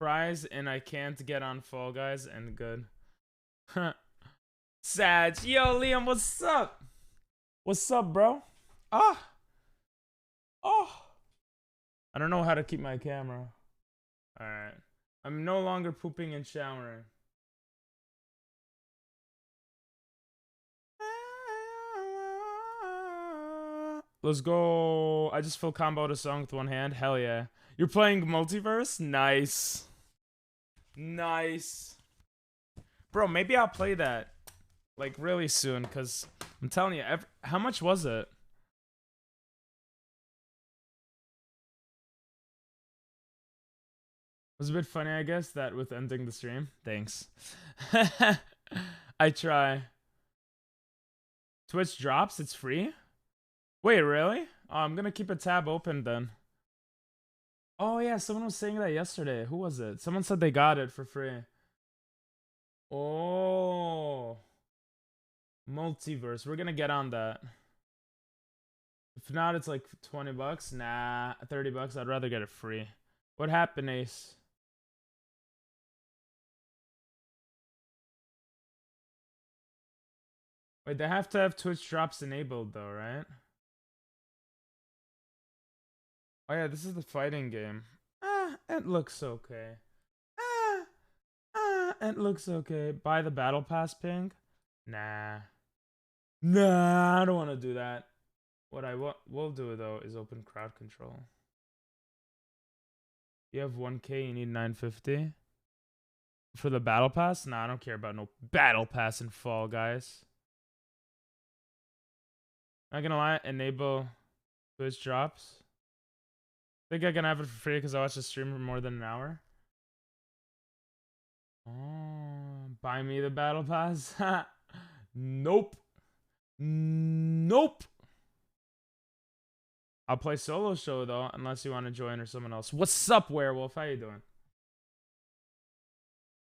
Prize and I can't get on Fall Guys and good. Sag. Yo, Liam, what's up? What's up, bro? Ah. Oh. I don't know how to keep my camera. Alright. I'm no longer pooping and showering. Let's go. I just full comboed a song with one hand. Hell yeah. You're playing Multiverse? Nice. Nice. Bro, maybe I'll play that like really soon, because I'm telling you, how much was it? It was a bit funny, I guess, that with ending the stream. Thanks. I try. Twitch drops, it's free? Wait, really? Oh, I'm gonna keep a tab open then. Oh yeah, someone was saying that yesterday. Who was it? Someone said they got it for free. Oh. Multiverse. We're gonna get on that. If not, it's like 20 bucks. Nah, 30 bucks. I'd rather get it free. What happened, Ace? Wait, they have to have Twitch drops enabled though, right? Oh yeah, this is the fighting game. It looks okay. It looks okay. Buy the battle pass, ping? Nah. Nah, I don't want to do that. What I will do though is open crowd control. You have 1K, you need 950 for the battle pass. Nah, I don't care about no battle pass in Fall Guys. Not gonna lie, enable Twitch drops. Think I can have it for free because I watched the stream for more than an hour. Oh, buy me the battle pass. Nope. Nope. I'll play solo show though, unless you want to join or someone else. What's up, Werewolf? How you doing?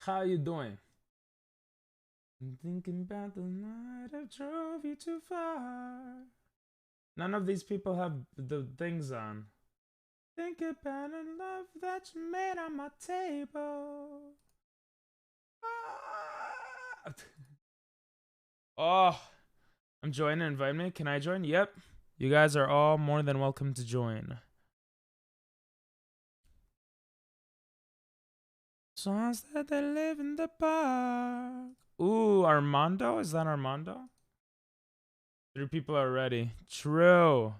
How you doing? I'm thinking about the night I drove you too far. None of these people have the things on. Think about the love that you made on my table. Oh, I'm joining. Invite me. Can I join? Yep. You guys are all more than welcome to join. Songs that they live in the park. Ooh, Armando? Is that Armando? 3 people are ready. True.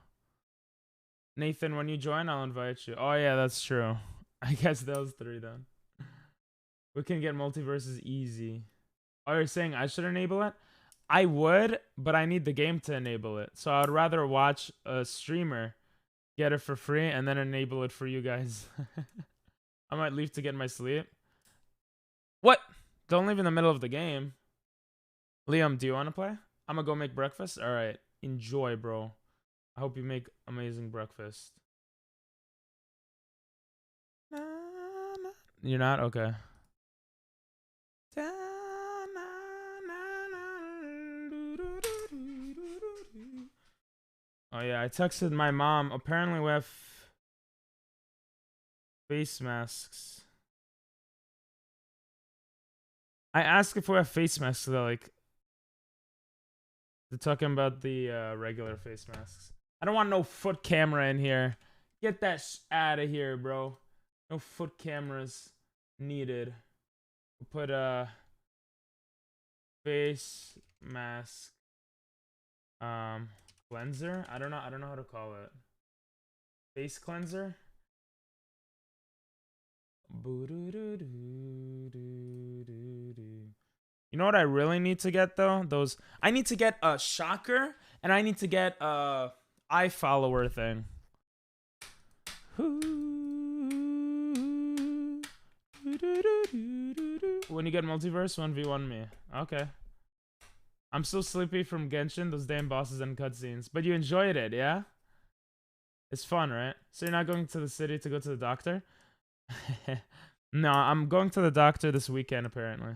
Nathan, when you join, I'll invite you. Oh, yeah, that's true. I guess those 3 then. We can get multiverses easy. Oh, you're saying I should enable it? I would, but I need the game to enable it. So I'd rather watch a streamer get it for free and then enable it for you guys. I might leave to get my sleep. What? Don't leave in the middle of the game. Liam, do you want to play? I'm gonna go make breakfast. All right. Enjoy, bro. I hope you make amazing breakfast. You're not? Okay. Oh yeah, I texted my mom. Apparently we have face masks. I asked if we have face masks though, like they're talking about the regular face masks. I don't want no foot camera in here. Get that out of here, bro. No foot cameras needed. We'll put face mask cleanser. I don't know how to call it. Face cleanser. You know what I really need to get though? I need to get a shocker and I need to get a eye follower thing. When you get multiverse, 1v1 me. Okay. I'm still sleepy from Genshin, those damn bosses and cutscenes. But you enjoyed it, yeah? It's fun, right? So you're not going to the city to go to the doctor? No, I'm going to the doctor this weekend, apparently.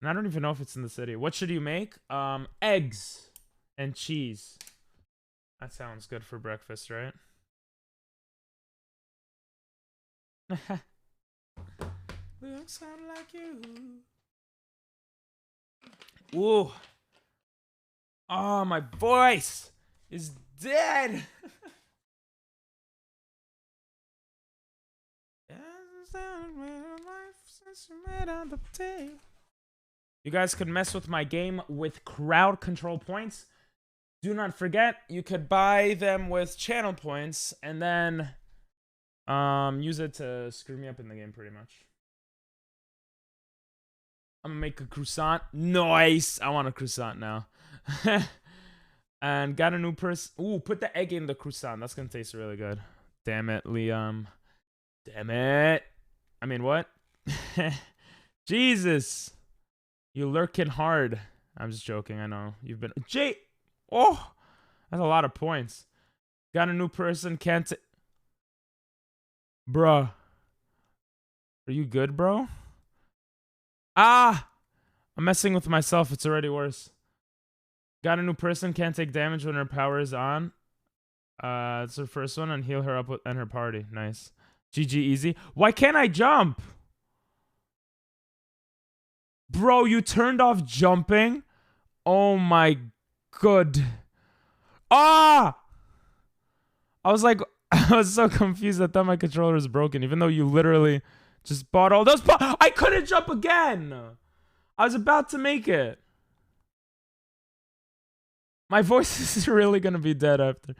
And I don't even know if it's in the city. What should you make? Eggs and cheese. That sounds good for breakfast, right? We don't sound like you. Ooh. Oh, my voice is dead. You guys could mess with my game with crowd control points. Do not forget, you could buy them with channel points and then use it to screw me up in the game pretty much. I'm gonna make a croissant. Nice. I want a croissant now. And got a new person. Ooh, put the egg in the croissant. That's gonna taste really good. Damn it, Liam. Damn it. I mean, what? Jesus. You lurking hard. I'm just joking. I know. You've been... Oh! That's a lot of points. Got a new person. Can't... Bruh. Are you good, bro? Ah! I'm messing with myself. It's already worse. Got a new person. Can't take damage when her power is on. It's her first one. And heal her up and her party. Nice. GG easy. Why can't I jump? Bro, you turned off jumping? Oh my god. Ah! I was like, I was so confused. I thought my controller was broken, even though you literally just bought all those. I couldn't jump again. I was about to make it. My voice is really gonna be dead after.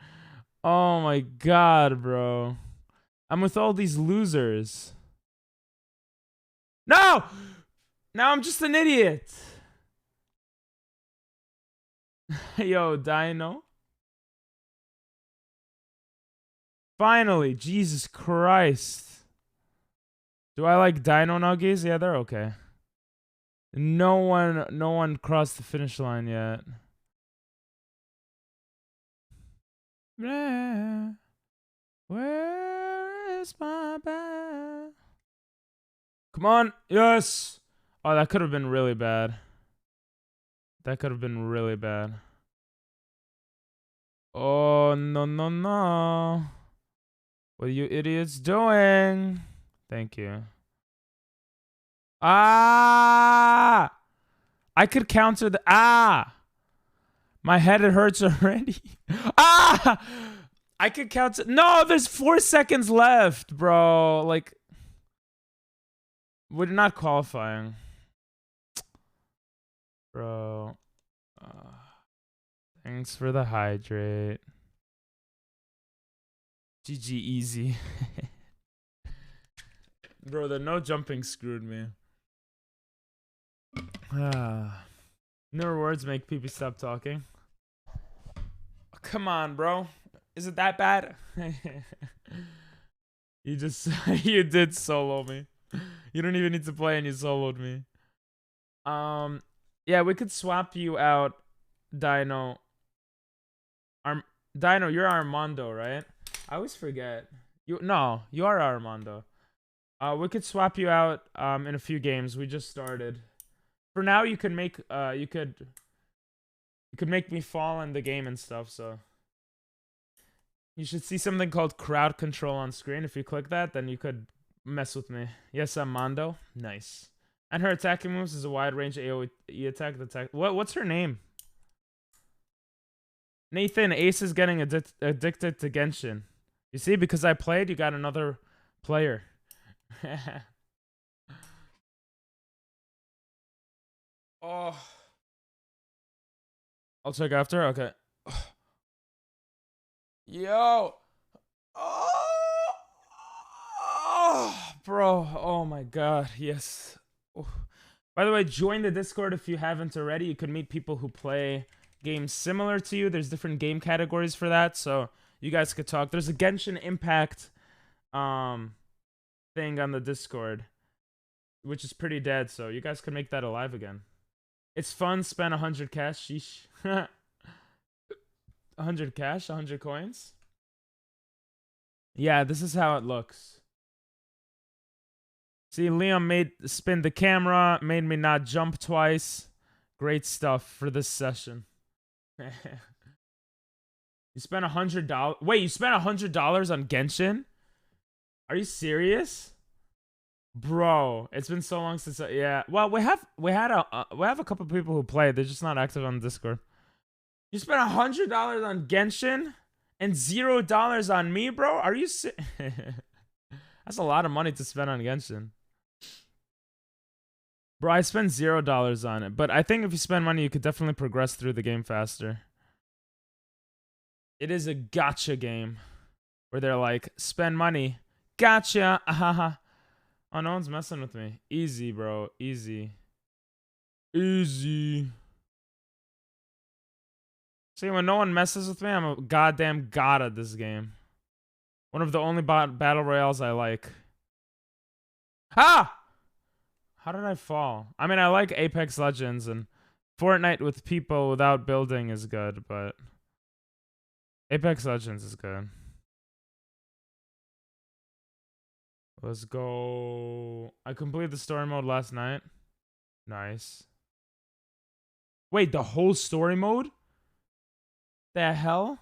Oh my god, bro. I'm with all these losers. No! Now I'm just an idiot. Yo, Dino. Finally, Jesus Christ. Do I like Dino Nuggies? Yeah, they're okay. No one crossed the finish line yet. Where is my bag? Come on. Yes. Oh, that could have been really bad. That could have been really bad. Oh, no, no, no. What are you idiots doing? Thank you. Ah! I could counter the... Ah! My head, it hurts already. Ah! I could counter... No, there's 4 seconds left, bro. Like... We're not qualifying. Bro. Thanks for the hydrate. GG easy. Bro, the no jumping screwed me. No words make people stop talking. Oh, come on, bro. Is it that bad? You just... you did solo me. You don't even need to play and you soloed me. Yeah, we could swap you out, Dino. Dino, you're Armando, right? I always forget. No, you are Armando. We could swap you out in a few games. We just started. For now, you could make you could make me fall in the game and stuff, so you should see something called crowd control on screen. If you click that, then you could mess with me. Yes, I'm Mondo. Nice. And her attacking moves is a wide range AoE attack. What's her name? Nathan, Ace is getting addicted to Genshin. You see, because I played, you got another player. Oh. I'll check after. Okay. Yo. Oh, bro. Oh my god. Yes. Oh. By the way, join the Discord if you haven't already. You can meet people who play games similar to you. There's different game categories for that, so you guys could talk. There's a Genshin Impact thing on the Discord, which is pretty dead, so you guys can make that alive again. It's fun. Spend 100 cash. Sheesh. 100 cash, 100 coins. Yeah, this is how it looks. See, Liam made spin the camera, made me not jump twice. Great stuff for this session. You spent $100. Wait, you spent $100 on Genshin? Are you serious? Bro, it's been so long since yeah. Well, we have a couple people who play. They're just not active on Discord. You spent $100 on Genshin and $0 on me, bro? Are you That's a lot of money to spend on Genshin. Bro, I spent $0 on it, but I think if you spend money, you could definitely progress through the game faster. It is a gotcha game where they're like, spend money, gotcha, ahaha. Oh, no one's messing with me. Easy, bro, easy. Easy. See, when no one messes with me, I'm a goddamn god at this game. One of the only battle royales I like. Ah! How did I fall? I mean, I like Apex Legends, and Fortnite with people without building is good, but Apex Legends is good. Let's go. I completed the story mode last night. Nice. Wait, the whole story mode? The hell?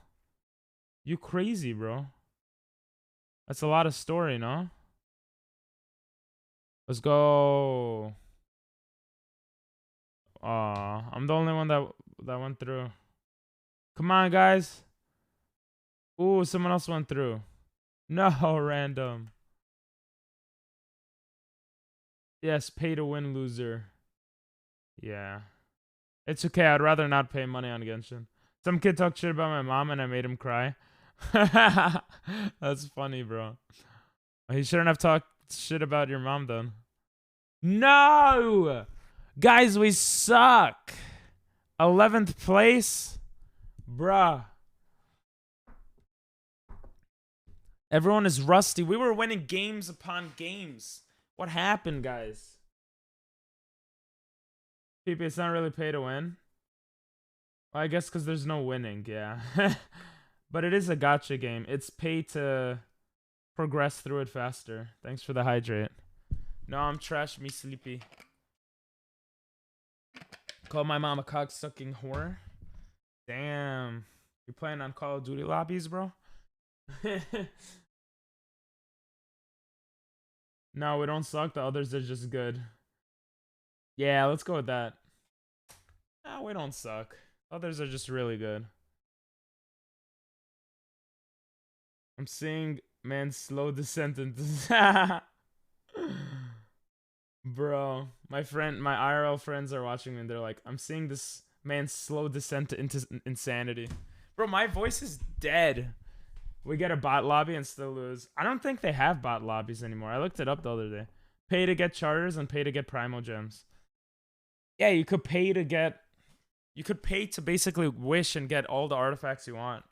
You crazy, bro. That's a lot of story, no? Let's go. Aw, I'm the only one that went through. Come on, guys. Ooh, someone else went through. No, random. Yes, pay to win, loser. Yeah. It's okay. I'd rather not pay money on Genshin. Some kid talked shit about my mom and I made him cry. That's funny, bro. He shouldn't have talked shit about your mom then. No! Guys, we suck. 11th place? Bruh. Everyone is rusty. We were winning games upon games. What happened, guys? PP, it's not really pay to win. Well, I guess because there's no winning, yeah. But it is a gacha game. It's pay to progress through it faster. Thanks for the hydrate. No, I'm trash, me sleepy. Call my mom a cock-sucking whore. Damn. You playing on Call of Duty lobbies, bro? No, we don't suck. The others are just good. Yeah, let's go with that. No, we don't suck. Others are just really good. I'm seeing man's slow descent into... Bro, my IRL friends are watching me and they're like, I'm seeing this man's slow descent into insanity. Bro, my voice is dead. We get a bot lobby and still lose. I don't think they have bot lobbies anymore. I looked it up the other day. Pay to get charters and pay to get primo gems. Yeah, you could pay to get... You could pay to basically wish and get all the artifacts you want.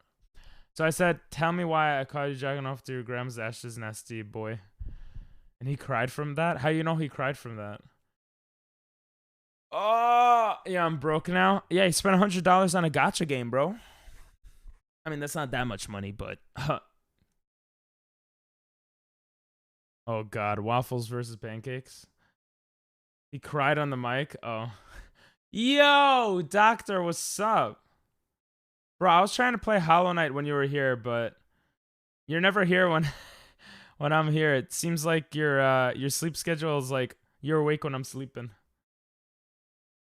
So I said, tell me why I called you jacking off to your grandma's ashes, nasty boy. And he cried from that? How you know he cried from that? Oh, yeah, I'm broke now. Yeah, he spent $100 on a gacha game, bro. I mean, that's not that much money, but... Oh, God. Waffles versus pancakes. He cried on the mic. Oh. Yo, doctor, what's up? Bro, I was trying to play Hollow Knight when you were here, but... You're never here when... when I'm here. It seems like your sleep schedule is like... You're awake when I'm sleeping.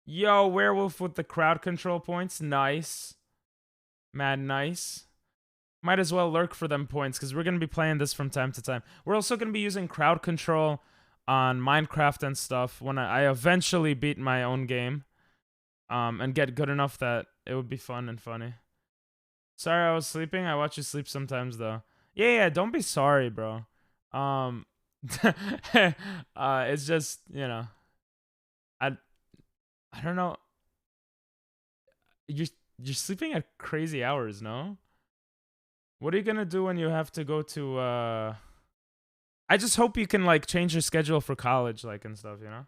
Yo, werewolf with the crowd control points. Nice. Mad nice. Might as well lurk for them points because we're going to be playing this from time to time. We're also going to be using crowd control on Minecraft and stuff when I eventually beat my own game and get good enough that it would be fun and funny. Sorry I was sleeping. I watch you sleep sometimes though. Yeah, don't be sorry, bro. It's just, you know, I don't know. You're sleeping at crazy hours, no? What are you gonna do when you have to go to I just hope you can like change your schedule for college, like, and stuff, you know?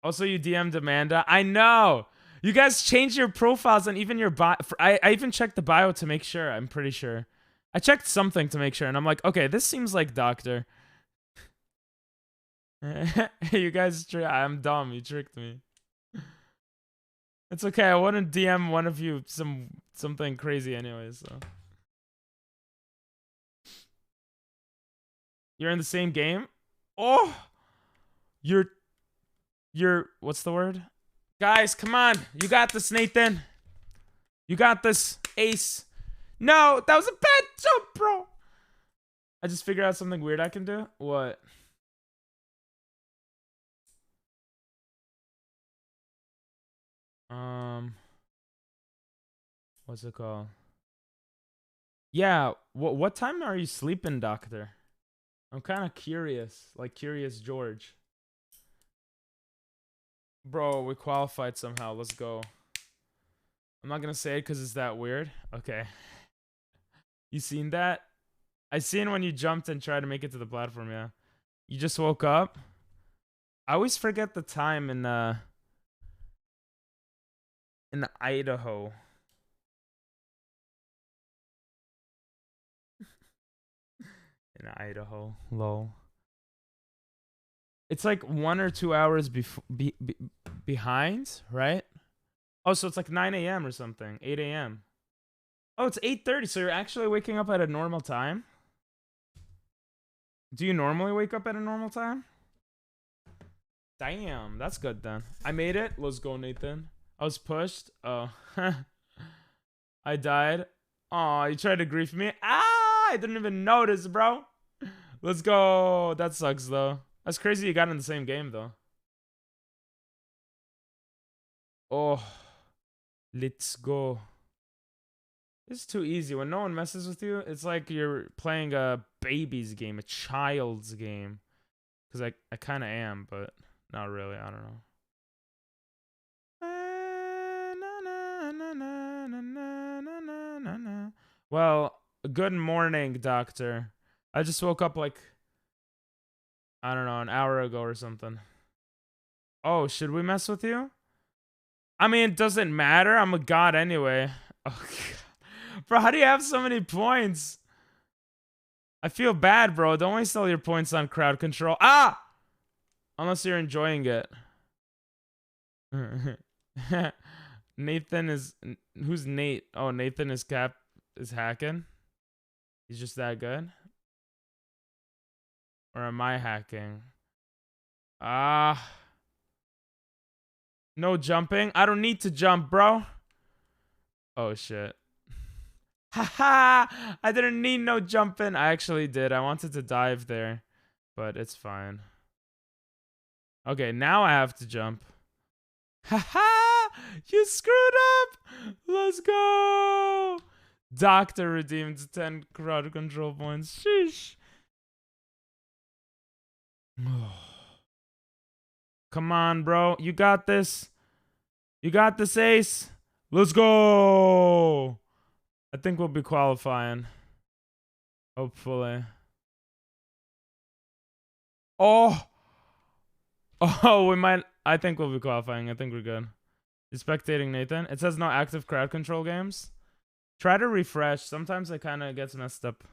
Also, you DM'd Amanda. I know! You guys changed your profiles and even your bio. I even checked the bio to make sure, I'm pretty sure. I checked something to make sure, and I'm like, okay, this seems like doctor. You guys, I'm dumb. You tricked me. It's okay. I wouldn't DM one of you something crazy anyway, so. You're in the same game? Oh, you're, what's the word? Guys, come on. You got this, Nathan. You got this, Ace. No, that was a bad jump, bro. I just figured out something weird I can do. What? What's it called? Yeah, what time are you sleeping, doctor? I'm kind of curious, like Curious George. Bro, we qualified somehow. Let's go. I'm not gonna say it because it's that weird. Okay. You seen that? I seen when you jumped and tried to make it to the platform, yeah. You just woke up? I always forget the time in Idaho. In Idaho, lol. It's like 1 or 2 hours behind, right? Oh, so it's like 9 a.m. or something, 8 a.m. Oh, it's 8:30, so you're actually waking up at a normal time? Do you normally wake up at a normal time? Damn, that's good then. I made it. Let's go, Nathan. I was pushed. Oh. I died. Oh, you tried to grief me? Ah, I didn't even notice, bro. Let's go. That sucks, though. That's crazy you got in the same game, though. Oh. Let's go. It's too easy. When no one messes with you, it's like you're playing a baby's game, a child's game. Because I kind of am, but not really. I don't know. Well, good morning, doctor. I just woke up like, I don't know, an hour ago or something. Oh, should we mess with you? I mean, it doesn't matter. I'm a god anyway. Oh, God. Bro, how do you have so many points? I feel bad, bro. Don't waste all your points on crowd control. Ah! Unless you're enjoying it. Nathan is... Who's Nate? Oh, Nathan is hacking? He's just that good? Or am I hacking? Ah. No jumping? I don't need to jump, bro. Oh, shit. Haha! I didn't need no jumping. I actually did. I wanted to dive there. But it's fine. Okay, now I have to jump. Haha! You screwed up! Let's go! Doctor redeemed 10 crowd control points. Sheesh. Come on, bro. You got this. You got this, Ace. Let's go! I think we'll be qualifying. Hopefully. Oh! Oh, we might... I think we'll be qualifying. I think we're good. You're spectating, Nathan. It says no active crowd control games. Try to refresh. Sometimes it kind of gets messed up.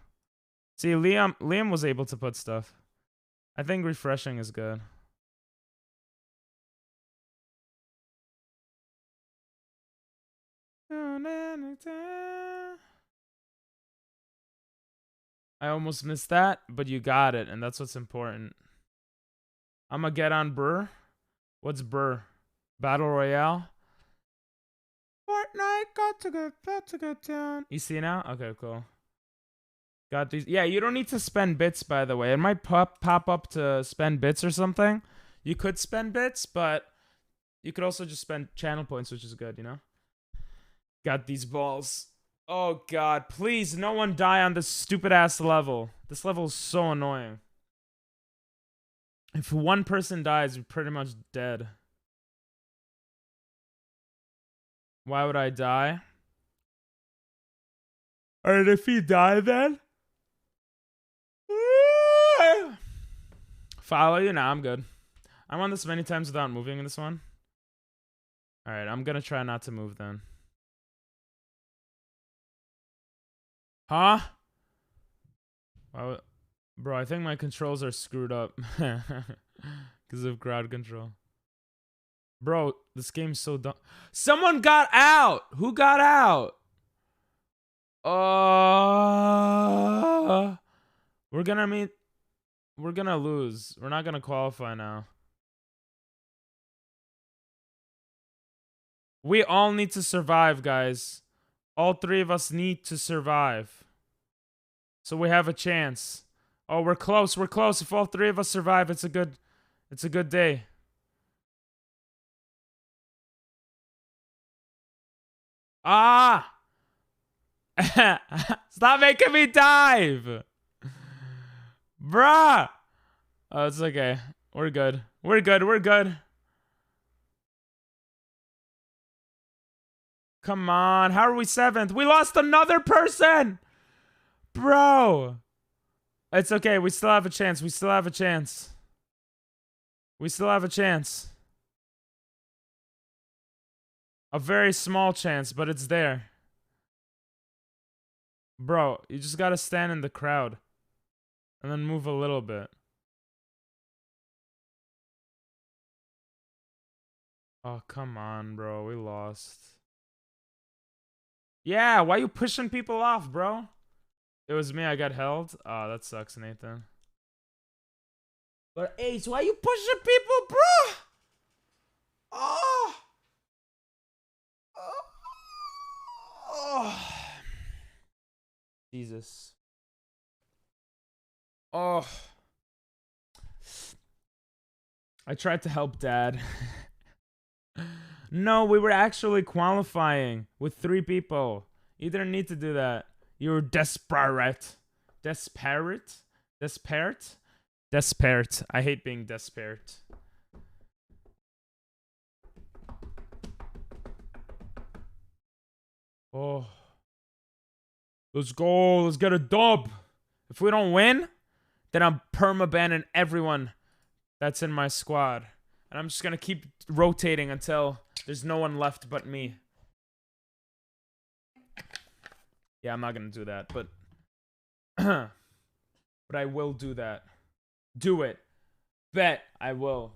See, Liam was able to put stuff. I think refreshing is good. I almost missed that, but you got it, and that's what's important. I'm gonna get on Burr. What's Burr? Battle Royale? Fortnite got to go down. You see now? Okay, cool. Got these. Yeah, you don't need to spend bits, by the way. It might pop up to spend bits or something. You could spend bits, but you could also just spend channel points, which is good, you know? Got these balls. Oh, God. Please, no one die on this stupid-ass level. This level is so annoying. If one person dies, you're pretty much dead. Why would I die? Alright, if he die then? Follow you? Nah, I'm good. I won this many times without moving in this one. Alright, I'm gonna try not to move then. Huh? Bro, I think my controls are screwed up. Because of crowd control. Bro, this game's so dumb. Someone got out! Who got out? We're gonna meet... We're gonna lose. We're not gonna qualify now. We all need to survive, guys. All three of us need to survive. So we have a chance. Oh, we're close. We're close. If all three of us survive, it's a good day. Ah! Stop making me dive! Bruh! Oh, it's okay. We're good. We're good. We're good. Come on. How are we 7th? We lost another person! Bro! It's okay. We still have a chance. We still have a chance. We still have a chance. A very small chance, but it's there. Bro, you just gotta stand in the crowd. And then move a little bit. Oh, come on, bro. We lost. Yeah, why you pushing people off, bro? It was me. I got held. Oh, that sucks, Nathan. But Ace, why you pushing people, bro? Oh. Oh. Jesus. Oh. I tried to help Dad. No, we were actually qualifying with 3 people. You didn't need to do that. You were desperate. Desperate? Desperate? Desperate. I hate being desperate. Oh. Let's go. Let's get a dub. If we don't win, then I'm perma-banning everyone that's in my squad. And I'm just going to keep rotating until there's no one left but me. Yeah, I'm not going to do that, but... but I will do that. Do it. Bet I will.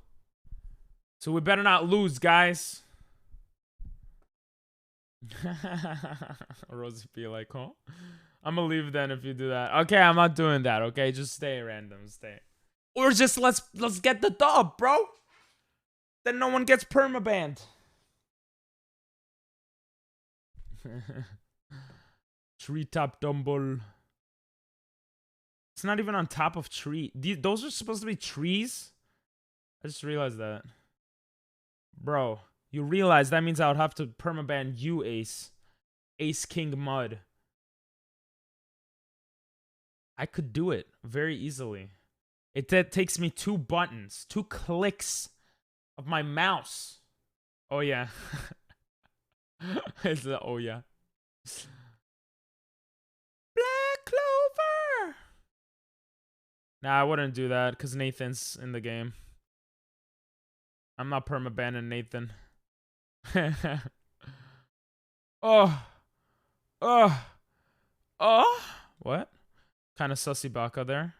So we better not lose, guys. Rosie be like, huh? I'm gonna leave then if you do that. Okay, I'm not doing that, okay? Just stay random, stay. Or just let's get the dub, bro. Then no one gets permabanned. Treetop Dumble. It's not even on top of tree. Those are supposed to be trees? I just realized that. Bro, you realize that means I would have to permaban you, Ace. Ace King Mud. I could do it very easily. It takes me 2 buttons, 2 clicks of my mouse. Oh, yeah. It's the, oh, yeah. Black Clover! Nah, I wouldn't do that because Nathan's in the game. I'm not perma-banning Nathan. Oh. Oh. Oh. What? Kind of sussy baka there.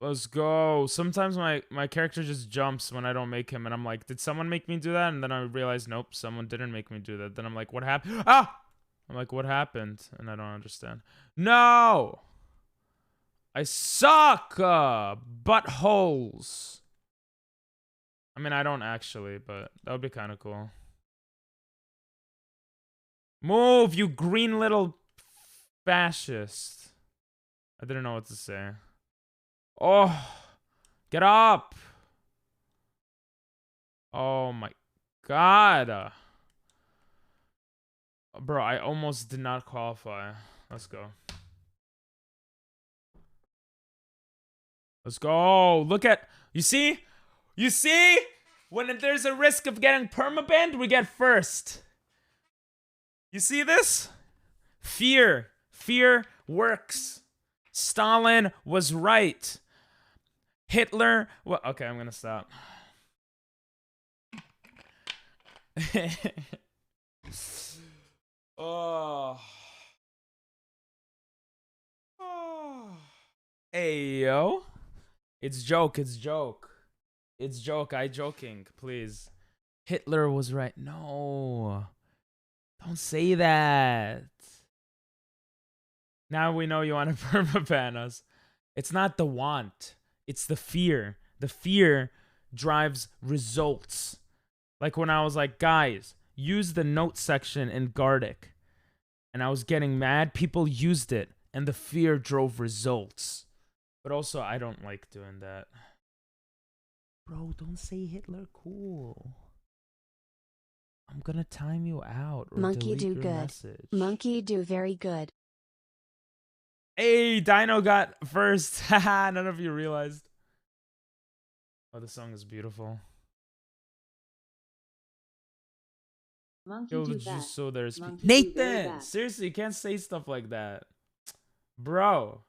Let's go. Sometimes my character just jumps when I don't make him, and I'm like, did someone make me do that? And then I realize, nope, someone didn't make me do that. Then I'm like, what happened? Ah! I'm like, what happened? And I don't understand. No! I suck! Buttholes. I mean, I don't actually, but that would be kind of cool. Move, you green little fascist. I didn't know what to say. Oh, get up. Oh my god. Bro, I almost did not qualify. Let's go. Let's go. Look at, you see? You see? When there's a risk of getting permabanned, we get first. You see this? Fear. Fear works. Stalin was right. Hitler, well, okay, I'm gonna stop. Oh. Oh. Hey, yo. It's joke, it's joke. It's joke, I joking, please. Hitler was right. No. Don't say that. Now we know you want to permaban us. It's not the want. It's the fear. The fear drives results. Like when I was like, guys, use the note section in Gardic. And I was getting mad. People used it. And the fear drove results. But also, I don't like doing that. Bro, don't say Hitler cool. I'm gonna time you out or Monkey delete do your good. message. Monkey do very good. Hey, Dino got first. Haha, none of you realized. Oh, the song is beautiful. Monkey Kill the do juice bad. so there's Monkey do very Nathan! bad. Seriously, you can't say stuff like that. Bro.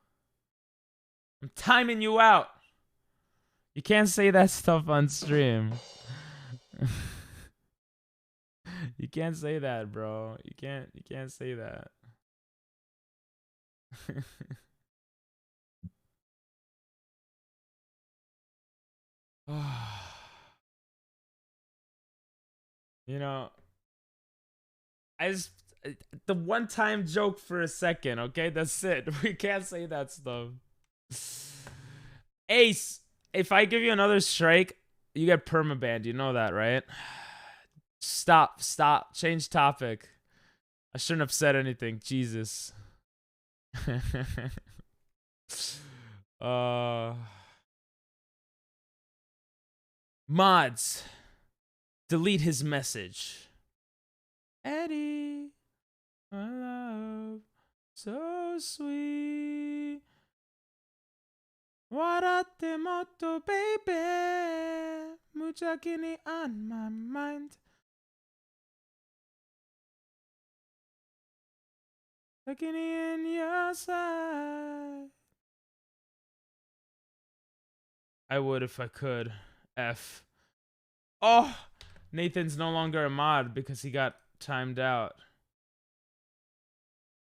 I'm timing you out. You can't say that stuff on stream. You can't say that, bro. You can't say that. You know, I just the one time joke for a second, okay? That's it. We can't say that stuff. Ace, if I give you another strike, you get permabanned. You know that, right? Stop. Change topic. I shouldn't have said anything. Jesus. Mods. Delete his message. Eddie, my love, so sweet. Waratte motto, baby. Muchakini on my mind. Takini in your side. I would if I could. F. Oh, Nathan's no longer a mod because he got timed out.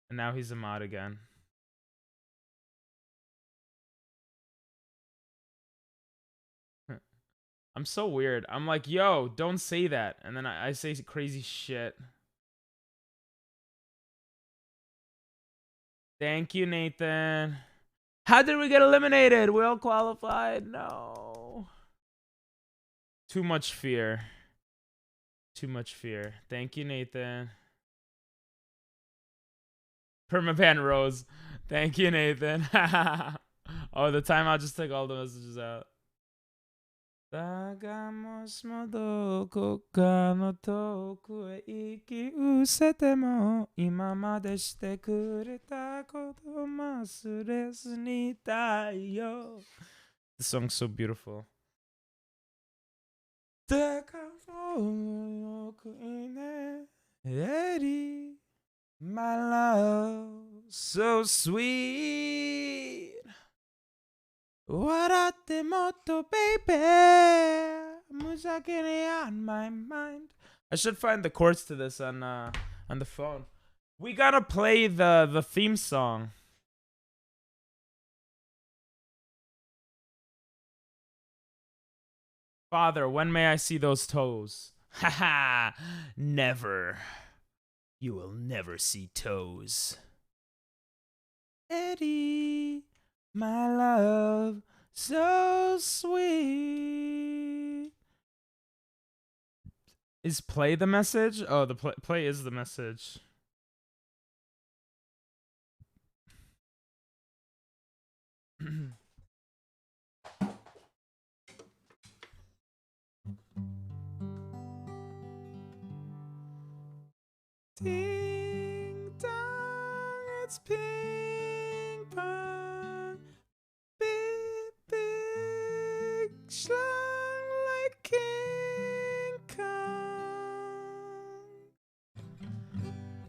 And now he's a mod again. I'm so weird. I'm like, yo, don't say that. And then I say crazy shit. Thank you, Nathan. How did we get eliminated? We all qualified. No. Too much fear. Too much fear. Thank you, Nathan. Permaban Rose. Thank you, Nathan. Oh, the timeout just took all the messages out. だがもしもどこかの遠くへ行き失せても今までしてくれたこと忘れずにいたいよ The song's so beautiful. だからもうくいね Eddie My love so sweet 笑ってもっと baby 無邪気に on my mind. I should find the chords to this on the phone. We gotta play the theme song. Father, when may I see those toes? Haha, never. You will never see toes. Eddie, my love, so sweet. Is play the message? Oh, the play is the message. Ding dong, it's ping pong. Big, big schlong like King Kong.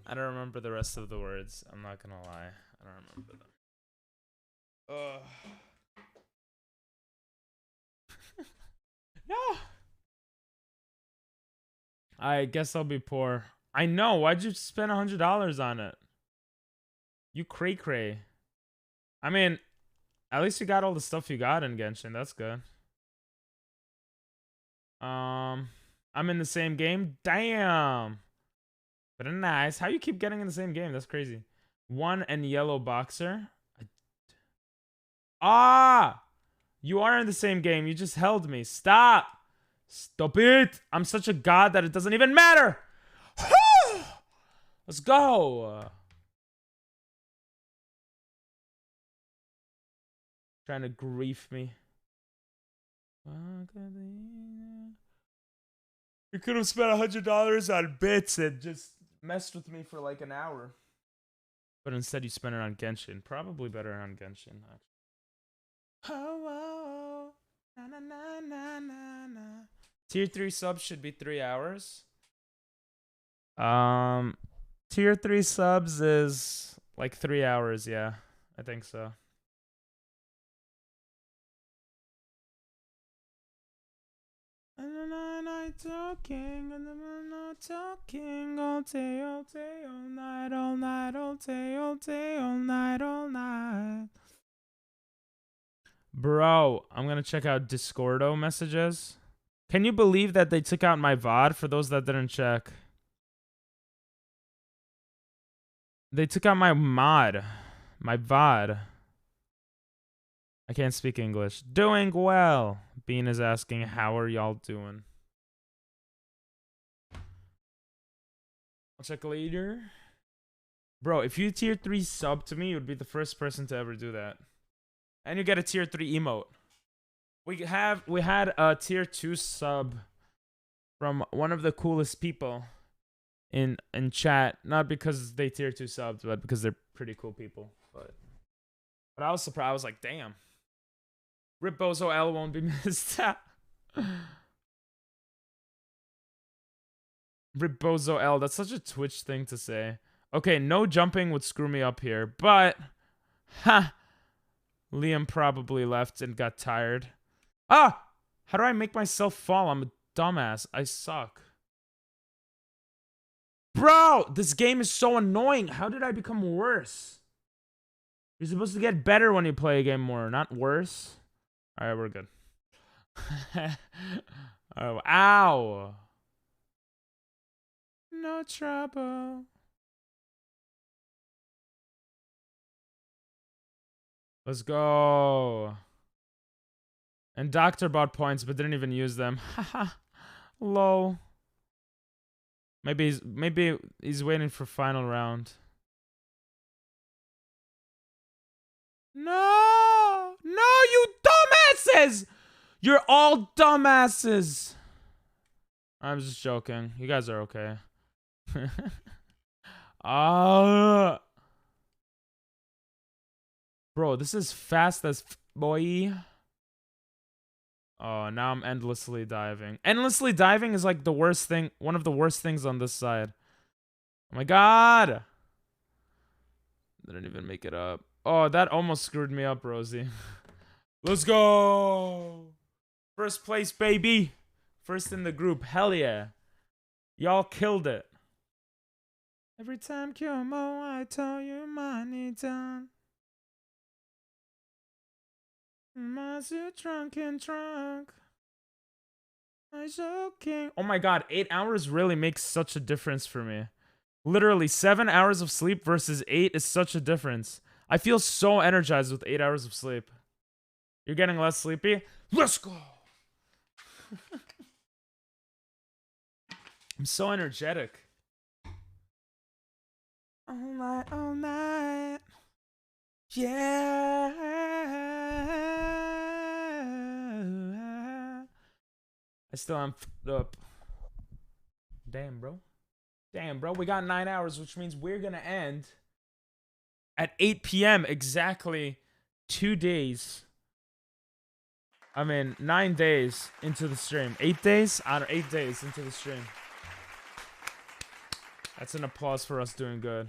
I don't remember the rest of the words. I'm not gonna lie. I don't remember them. Ugh. No. I guess I'll be poor. I know. Why'd you spend $100 on it? You cray. I mean, at least you got all the stuff you got in Genshin. That's good. I'm in the same game. Damn. But nice. How you keep getting in the same game? That's crazy. One and yellow boxer. Ah! You are in the same game. You just held me. Stop. Stop it. I'm such a god that it doesn't even matter. Let's go. Trying to grief me. You could have spent $100 on bits and just messed with me for like an hour. But instead you spent it on Genshin. Probably better on Genshin, actually. Oh, na, na, na, na, na, na. Tier 3 subs should be 3 hours. Tier 3 subs is like 3 hours, yeah. I think so. Talking all day, all day, all night, all night, all day, all day, all night, all night. Bro, I'm gonna check out Discordo messages. Can you believe that they took out my VOD for those that didn't check? They took out my mod. My VOD. I can't speak English. Doing well. Bean is asking, how are y'all doing? I'll check later. Bro, if you tier 3 sub to me, you would be the first person to ever do that. And you get a tier 3 emote. We had a tier 2 sub from one of the coolest people in chat. Not because they tier 2 subs, but because they're pretty cool people. But I was surprised. I was like, damn. Rip Bozo L won't be missed. Rip Bozo L. That's such a Twitch thing to say. Okay, no jumping would screw me up here, but ha, Liam probably left and got tired. Ah, how do I make myself fall? I'm a dumbass. I suck. Bro, this game is so annoying. How did I become worse? You're supposed to get better when you play a game more, not worse. All right, we're good. Oh, ow. No trouble. Let's go. And Doctor bought points but didn't even use them. Haha. Low. Maybe he's waiting for final round. No! No, you dumbasses! You're all dumbasses. I'm just joking. You guys are okay. Bro, this is fast as boy. Oh, now I'm endlessly diving. Endlessly diving is like the worst thing, one of the worst things on this side. Oh my god! Didn't even make it up. Oh, that almost screwed me up, Rosie. Let's go! First place, baby! First in the group. Hell yeah. Y'all killed it. Every time Kyomo, I tell you money done. Mazu trunk and trunk. I'm joking. Oh my god, 8 hours really makes such a difference for me. Literally, 7 hours of sleep versus 8 is such a difference. I feel so energized with 8 hours of sleep. You're getting less sleepy? Let's go! I'm so energetic. All night, all night. Yeah. I still am f***ed up. Damn, bro. Damn, bro. We got 9 hours, which means we're gonna end at 8 p.m. exactly 2 days. I mean, 9 days into the stream. 8 days? I don't know, 8 days into the stream. That's an applause for us doing good.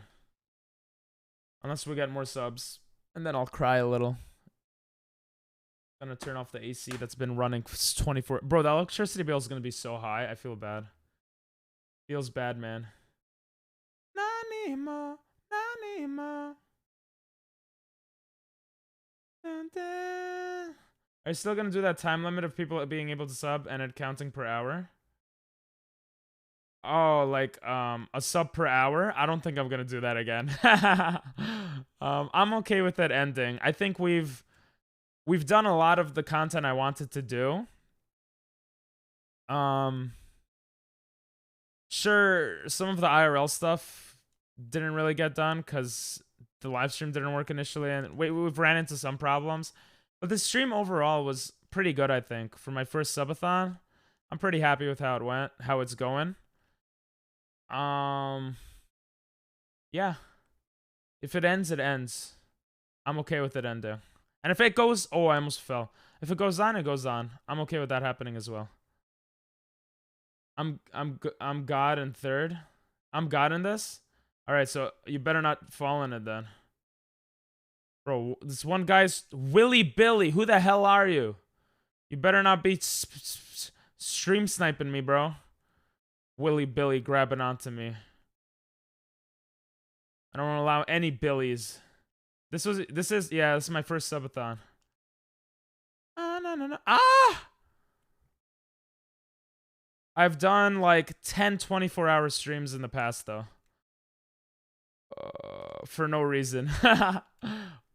Unless we get more subs. And then I'll cry a little. Gonna turn off the AC that's been running 24. Bro, the electricity bill is gonna be so high. I feel bad. Feels bad, man. Nanimo, Nanimo. Are you still gonna do that time limit of people being able to sub and it counting per hour? Oh, like a sub per hour? I don't think I'm gonna do that again. I'm okay with that ending. I think we've we've done a lot of the content I wanted to do. Sure, some of the IRL stuff didn't really get done because the live stream didn't work initially, and we've ran into some problems. But the stream overall was pretty good, I think. For my first subathon, I'm pretty happy with how it went, how it's going. Yeah. If it ends, it ends. I'm okay with it ending. And if it goes, oh, I almost fell. If it goes on, it goes on. I'm okay with that happening as well. I'm God in third. I'm God in this. All right, so you better not fall in it then. Bro, this one guy's Willy Billy. Who the hell are you? You better not be stream sniping me, bro. Willy Billy grabbing onto me. I don't want to allow any Billies. This is my first subathon. No. Ah! I've done like 10 24-hour streams in the past though. For no reason.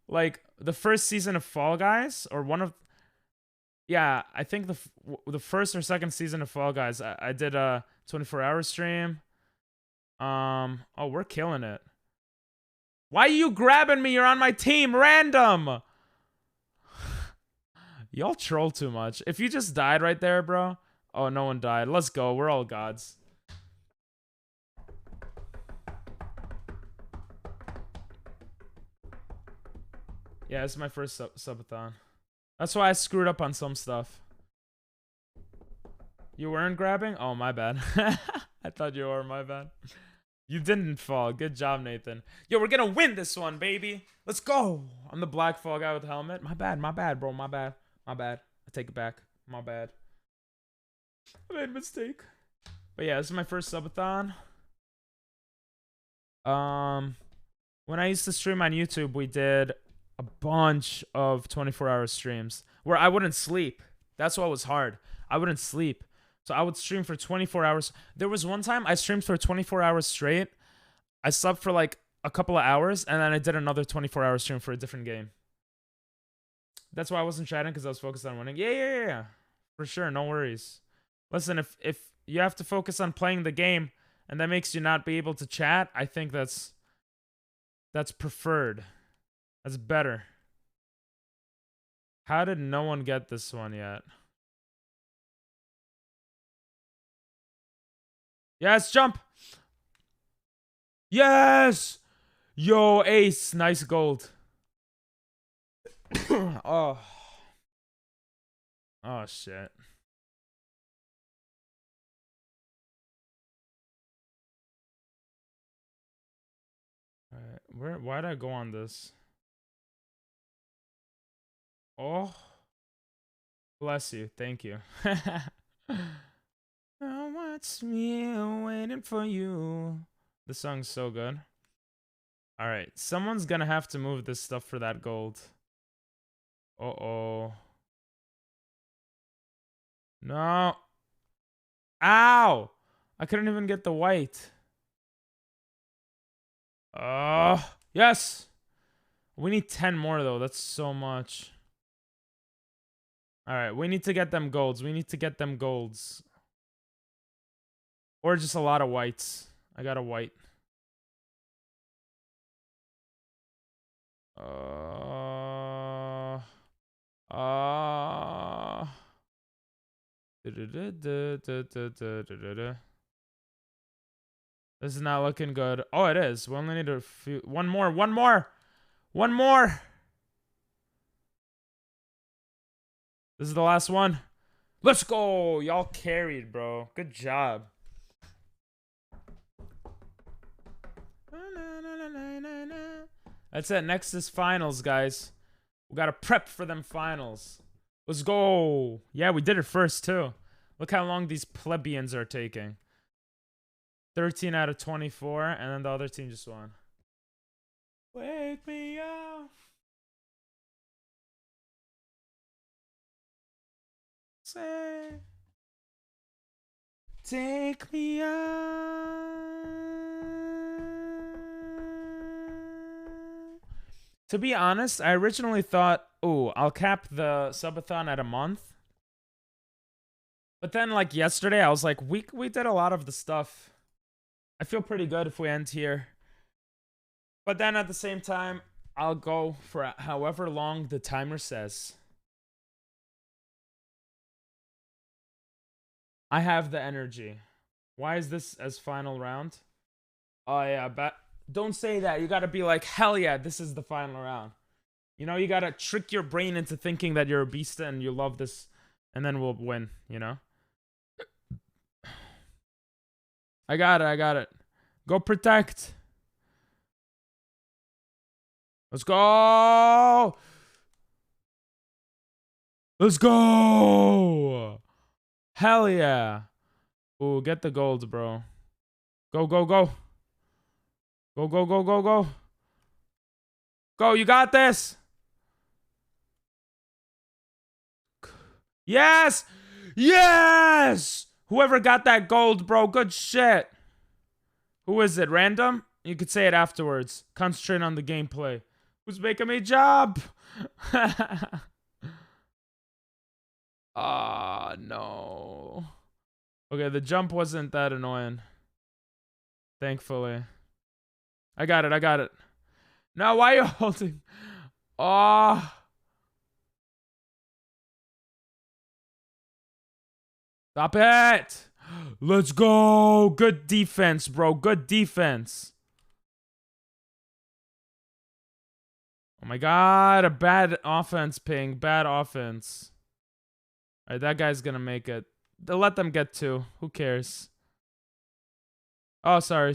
Like the first season of Fall Guys, or one of, yeah, I think the first or second season of Fall Guys, I did a 24-hour stream. Oh, we're killing it. Why are you grabbing me? You're on my team, random. Y'all troll too much. If you just died right there, bro. Oh, no one died. Let's go. We're all gods. Yeah, this is my first subathon. That's why I screwed up on some stuff. You weren't grabbing? Oh, my bad. I thought you were, my bad. You didn't fall. Good job, Nathan. Yo, we're gonna win this one, baby. Let's go. I'm the black fall guy with the helmet. My bad, bro. My bad. I take it back. My bad. I made a mistake. But yeah, this is my first subathon. When I used to stream on YouTube, we did a bunch of 24-hour streams where I wouldn't sleep. That's what was hard. I wouldn't sleep. So I would stream for 24 hours. There was one time I streamed for 24 hours straight. I slept for like a couple of hours, and then I did another 24-hour stream for a different game. That's why I wasn't chatting, because I was focused on winning. Yeah. For sure, no worries. Listen, if you have to focus on playing the game, and that makes you not be able to chat, I think that's preferred. That's better. How did no one get this one yet? Yes, jump. Yes. Yo, ace. Nice gold. Oh. Oh, shit. Alright, why'd I go on this? Oh. Bless you. Thank you. Oh, what's me waiting for you? The song's so good. Alright, someone's gonna have to move this stuff for that gold. Uh-oh. No. Ow! I couldn't even get the white. Yes! We need 10 more, though. That's so much. Alright, we need to get them golds. Or just a lot of whites. I got a white. This is not looking good. Oh, it is. We only need a few. One more. This is the last one. Let's go. Y'all carried, bro. Good job. That's it. Next is finals, guys. We gotta prep for them finals. Let's go. Yeah, we did it first, too. Look how long these plebeians are taking. 13 out of 24, and then the other team just won. Wake me up. Say, take me out. To be honest, I originally thought I'll cap the subathon at a month. But then, like, yesterday, I was like, we did a lot of the stuff. I feel pretty good if we end here. But then at the same time, I'll go for however long the timer says. I have the energy. Why is this as final round? Oh, yeah, but don't say that. You gotta be like, hell yeah, this is the final round. You know, you gotta trick your brain into thinking that you're a beast and you love this, and then we'll win, you know? I got it. Go protect. Let's go! Let's go! Hell yeah. Ooh, get the gold, bro. Go, go, go. Go, go, go, go, go. Go, you got this. Yes! Yes! Whoever got that gold, bro, good shit. Who is it? Random? You could say it afterwards. Concentrate on the gameplay. Who's making me jump? Ah, no. Okay, the jump wasn't that annoying. Thankfully. I got it. No, why are you holding? Oh. Stop it. Let's go. Good defense, bro. Good defense. Oh my god. A bad offense, ping. Bad offense. All right, that guy's gonna make it. They'll let them get two. Who cares? Oh, sorry.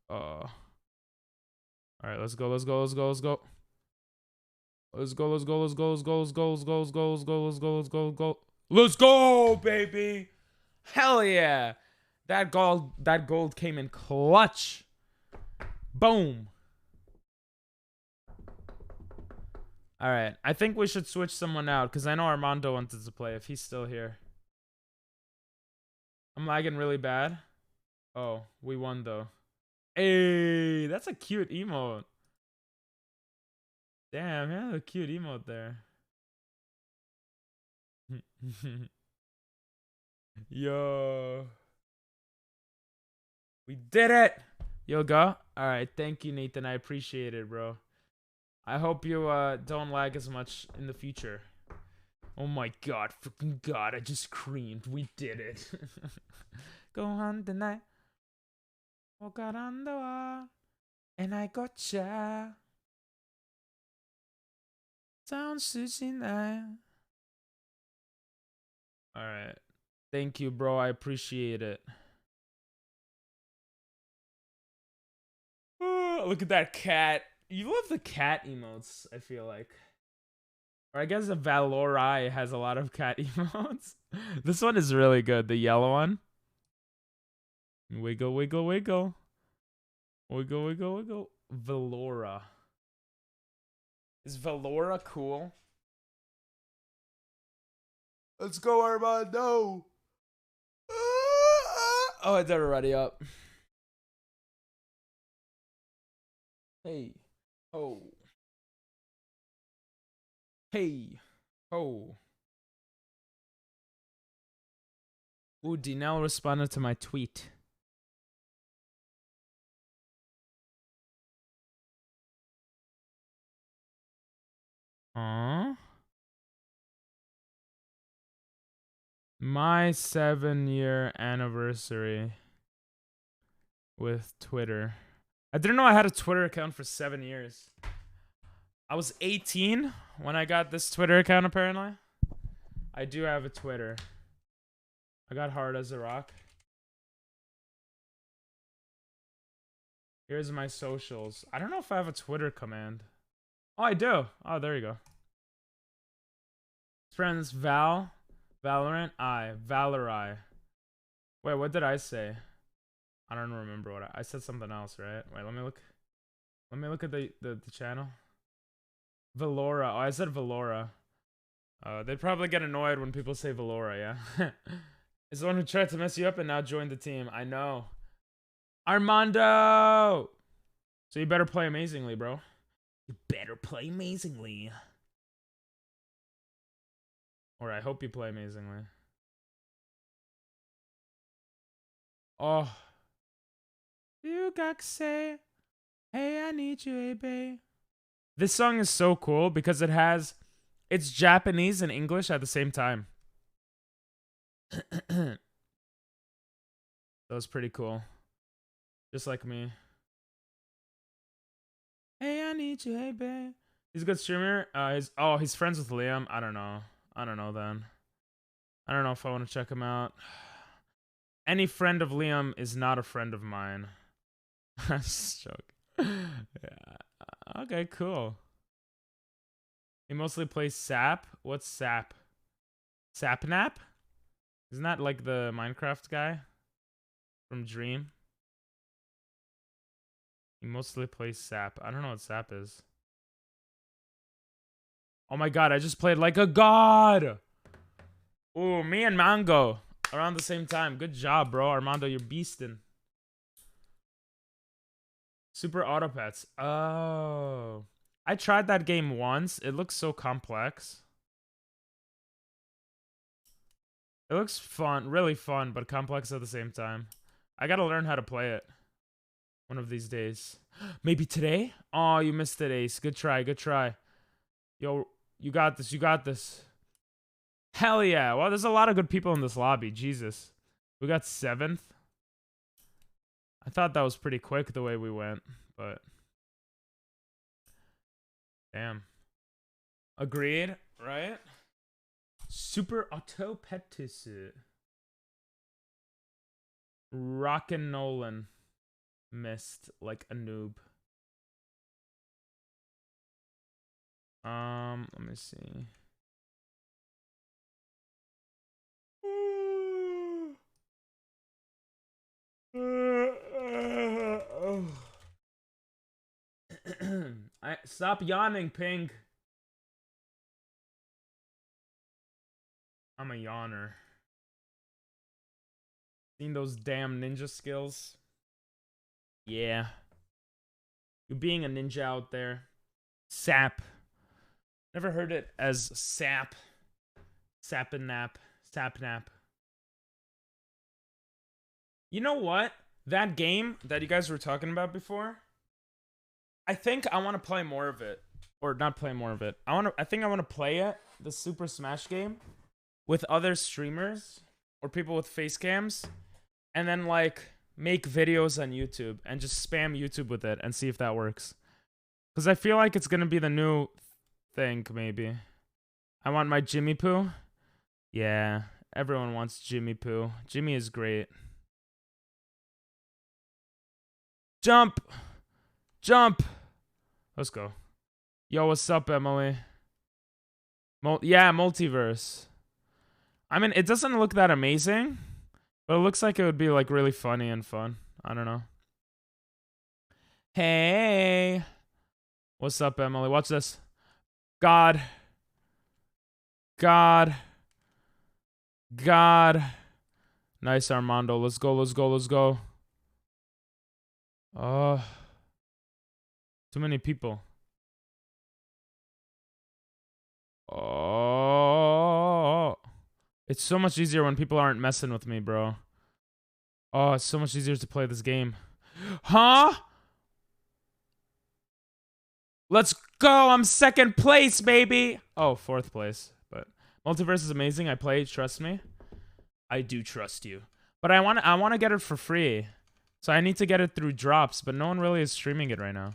Oh. All right, let's go. Let's go, baby. Hell yeah. That gold came in clutch. Boom. All right. I think we should switch someone out because I know Armando wanted to play if he's still here. I'm lagging really bad. Oh, we won though. Hey, that's a cute emote. Damn, yeah, a cute emote there. Yo. We did it. You'll go? Alright, thank you, Nathan. I appreciate it, bro. I hope you don't lag as much in the future. Oh my god, freaking god, I just screamed. We did it. Go on tonight. Walk out on the wall. And I gotcha. Sounds sushi night. Alright. Thank you, bro. I appreciate it. Oh, look at that cat. You love the cat emotes, I feel like. Or I guess the Valorai has a lot of cat emotes. This one is really good. The yellow one. Wiggle, wiggle, wiggle. Wiggle, wiggle, wiggle. Valora. Is Valora cool? Let's go, Armando. Oh, it's already up. Hey. Oh. Hey. Oh. Ooh, Dinell responded to my tweet. Aww. My 7-year anniversary with Twitter. I didn't know I had a Twitter account for 7 years. I was 18 when I got this Twitter account, apparently. I do have a Twitter. I got hard as a rock. Here's my socials. I don't know if I have a Twitter command. Oh, I do. Oh, there you go. Friends, Val, Valorant, Valorai. Wait, what did I say? I don't remember what I said something else, right? Wait, let me look. Let me look at the channel. Valora. Oh, I said Valora. They'd probably get annoyed when people say Valora, yeah? It's the one who tried to mess you up and now joined the team. I know. Armando! So you better play amazingly, bro. You better play amazingly. Or I hope you play amazingly. Oh. You got to say, hey, I need you, hey, babe. This song is so cool because it's Japanese and English at the same time. That was pretty cool. Just like me. Hey, I need you, hey, babe. He's a good streamer. He's friends with Liam. I don't know then. I don't know if I want to check him out. Any friend of Liam is not a friend of mine. Just joking. Yeah. Okay, cool. He mostly plays Sap. What's Sap? Sapnap? Isn't that like the Minecraft guy from Dream? He mostly plays Sap. I don't know what Sap is. Oh my god, I just played like a god! Ooh, me and Mango around the same time. Good job, bro. Armando, you're beastin'. Super Autopets. Oh. I tried that game once. It looks so complex. It looks fun, really fun, but complex at the same time. I gotta learn how to play it one of these days. Maybe today? Oh, you missed it, Ace. Good try, good try. Yo, you got this, you got this. Hell yeah. Well, there's a lot of good people in this lobby. Jesus. We got 7th. I thought that was pretty quick the way we went, but... Damn. Agreed, right? Super Autopetus. Rockin' Nolan. Missed like a noob. Let me see. Stop yawning, Pink. I'm a yawner. Seen those damn ninja skills? Yeah. You being a ninja out there. Sap. Never heard it as sap. Sap and nap. Sap nap. You know what? That game that you guys were talking about before, I think I want to play more of it. Or not play more of it. I think I want to play it, the Super Smash game, with other streamers or people with face cams, and then like make videos on YouTube and just spam YouTube with it and see if that works. Because I feel like it's gonna be the new thing, maybe. I want my Jimmy Poo. Yeah, everyone wants Jimmy Poo. Jimmy is great. Jump! Jump! Let's go. Yo, what's up, Emily? Yeah, multiverse. I mean, it doesn't look that amazing, but it looks like it would be like really funny and fun. I don't know. Hey! What's up, Emily? Watch this. God. God. God. Nice, Armando. Let's go, let's go, let's go. Oh. Too many people. Oh. It's so much easier when people aren't messing with me, bro. Oh, it's so much easier to play this game. Huh? Let's go. I'm 2nd place, baby. Oh, 4th place. But Multiverse is amazing. I play, trust me. I do trust you. But I want to get it for free. So I need to get it through drops, but no one really is streaming it right now.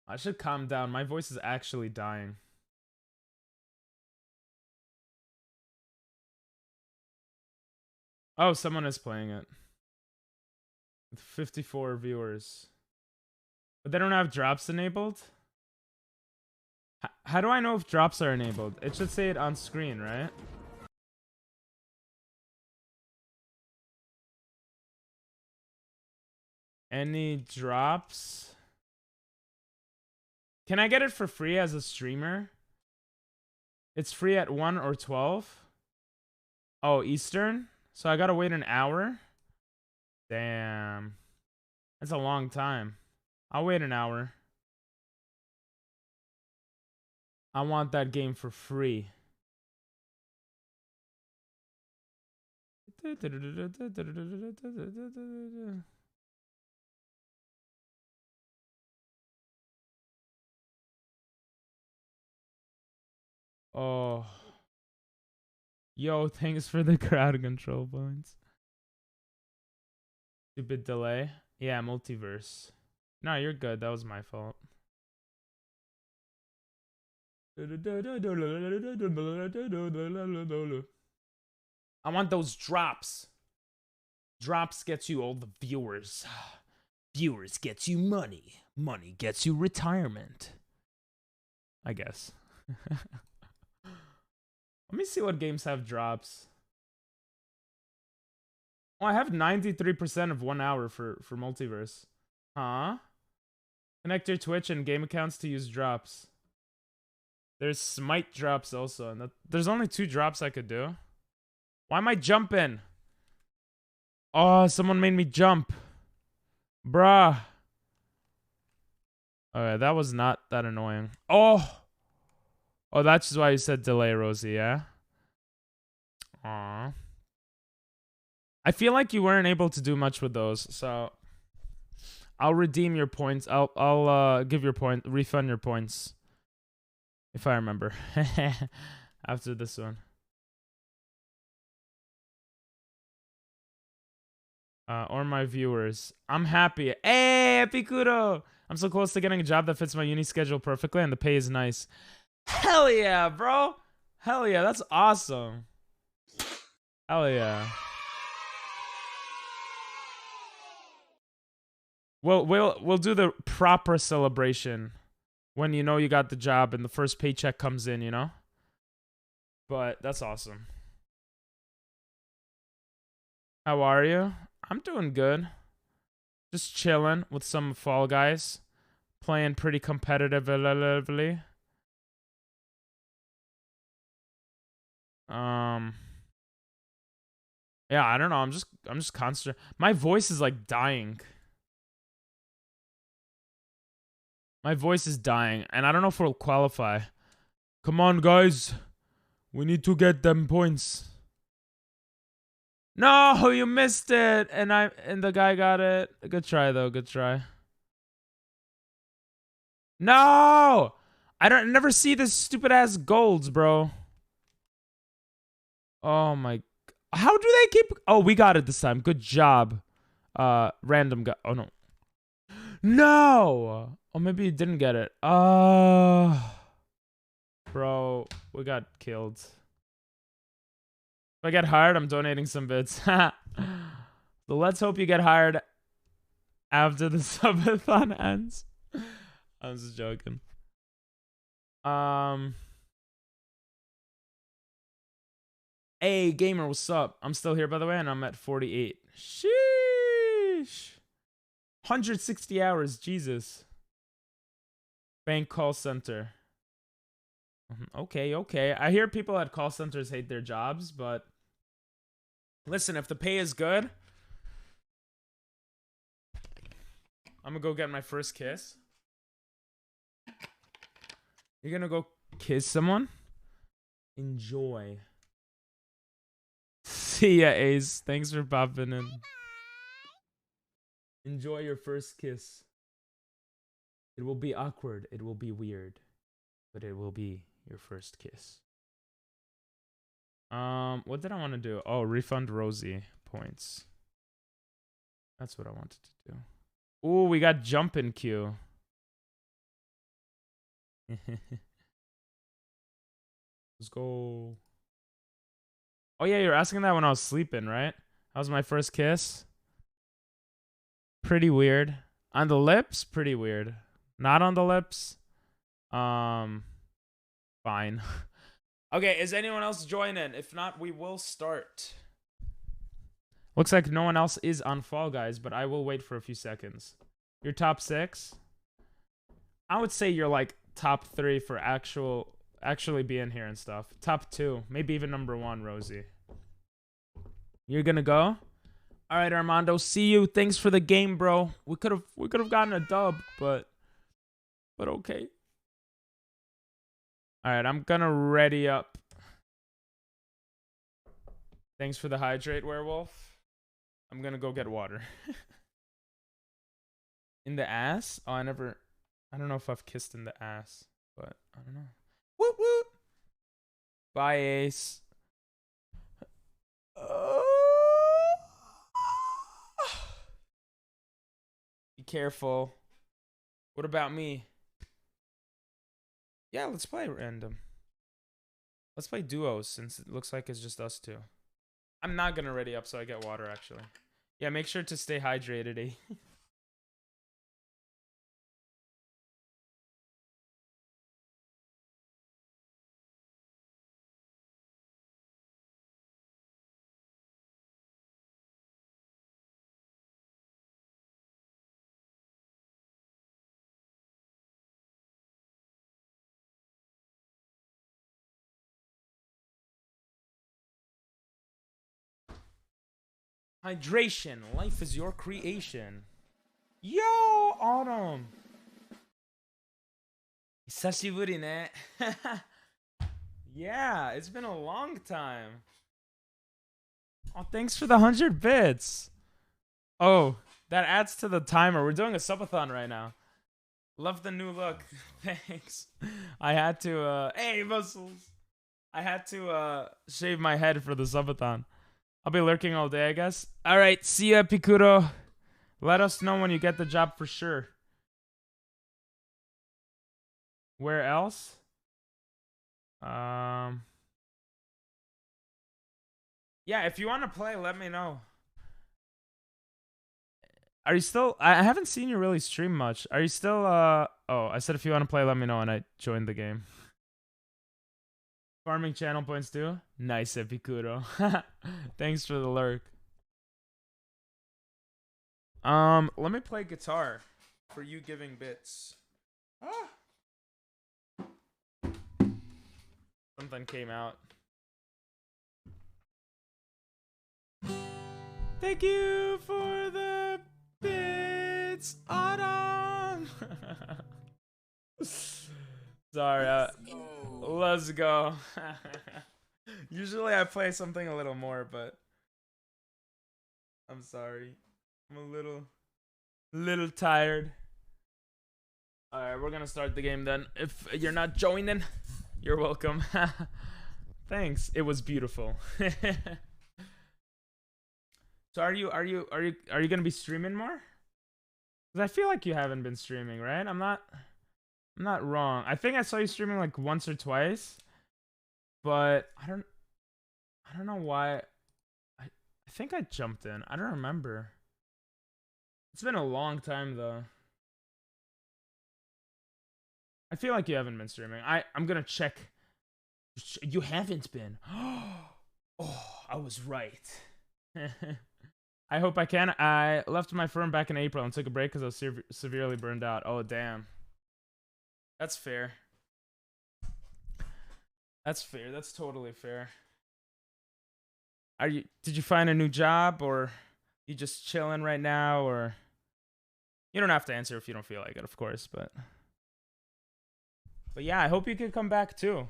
I should calm down. My voice is actually dying. Oh, someone is playing it. With 54 viewers. But they don't have drops enabled? How do I know if drops are enabled? It should say it on screen, right? Any drops? Can I get it for free as a streamer? It's free at 1 or 12? Oh, Eastern? So I gotta wait an hour? Damn. That's a long time. I'll wait an hour. I want that game for free. Oh. Yo, thanks for the crowd control points. Stupid delay. Yeah, multiverse. No, you're good. That was my fault. I want those drops. Drops gets you all the viewers. Viewers gets you money. Money gets you retirement. I guess. Let me see what games have drops. Oh, I have 93% of 1 hour for multiverse. Huh? Connect your Twitch and game accounts to use drops. There's smite drops also, and there's only 2 drops I could do. Why am I jumping? Oh, someone made me jump. Bruh. Okay, that was not that annoying. Oh! Oh, that's why you said delay, Rosie, yeah? Aww. I feel like you weren't able to do much with those, so I'll redeem your points. I'll give your point, refund your points. If I remember. After this one. Or my viewers. I'm happy. Hey, Epicuro! I'm so close to getting a job that fits my uni schedule perfectly and the pay is nice. Hell yeah, bro! Hell yeah, that's awesome. Hell yeah. We'll do the proper celebration when you know you got the job and the first paycheck comes in, you know? But that's awesome. How are you? I'm doing good. Just chilling with some Fall Guys. Playing pretty competitively. Yeah, I don't know. I'm just constant. My voice is like dying. My voice is dying, and I don't know if we'll qualify. Come on, guys. We need to get them points. No, you missed it, and the guy got it. Good try though. Good try. No, I never see this stupid ass golds, bro. Oh my. How do they keep? Oh, we got it this time. Good job. Random guy. Oh no. No. Oh, maybe you didn't get it. Bro, we got killed. If I get hired, I'm donating some bits. So let's hope you get hired after the subathon ends. I'm just joking. Hey, gamer, what's up? I'm still here, by the way, and I'm at 48. Sheesh. 160 hours, Jesus. Bank call center. Okay. I hear people at call centers hate their jobs, but listen, if the pay is good, I'm gonna go get my first kiss. You're gonna go kiss someone? Enjoy. See ya, Ace. Thanks for popping in. Enjoy your first kiss. It will be awkward. It will be weird. But it will be your first kiss. What did I want to do? Oh, refund Rosie points. That's what I wanted to do. Ooh, we got jump in queue. Let's go. Oh yeah, you're asking that when I was sleeping, right? That was my first kiss. Pretty weird. On the lips, pretty weird. Not on the lips. Fine. Okay, is anyone else joining? If not, we will start. Looks like no one else is on Fall Guys, but I will wait for a few seconds. You're top 6? I would say you're like top 3 for actually being here and stuff. Top 2, maybe even number 1, Rosie. You're gonna go? All right, Armando. See you. Thanks for the game, bro. We could have gotten a dub, but okay. All right, I'm gonna ready up. Thanks for the hydrate, werewolf. I'm gonna go get water. In the ass? Oh, I don't know if I've kissed in the ass, but I don't know. Woot woot! Bye, Ace. Be careful. What about me? Yeah, let's play random. Let's play duos since it looks like it's just us two. I'm not gonna ready up so I get water actually. Yeah, make sure to stay hydrated, eh? Hydration. Life is your creation. Yo, Autumn. Hisashiburi ne. Yeah, it's been a long time. Oh, thanks for the 100 bits. Oh, that adds to the timer. We're doing a subathon right now. Love the new look. Thanks. I had to, hey, muscles. I had to, shave my head for the subathon. I'll be lurking all day, I guess. All right, see ya, Pikuro. Let us know when you get the job for sure. Where else? Yeah, if you want to play, let me know. Are you still... I haven't seen you really stream much. Are you still, Oh, I said if you want to play, let me know, and I joined the game. Farming channel points too? Nice, Epicuro. Thanks for the lurk. Let me play guitar for you giving bits. Ah! Something came out. Thank you for the bits, Autumn. Sorry, let's go. Usually I play something a little more, but I'm sorry. I'm a little tired. Alright, we're gonna start the game then. If you're not joining, you're welcome. Thanks. It was beautiful. So are you gonna be streaming more? Cause I feel like you haven't been streaming, right? I'm not wrong. I think I saw you streaming like once or twice, but I don't know why. I think I jumped in. I don't remember. It's been a long time though. I feel like you haven't been streaming. I'm gonna check. You haven't been. Oh, I was right. I hope I can. I left my firm back in April and took a break because I was severely burned out. Oh, damn. That's fair. That's fair. That's totally fair. Did you find a new job, or you just chilling right now, or you don't have to answer if you don't feel like it, of course, but yeah, I hope you can come back too.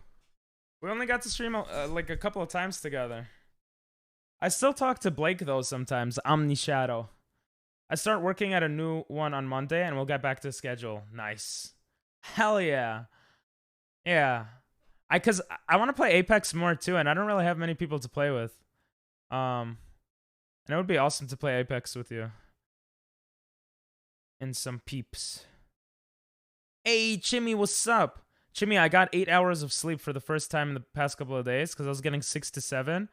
We only got to stream like a couple of times together. I still talk to Blake though sometimes. Omni Shadow. I start working at a new one on Monday, and we'll get back to the schedule. Nice. Hell yeah. Yeah. Cause I want to play Apex more too, and I don't really have many people to play with. And it would be awesome to play Apex with you. And some peeps. Hey, Chimmy, what's up? Chimmy, I got 8 hours of sleep for the first time in the past couple of days because I was getting 6 to 7.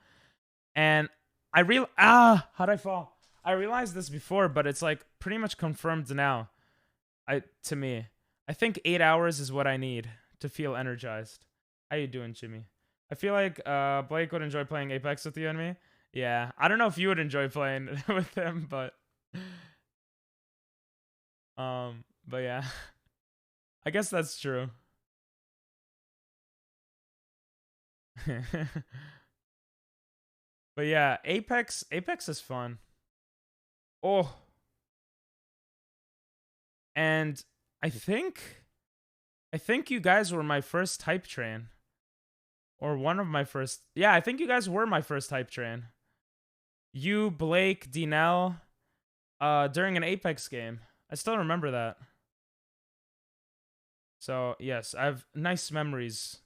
And how'd I fall? I realized this before, but it's like pretty much confirmed now. To me. I think 8 hours is what I need to feel energized. How you doing, Jimmy? I feel like Blake would enjoy playing Apex with you and me. Yeah. I don't know if you would enjoy playing with him, but yeah. I guess that's true. But yeah, Apex is fun. Oh. And I think you guys were my first hype train. Or one of my first. Yeah, I think you guys were my first hype train. You, Blake, Dinell, during an Apex game. I still remember that. So, yes, I have nice memories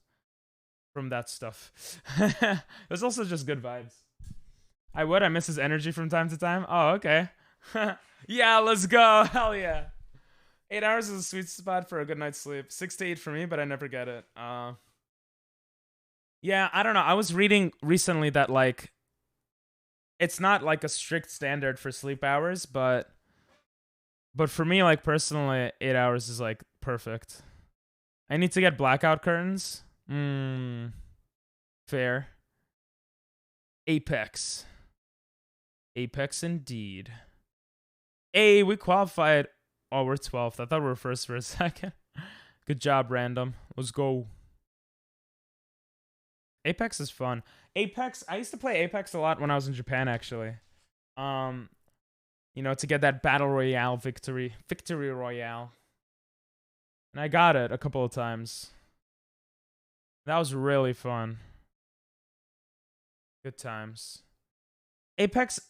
from that stuff. It was also just good vibes. I would. I miss his energy from time to time. Oh, okay. Yeah, let's go. Hell yeah. 8 hours is a sweet spot for a good night's sleep. 6 to 8 for me, but I never get it. Yeah, I don't know. I was reading recently that like it's not like a strict standard for sleep hours, but for me, like personally, 8 hours is like perfect. I need to get blackout curtains. Fair. Apex. Apex indeed. Hey, we qualified. Oh, we're 12th. I thought we were first for a second. Good job, random. Let's go. Apex is fun. Apex, I used to play Apex a lot when I was in Japan, actually. You know, to get that battle royale victory royale. And I got it a couple of times. That was really fun. Good times. Apex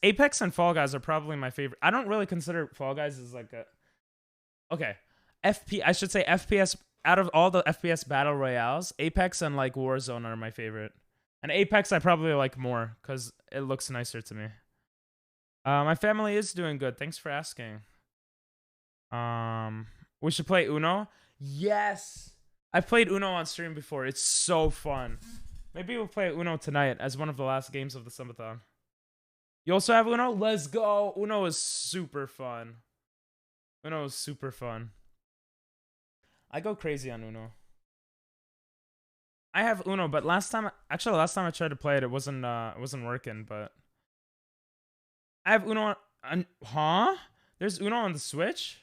and Fall Guys are probably my favorite. I don't really consider Fall Guys as like a okay. I should say FPS out of all the FPS battle royales, Apex and like Warzone are my favorite. And Apex I probably like more cuz it looks nicer to me. My family is doing good. Thanks for asking. We should play Uno. Yes. I've played Uno on stream before. It's so fun. Maybe we'll play Uno tonight as one of the last games of the Subathon. You also have Uno? Let's go. Uno is super fun. Uno is super fun. I go crazy on Uno. I have Uno, but last time I tried to play it, it wasn't working, but I have Uno on, huh? There's Uno on the Switch?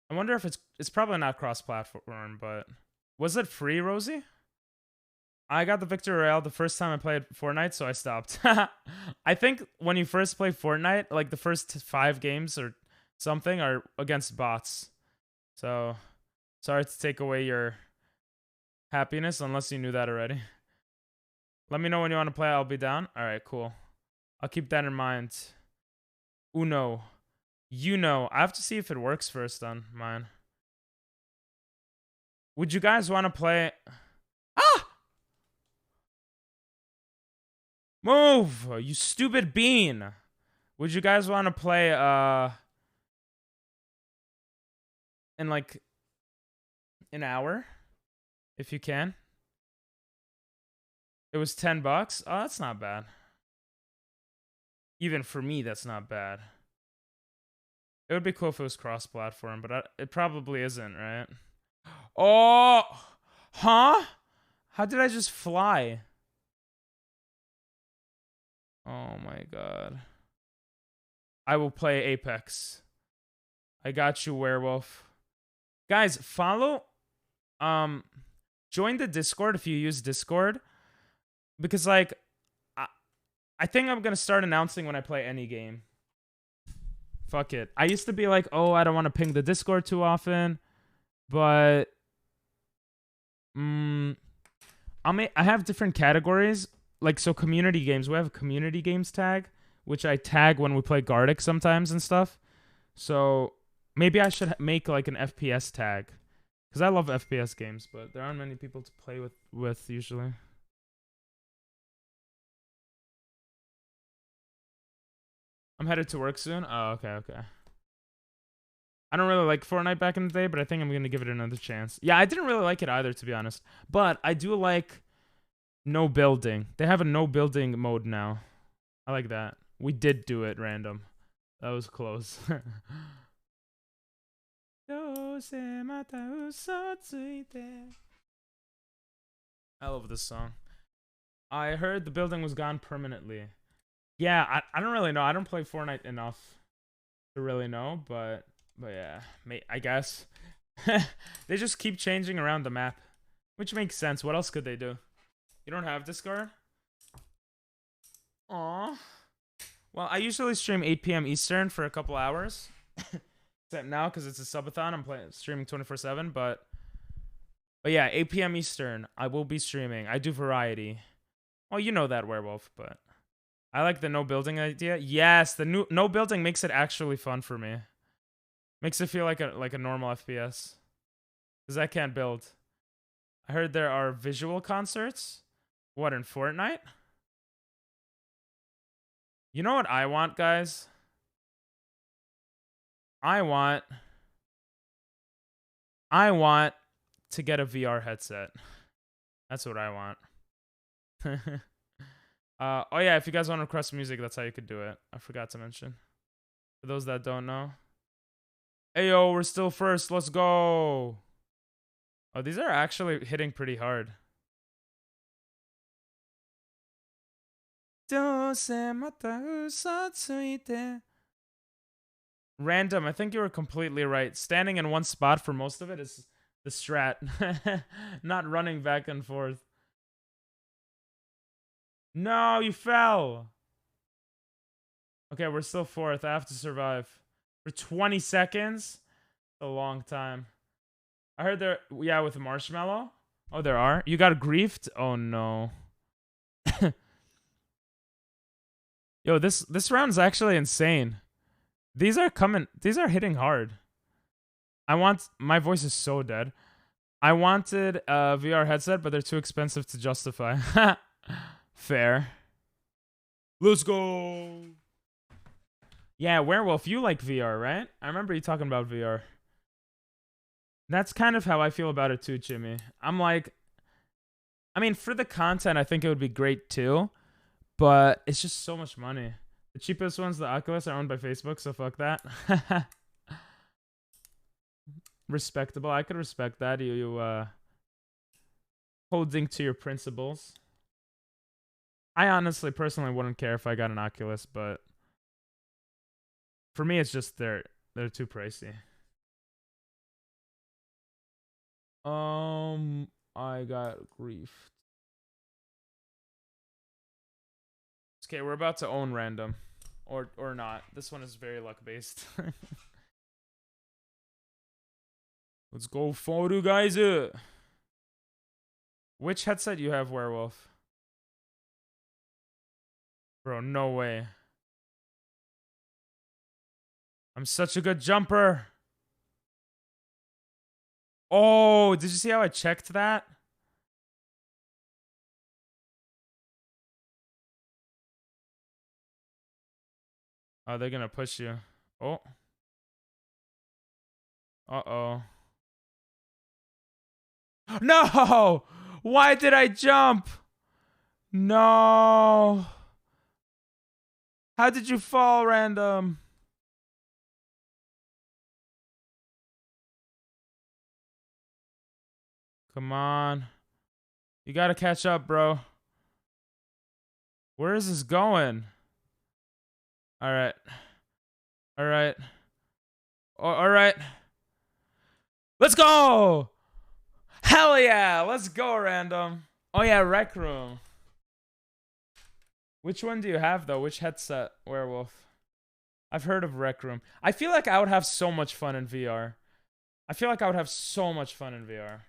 I wonder if it's probably not cross-platform, but was it free, Rosie? I got the Victory Royale the first time I played Fortnite, so I stopped. I think when you first play Fortnite, like the first 5 games or something are against bots. So, sorry to take away your happiness unless you knew that already. Let me know when you want to play. I'll be down. All right, cool. I'll keep that in mind. Uno. You know. I have to see if it works first on mine. Would you guys want to play... Ah! Move! You stupid bean! Would you guys want to play, in like an hour? If you can. It was $10. Oh, that's not bad. Even for me, that's not bad. It would be cool if it was cross-platform, but it probably isn't, right? Oh! Huh? How did I just fly? Oh my god. I will play Apex. I got you, werewolf. Guys, follow... Join the Discord if you use Discord. Because, like... I think I'm gonna start announcing when I play any game. Fuck it. I used to be like, oh, I don't want to ping the Discord too often. But... I have different categories. Like, so community games. We have a community games tag, which I tag when we play Gartic sometimes and stuff. So maybe I should make like an FPS tag. Because I love FPS games, but there aren't many people to play with usually. I'm headed to work soon. Oh, okay. I don't really like Fortnite back in the day, but I think I'm going to give it another chance. Yeah, I didn't really like it either, to be honest. But I do like no building. They have a no building mode now. I like that. We did do it random. That was close. I love this song. I heard the building was gone permanently. Yeah, I don't really know. I don't play Fortnite enough to really know, but yeah, I guess. They just keep changing around the map, which makes sense. What else could they do? You don't have Discord? Aw. Well, I usually stream 8 p.m. Eastern for a couple hours. Except now, because it's a subathon, I'm streaming 24/7. But yeah, 8 p.m. Eastern, I will be streaming. I do variety. Well, you know that, werewolf, but I like the no building idea. Yes, the new no building makes it actually fun for me. Makes it feel like a normal FPS. Cause I can't build. I heard there are visual concerts. What, in Fortnite? You know what I want, guys? I want to get a VR headset. That's what I want. Oh yeah, if you guys want to request music, that's how you could do it. I forgot to mention. For those that don't know. Hey yo, we're still first. Let's go. Oh, these are actually hitting pretty hard. Random, I think you were completely right. Standing in one spot for most of it is the strat. Not running back and forth. No, you fell. Okay, we're still fourth. I have to survive. For 20 seconds? A long time. I heard there, yeah, with Marshmallow. Oh, there are? You got griefed? Oh, no. Yo, this round's actually insane. These are hitting hard. My voice is so dead. I wanted a VR headset, but they're too expensive to justify. Fair. Let's go. Yeah, Werewolf, you like VR, right? I remember you talking about VR. That's kind of how I feel about it too, Jimmy. I'm like, I mean, for the content, I think it would be great too, but it's just so much money. The cheapest ones, the Oculus, are owned by Facebook, so fuck that. Respectable. I could respect that. You holding to your principles. I honestly, personally, wouldn't care if I got an Oculus, but for me, it's just they're too pricey. I got grief. Okay, we're about to own random, or not. This one is very luck based. Let's go photo, guys. Which headset you have, Werewolf? Bro, no way. I'm such a good jumper. Oh, did you see how I checked that? Oh, they're gonna push you. Oh. Uh-oh. No! Why did I jump? No. How did you fall, random? Come on. You gotta catch up, bro. Where is this going? Alright. Alright. Alright. Let's go! Hell yeah! Let's go, random. Oh yeah, Rec Room. Which one do you have, though? Which headset, Werewolf? I've heard of Rec Room. I feel like I would have so much fun in VR. I feel like I would have so much fun in VR.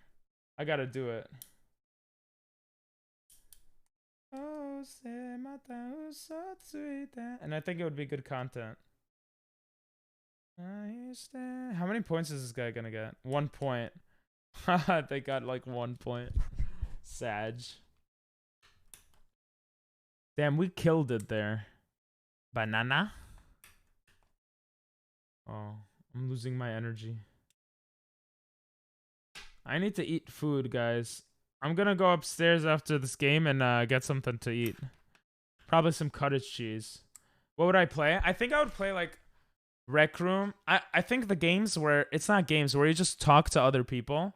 I gotta do it. And I think it would be good content. How many points is this guy gonna get? 1 point. They got like 1 point. Sag. Damn, we killed it there. Banana? Oh, I'm losing my energy. I need to eat food, guys. I'm gonna go upstairs after this game and get something to eat. Probably some cottage cheese. What would I play? I think I would play like Rec Room. I think the games where it's not games where you just talk to other people.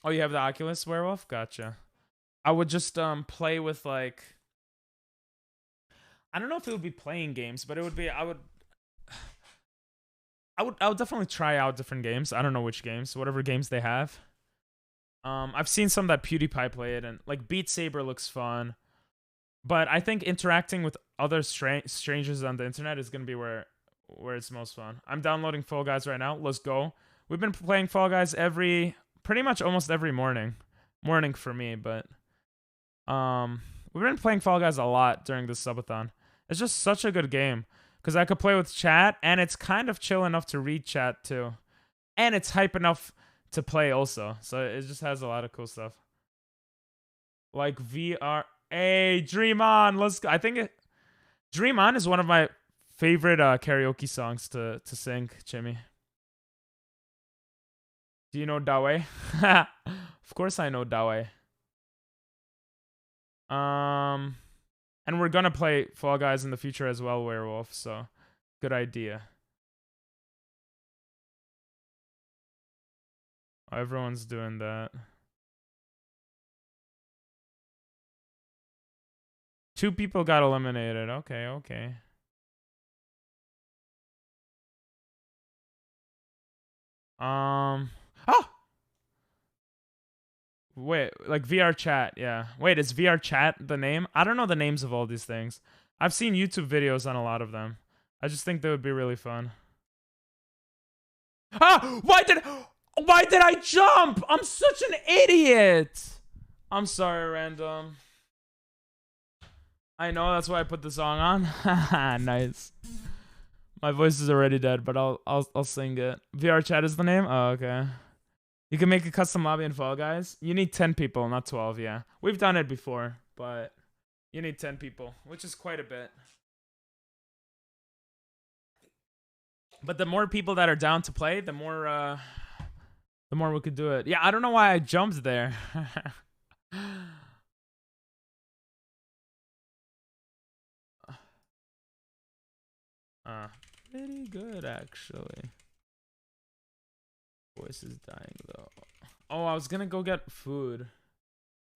Oh, you have the Oculus, Werewolf? Gotcha. I would just play with like, I don't know if it would be playing games, but it would be, I would definitely try out different games. I don't know which games, whatever games they have. I've seen some that PewDiePie played, and like Beat Saber looks fun. But I think interacting with other strangers on the internet is gonna be where it's most fun. I'm downloading Fall Guys right now. Let's go. We've been playing Fall Guys pretty much almost every morning. Morning for me, but We've been playing Fall Guys a lot during this subathon. It's just such a good game because I could play with chat, and it's kind of chill enough to read chat too, and it's hype enough to play also. So it just has a lot of cool stuff. Like VR. Hey, Dream On. Let's go. I think Dream On is one of my favorite karaoke songs to sing, Jimmy. Do you know Dawe? Of course I know Dawe. And we're gonna play Fall Guys in the future as well, Werewolf, so good idea. Oh, everyone's doing that. 2 people got eliminated. Okay, okay. Oh! Wait, like VR chat, yeah. Wait, is VR chat the name? I don't know the names of all these things. I've seen YouTube videos on a lot of them. I just think they would be really fun. Ah! Why did I jump? I'm such an idiot. I'm sorry, random. I know, that's why I put the song on. Nice. My voice is already dead, but I'll sing it. VR chat is the name? Oh, okay. You can make a custom lobby in Fall Guys. You need 10 people, not 12, yeah. We've done it before, but you need 10 people, which is quite a bit. But the more people that are down to play, the more we could do it. Yeah, I don't know why I jumped there. Pretty good, actually. Voice is dying, though. Oh, I was gonna go get food.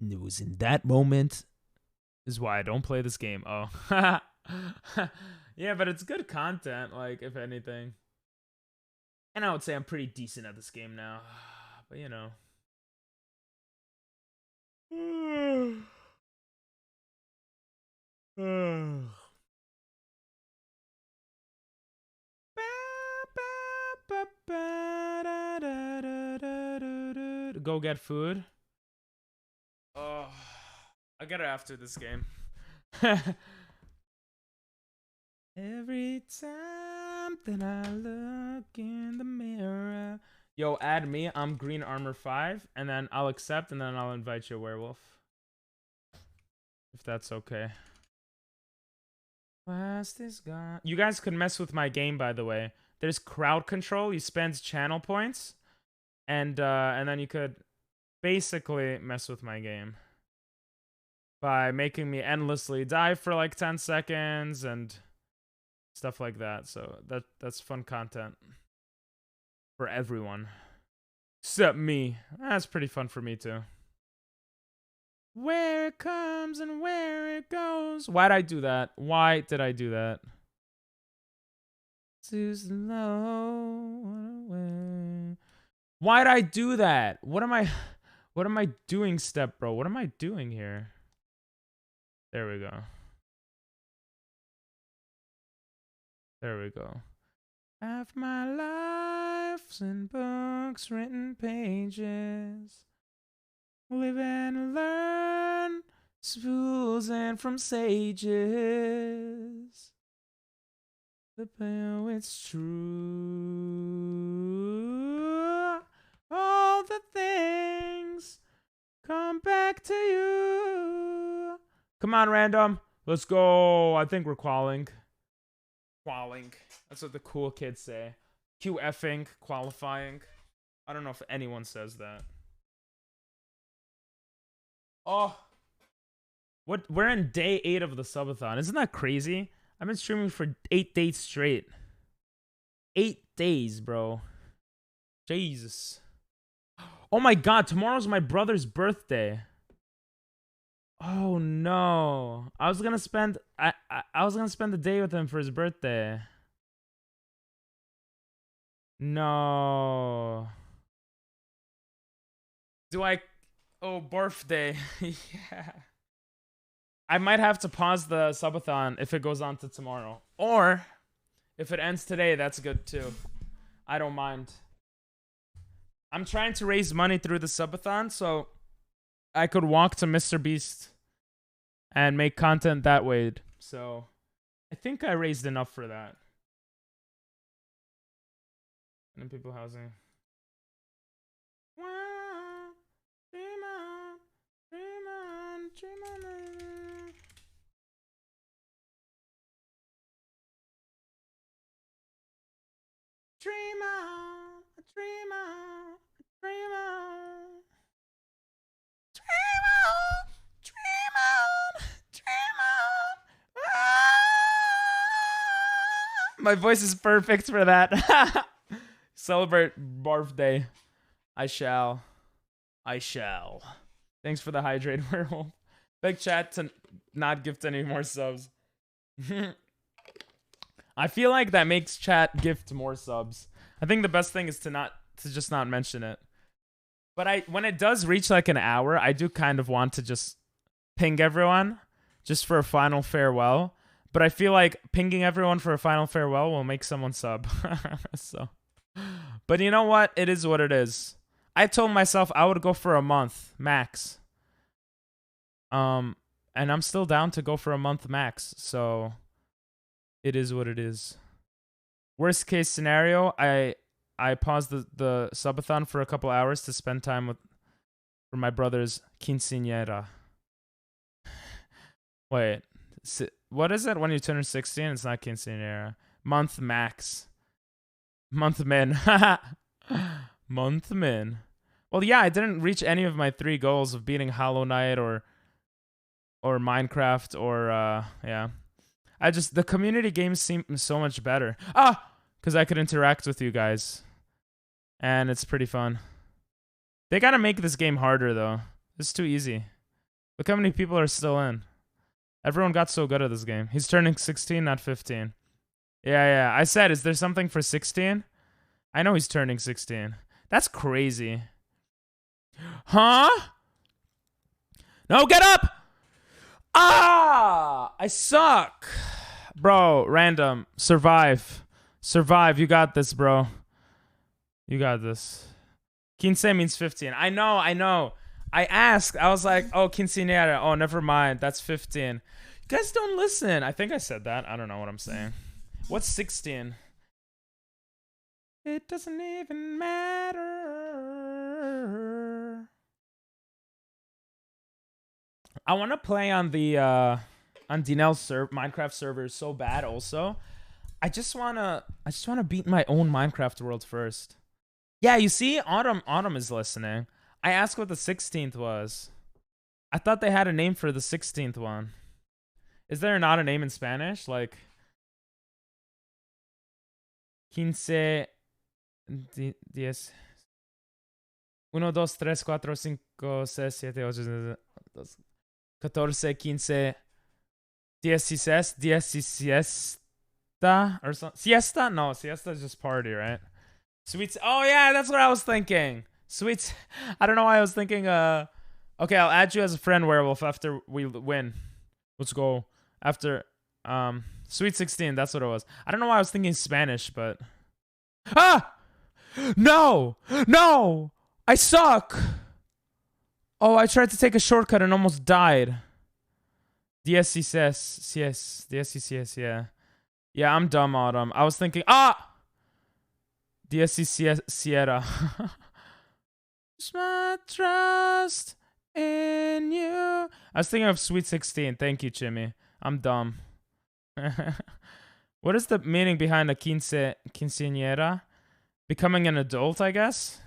It was in that moment is why I don't play this game. Oh. Yeah, but it's good content, like, if anything. And I would say I'm pretty decent at this game now. But, you know. Go get food. Oh, I get it after this game. Every time that I look in the mirror. Yo, add me. I'm Green Armor 5, and then I'll accept, and then I'll invite you, Werewolf. If that's okay. Last is gone. You guys could mess with my game, by the way. There's crowd control. You spend channel points, and then you could basically mess with my game by making me endlessly die for like 10 seconds and stuff like that. So that's fun content for everyone except me. That's pretty fun for me too. Where it comes and where it goes. Why'd I do that? Why did I do that? Too slow. Why'd I do that? What am I doing, step bro? What am I doing here? There we go. There we go. Half my life's in books, written pages. Live and learn, fools and from sages. The pale, it's true. All the things come back to you. Come on, random. Let's go. I think we're qualing. Qualing. That's what the cool kids say. QFing, qualifying. I don't know if anyone says that. Oh. What? We're in day 8 of the subathon. Isn't that crazy? I've been streaming for 8 days straight. 8 days, bro. Jesus. Oh my god, tomorrow's my brother's birthday. Oh no. I was gonna spend the day with him for his birthday. No. Oh, birthday. Yeah. I might have to pause the subathon if it goes on to tomorrow. Or if it ends today, that's good too. I don't mind. I'm trying to raise money through the subathon, so I could walk to Mr. Beast and make content that way. So I think I raised enough for that. And then people housing. Dream on, dream on, dream on. Dream on, dream on, dream on. Dream on, dream on, dream on. My voice is perfect for that. Celebrate birthday. I shall. Thanks for the hydrate, werewolf. Big chat to not gift any more subs. I feel like that makes chat gift more subs. I think the best thing is to just not mention it. But when it does reach like an hour, I do kind of want to just ping everyone just for a final farewell. But I feel like pinging everyone for a final farewell will make someone sub. So, but you know what? It is what it is. I told myself I would go for a month max. And I'm still down to go for a month max. So it is what it is. Worst case scenario, I paused the subathon for a couple hours to spend time for my brother's quinceañera. Wait, what is it when you turn 16? It's not quinceañera. Month max. Month min. Month min. Well, yeah, I didn't reach any of my 3 goals of beating Hollow Knight or Minecraft or yeah. The community games seem so much better. Because I could interact with you guys. And it's pretty fun. They gotta make this game harder, though. It's too easy. Look how many people are still in. Everyone got so good at this game. He's turning 16, not 15. Yeah. I said, is there something for 16? I know he's turning 16. That's crazy. Huh? No, get up! I suck. Bro, random. Survive. You got this, bro. You got this. Quince means 15. I know. I asked. I was like, oh, quinceañera. Oh, never mind. That's 15. You guys don't listen. I think I said that. I don't know what I'm saying. What's 16? It doesn't even matter. I want to play on the on Dinel's Minecraft servers so bad. Also, I just wanna beat my own Minecraft world first. Yeah, you see, Autumn is listening. I asked what the 16th was. I thought they had a name for the 16th one. Is there not a name in Spanish? Like quince, diez, 1, 2, 3, 4, 5, 6, 7, 8, 9, 14, 15, 16, siesta or something. Siesta? No, siesta is just party, right? Sweets. Oh yeah, that's what I was thinking. Sweets. I don't know why I was thinking. Okay, I'll add you as a friend, werewolf, after we win. Let's go. After Sweet 16. That's what it was. I don't know why I was thinking Spanish, but no, I suck. Oh, I tried to take a shortcut and almost died. DSCS, yeah. Yeah, I'm dumb, Autumn. I was thinking, DSC Sierra. My trust in you. I was thinking of Sweet 16. Thank you, Jimmy. I'm dumb. What is the meaning behind a quinceañera? Becoming an adult, I guess?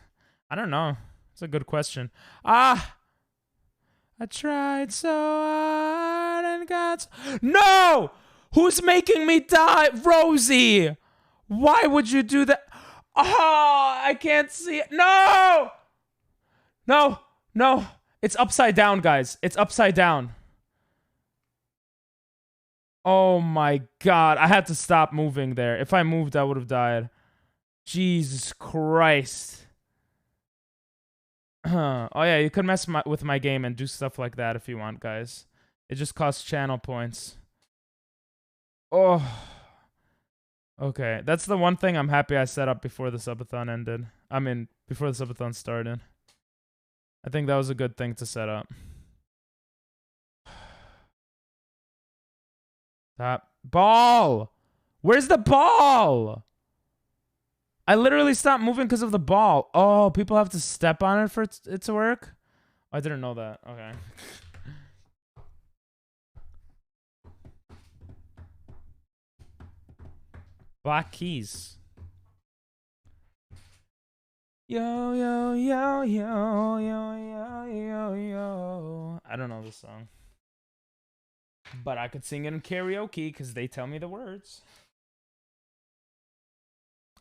I don't know. It's a good question. I tried so hard and got... No! Who's making me die? Rosie! Why would you do that? Oh, I can't see it. No! It's upside down, guys. It's upside down. Oh my god. I had to stop moving there. If I moved, I would have died. Jesus Christ. Oh yeah, you could mess with my game and do stuff like that if you want, guys. It just costs channel points. Oh. Okay, that's the one thing I'm happy I set up before the subathon ended. I mean, before the subathon started. I think that was a good thing to set up. Stop. Ball! Where's the ball? I literally stopped moving because of the ball. Oh, people have to step on it for it to work? I didn't know that. Okay. Black keys. Yo, yo, yo, yo, yo, yo, yo, yo. I don't know this song. But I could sing it in karaoke because they tell me the words.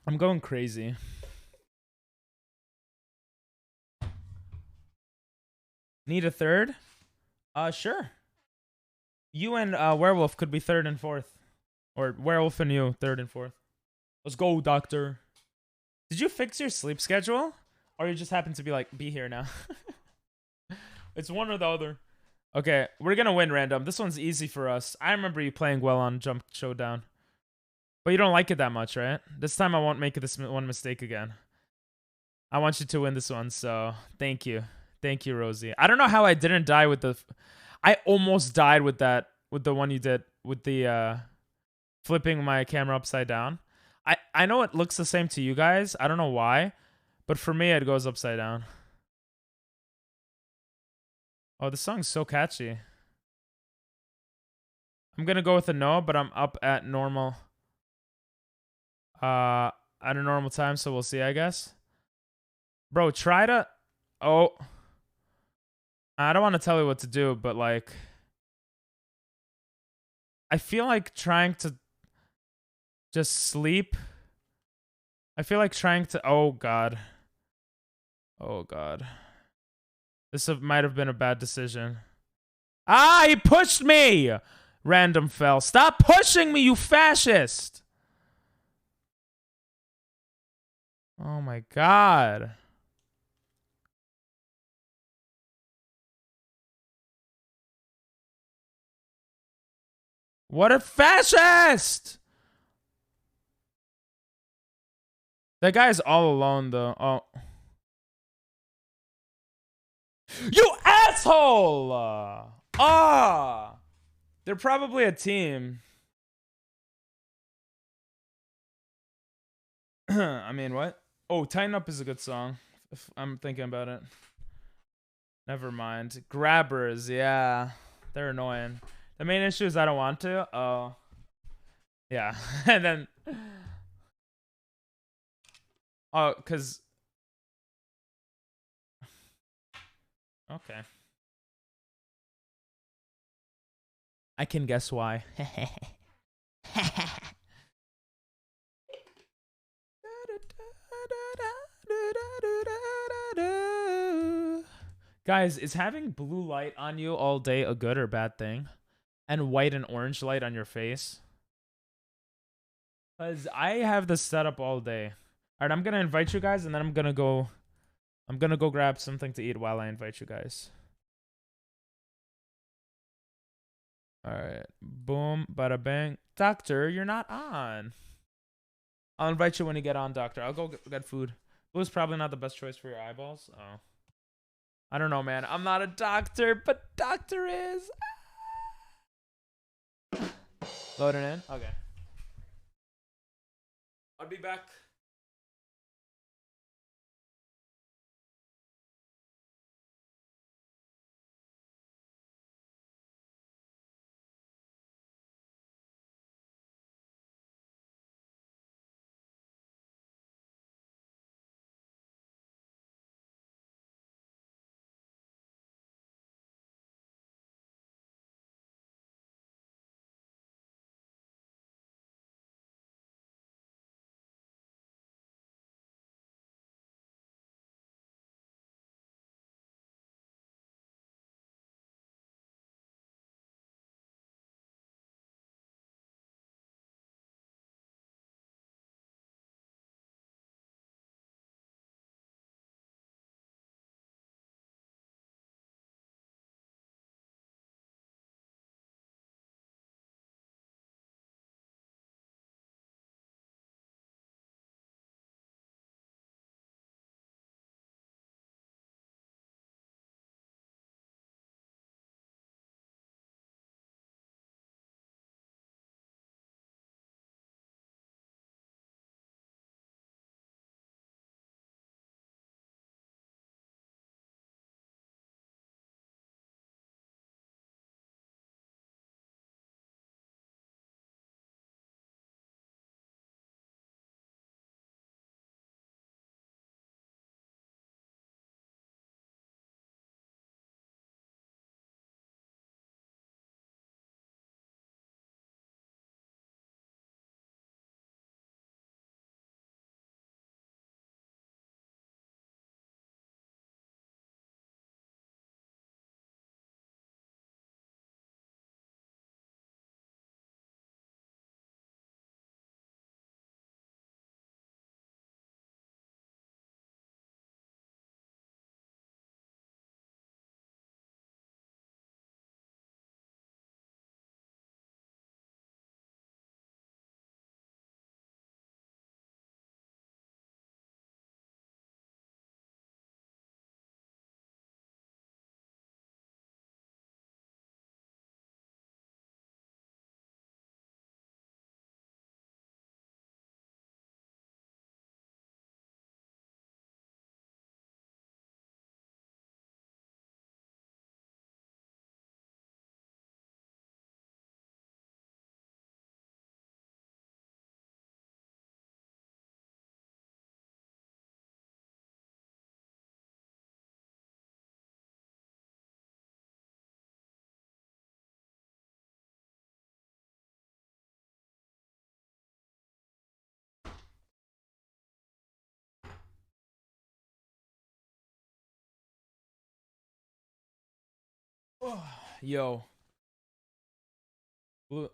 I'm going crazy. Need a third? Sure. You and Werewolf could be third and fourth. Or Werewolf and you, third and fourth. Let's go, doctor. Did you fix your sleep schedule? Or you just happen to be like, be here now? It's one or the other. Okay, we're gonna win random. This one's easy for us. I remember you playing well on Jump Showdown. But you don't like it that much, right? This time I won't make this one mistake again. I want you to win this one, so thank you. Thank you, Rosie. I don't know how I didn't die with the... I almost died with that, with the one you did, with the flipping my camera upside down. I know it looks the same to you guys. I don't know why, but for me, it goes upside down. Oh, this song's so catchy. I'm gonna go with a no, but I'm up at normal. At a normal time, so we'll see, I guess. Bro, try to... Oh. I don't want to tell you what to do, but like... I feel like trying to just sleep. I feel like trying to... Oh, God. Oh, God. This might have been a bad decision. Ah, he pushed me! Random fell. Stop pushing me, you fascist! Oh, my God. What a fascist! That guy's all alone, though. Oh. You asshole! Ah! They're probably a team. I mean, what? Oh, Tighten Up is a good song. If I'm thinking about it. Never mind. Grabbers, yeah. They're annoying. The main issue is I don't want to. Oh. Yeah. And then... Oh, because... Okay. I can guess why. Guys, is having blue light on you all day a good or bad thing? And white and orange light on your face? Because I have this setup all day. Alright, I'm gonna invite you guys and then I'm gonna go grab something to eat while I invite you guys. Alright. Boom, bada bang. Doctor, you're not on. I'll invite you when you get on, Doctor. I'll go get food. Blue's probably not the best choice for your eyeballs. Oh. I don't know, man. I'm not a doctor, but Doctor is. Loading in? Okay. I'll be back. Yo. Hello?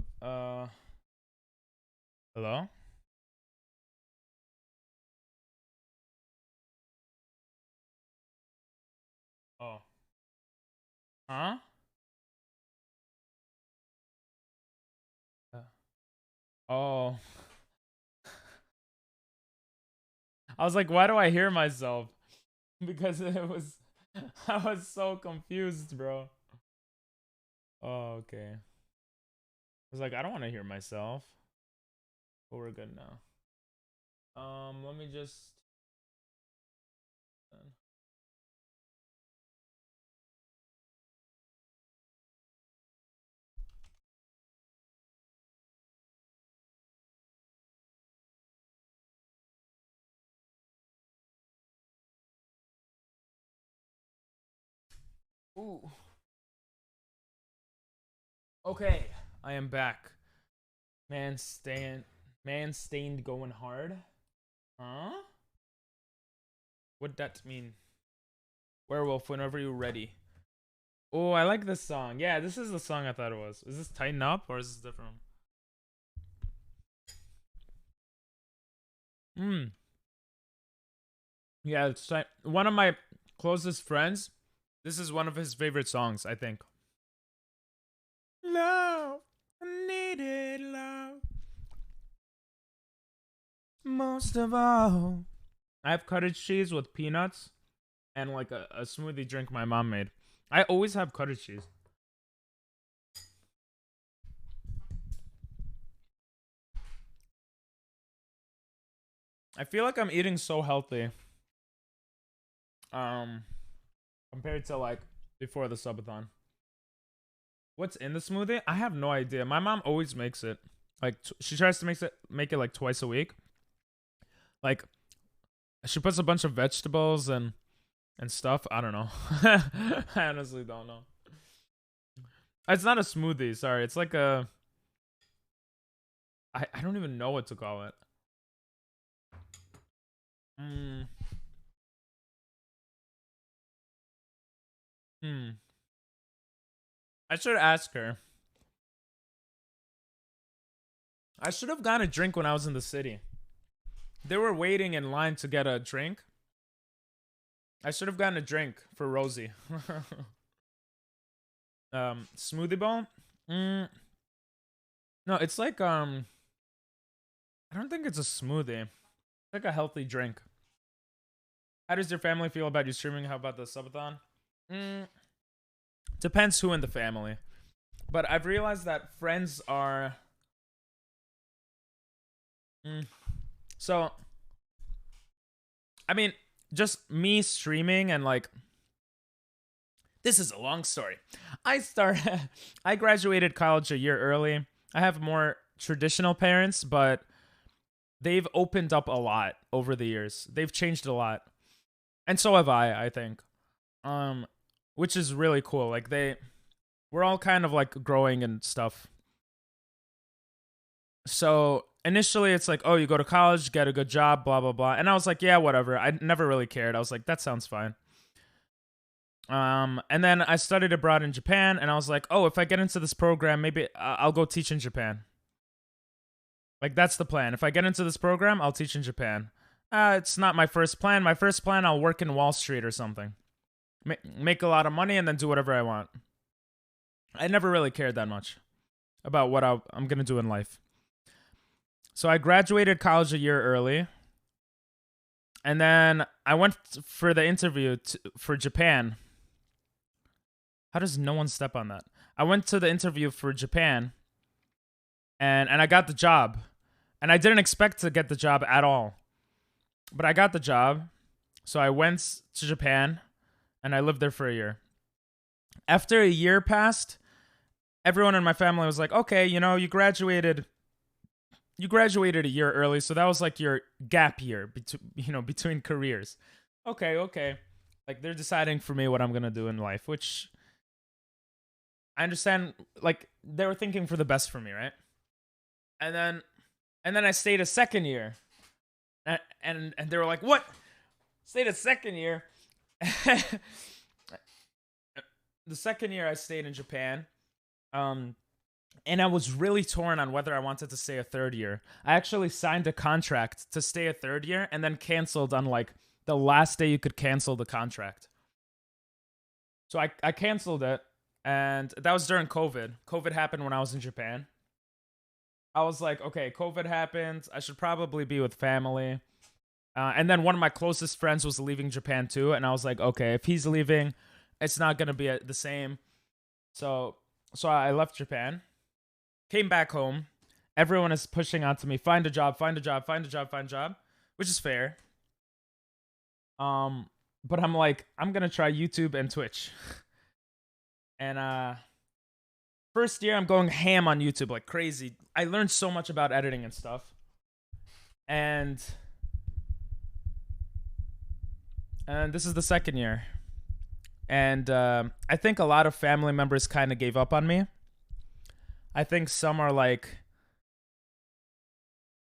Oh. Huh? Oh. I was like, why do I hear myself? Because it was I was so confused, bro. Oh, okay. I was like, I don't want to hear myself. But we're good now. Let me just Ooh. Okay, I am back. Man stained going hard. Huh? What'd that mean? Werewolf, whenever you're ready. Oh, I like this song. Yeah, this is the song I thought it was. Is this Tighten Up or is this different? Hmm. Yeah, it's one of my closest friends. This is one of his favorite songs, I think. Love, I needed love. Most of all. I have cottage cheese with peanuts and like a smoothie drink my mom made. I always have cottage cheese. I feel like I'm eating so healthy. Um, compared to like before the subathon. What's in the smoothie? I have no idea. My mom always makes it. Like she tries to make it like twice a week. Like she puts a bunch of vegetables and stuff. I don't know. I honestly don't know. It's not a smoothie. Sorry, it's like a. I don't even know what to call it. Hmm. Hmm. I should ask her. I should have gotten a drink when I was in the city. They were waiting in line to get a drink. I should have gotten a drink for Rosie. Smoothie bowl? Mm, no, it's like I don't think it's a smoothie. It's like a healthy drink. How does your family feel about you streaming? How about the subathon? Mm, depends who in the family. But I've realized that friends are so I mean, just me streaming and like this is a long story. I graduated college a year early. I have more traditional parents, but they've opened up a lot over the years. They've changed a lot. And so have I think. Um which is really cool. Like we're all kind of like growing and stuff. So initially it's like, oh, you go to college, get a good job, blah blah blah. And I was like, yeah, whatever. I never really cared. I was like, that sounds fine. And then I studied abroad in Japan, and I was like, oh, if I get into this program, maybe I'll go teach in Japan. Like that's the plan. If I get into this program, I'll teach in Japan. It's not my first plan. My first plan, I'll work in Wall Street or something, make a lot of money, and then do whatever I want. I never really cared that much about what I'm gonna do in life. So I graduated college a year early, and then I went for the interview for Japan. How does no one step on that? I went to the interview for Japan, and I got the job. And I didn't expect to get the job at all. But I got the job. So I went to Japan and I lived there for a year. After a year passed, everyone in my family was like, "Okay, you graduated a year early, so that was like your gap year between careers." Okay. Like they're deciding for me what I'm going to do in life, which I understand, like they were thinking for the best for me, right? And then I stayed a second year, and they were like, "What? Stayed a second year?" the second year I stayed in Japan. Um, and I was really torn on whether I wanted to stay a third year. I actually signed a contract to stay a third year and then canceled on like the last day you could cancel the contract. So I canceled it, and that was during COVID. COVID happened when I was in Japan. I was like, okay, COVID happened. I should probably be with family. And then one of my closest friends was leaving Japan too, and I was like, okay, if he's leaving, it's not gonna be the same. So I left Japan, came back home. Everyone is pushing onto me, find a job, find a job, find a job, find a job, which is fair. But I'm like, I'm gonna try YouTube and Twitch. And first year I'm going ham on YouTube like crazy. I learned so much about editing and stuff. And this is the second year. And I think a lot of family members kind of gave up on me. I think some are like,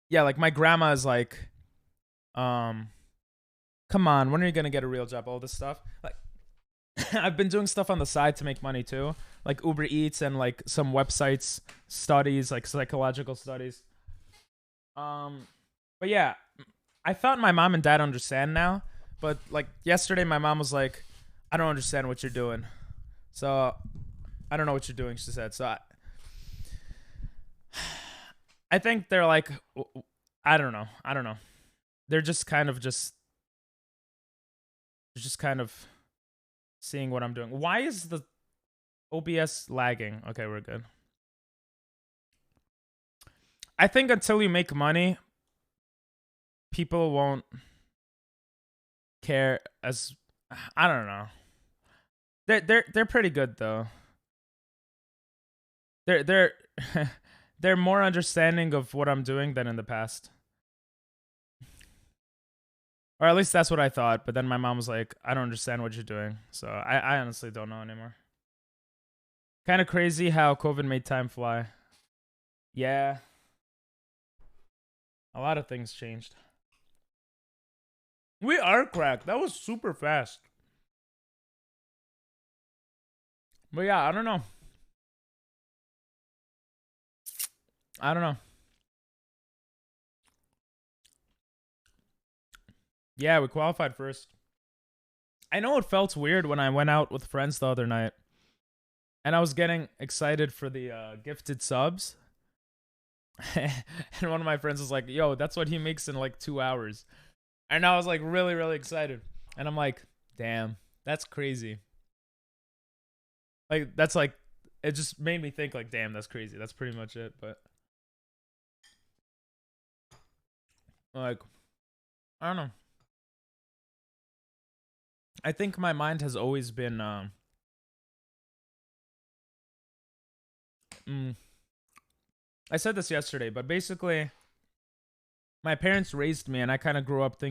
yeah, like my grandma is like, come on, when are you gonna get a real job? All this stuff. Like, I've been doing stuff on the side to make money too, like Uber Eats and like some websites, studies, like psychological studies. But yeah, I thought my mom and dad understand now, but like yesterday, my mom was like, "I don't understand what you're doing," so I don't know what you're doing. She said. So I think they're like, I don't know. They're just kind of seeing what I'm doing. Why is the OBS lagging? Okay, we're good. I think until you make money, people won't care as, I don't know. They're pretty good though. They're they're more understanding of what I'm doing than in the past. Or at least that's what I thought. But then my mom was like, I don't understand what you're doing. So I honestly don't know anymore. Kind of crazy how COVID made time fly. Yeah. A lot of things changed. We are cracked. That was super fast. But yeah, I don't know. Yeah, we qualified first. I know it felt weird when I went out with friends the other night. And I was getting excited for the gifted subs. And one of my friends was like, yo, that's what he makes in like 2 hours. And I was like really, really excited. And I'm like, damn, that's crazy. Like, that's like, it just made me think like, damn, that's crazy. That's pretty much it. But like, I don't know. I think my mind has always been I said this yesterday, but basically my parents raised me and I kind of grew up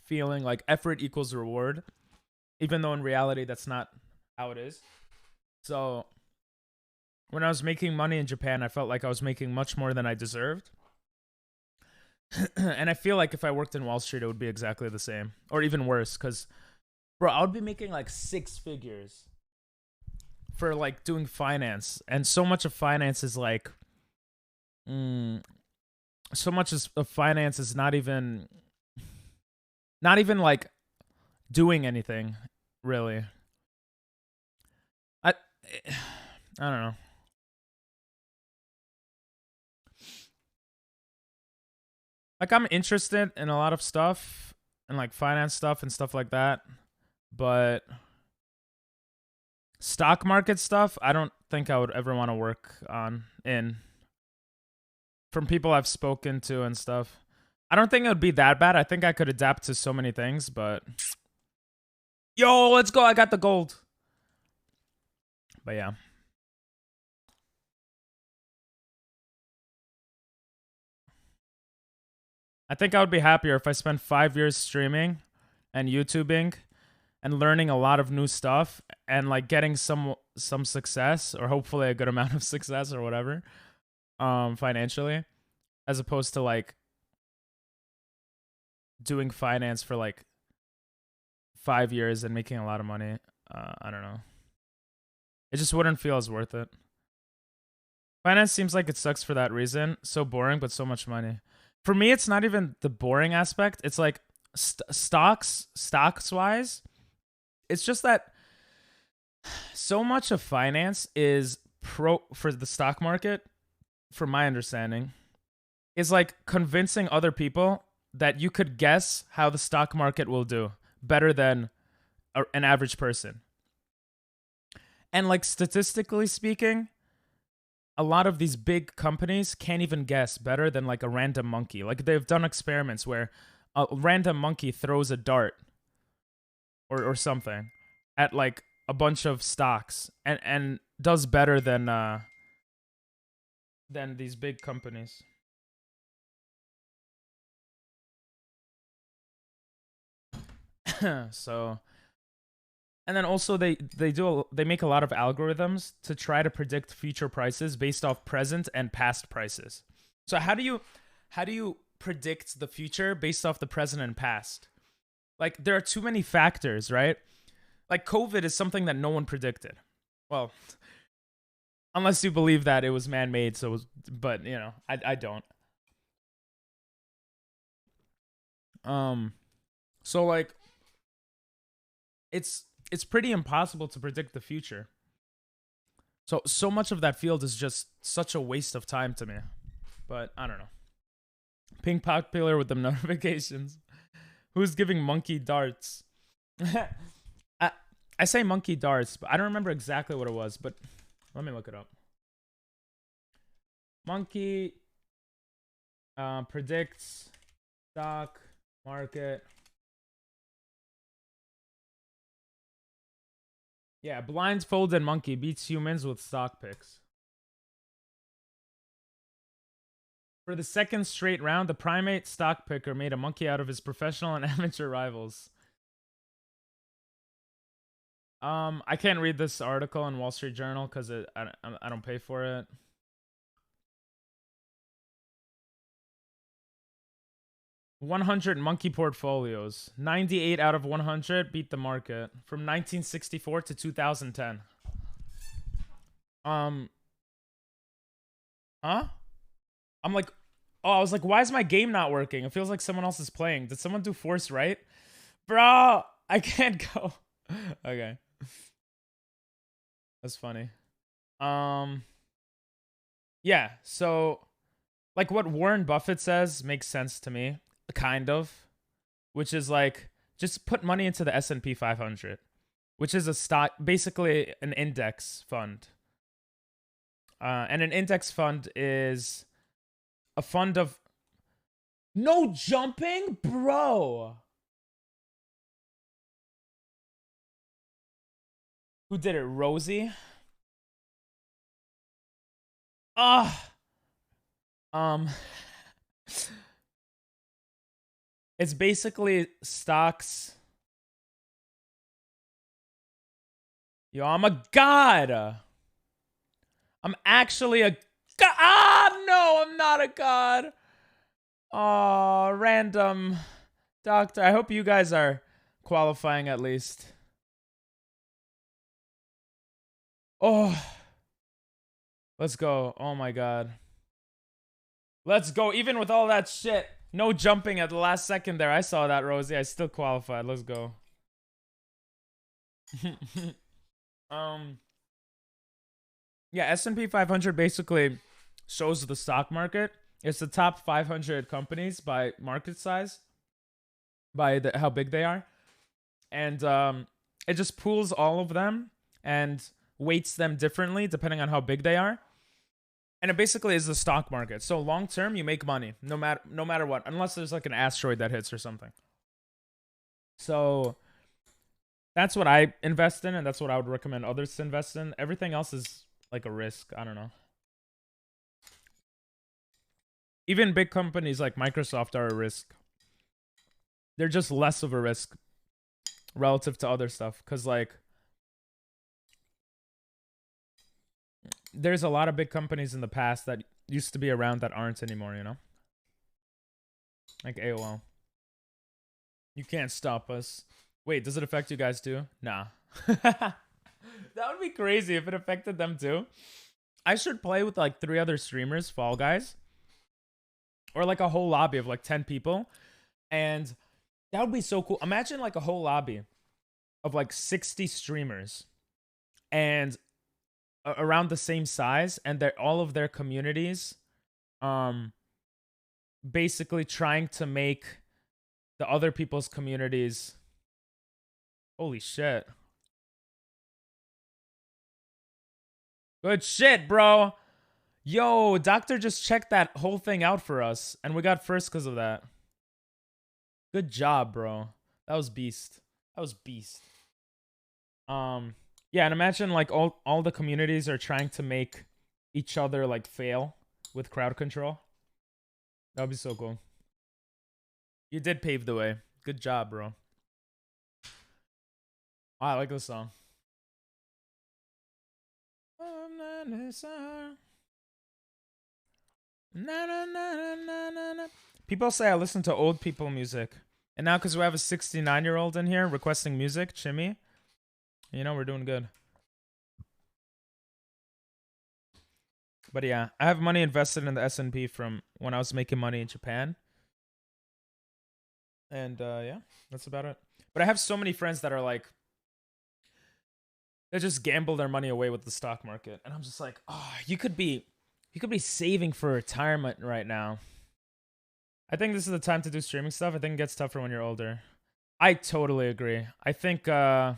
feeling like effort equals reward, even though in reality that's not how it is. So when I was making money in Japan, I felt like I was making much more than I deserved. And I feel like if I worked in Wall Street, it would be exactly the same or even worse because, bro, I would be making like 6 figures for like doing finance. And so much of finance is like, so much of finance is not even like doing anything really. I don't know. Like I'm interested in a lot of stuff and like finance stuff and stuff like that, but stock market stuff, I don't think I would ever want to work on in from people I've spoken to and stuff. I don't think it would be that bad. I think I could adapt to so many things, but yo, let's go. I got the gold. But yeah. I think I would be happier if I spent 5 years streaming and YouTubing and learning a lot of new stuff and like getting some success or hopefully a good amount of success or whatever financially, as opposed to like doing finance for like 5 years and making a lot of money. I don't know. It just wouldn't feel as worth it. Finance seems like it sucks for that reason. So boring, but so much money. For me, it's not even the boring aspect. It's like stocks wise. It's just that so much of finance is for the stock market, from my understanding, is like convincing other people that you could guess how the stock market will do better than an average person. And like statistically speaking, a lot of these big companies can't even guess better than like a random monkey. Like they've done experiments where a random monkey throws a dart or something at like a bunch of stocks and does better than these big companies. So, and then also they make a lot of algorithms to try to predict future prices based off present and past prices. So how do you predict the future based off the present and past? Like there are too many factors, right? Like COVID is something that no one predicted. Well, unless you believe that it was man-made, but you know, I don't. So like it's pretty impossible to predict the future. So much of that field is just such a waste of time to me. But I don't know. Pink popular with the notifications. Who's giving monkey darts? I say monkey darts, but I don't remember exactly what it was, but let me look it up. Monkey predicts stock market. Yeah, blindfolded monkey beats humans with stock picks. For the second straight round, the primate stock picker made a monkey out of his professional and amateur rivals. I can't read this article in Wall Street Journal because I don't pay for it. $100 monkey portfolios. 98 out of 100 beat the market from 1964 to 2010. Huh? I'm like, oh, I was like, why is my game not working? It feels like someone else is playing. Did someone do force right? Bro, I can't go. Okay. That's funny. Yeah, so like what Warren Buffett says makes sense to me, kind of, which is like just put money into the S&P 500, which is a stock, basically an index fund. And an index fund is a fund of no jumping, bro. Who did it? Rosie? Ah. It's basically stocks. Yo, I'm a god. I'm actually a god. Ah, no, I'm not a god. Oh, random doctor. I hope you guys are qualifying at least. Oh, let's go. Oh my god. Let's go. Even with all that shit. No jumping at the last second there. I saw that, Rosie. I still qualified. Let's go. Yeah, S&P 500 basically shows the stock market. It's the top 500 companies by market size, by how big they are. And it just pools all of them and weights them differently depending on how big they are. And it basically is the stock market. So long term, you make money no matter what, unless there's like an asteroid that hits or something. So that's what I invest in, and that's what I would recommend others to invest in. Everything else is like a risk. I don't know. Even big companies like Microsoft are a risk. They're just less of a risk relative to other stuff, because like there's a lot of big companies in the past that used to be around that aren't anymore, you know? Like AOL. You can't stop us. Wait, does it affect you guys too? Nah. That would be crazy if it affected them too. I should play with like 3 other streamers, Fall Guys, or like a whole lobby of like 10 people, and that would be so cool. Imagine like a whole lobby of like 60 streamers and around the same size, and they're all of their communities basically trying to make the other people's communities. Holy shit. Good shit, bro. Yo, Doctor just checked that whole thing out for us, and we got first because of that. Good job, bro. That was beast. That was beast. Yeah, and imagine like all the communities are trying to make each other like fail with crowd control. That would be so cool. You did pave the way. Good job, bro. Oh, I like this song. People say I listen to old people music. And now because we have a 69-year-old in here requesting music, Chimmy, you know, we're doing good. But yeah, I have money invested in the S&P from when I was making money in Japan. And yeah, that's about it. But I have so many friends that are like, they just gamble their money away with the stock market. And I'm just like, oh, you could be saving for retirement right now. I think this is the time to do streaming stuff. I think it gets tougher when you're older. I totally agree. I think I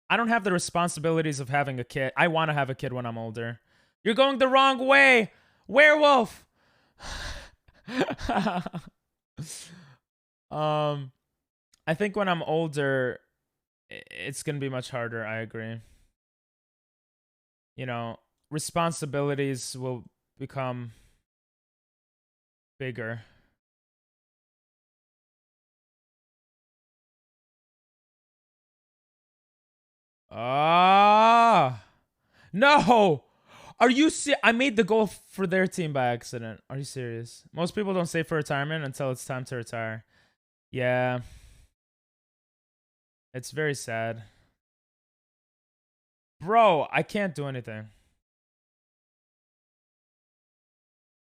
don't have the responsibilities of having a kid. I want to have a kid when I'm older. You're going the wrong way, werewolf. I think when I'm older, it's gonna be much harder. I agree. You know, responsibilities will become bigger. Ah, no. Are you I made the goal for their team by accident. Are you serious? Most people don't save for retirement until it's time to retire. Yeah. It's very sad. Bro, I can't do anything.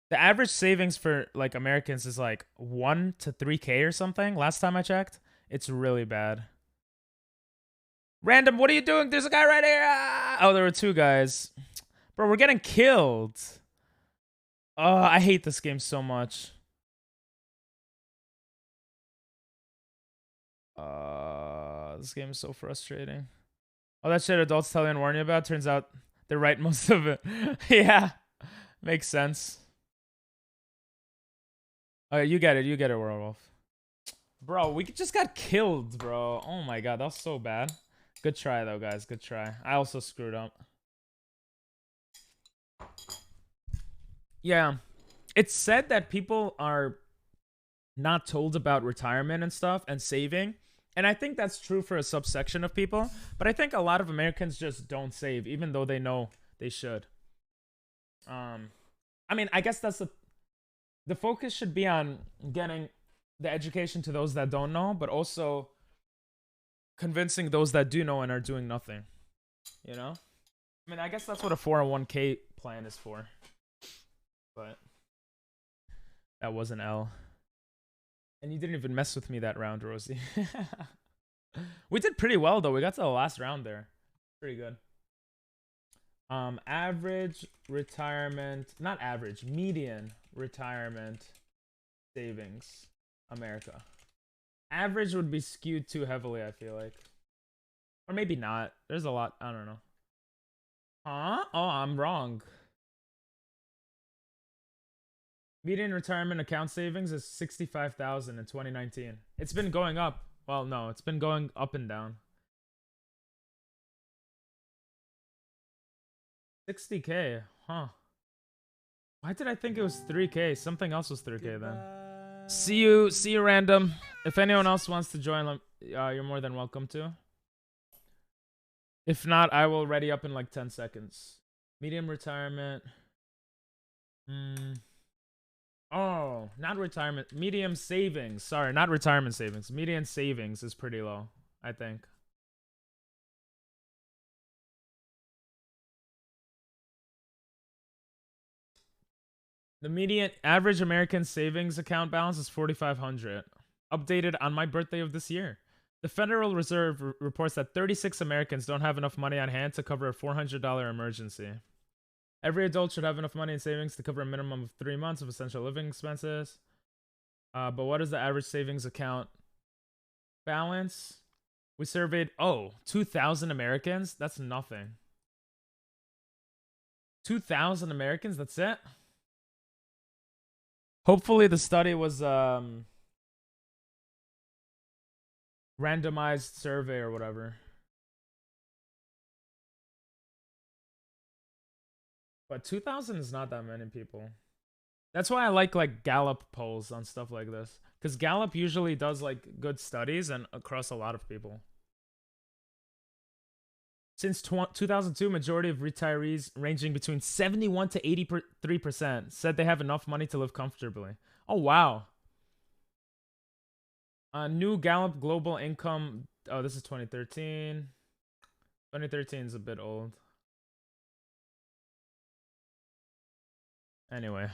The average savings for like Americans is like 1 to 3K or something. Last time I checked, it's really bad. Random, what are you doing? There's a guy right here. Ah! Oh, there were 2 guys. Bro, we're getting killed. Oh, I hate this game so much. This game is so frustrating. Oh, that shit adults tell you and warn you about. Turns out they're right most of it. Yeah, makes sense. Okay, you get it. You get it, werewolf. Bro, we just got killed, bro. Oh my god, that was so bad. Good try, though, guys. Good try. I also screwed up. Yeah. It's said that people are not told about retirement and stuff and saving. And I think that's true for a subsection of people. But I think a lot of Americans just don't save, even though they know they should. I mean, I guess that's the focus should be on getting the education to those that don't know, but also convincing those that do know and are doing nothing. You know? I mean, I guess that's what a 401k plan is for. But that was an L. And you didn't even mess with me that round, Rosie. We did pretty well, though. We got to the last round there. Pretty good. Average retirement, not average, median retirement savings, America. Average would be skewed too heavily, I feel like. Or maybe not. There's a lot, I don't know. Huh? Oh, I'm wrong. Median retirement account savings is 65,000 in 2019. It's been going up. Well, no, it's been going up and down. 60K, huh? Why did I think it was 3K? Something else was 3K then. See you, random. If anyone else wants to join, you're more than welcome to. If not, I will ready up in like 10 seconds. Medium retirement. Oh, not retirement. Medium savings. Sorry, not retirement savings. Median savings is pretty low, I think. The median average American savings account balance is 4,500, updated on my birthday of this year. The Federal Reserve reports that 36 Americans don't have enough money on hand to cover a $400 emergency. Every adult should have enough money in savings to cover a minimum of 3 months of essential living expenses. But what is the average savings account balance? We surveyed, 2,000 Americans? That's nothing. 2,000 Americans? That's it? Hopefully the study was randomized survey or whatever. But 2,000 is not that many people. That's why I like Gallup polls on stuff like this, because Gallup usually does like good studies and across a lot of people. Since 2002, majority of retirees ranging between 71 to 83% said they have enough money to live comfortably. Oh, wow. New Gallup Global Income. Oh, this is 2013. 2013 is a bit old. Anyway.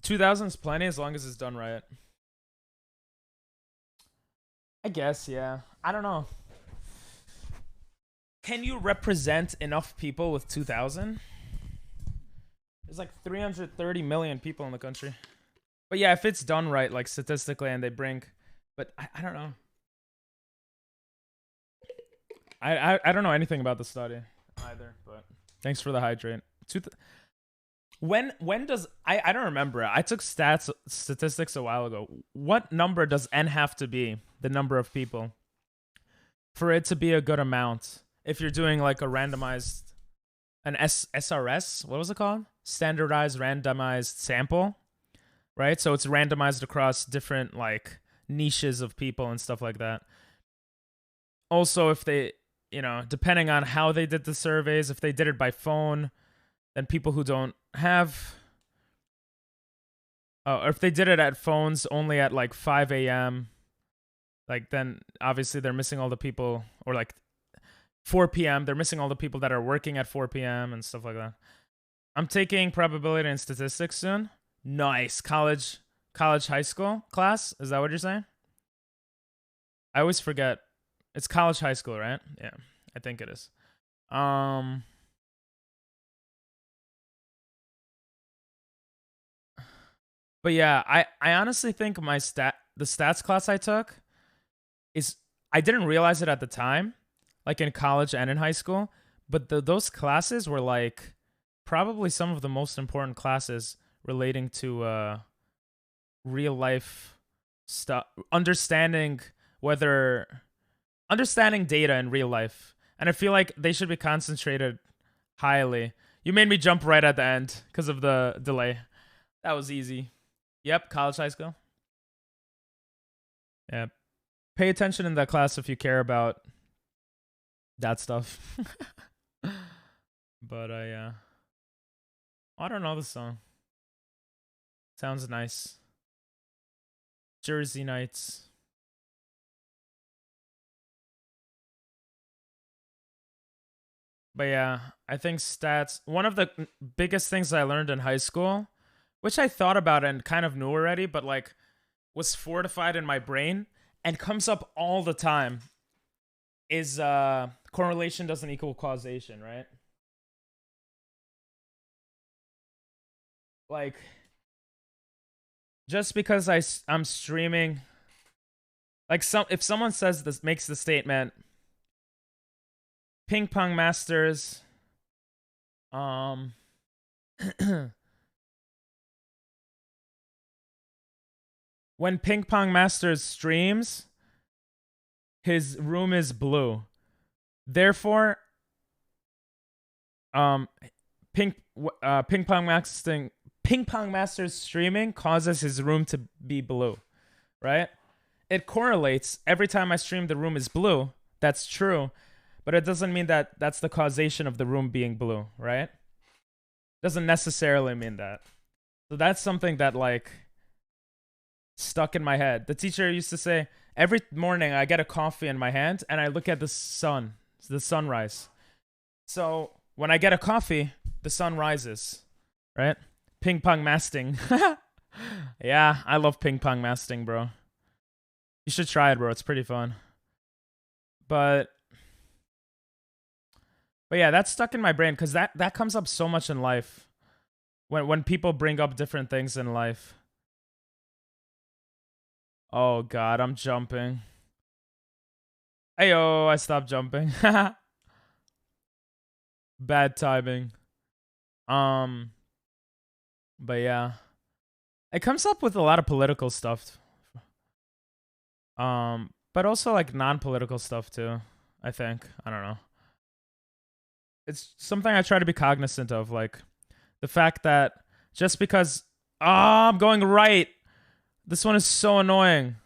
2,000 is plenty as long as it's done right. I guess, yeah. I don't know. Can you represent enough people with 2,000? There's like 330 million people in the country. But yeah, if it's done right, like statistically, and they bring, but I don't know. I don't know anything about the study either. But thanks for the hydrate. When does I don't remember. I took statistics a while ago. What number does n have to be? The number of people for it to be a good amount. If you're doing like a randomized, an SRS, what was it called? Standardized randomized sample, right? So it's randomized across different like niches of people and stuff like that. Also, if they, depending on how they did the surveys, if they did it by phone, then people who don't have, or if they did it at phones only at like 5 a.m., like then obviously they're missing all the people, or like 4 p.m. They're missing all the people that are working at 4 p.m. and stuff like that. I'm taking probability and statistics soon. Nice. College, high school class? Is that what you're saying? I always forget. It's college, high school, right? Yeah, I think it is. But yeah, I honestly think the stats class I took is, I didn't realize it at the time, like in college and in high school, but those classes were like probably some of the most important classes relating to real life stuff, understanding data in real life. And I feel like they should be concentrated highly. You made me jump right at the end because of the delay. That was easy. Yep, college, high school. Yeah. Pay attention in that class if you care about that stuff. But I don't know the song. Sounds nice. Jersey Nights. But yeah, I think stats, one of the biggest things I learned in high school, which I thought about and kind of knew already, but like was fortified in my brain and comes up all the time, is correlation doesn't equal causation, right? Like, just because I'm streaming, like if someone says this, makes the statement, Ping Pong Masters, when Ping Pong Masters streams, his room is blue. Therefore, Ping Pong Masters streaming causes his room to be blue, right? It correlates. Every time I stream, the room is blue. That's true, but it doesn't mean that that's the causation of the room being blue, right? Doesn't necessarily mean that. So that's something that like stuck in my head. The teacher used to say, every morning I get a coffee in my hand and I look at the sunrise. So when I get a coffee, the sun rises. right? Ping pong masting. Yeah, I love ping pong masting, bro. You should try it, bro. It's pretty fun. But yeah, that's stuck in my brain because that comes up so much in life. When people bring up different things in life. Oh god, I'm jumping. Ayo, I stopped jumping. Bad timing. Um, but yeah. It comes up with a lot of political stuff. But also like non-political stuff too, I think. I don't know. It's something I try to be cognizant of, like the fact that just because I'm going right. This one is so annoying.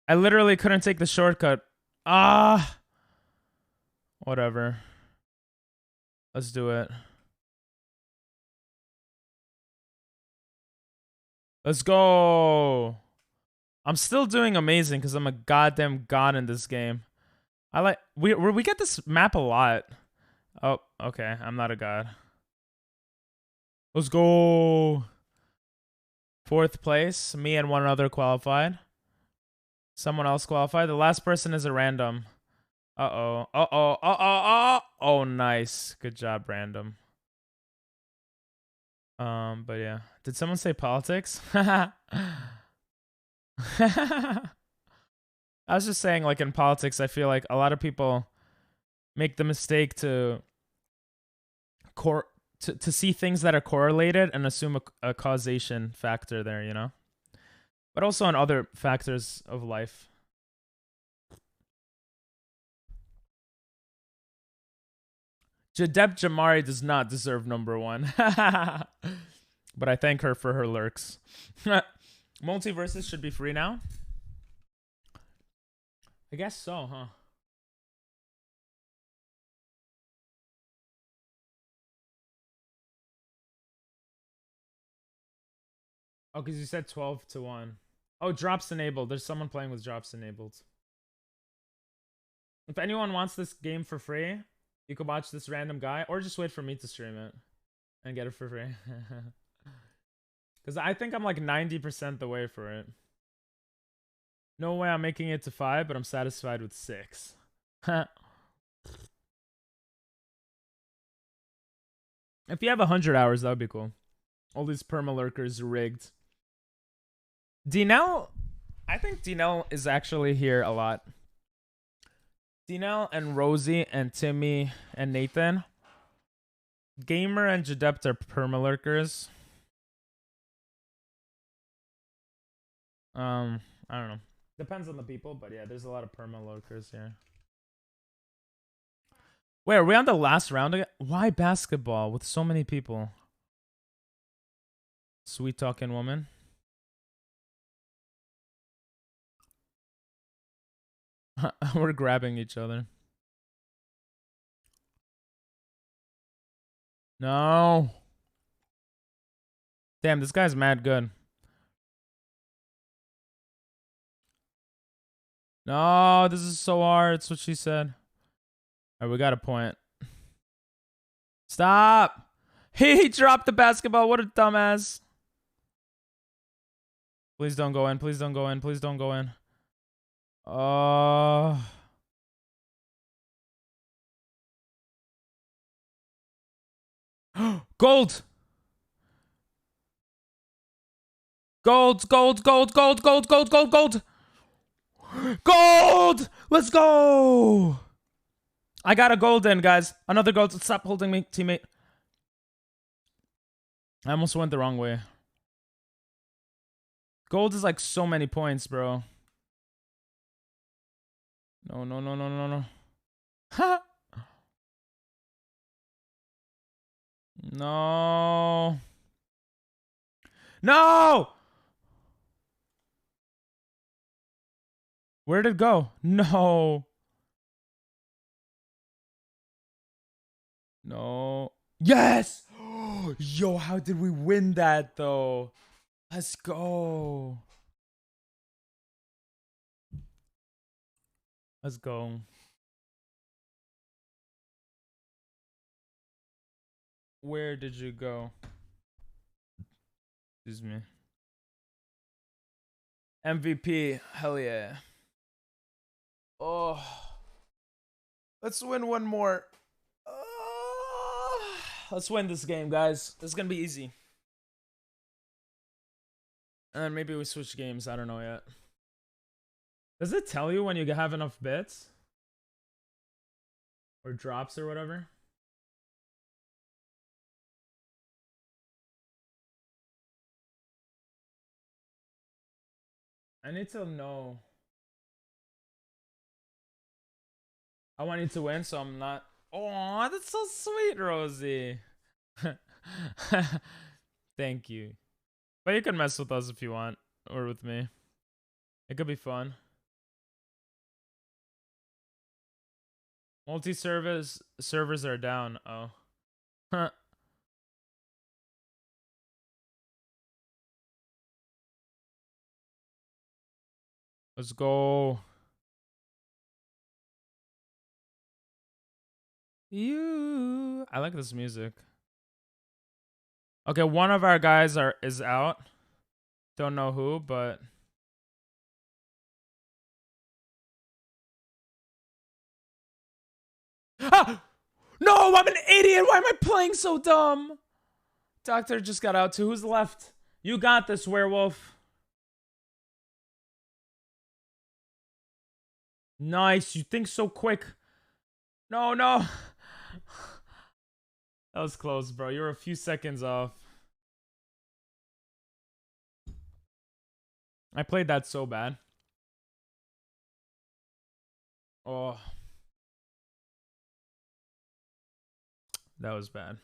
I literally couldn't take the shortcut. Ah, whatever. Let's do it. Let's go. I'm still doing amazing because I'm a goddamn god in this game. I like we get this map a lot. Oh, okay. I'm not a god. Let's go. Fourth place. Me and one other qualified. Someone else qualified. The last person is a random. Uh-oh. Uh-oh. Uh-oh. Oh, nice. Good job, random. But yeah. Did someone say politics? I was just saying, like, in politics, I feel like a lot of people make the mistake to see things that are correlated and assume a causation factor there, you know? But also on other factors of life. Jadeb Jamari does not deserve number one. But I thank her for her lurks. Multiverses should be free now? I guess so, huh? Oh, because you said 12 to 1. Oh, drops enabled. There's someone playing with drops enabled. If anyone wants this game for free, you could watch this random guy or just wait for me to stream it and get it for free. Because I think I'm like 90% the way for it. No way I'm making it to 5, but I'm satisfied with 6. If you have 100 hours, that would be cool. All these permalurkers rigged. Dinell, I think Dinell is actually here a lot. Dinell and Rosie and Timmy and Nathan. Gamer and Jadept are permalurkers. I don't know. Depends on the people, but yeah, there's a lot of permalurkers here. Wait, are we on the last round again? Why basketball with so many people? Sweet talking woman. We're grabbing each other. No. Damn, this guy's mad good. No, this is so hard. That's what she said. All right, we got a point. Stop. He dropped the basketball. What a dumbass. Please don't go in. Please don't go in. Please don't go in. Gold. Gold, gold, gold, gold, gold, gold, gold, gold. Gold! Let's go! I got a gold in, guys. Another gold. Stop holding me, teammate. I almost went the wrong way. Gold is like so many points, bro. No, no, no, no, no, no. Ha! No. No! Where did it go? No. No. Yes! Yo, how did we win that, though? Let's go. Let's go. Where did you go? Excuse me. MVP. Hell yeah. Oh. Let's win one more. Let's win this game, guys. This is gonna be easy. And maybe we switch games. I don't know yet. Does it tell you when you have enough bits? Or drops or whatever? I need to know. I want you to win, so I'm not. Oh, that's so sweet, Rosie. Thank you. But you can mess with us if you want, or with me. It could be fun. Multi-service servers are down. Oh. Let's go. I like this music. Okay, one of our guys is out. Don't know who, but ah! No, I'm an idiot. Why am I playing so dumb? Doctor just got out too. Who's left? You got this, werewolf. Nice. You think so quick. No, no. That was close, bro. You're a few seconds off. I played that so bad. Oh. That was bad.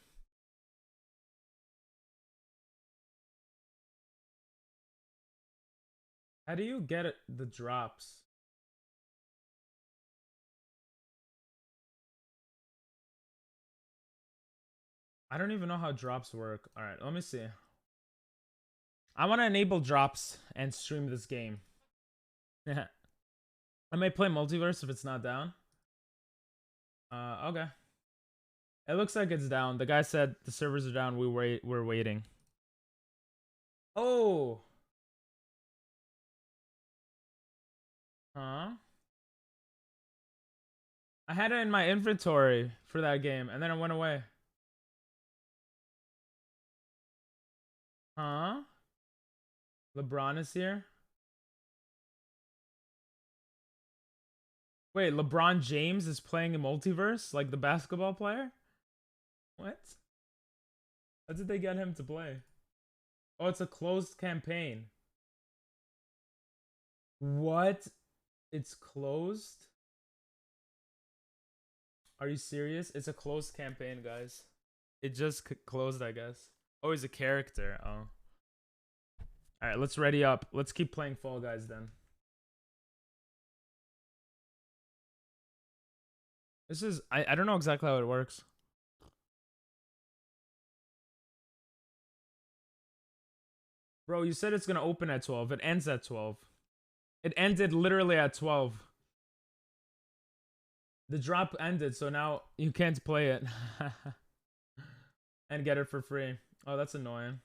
How do you get it, the drops? I don't even know how drops work. All right, let me see. I want to enable drops and stream this game. Yeah. I may play multiverse if it's not down. Okay. It looks like it's down. The guy said the servers are down. We're waiting. Oh. Huh? I had it in my inventory for that game, and then it went away. Huh? LeBron is here? Wait, LeBron James is playing a multiverse? Like the basketball player? What? How did they get him to play? Oh, it's a closed campaign. What? It's closed? Are you serious? It's a closed campaign, guys. It just closed, I guess. Oh, he's a character. Oh. Alright, let's ready up. Let's keep playing Fall Guys then. This is... I don't know exactly how it works. Bro, you said it's gonna open at 12. It ends at 12. It ended literally at 12. The drop ended, so now you can't play it. And get it for free. Oh, that's annoying.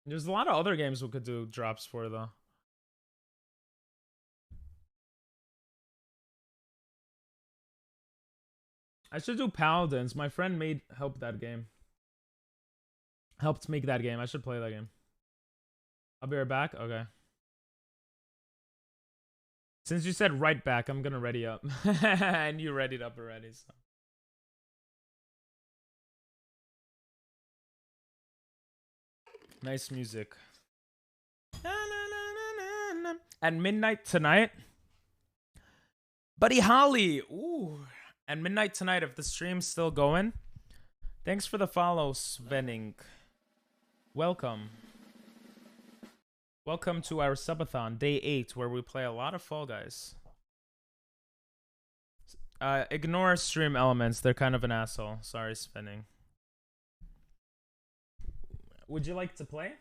There's a lot of other games we could do drops for, though. I should do Paladins. My friend helped that game. Helped make that game. I should play that game. I'll be right back. Okay. Since you said right back, I'm gonna ready up. And you readied up already, so. Nice music. At midnight tonight. Buddy Holly. Ooh. At midnight tonight, if the stream's still going. Thanks for the follow, Svenning. Welcome. Welcome to our Subathon, day 8, where we play a lot of Fall Guys. Ignore stream elements. They're kind of an asshole. Sorry, Svenning. Would you like to play?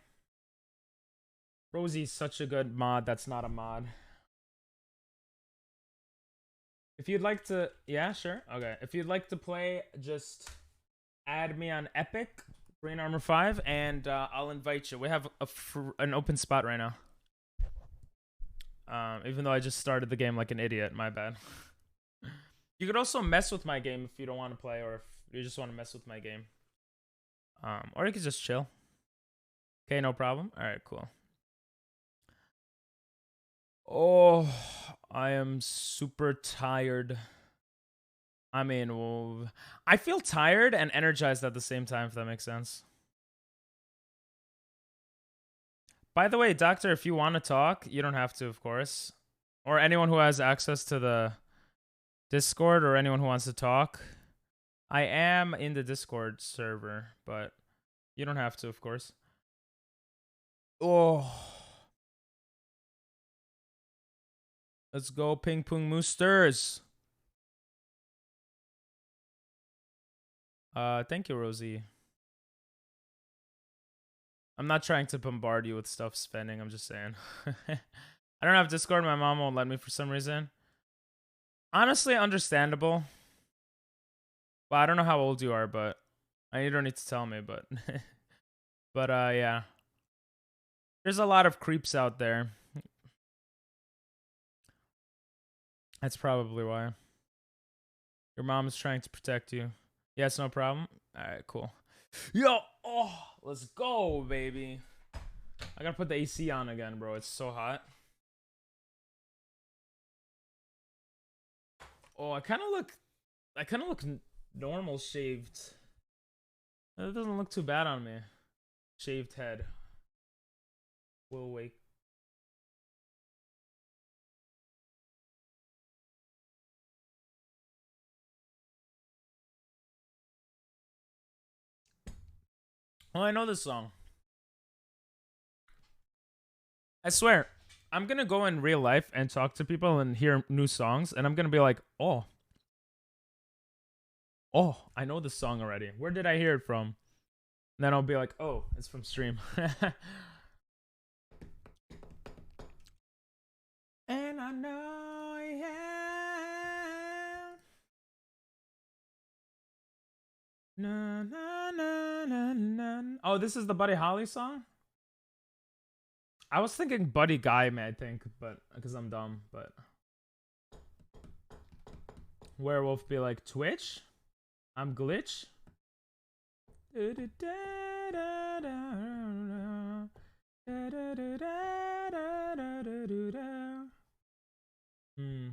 Rosie's such a good mod that's not a mod. If you'd like to, yeah, sure. Okay. If you'd like to play, just add me on Epic, Green Armor 5, and I'll invite you. We have an open spot right now. Even though I just started the game like an idiot, my bad. You could also mess with my game if you don't want to play, or if you just want to mess with my game. Or you could just chill. Okay, no problem. All right, cool. Oh, I am super tired. I mean, well, I feel tired and energized at the same time, if that makes sense. By the way, Doctor, if you want to talk, you don't have to, of course. Or anyone who has access to the Discord, or anyone who wants to talk. I am in the Discord server, but you don't have to, of course. Oh. Let's go, Ping Pong Moosters. Thank you, Rosie. I'm not trying to bombard you with stuff spending. I'm just saying. I don't have Discord. My mom won't let me for some reason. Honestly, understandable. Well, I don't know how old you are, but you don't need to tell me, but but yeah. There's a lot of creeps out there. That's probably why. Your mom is trying to protect you. Yes, no problem. All right, cool. Yo, oh, let's go, baby. I gotta put the AC on again, bro. It's so hot. Oh, I kind of look normal shaved. It doesn't look too bad on me. Shaved head. Will wake. Oh, I know this song. I swear, I'm gonna go in real life and talk to people and hear new songs, and I'm gonna be like, oh, I know this song already. Where did I hear it from? And then I'll be like, oh, it's from stream. And I know I am. Na, na, na, na, na. Oh, this is the Buddy Holly song? I was thinking Buddy Guy, I think, but because I'm dumb, but Werewolf be like Twitch? I'm glitch. Hmm.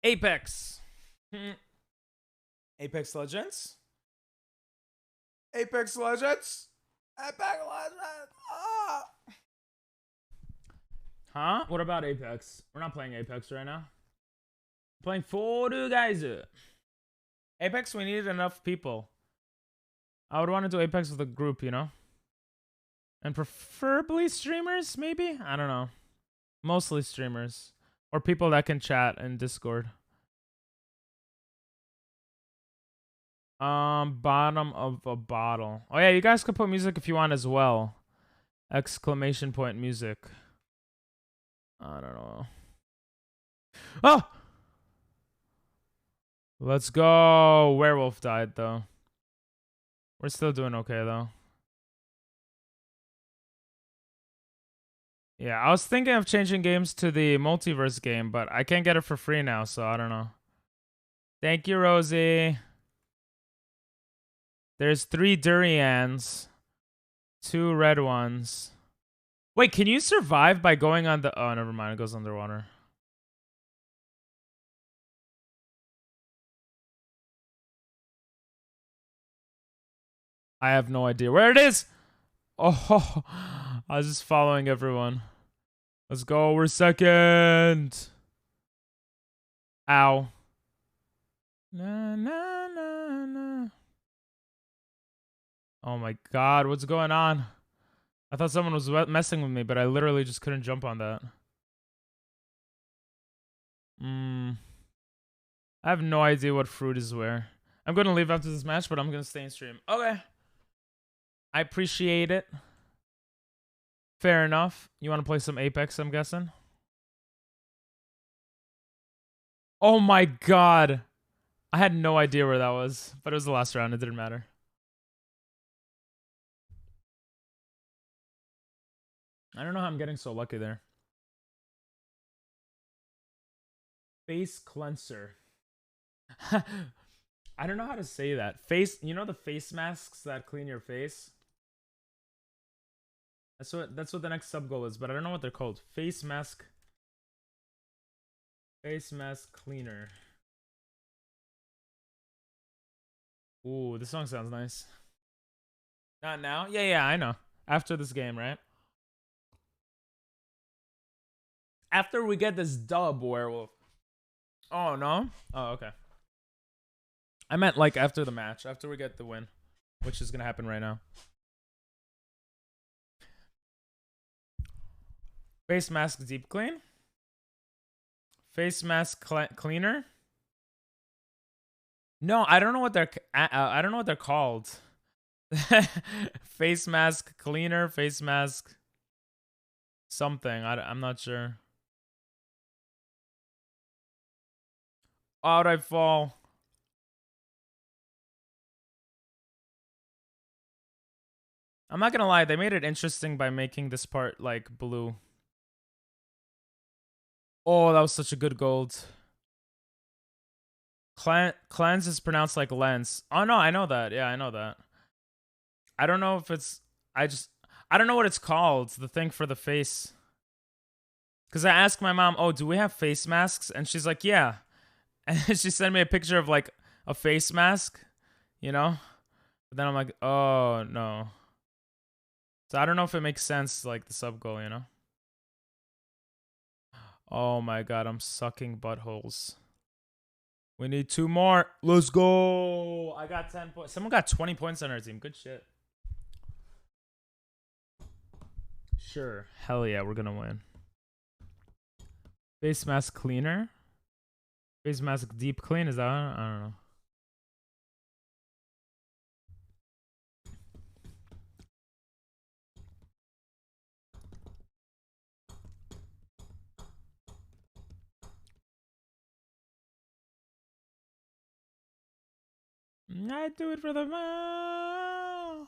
Apex. Apex Legends? Apex Legends? Apex Legends! Ah! Huh? What about Apex? We're not playing Apex right now. We're playing Fall Guys. Apex, we needed enough people. I would want to do Apex with a group, you know? And preferably streamers, maybe? I don't know. Mostly streamers. Or people that can chat in Discord. Bottom of a bottle. Oh yeah, you guys can put music if you want as well. Exclamation point music. I don't know. Oh! Let's go. Werewolf died though. We're still doing okay though. Yeah, I was thinking of changing games to the multiverse game, but I can't get it for free now, so I don't know. Thank you, Rosie. There's 3 durians. 2 red ones. Wait, can you survive by going on the... Oh, never mind. It goes underwater. I have no idea where it is. Oh, I was just following everyone. Let's go. We're second. Ow. Na, na, na, na. Oh my god, what's going on? I thought someone was messing with me, but I literally just couldn't jump on that. I have no idea what fruit is where. I'm going to leave after this match, but I'm going to stay in stream. Okay. I appreciate it. Fair enough. You want to play some Apex, I'm guessing? Oh my god. I had no idea where that was, but it was the last round. It didn't matter. I don't know how I'm getting so lucky there. Face cleanser. I don't know how to say that. Face, you know the face masks that clean your face? That's what the next sub goal is, but I don't know what they're called. Face mask cleaner. Ooh, this song sounds nice. Not now? Yeah, I know. After this game, right? After we get this dub, werewolf. Oh, no? Oh, okay. I meant like after the match, after we get the win, which is going to happen right now. Face mask deep clean. Face mask cleaner. No, I don't know what they're called. Face mask cleaner, face mask something. I'm not sure. How'd I fall? I'm not gonna lie, they made it interesting by making this part like blue. Oh, that was such a good gold. Cleanse is pronounced like lens. Oh no, I know that. Yeah, I know that. I don't know if it's I don't know what it's called, the thing for the face. Cause I asked my mom, oh, do we have face masks? And she's like, yeah. And she sent me a picture of like a face mask, you know? But then I'm like, oh no. So I don't know if it makes sense, like the sub goal, you know? Oh my god, I'm sucking buttholes. We need 2 more. Let's go. I got 10 points. Someone got 20 points on our team. Good shit. Sure. Hell yeah, we're gonna win. Face mask cleaner. Face mask deep clean. Is that one? I don't know. I do it for the man.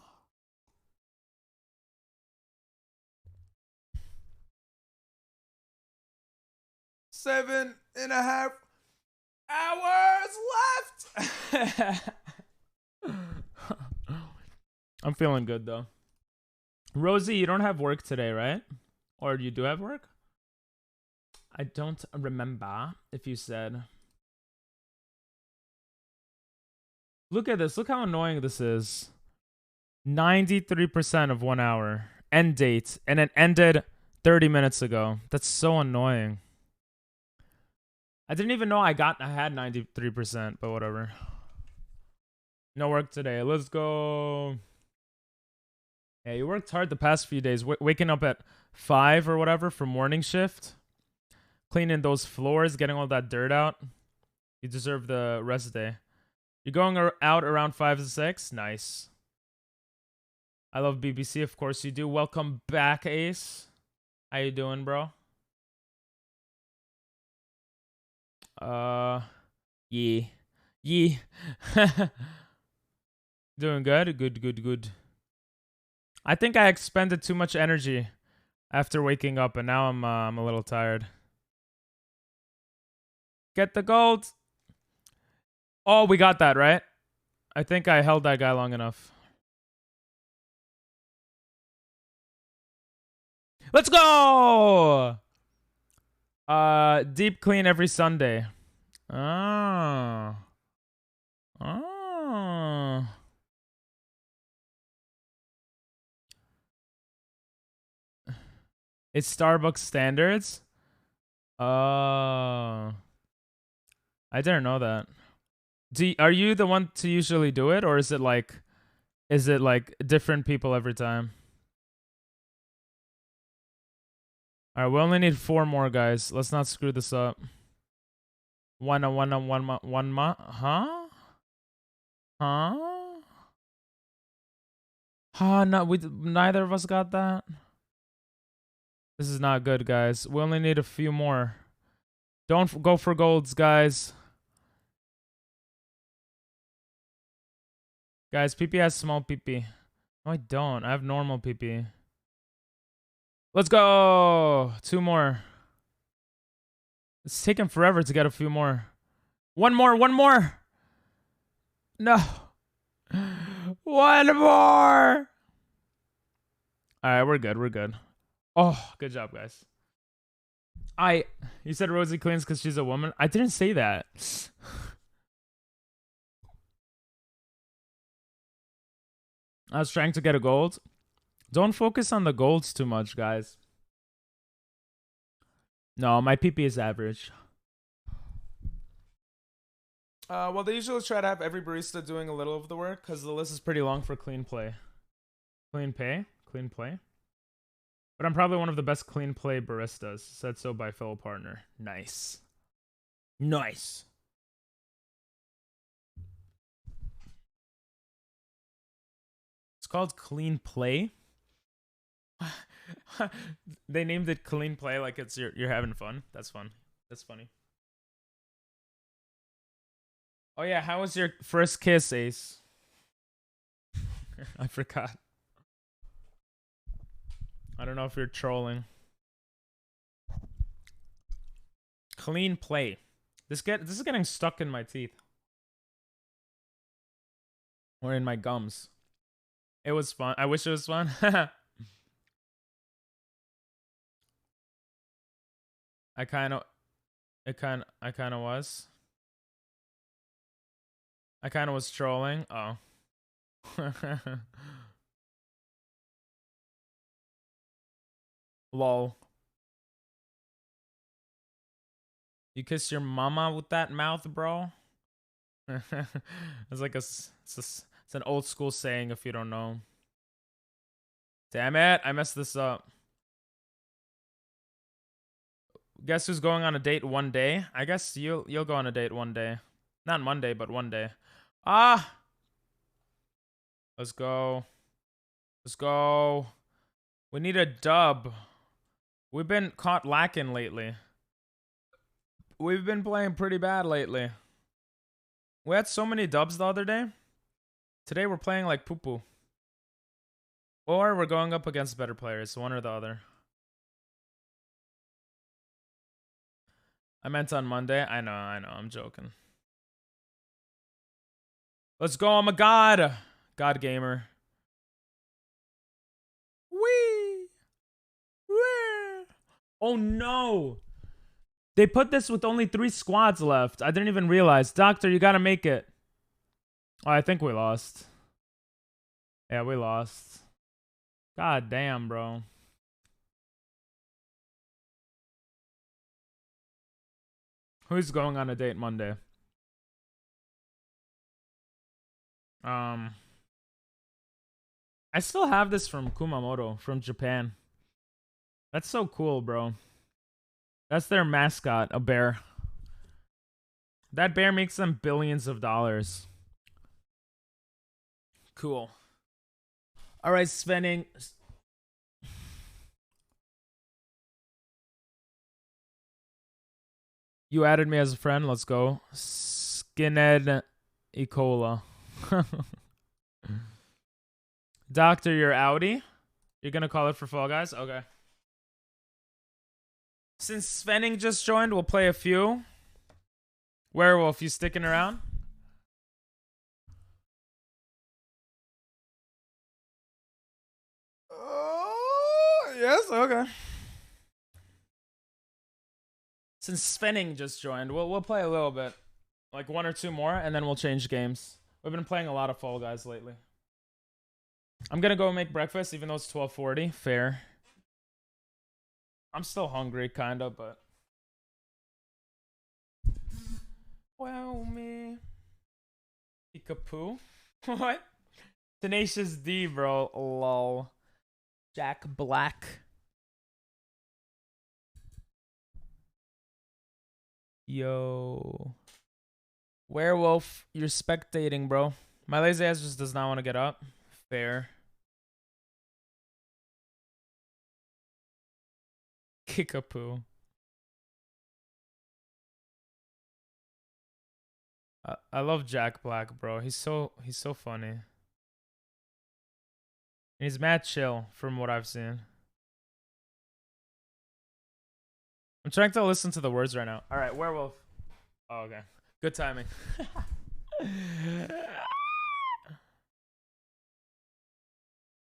Seven and a half hours left. I'm feeling good though. Rosie, you don't have work today, right? Or you do have work? I don't remember if you said. Look at this. Look how annoying this is. 93% of 1 hour. End date. And it ended 30 minutes ago. That's so annoying. I didn't even know I had 93%, but whatever. No work today. Let's go. Yeah, you worked hard the past few days. Waking up at 5 or whatever for morning shift. Cleaning those floors, getting all that dirt out. You deserve the rest day. You're going out around 5 to 6? Nice. I love BBC, of course you do. Welcome back, Ace. How you doing, bro? Yeah. Doing good? Good. I think I expended too much energy after waking up, and now I'm a little tired. Get the gold. Oh, we got that, right? I think I held that guy long enough. Let's go! Deep clean every Sunday. Oh. It's Starbucks standards? Oh. I didn't know that. Are you the one to usually do it, or is it like different people every time? All right, we only need 4 more guys. Let's not screw this up. One, huh? Huh? Huh, no, neither of us got that. This is not good, guys. We only need a few more. Don't go for golds, guys. Guys, PP has small PP. No, I don't. I have normal PP. Let's go. 2 more. It's taking forever to get a few more. One more. No. One more. All right, we're good. Oh, good job, guys. You said Rosie cleans because she's a woman. I didn't say that. I was trying to get a gold. Don't focus on the golds too much, guys. No, my PP is average. Well, they usually try to have every barista doing a little of the work because the list is pretty long for clean play. Clean play. But I'm probably one of the best clean play baristas. Said so by fellow partner. Nice. It's called clean play. They named it clean play like it's you're having fun. That's fun. That's funny. Oh yeah, how was your first kiss, Ace? I forgot. I don't know if you're trolling. Clean play. This is getting stuck in my teeth. Or in my gums. It was fun. I wish it was fun. I kind of was. I kind of was trolling. Oh. Lol. You kiss your mama with that mouth, bro? It's like it's an old school saying if you don't know. Damn it, I messed this up. Guess who's going on a date one day? I guess you'll go on a date one day. Not Monday, but one day. Ah! Let's go. We need a dub. We've been caught lacking lately. We've been playing pretty bad lately. We had so many dubs the other day. Today we're playing like poo-poo. Or we're going up against better players, one or the other. I meant on Monday. I know, I'm joking. Let's go, I'm a god. God gamer. Wee! Oh no! They put this with only 3 squads left. I didn't even realize. Doctor, you gotta make it. Oh, I think we lost. Yeah, we lost. God damn, bro. Who's going on a date Monday? I still have this from Kumamoto, from Japan. That's so cool, bro. That's their mascot, a bear. That bear makes them billions of dollars. Cool. All right, Svenning. You added me as a friend. Let's go. Skinhead Ecola. Doctor, you're outie? You're gonna call it for Fall Guys? Okay. Since Svenning just joined, we'll play a few. Werewolf, you sticking around? Oh, yes, okay. Since Svenning just joined, we'll play a little bit. Like 1 or 2 more, and then we'll change games. We've been playing a lot of Fall Guys lately. I'm gonna go make breakfast, even though it's 12:40. Fair. I'm still hungry, kinda, but... Well, me... Peekapoo? What? Tenacious D, bro. Lol. Jack Black. Yo. Werewolf, you're spectating, bro. My lazy ass just does not want to get up. Fair. Kickapoo. I love Jack Black, bro. He's so funny. And he's mad chill from what I've seen. I'm trying to listen to the words right now. All right, werewolf. Oh, okay. Good timing.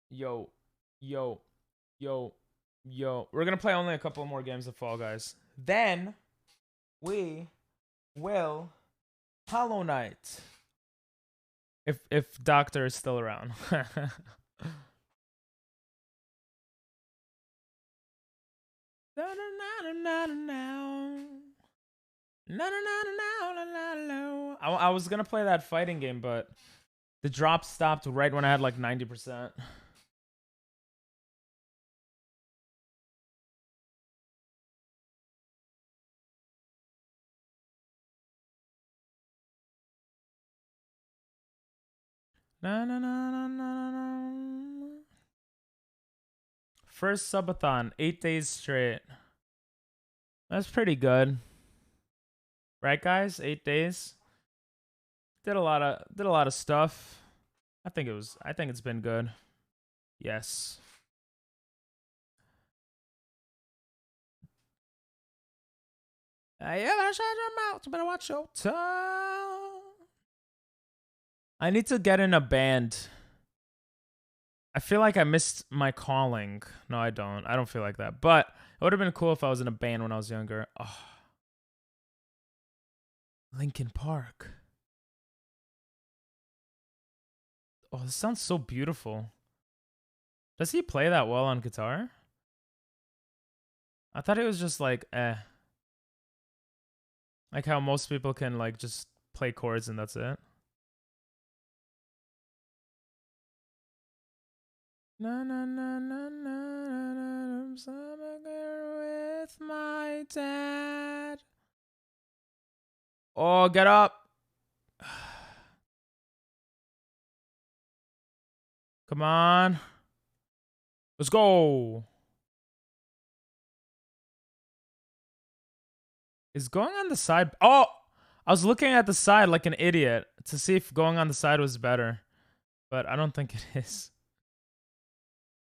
Yo, yo, yo, yo. We're gonna play only a couple more games of Fall Guys. Then we will Hollow Knight. If Doctor is still around. I was gonna play that fighting game, but the drop stopped right when I had like 90%. First subathon, 8 days straight. That's pretty good. Right, guys? 8 days. Did a lot of stuff. I think it's been good. Yes. Better shut your mouth. Better watch your tongue. I need to get in a band. I feel like I missed my calling. No, I don't. I don't feel like that. But it would have been cool if I was in a band when I was younger. Oh. Linkin Park. Oh, this sounds so beautiful. Does he play that well on guitar? I thought it was just like, Like how most people can like just play chords and that's it. Na na na na na. I'm somewhere with my dad. Oh, get up. Come on. Let's go. Is going on the side... Oh! I was looking at the side like an idiot to see if going on the side was better. But I don't think it is.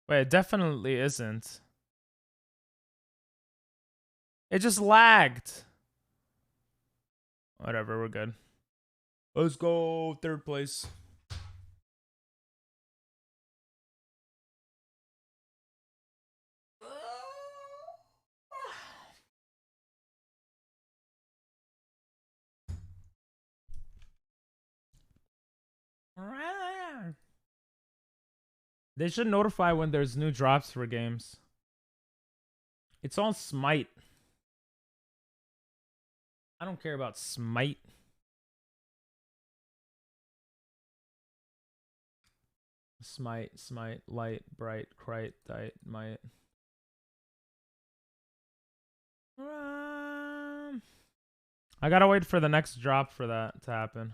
Wait, it definitely isn't. It just lagged. Whatever, we're good. Let's go. Third place. They should notify when there's new drops for games. It's on Smite. I don't care about Smite. Smite, light, bright, crite, diet, might. I gotta wait for the next drop for that to happen.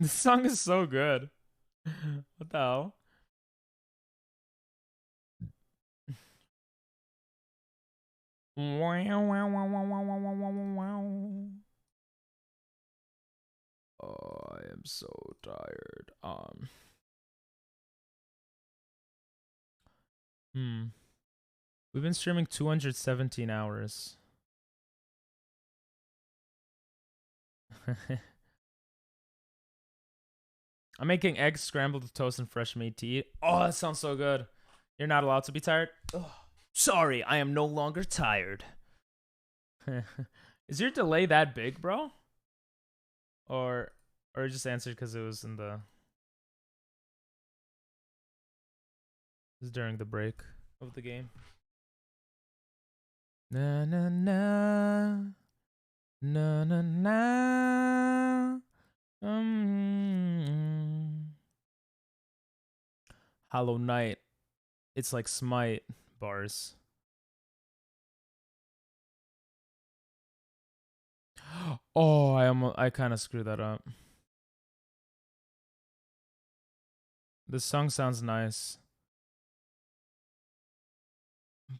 This song is so good. What the hell? Oh, I am so tired. We've been streaming 217 hours. I'm making eggs scrambled with toast and fresh meat to eat. Oh, that sounds so good. You're not allowed to be tired? Ugh. Sorry, I am no longer tired. Is your delay that big, bro? Or just answered because it was in the... It was during the break of the game. Na na na. Na na na. Hollow Knight. It's like Smite bars. Oh, I kind of screwed that up. This song sounds nice.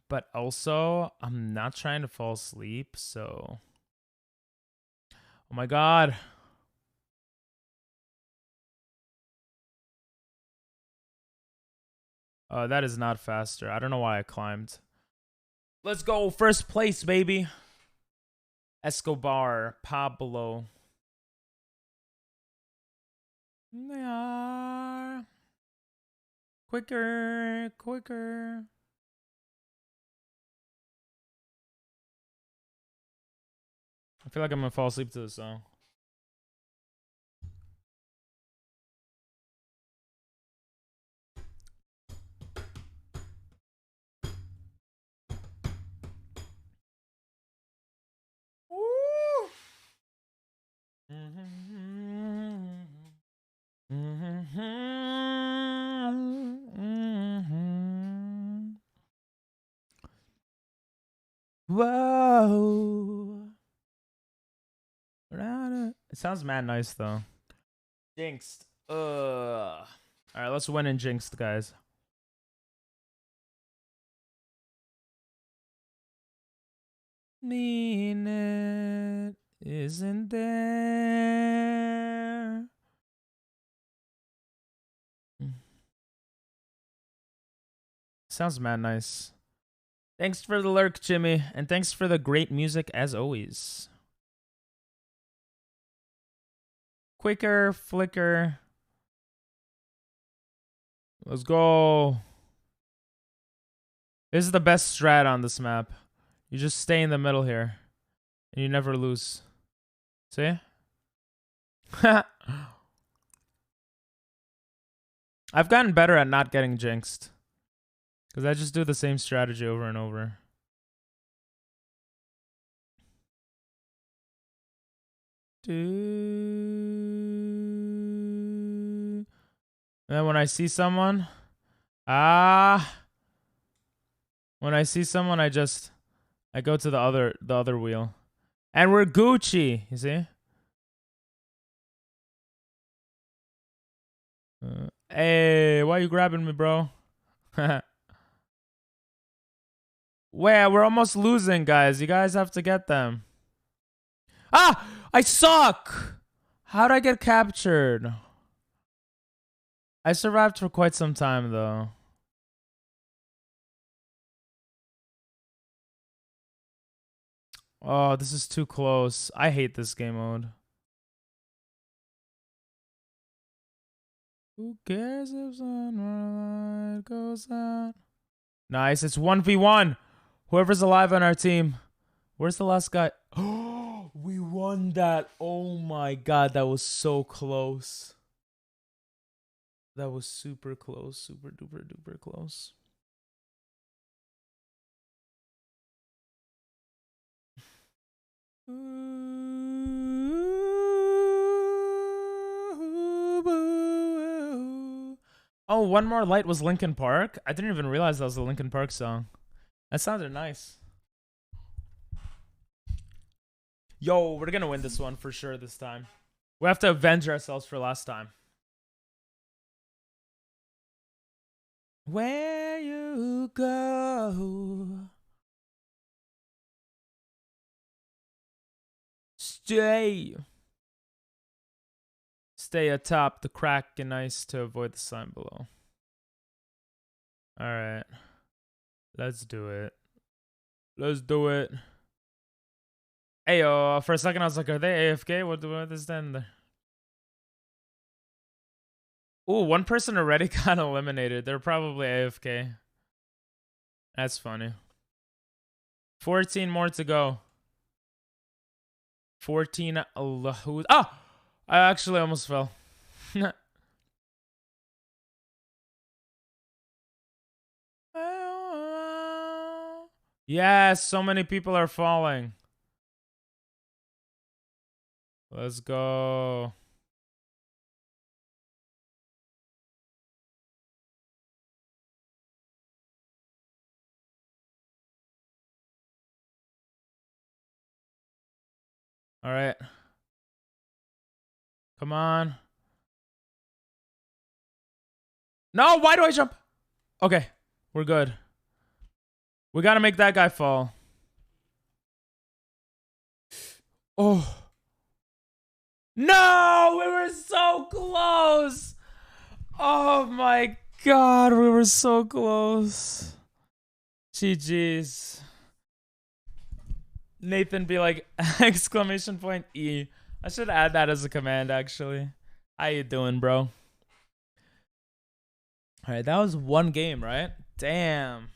But also, I'm not trying to fall asleep, so... Oh my god. That is not faster. I don't know why I climbed. Let's go. First place, baby. Escobar. Pablo. They are. Quicker. Quicker. I feel like I'm gonna fall asleep to this song. Woo! Whoa. It sounds mad nice though. Jinxed. Alright, let's win in Jinxed, guys. Mean it isn't there. Sounds mad nice. Thanks for the lurk, Jimmy, and thanks for the great music as always. Quicker, flicker. Let's go. This is the best strat on this map. You just stay in the middle here, and you never lose. See? I've gotten better at not getting jinxed. Because I just do the same strategy over and over. And then when I see someone... When I see someone, I go to the other wheel. And we're Gucci, you see? Hey, why you grabbing me, bro? Wait, we're almost losing, guys. You guys have to get them. Ah! I suck! How'd I get captured? I survived for quite some time, though. Oh, this is too close. I hate this game mode. Who cares if sunlight goes out? Nice. It's 1v1. Whoever's alive on our team. Where's the last guy? Oh, we won that. Oh my god, that was so close. That was super close. Super duper duper close. Oh, One More Light was Linkin Park? I didn't even realize that was a Linkin Park song. That sounded nice. Yo, we're gonna win this one for sure this time. We have to avenge ourselves for last time. Where you go, stay. Stay atop the crack and ice to avoid the slime below. Alright. Let's do it. Let's do it. Ayo, for a second I was like, are they AFK? What is then? Ooh, one person already got eliminated. They're probably AFK. That's funny. 14 more to go. 14. Oh! I actually almost fell. Yes, so many people are falling. Let's go. All right. Come on. No, why do I jump? Okay, we're good. We gotta make that guy fall. Oh. No, we were so close. Oh my God, we were so close. GG's. Nathan be like, exclamation point E. I should add that as a command, actually. How you doing, bro? All right, that was one game, right? Damn.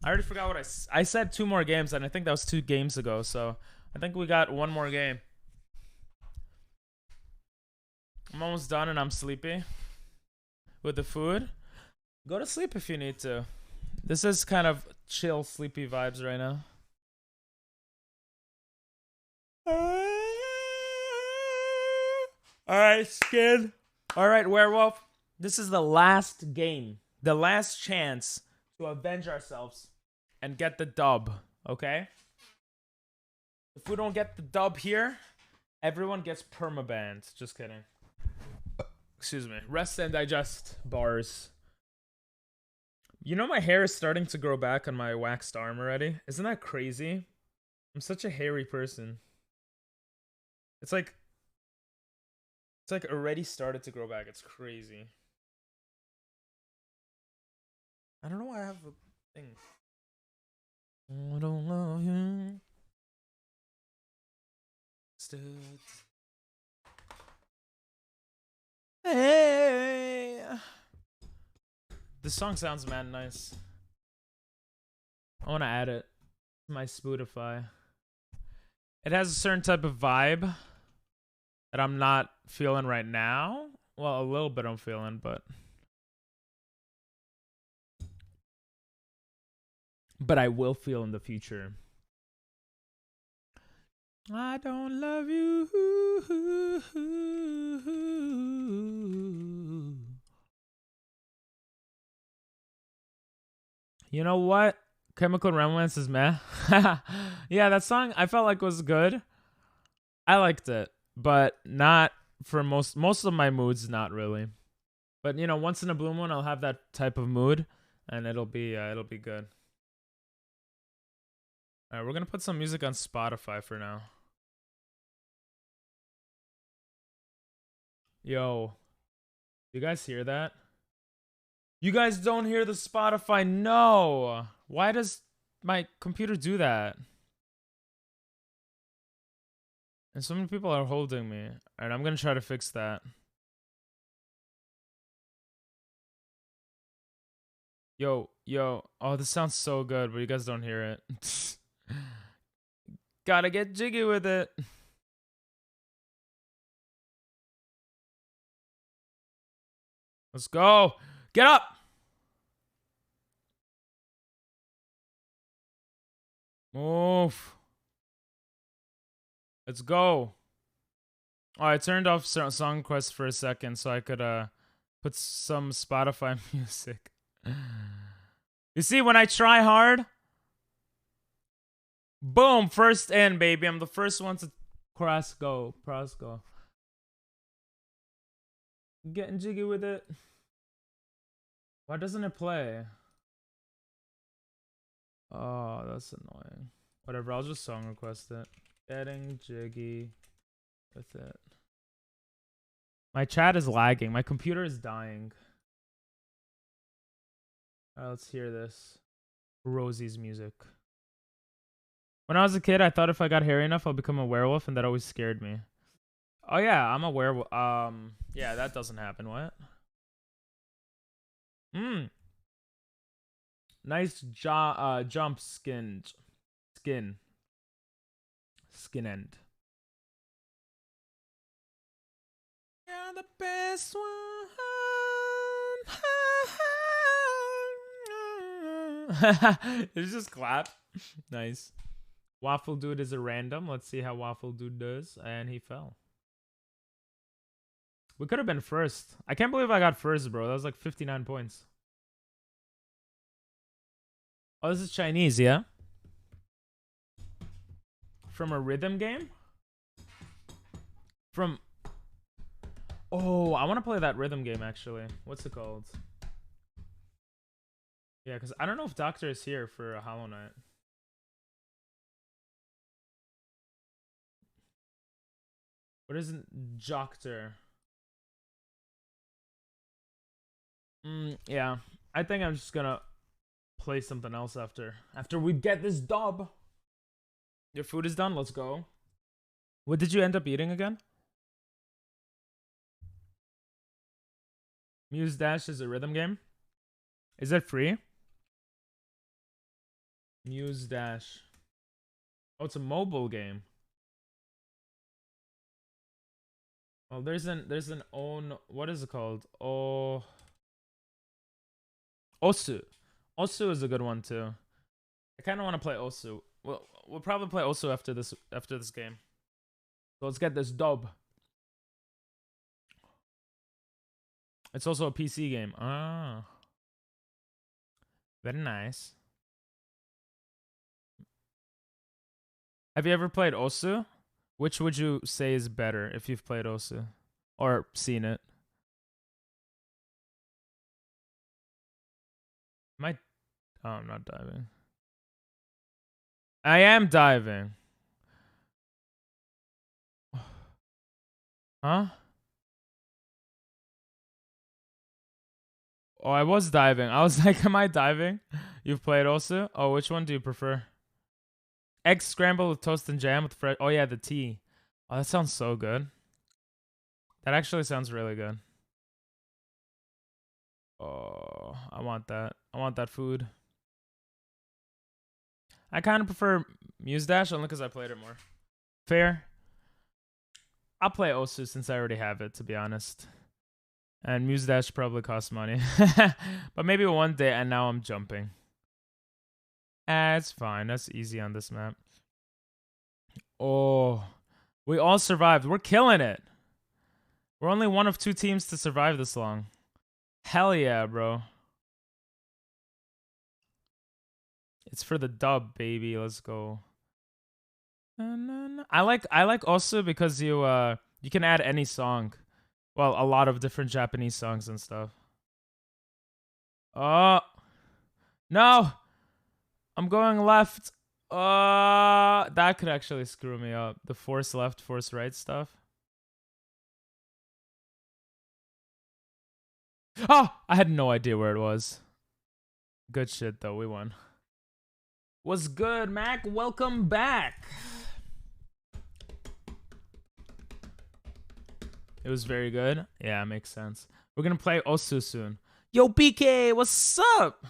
I already forgot what I said. 2 more games, and I think that was 2 games ago. So I think we got 1 more game. I'm almost done, and I'm sleepy with the food. Go to sleep if you need to. This is kind of chill, sleepy vibes right now. All right, Skid. All right, Werewolf. This is the last game. The last chance to avenge ourselves and get the dub, okay? If we don't get the dub here, everyone gets permabanned. Just kidding. Excuse me. Rest and digest bars. You know my hair is starting to grow back on my waxed arm already? Isn't that crazy? I'm such a hairy person. It's like already started to grow back. It's crazy. I don't know why I have a thing. I don't love you. Stood. Hey. This song sounds mad nice. I want to add it to my Spotify. It has a certain type of vibe that I'm not feeling right now. Well, a little bit I'm feeling, but I will feel in the future. I don't love you. You know what? Chemical Romance is meh. Yeah, that song I felt like was good. I liked it, but not for most of my moods, not really. But you know, once in a blue moon, I'll have that type of mood, and it'll be good. All right, we're gonna put some music on Spotify for now. Yo, you guys hear that? You guys don't hear the Spotify? No. Why does my computer do that? And so many people are holding me. Alright, I'm gonna try to fix that. Yo. Oh, this sounds so good, but you guys don't hear it. Gotta get jiggy with it. Let's go. Get up. Move. Let's go. Oh, I turned off song requests for a second so I could put some Spotify music. You see, when I try hard, boom, first in, baby. I'm the first one to cross go. Getting jiggy with it. Why doesn't it play? Oh, that's annoying. Whatever, I'll just song request it. Getting jiggy with it. My chat is lagging. My computer is dying. Alright, let's hear this. Rosie's music. When I was a kid, I thought if I got hairy enough, I'll become a werewolf, and that always scared me. Oh yeah, I'm a werewolf. Yeah, that doesn't happen. What? Nice jump skin end. You're the best one. It's just clap. Nice. Waffle Dude is a random. Let's see how Waffle Dude does. And he fell. We could have been first. I can't believe I got first, bro. That was like 59 points. Oh, this is Chinese, yeah? From a rhythm game? From... Oh, I want to play that rhythm game, actually. What's it called? Yeah, because I don't know if Doctor is here for a Hollow Knight. What isn't Joctor? Yeah. I think I'm just gonna play something else after we get this dub. Your food is done. Let's go. What did you end up eating again? Muse Dash is a rhythm game. Is it free? Muse Dash. Oh, it's a mobile game. Well, there's an own, what is it called? Oh, Osu. Osu is a good one too. I kind of want to play Osu. We'll probably play Osu after this game. So let's get this dub. It's also a PC game. Ah, very nice. Have you ever played Osu? Which would you say is better if you've played Osu or seen it? Oh, I'm not diving. I am diving. Huh? Oh, I was diving. I was like, am I diving? You've played Osu? Oh, which one do you prefer? Egg scrambled with toast and jam with fresh. Oh yeah, the tea. Oh, that sounds so good. That actually sounds really good. Oh, I want that. I want that food. I kind of prefer Muse Dash only because I played it more. Fair. I'll play Osu since I already have it, to be honest. And Muse Dash probably costs money. But maybe one day, and now I'm jumping. It's fine. That's easy on this map. Oh, we all survived. We're killing it. We're only one of 2 teams to survive this long. Hell yeah, bro. It's for the dub, baby. Let's go. I like also because you can add any song. Well, a lot of different Japanese songs and stuff. Oh. No. I'm going left. That could actually screw me up. The force left, force right stuff. Oh, I had no idea where it was. Good shit though, we won. What's good, Mac? Welcome back. It was very good. Yeah, makes sense. We're gonna play Osu soon. Yo, BK, what's up?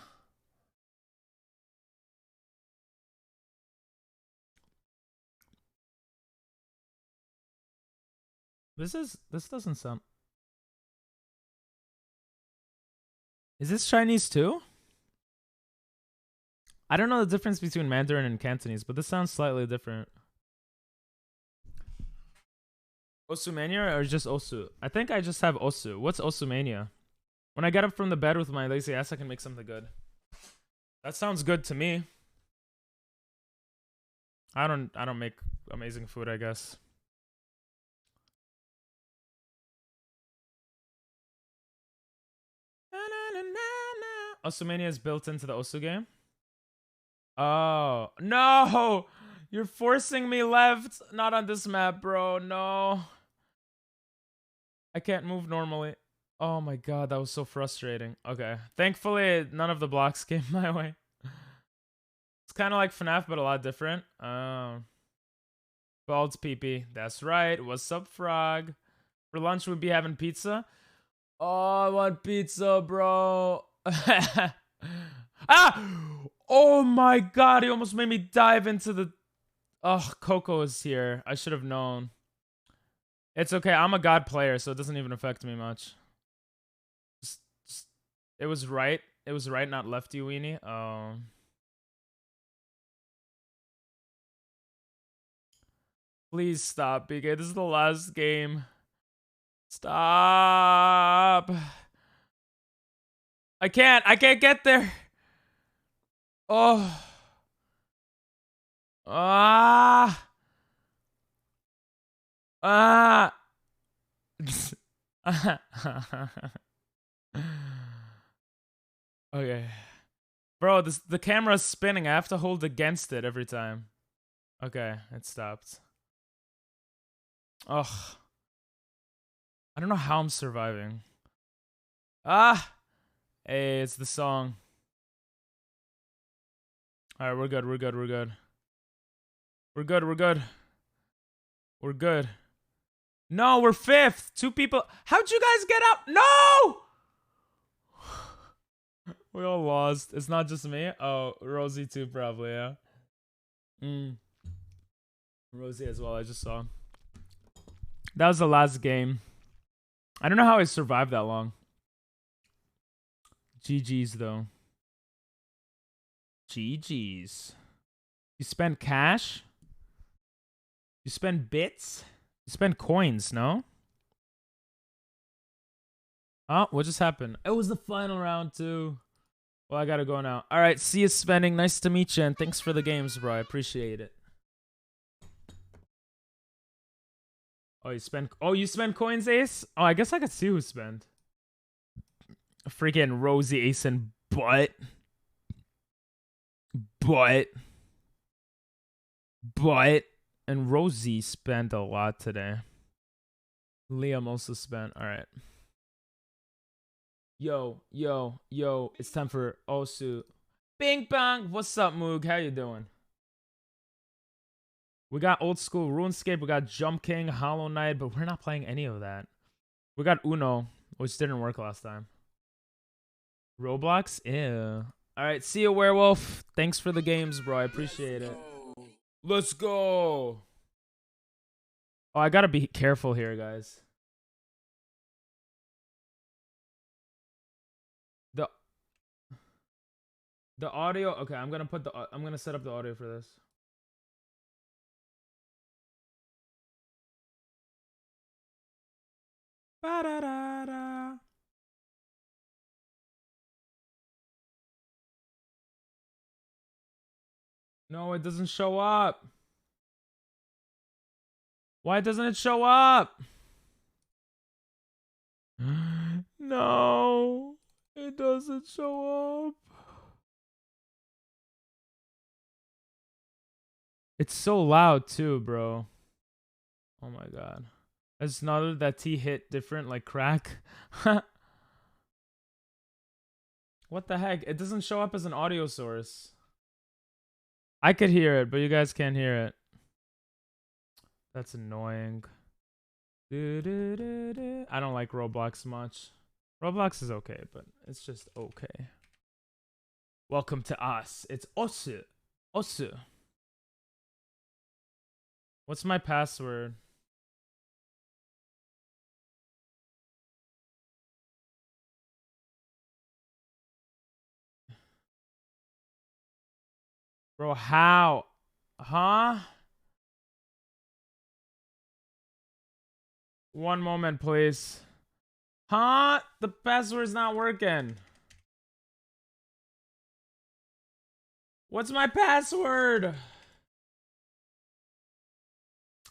This doesn't sound. Is this Chinese too? I don't know the difference between Mandarin and Cantonese, but this sounds slightly different. Osumania or just Osu? I think I just have Osu. What's Osumania? When I get up from the bed with my lazy ass, I can make something good. That sounds good to me. I don't make amazing food, I guess. Osumania is built into the Osu game. Oh no! You're forcing me left. Not on this map, bro. No. I can't move normally. Oh my god, that was so frustrating. Okay. Thankfully, none of the blocks came my way. It's kind of like FNAF, but a lot different. Bald's PP. That's right. What's up, Frog? For lunch, we'd be having pizza. Oh, I want pizza, bro. Ah! Oh my god, he almost made me dive into the... Oh, Coco is here. I should have known. It's okay. I'm a god player, so it doesn't even affect me much. Just, it was right. It was right, not left, you weenie. Oh. Please stop, BK. This is the last game. Stop. I can't get there. Oh. Ah. Ah. Okay. Bro, the camera's spinning. I have to hold against it every time. Okay, it stopped. Ugh. I don't know how I'm surviving. Ah! Hey, it's the song. Alright, we're good, we're good, we're good. We're good, we're good. We're good. No, we're fifth. Two people. How'd you guys get out? No! We all lost. It's not just me. Oh, Rosie too, probably, yeah. Rosie as well, I just saw. That was the last game. I don't know how I survived that long. GG's though. GG's. You spend cash? You spend bits? You spend coins, no? Oh, what just happened? It was the final round too. Well, I gotta go now. All right, see you spending. Nice to meet you, and thanks for the games, bro. I appreciate it. Oh, you spend. Oh, you spend coins, Ace. Oh, I guess I could see who spent. Freaking Rosie, Ace, and Butt. And Rosie spent a lot today. Liam also spent. All right. Yo, it's time for Osu. Bing bang. What's up, Moog? How you doing? We got old school RuneScape. We got Jump King, Hollow Knight, but we're not playing any of that. We got Uno, which didn't work last time. Roblox? Ew. All right, see you, Werewolf. Thanks for the games, bro. I appreciate it. Let's go. Oh, I gotta be careful here, guys. The audio. Okay, I'm gonna set up the audio for this. Ba-da-da-da. No, it doesn't show up. Why doesn't it show up? No, it doesn't show up. It's so loud too, bro. Oh my god. It's not that T hit different like crack. What the heck? It doesn't show up as an audio source. I could hear it, but you guys can't hear it. That's annoying. I don't like Roblox much. Roblox is okay, but it's just okay. Welcome to us. It's Osu. Osu. What's my password? Bro, how? Huh? One moment, please. Huh? The password's not working. What's my password?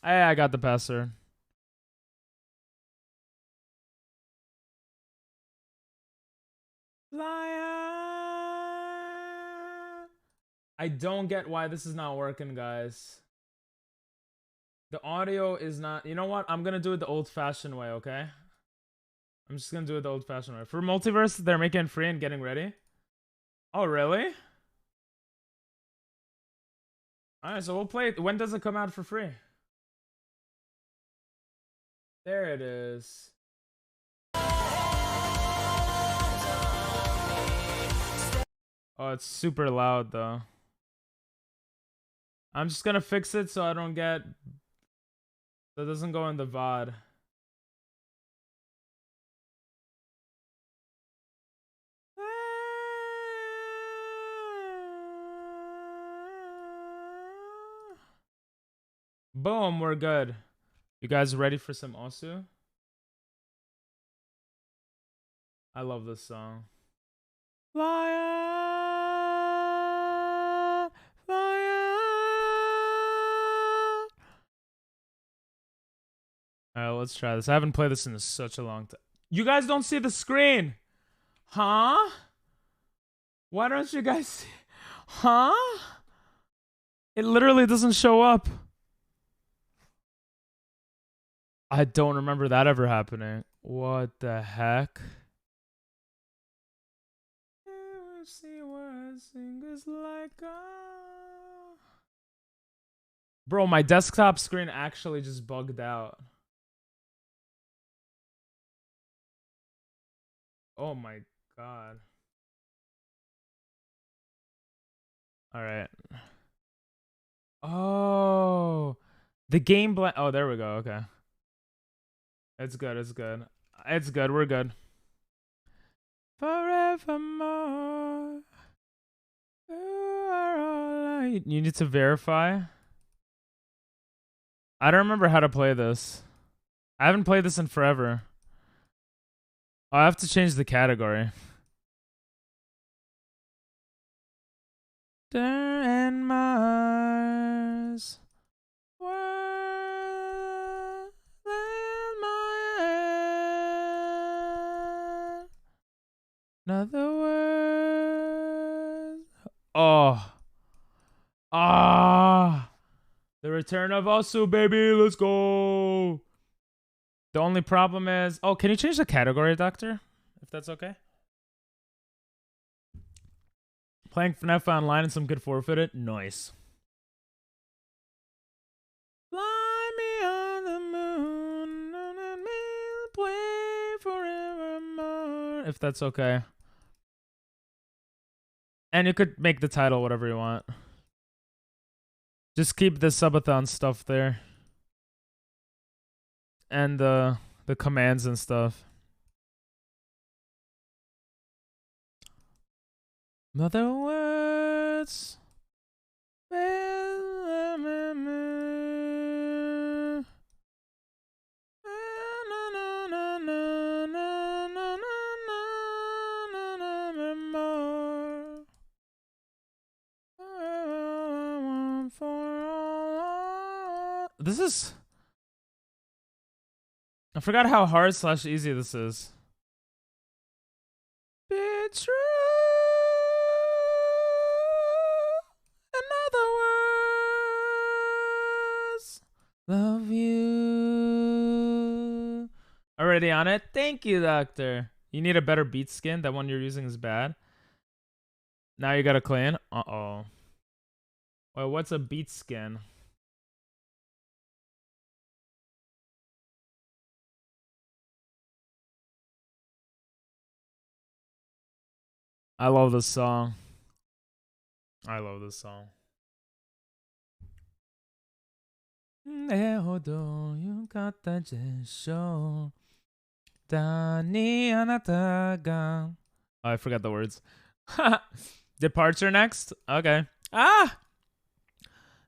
Hey, I got the password. I don't get why this is not working, guys. The audio is not... You know what? I'm gonna do it the old-fashioned way, okay? I'm just gonna do it the old-fashioned way. For Multiverse, they're making it free and getting ready. Oh, really? Alright, so we'll play it. When does it come out for free? There it is. Oh, it's super loud, though. I'm just gonna fix it so I don't get... So it doesn't go in the VOD. Boom, we're good. You guys ready for some Osu? I love this song. Fly, fly. Alright, let's try this. I haven't played this in such a long time. You guys don't see the screen! Huh? Why don't you guys see? Huh? It literally doesn't show up. I don't remember that ever happening. What the heck? Bro, my desktop screen actually just bugged out. Oh my god. Alright. Oh. The game blank. Oh, there we go. Okay. It's good. It's good. It's good. We're good. Forevermore. You are all I... You need to verify? I don't remember how to play this. I haven't played this in forever. Oh, I have to change the category. And Mars. Another word. Oh. Ah. The return of Asu, baby. Let's go. The only problem is... Oh, can you change the category, Doctor? If that's okay. Playing FNAF online and some good forfeited. Nice. Fly me on the moon and let me play forevermore. If that's okay. And you could make the title whatever you want. Just keep the Subathon stuff there. And the commands and stuff. Mother words. This is... I forgot how hard / easy this is. Be true. In other words, love you. Already on it? Thank you, Doctor. You need a better beat skin. That one you're using is bad. Now you gotta clean. Uh-oh. Wait, what's a beat skin? I love this song. I love this song. ねほどよかったでしょう。だにあなたが。Oh, I forgot the words. Departure next? Okay. Ah!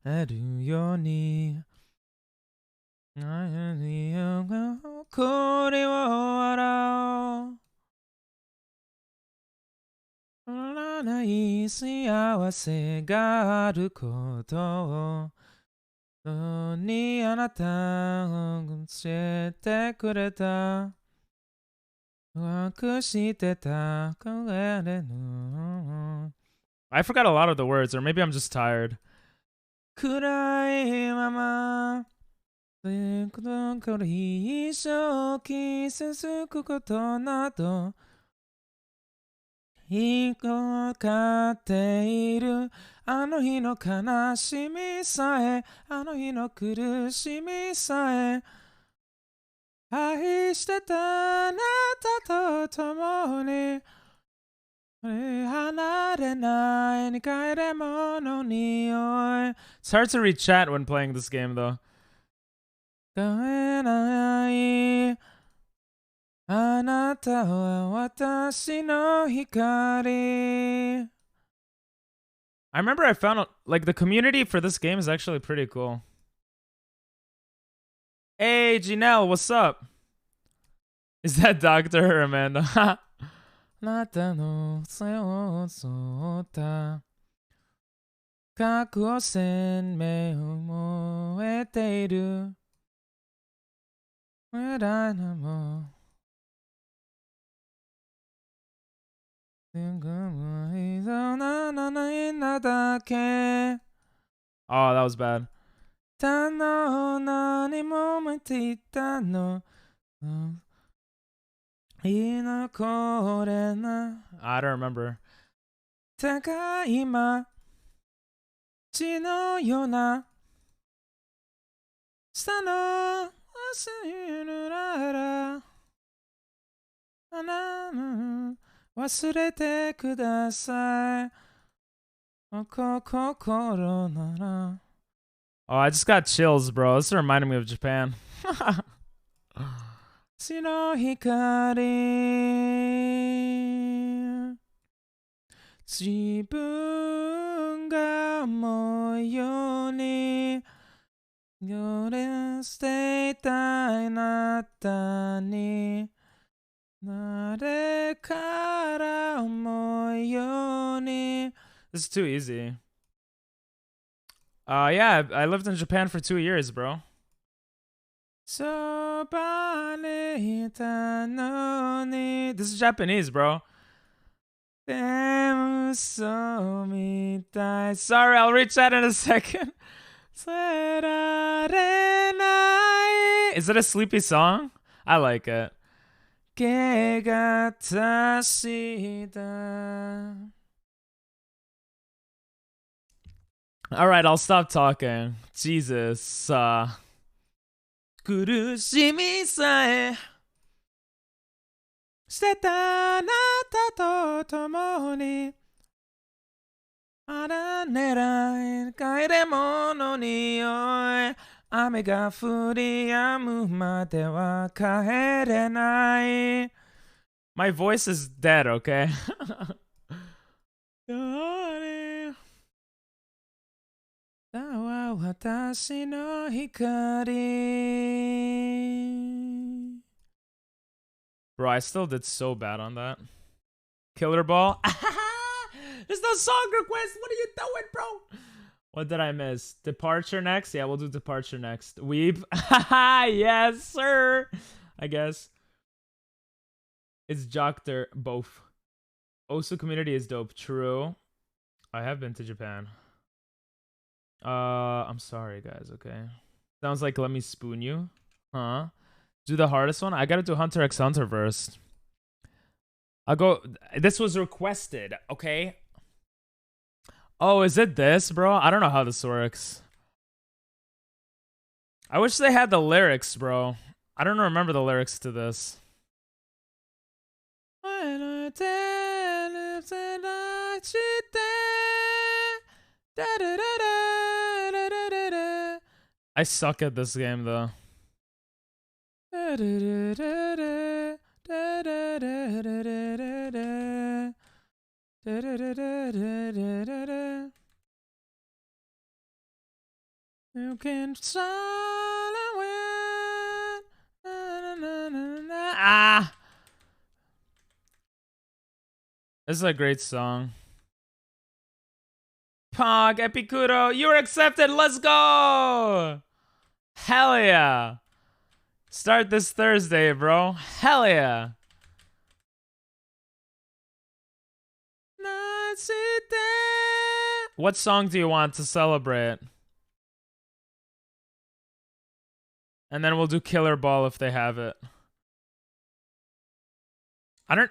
あるように。これを笑おう。らない幸せがあることをにあなたを教えてくれた隠してた声での I forgot a lot of the words, or maybe I'm just tired. 暗いままこれ以上気づくことなどかっているあの日の悲しみさえあの日の苦しみさえ愛してたあなたと共に離れない二階レモンの匂い It's hard to read chat when playing this game though 変えないあなたは私の光 I remember I found like the community for this game is actually pretty cool. Hey Janelle, what's up? Is that Doctor or Amanda? あなたの背を沿った核汚染目を燃えている When I know more. Oh, that was bad. I don't remember. 高い街のような下の足ぬららあなた忘れてください心なら Oh, I just got chills, bro. This reminded me of Japan. 白い光自分が思うように寄り捨ていたいあなたに誰から思うように This is too easy. Yeah, I lived in Japan for 2 years, bro. そばにいたのに This is Japanese, bro. でも嘘みたい Sorry, I'll reach out in a second. 捨てられない Is it a sleepy song? I like it. 怪我したAlright, I'll stop talking. Jesus. 苦しみさえ捨てたあなたと共にあら狙い帰れ物におい雨が降り止むまでは帰れない My voice is dead, okay? 私の光 Bro, I still did so bad on that. Killer Ball. There's no song request. What are you doing, bro? What did I miss? Departure next? Yeah, we'll do Departure next. Weeb. Yes, sir. I guess. It's Jockter. Both. Osu community is dope. True. I have been to Japan. I'm sorry, guys, okay? Sounds like Let Me Spoon You. Huh? Do the hardest one? I gotta do Hunter x Hunter first. I'll go. This was requested, okay? Oh, is it this, bro? I don't know how this works. I wish they had the lyrics, bro. I don't remember the lyrics to this. I suck at this game, though. You can silent win. Ah! This is a great song. Pog, Epicuro, you're accepted. Let's go! Hell yeah. Start this Thursday, bro. Hell yeah. What song do you want to celebrate? And then we'll do Killer Ball if they have it.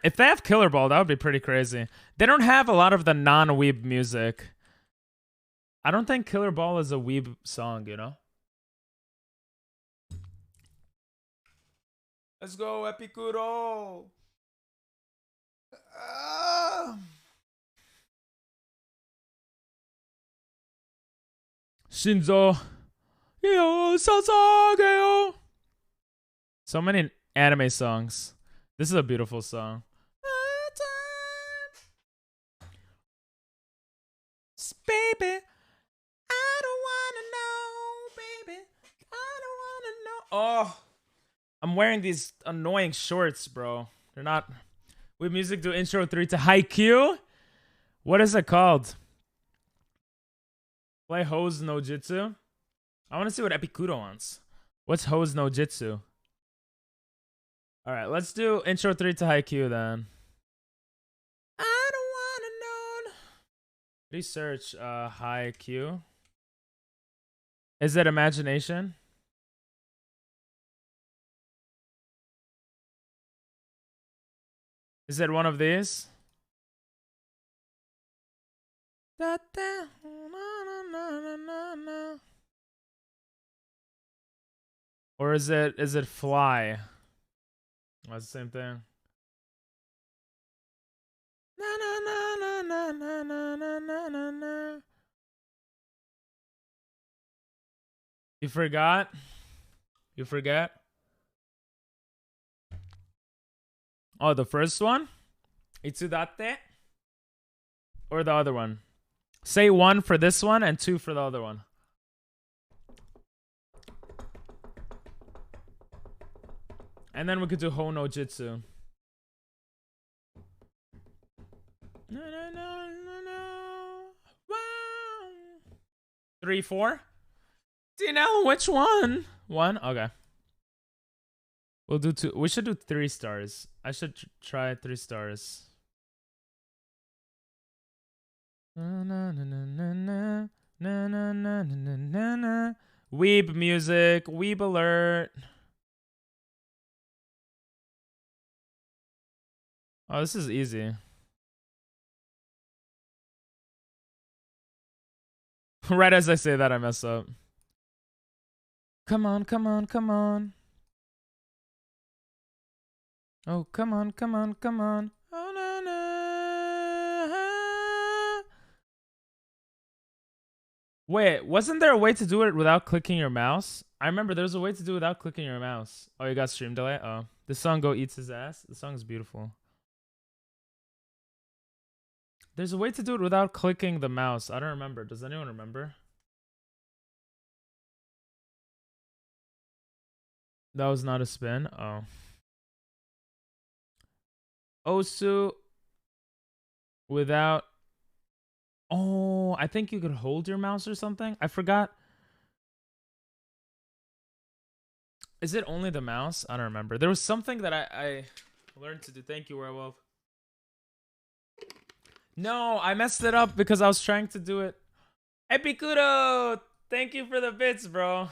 If they have Killer Ball, that would be pretty crazy. They don't have a lot of the non-weeb music. I don't think Killer Ball is a weeb song, you know? Let's go, Epicuro! Shinzo. So many anime songs. This is a beautiful song. Baby, I don't wanna know, baby. I don't wanna know. Oh, I'm wearing these annoying shorts, bro. They're not. With music, do intro 3 to Haikyuu. What is it called? Play Hose no Jitsu. I want to see what Epicuro wants. What's Hose no Jitsu? All right, let's do intro 3 to Haikyuu then. I don't wanna know. Research Haikyuu. Is it imagination? Is it one of these? Or is it fly? That's the same thing. You forgot? You forget? Oh, the first one? Itsudate? Or the other one? Say 1 for this one and 2 for the other one. And then we could do Ho no Jitsu. No, no, no, no, no. Wow. 3, 4? Do you know which one? 1? Okay. We'll do 2. We should do 3 stars. I should try 3 stars. Na, na, na, na, na, na, na, na, na, na, na. Weeb music. Weeb alert. Oh, this is easy. Right as I say that, I mess up. Come on, come on, come on. Oh, come on, come on, come on. Oh, na, na. Wait, wasn't there a way to do it without clicking your mouse? I remember there's a way to do it without clicking your mouse. Oh, you got stream delay? Oh. The song Go Eats His Ass? The song is beautiful. There's a way to do it without clicking the mouse. I don't remember. Does anyone remember? That was not a spin? Oh. Osu without... Oh, I think you could hold your mouse or something. I forgot. Is it only the mouse? I don't remember. There was something that I learned to do. Thank you, Werewolf. No, I messed it up because I was trying to do it. Epikuro! Thank you for the bits, bro.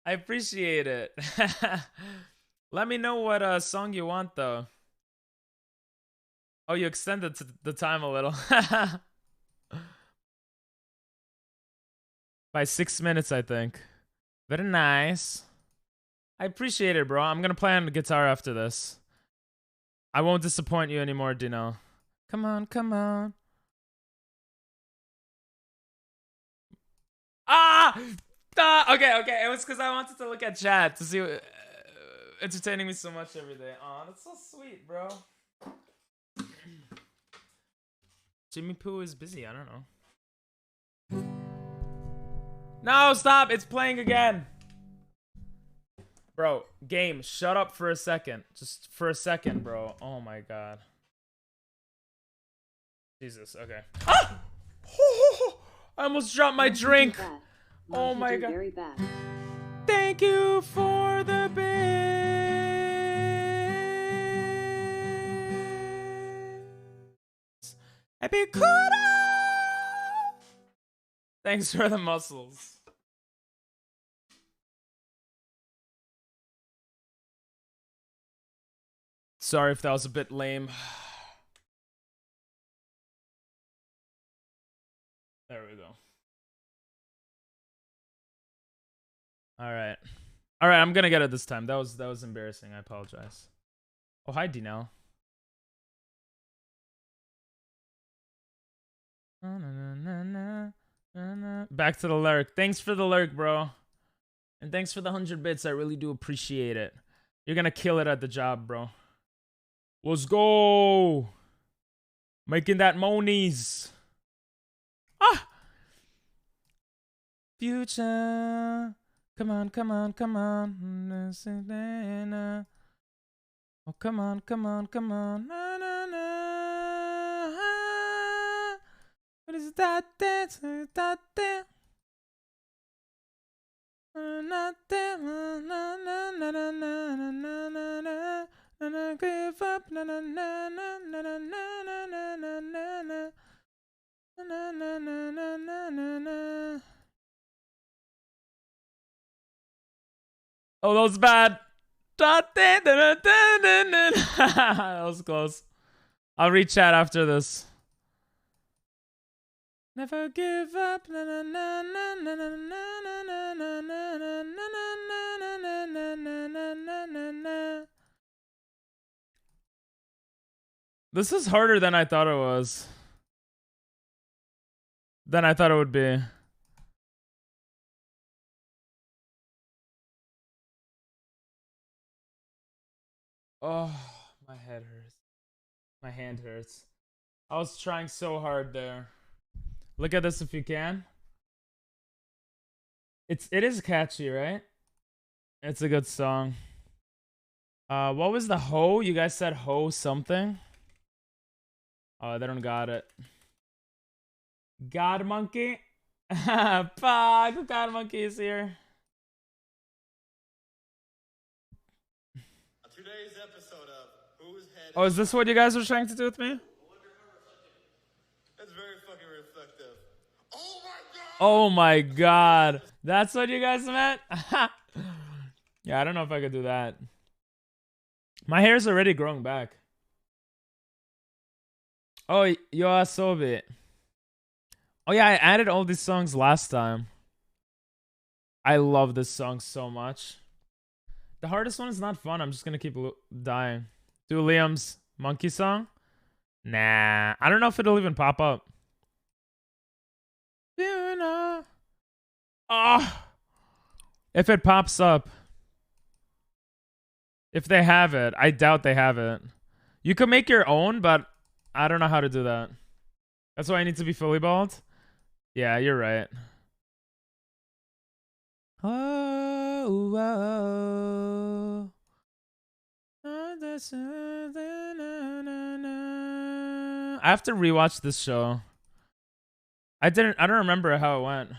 I appreciate it. Let me know what song you want, though. Oh, you extended the time a little. By 6 minutes, I think. Very nice. I appreciate it, bro. I'm gonna play on the guitar after this. I won't disappoint you anymore, Dino. Come on, come on. Ah! Okay, okay. It was because I wanted to look at chat to see entertaining me so much every day. Aw, that's so sweet, bro. Jimmy Poo is busy. I don't know. No, stop. It's playing again. Bro, game, shut up for a second. Just for a second, bro. Oh my god. Jesus, okay. Ah! I almost dropped my drink. Oh my god. Very bad. Thank you for the bit. Epikuro! Thanks for the muscles. Sorry if that was a bit lame. There we go. All right. All right, I'm going to get it this time. That was embarrassing. I apologize. Oh, hi, Dinell. Back to the lyric. Thanks for the lyric, bro. And thanks for the 100 bits. I really do appreciate it. You're going to kill it at the job, bro. Let's go. Making that monies. Ah. Future. Come on, come on, come on. Oh, come on, come on, come on. Na, na, na. What is that? That. Not that. Na, na, na, na, na, na, na, na. give up. Na na na na na na na na na na na na. Na na na na na na na. Oh, that was bad. That was close. I'll read chat after this. Never give up. Na na na na na na na na na na na na na. This is harder than I thought it was. Than I thought it would be. Oh, my head hurts. My hand hurts. I was trying so hard there. Look at this if you can. It is catchy, right? It's a good song. What was the ho? You guys said ho something? Oh, they don't got it. God Monkey? Fuck, God Monkey is here. Today's episode of Whose Head Oh, is this what you guys were trying to do with me? That's very fucking reflective. Oh my god! Oh my god. That's what you guys meant? Yeah, I don't know if I could do that. My hair's already growing back. Oh, Yoasobi. Oh yeah, I added all these songs last time. I love this song so much. The hardest one is not fun. I'm just gonna keep dying. Do Liam's monkey song? Nah, I don't know if it'll even pop up. Oh, if it pops up. If they have it. I doubt they have it. You could make your own, but I don't know how to do that. That's why I need to be fully bald? Yeah, you're right. Oh, oh, I have to rewatch this show. I don't remember how it went.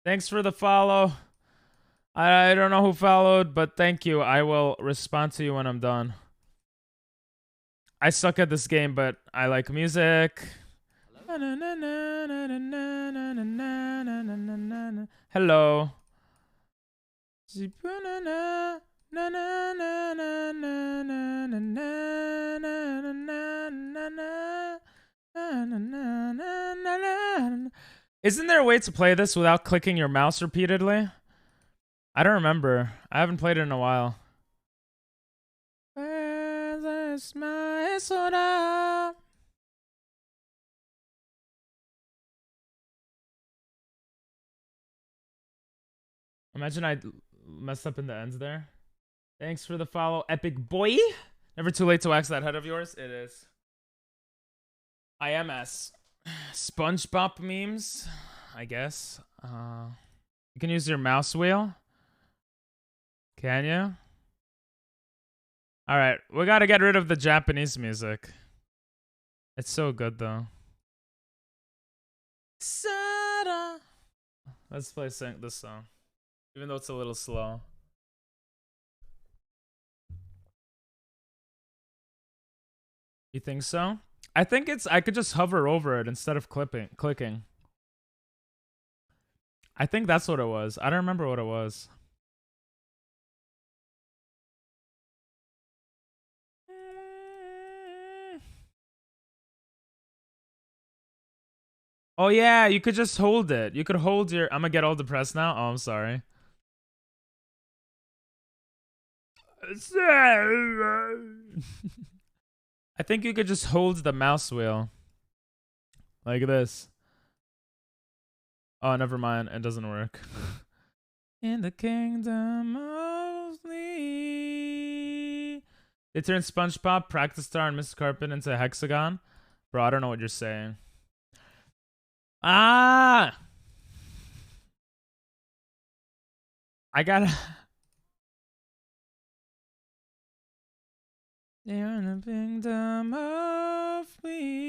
Thanks for the follow. I don't know who followed, but thank you. I will respond to you when I'm done. I suck at this game, but I like music. Hello. Isn't there a way to play this without clicking your mouse repeatedly? I don't remember. I haven't played it in a while. Imagine I messed up in the ends there. Thanks for the follow, Epic Boy. Never too late to wax that head of yours. It is. IMS. SpongeBob memes, I guess. You can use your mouse wheel. Can you? Alright, we gotta get rid of the Japanese music. It's so good though. Let's play this song. Even though it's a little slow. You think so? I think I could just hover over it instead of clicking. I think that's what it was. I don't remember what it was. Oh yeah, you could just hold it. You could hold your... I'm gonna get all depressed now. Oh, I'm sorry. I think you could just hold the mouse wheel. Like this. Oh, never mind. It doesn't work. In the kingdom of Lee. They turned SpongeBob, Practice Star, and Mr. Carpet into a hexagon. Bro, I don't know what you're saying. Ah! I gotta... They're in the kingdom of leaves.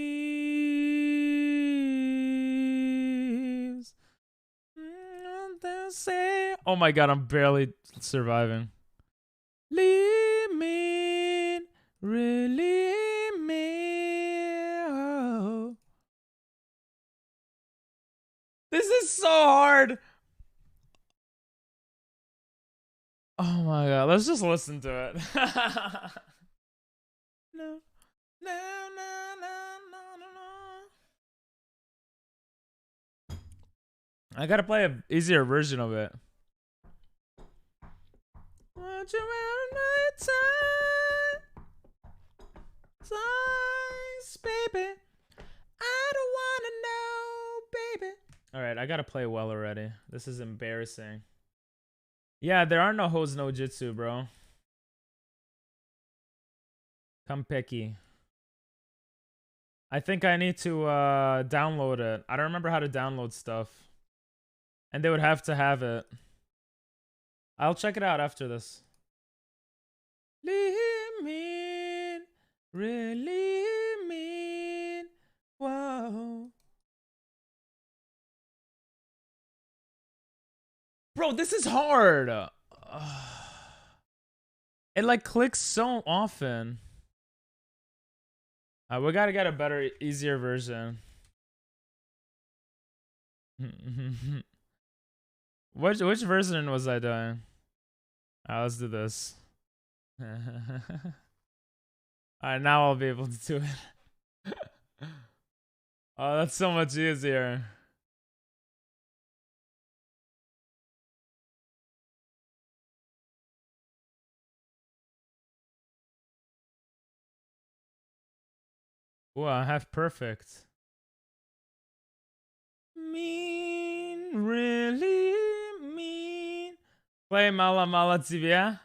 They'll say... Oh my god, I'm barely surviving. Leave me Really me. Oh. This is so hard. Oh my god, let's just listen to it. No, no, no, no, no, no, no. I gotta play an easier version of it. Want you every night times, baby. I don't wanna know, baby. All right, I gotta play well already. This is embarrassing. Yeah, there are no hoes no jitsu, bro. Come picky. I think I need to download it. I don't remember how to download stuff. And they would have to have it. I'll check it out after this. Leave me, really mean. Whoa. Bro, this is hard. It like clicks so often. We gotta get a better, easier version. Which version was I doing? Let's do this. Alright, now I'll be able to do it. Oh, that's so much easier. Ooh, I have perfect. Mean, really mean. Play Mala Mala Tibia.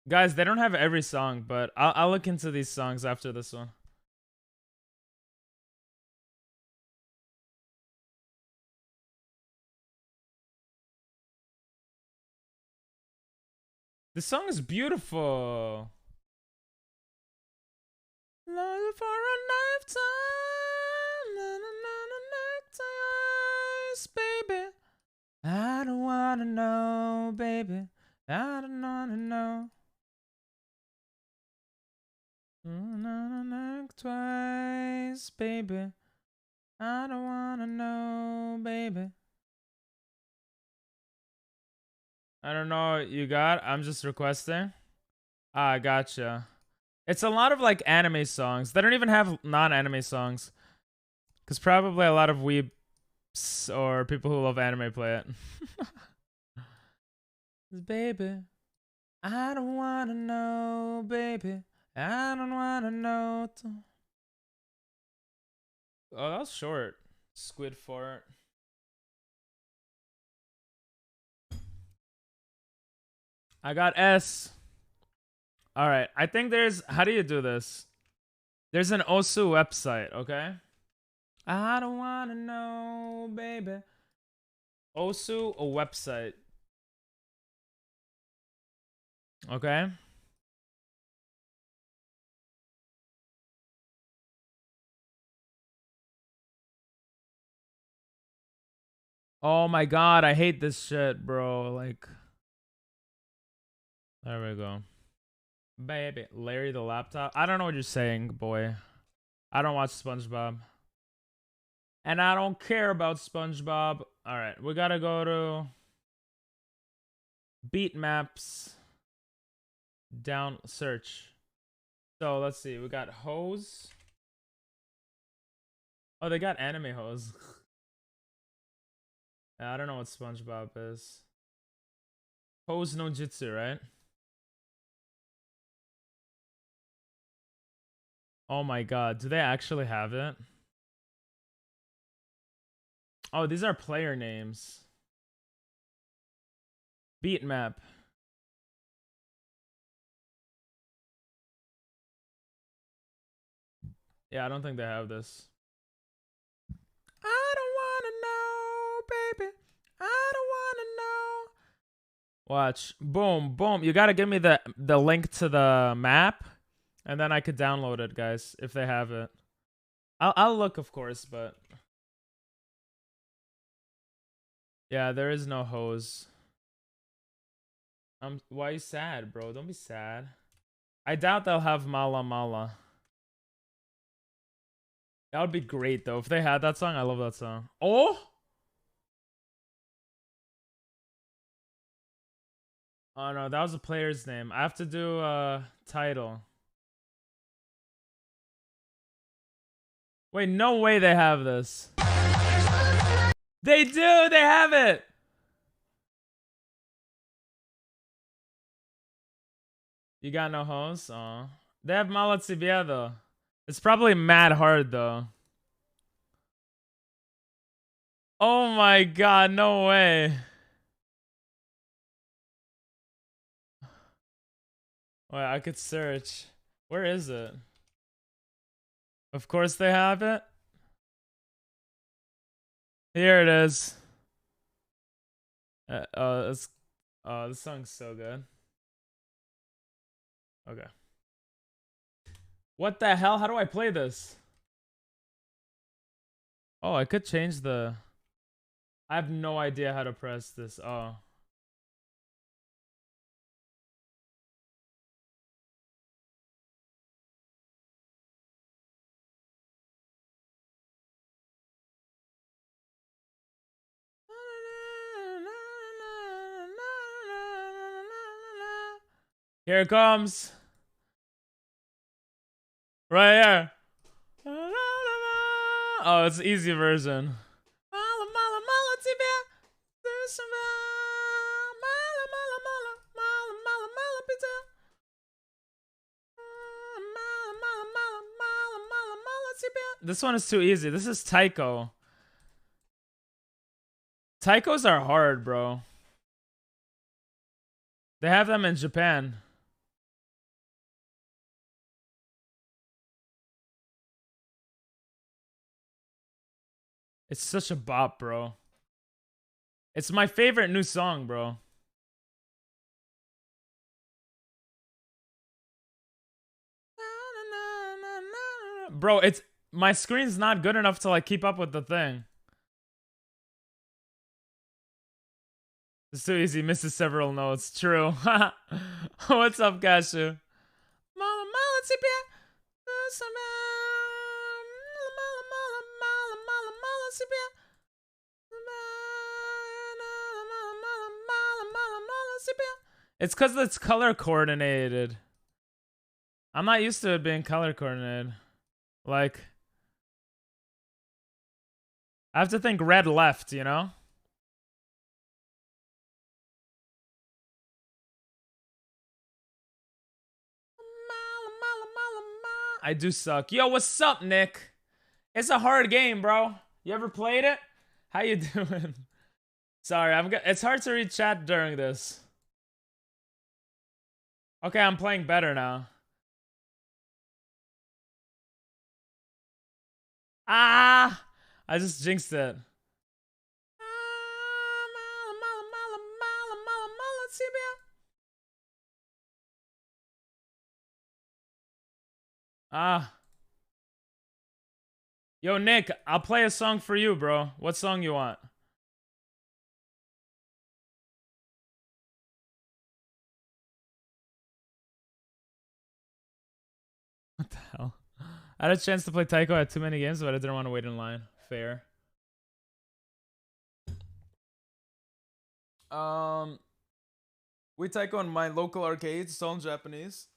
Guys, they don't have every song, but I'll look into these songs after this one. This song is beautiful. Longing for a lifetime, neckties, baby. I don't wanna know, baby. I don't wanna know. Twice, baby. I don't wanna know, baby. I don't know what you got. I'm just requesting. Ah, gotcha. It's a lot of like anime songs. They don't even have non-anime songs. Because probably a lot of weeps or people who love anime play it. Baby, I don't wanna know, baby. I don't wanna know. Oh, that was short. Squid fart. I got S. All right. I think there's. How do you do this? There's an Osu website, okay? I don't wanna know, baby. Osu, a website. Okay? Oh my god, I hate this shit, bro. Like, there we go. Baby, Larry the laptop. I don't know what you're saying, boy. I don't watch SpongeBob. And I don't care about SpongeBob. All right, we gotta go to beat maps. Down search. So let's see. We got hose. Oh, they got anime hose. I don't know what SpongeBob is. Hose no Jitsu, right? Oh my god, do they actually have it? Oh, these are player names. Beat map. Yeah, I don't think they have this. I don't wanna know, baby. I don't wanna know. Watch. Boom, boom. You gotta give me the link to the map, and then I could download it, guys, if they have it. I'll look, of course, but yeah, there is no hose. Why are you sad, bro? Don't be sad. I doubt they'll have Mala Mala. That would be great though if they had that song. I love that song. Oh. Oh no, that was a player's name. I have to do title. Wait, no way they have this. They do, they have it. You got no hoes? Oh. They have Mala Tibia though. It's probably mad hard though. Oh my god, no way. Wait, I could search. Where is it? Of course they have it. Here it is. This song's so good. Okay. What the hell? How do I play this? Oh, I could change the... I have no idea how to press this. Oh. Here it comes. Right here. Oh, it's the easy version. This one is too easy. This is Taiko. Taikos are hard, bro. They have them in Japan. It's such a bop, bro. It's my favorite new song, bro. Bro, it's my screen's not good enough to like keep up with the thing. It's too easy, misses several notes. True. What's up, Cashew? It's because it's color coordinated. I'm not used to it being color coordinated. Like, I have to think red left, you know? I do suck. Yo, what's up, Nick? It's a hard game, bro. You ever played it? How you doing? Sorry, it's hard to read chat during this. Okay, I'm playing better now. Ah! I just jinxed it. Ah. Yo, Nick, I'll play a song for you, bro. What song you want? What the hell? I had a chance to play Taiko at too many games, but I didn't want to wait in line. Fair. We Taiko in my local arcades. It's all in Japanese.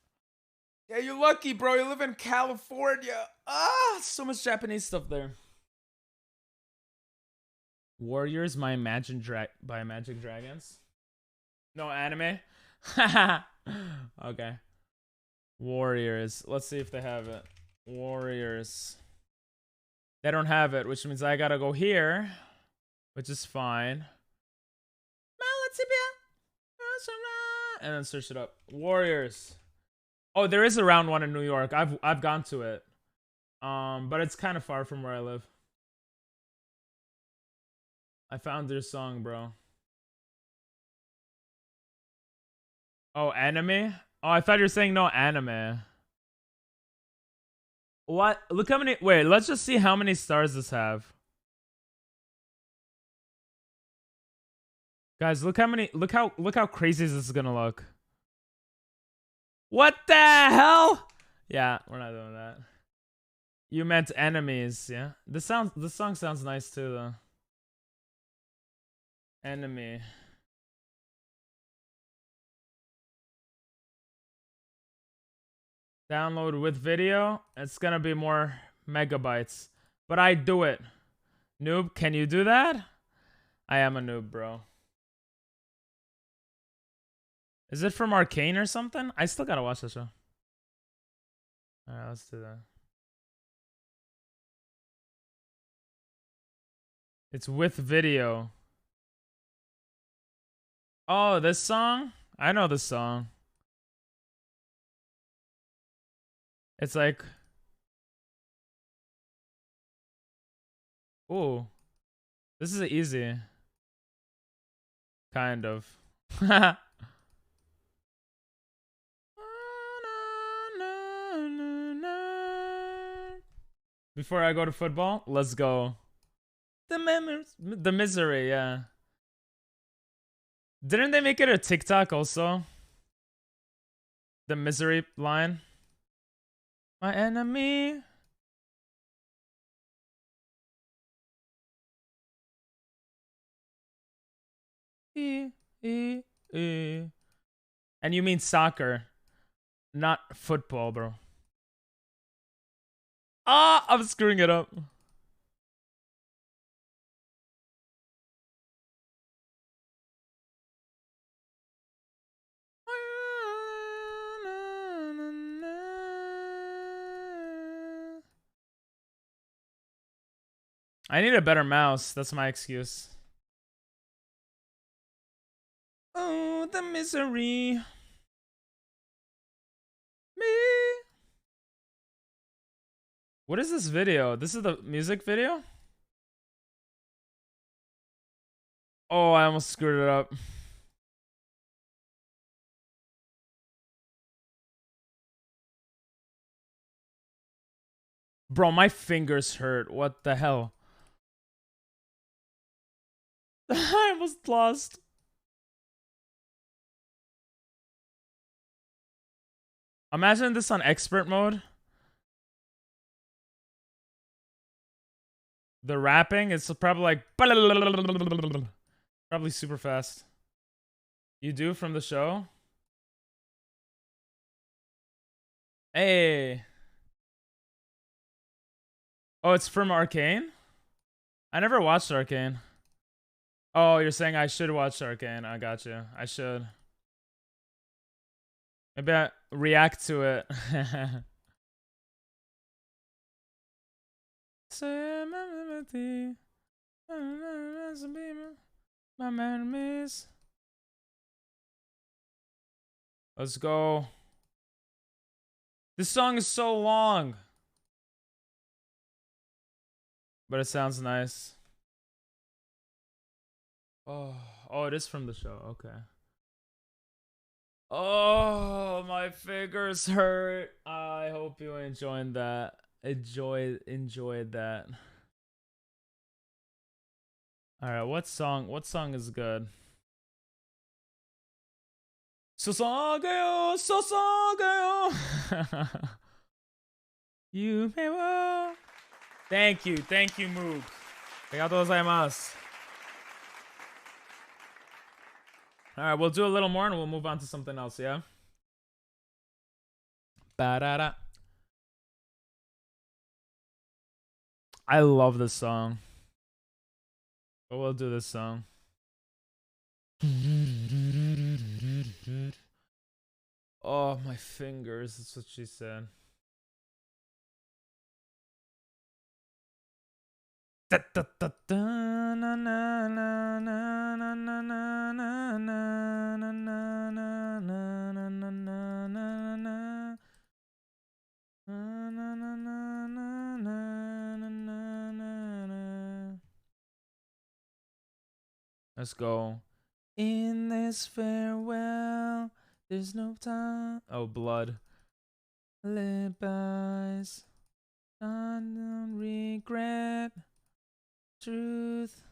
Yeah, you're lucky, bro. You live in California. Ah, so much Japanese stuff there. Warriors by Imagine Dragons. No anime. Okay. Warriors. Let's see if they have it. Warriors. They don't have it, which means I gotta go here, which is fine. And then search it up. Warriors. Oh, there is a round one in New York. I've gone to it. But it's kind of far from where I live. I found their song, bro. Oh, anime? Oh, I thought you were saying no anime. What? Look how many. Wait, let's just see how many stars this have. Guys, look how many. Look how crazy this is gonna look. What the hell? Yeah, we're not doing that. You meant enemies, yeah? The song sounds nice too though. Enemy. Download with video. It's gonna be more megabytes. But I do it. Noob, can you do that? I am a noob, bro. Is it from Arcane or something? I still gotta watch the show. Alright, let's do that. It's with video. Oh, this song? I know this song. It's like... Ooh. This is easy. Kind of. Before I go to football, let's go. The misery, yeah. Didn't they make it a TikTok also? The misery line. My enemy. E, e, e. And you mean soccer, not football, bro. Ah, I'm screwing it up. I need a better mouse. That's my excuse. Oh, the misery. Me. What is this video? This is the music video? Oh, I almost screwed it up. Bro, my fingers hurt. What the hell? I almost lost. Imagine this on expert mode. The rapping is probably like probably super fast. You do from the show? Hey. Oh, it's from Arcane? I never watched Arcane. Oh, you're saying I should watch Arcane. I got you. I should. Maybe I react to it. My enemies. Let's go. This song is so long. But it sounds nice. Oh, it is from the show. Okay. Oh, my fingers hurt. I hope you enjoyed that. Enjoyed that. All right, what song is good? Sosagayo, sosagayo. You may well. Thank you, Moog. Arigatou gozaimasu. All right, we'll do a little more and we'll move on to something else, yeah? Ba-da-da. I love this song. But we'll do this song. Oh, my fingers. That's what she said. Let's go. In this farewell, there's no time. Oh, blood. Lip eyes. Don't regret. Truth.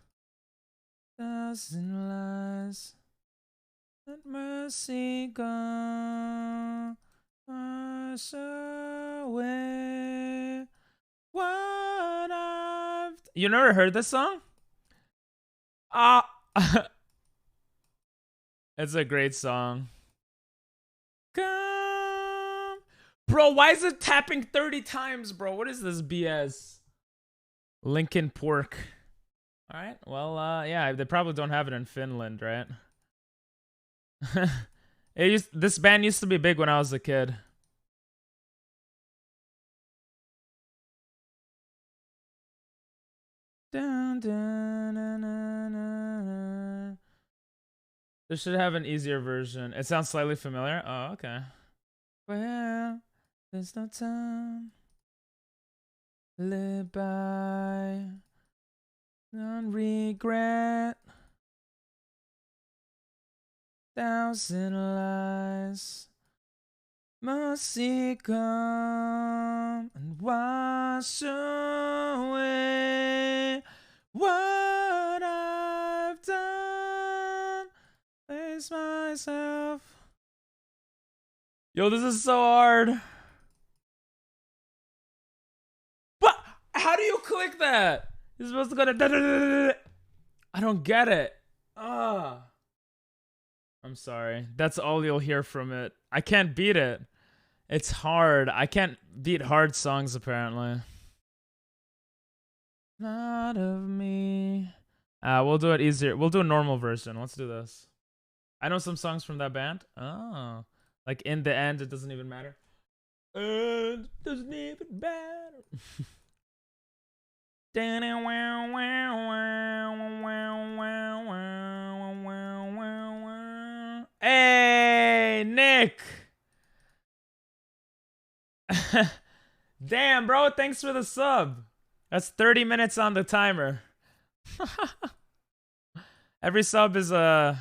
Thousand lies. Let mercy go. wash away what I've. You never heard this song? Ah, it's a great song. Come, bro. Why is it tapping 30 times, bro? What is this BS? Lincoln Pork. All right. Well, yeah, they probably don't have it in Finland, right? This band used to be big when I was a kid. Dun, dun, dun, dun, dun. They should have an easier version. It sounds slightly familiar. Oh, okay. Well, there's no time. Live by non regret. Thousand lies. Mercy come and wash away what I've done. Face myself. Yo, this is so hard. What? How do you click that? You're supposed to go to. I don't get it. Ah. I'm sorry. That's all you'll hear from it. I can't beat it. It's hard. I can't beat hard songs, apparently. Not of me. We'll do it easier. We'll do a normal version. Let's do this. I know some songs from that band. Oh. Like, in the end, it doesn't even matter. It doesn't even matter. Hey, Nick. Damn, bro. Thanks for the sub. That's 30 minutes on the timer. Every sub is 30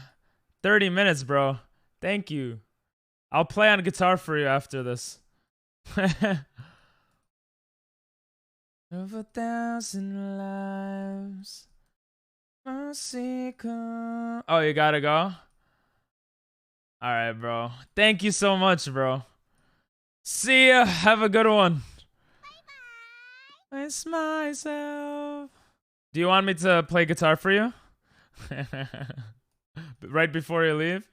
minutes, bro. Thank you. I'll play on guitar for you after this. Of 1,000 lives, mercy come. Oh, you gotta go? Alright, bro. Thank you so much, bro. See ya. Have a good one. Bye-bye. Miss myself. Do you want me to play guitar for you? Right before you leave?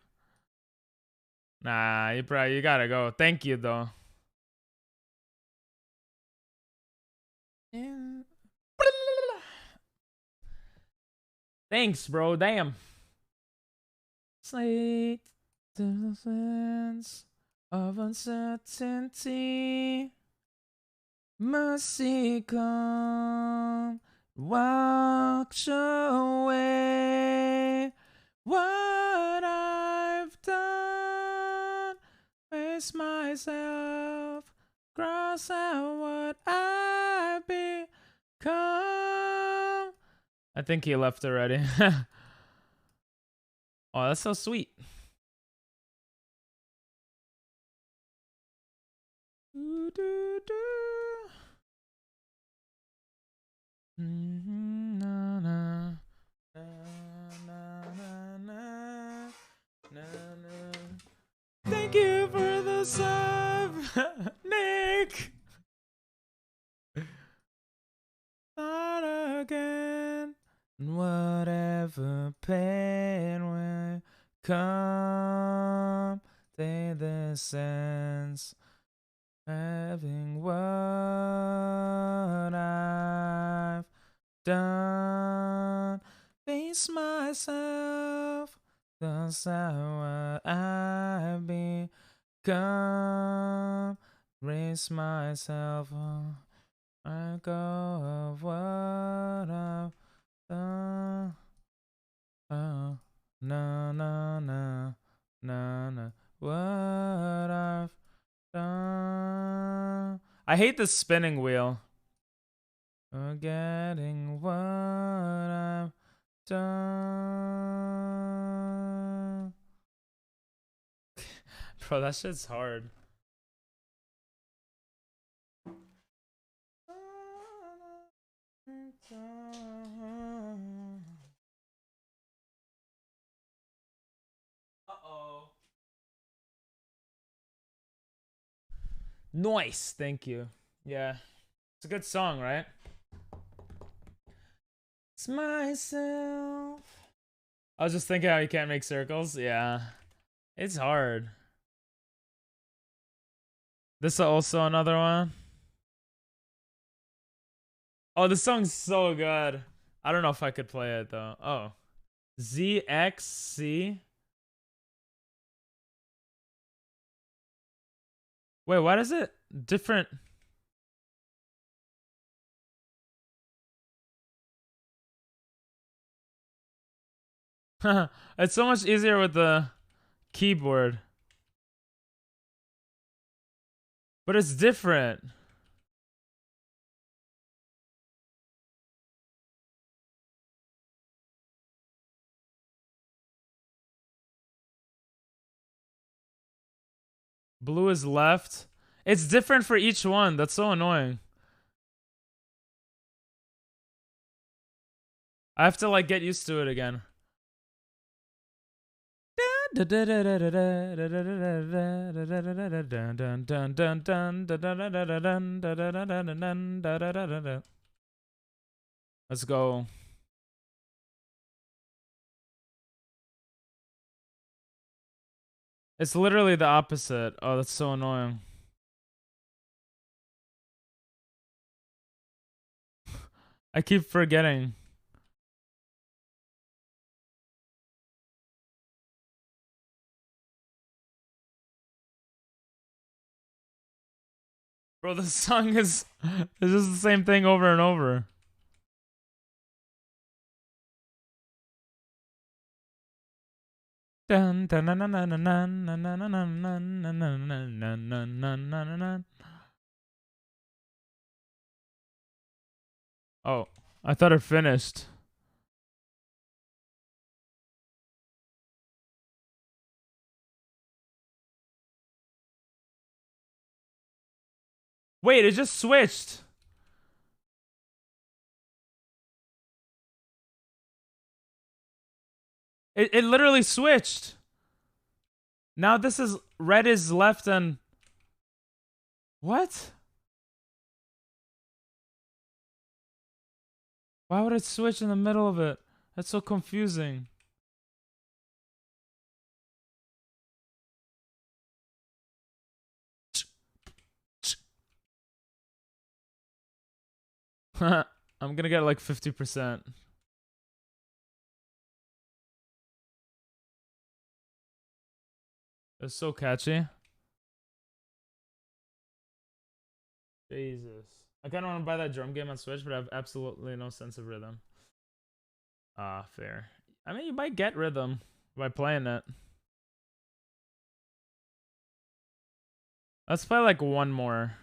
Nah, you gotta go. Thank you, though. Yeah. Thanks, bro. Damn. Slate to the sense of uncertainty. Mercy come, wash away what I've done. Face myself, cross out what I've become. I think he left already. Oh, that's so sweet. Do, do, do. Na, na, na, na, na, na, na. Thank you for the sub, Nick. Not again. Whatever pain will come, take the sense. Having what I've done, face myself, that's how I've become, raise myself, I go of what I've done. Oh, no, no, no, no, no, what I've done. I hate the spinning wheel. Forgetting what I've done. Bro, that shit's hard. Uh-oh. Nice. Thank you. Yeah. It's a good song, right? It's myself. I was just thinking how you can't make circles. Yeah. It's hard. This is also another one. Oh, this song's so good. I don't know if I could play it though. Oh. ZXC. Wait, what is it? Different. It's so much easier with the keyboard. But it's different. Blue is left. It's different for each one. That's so annoying. I have to like get used to it again. Let's go. It's literally the opposite. Oh, that's so annoying. I keep forgetting. Bro, this song is it's just the same thing over and over. Oh, I thought it finished. Wait, it just switched. It literally switched. Now this is red is left and what? Why would it switch in the middle of it? That's so confusing. I'm gonna get like 50%. It's so catchy. Jesus. I kind of want to buy that drum game on Switch, but I have absolutely no sense of rhythm. Ah, fair. I mean, you might get rhythm by playing it. Let's play like one more.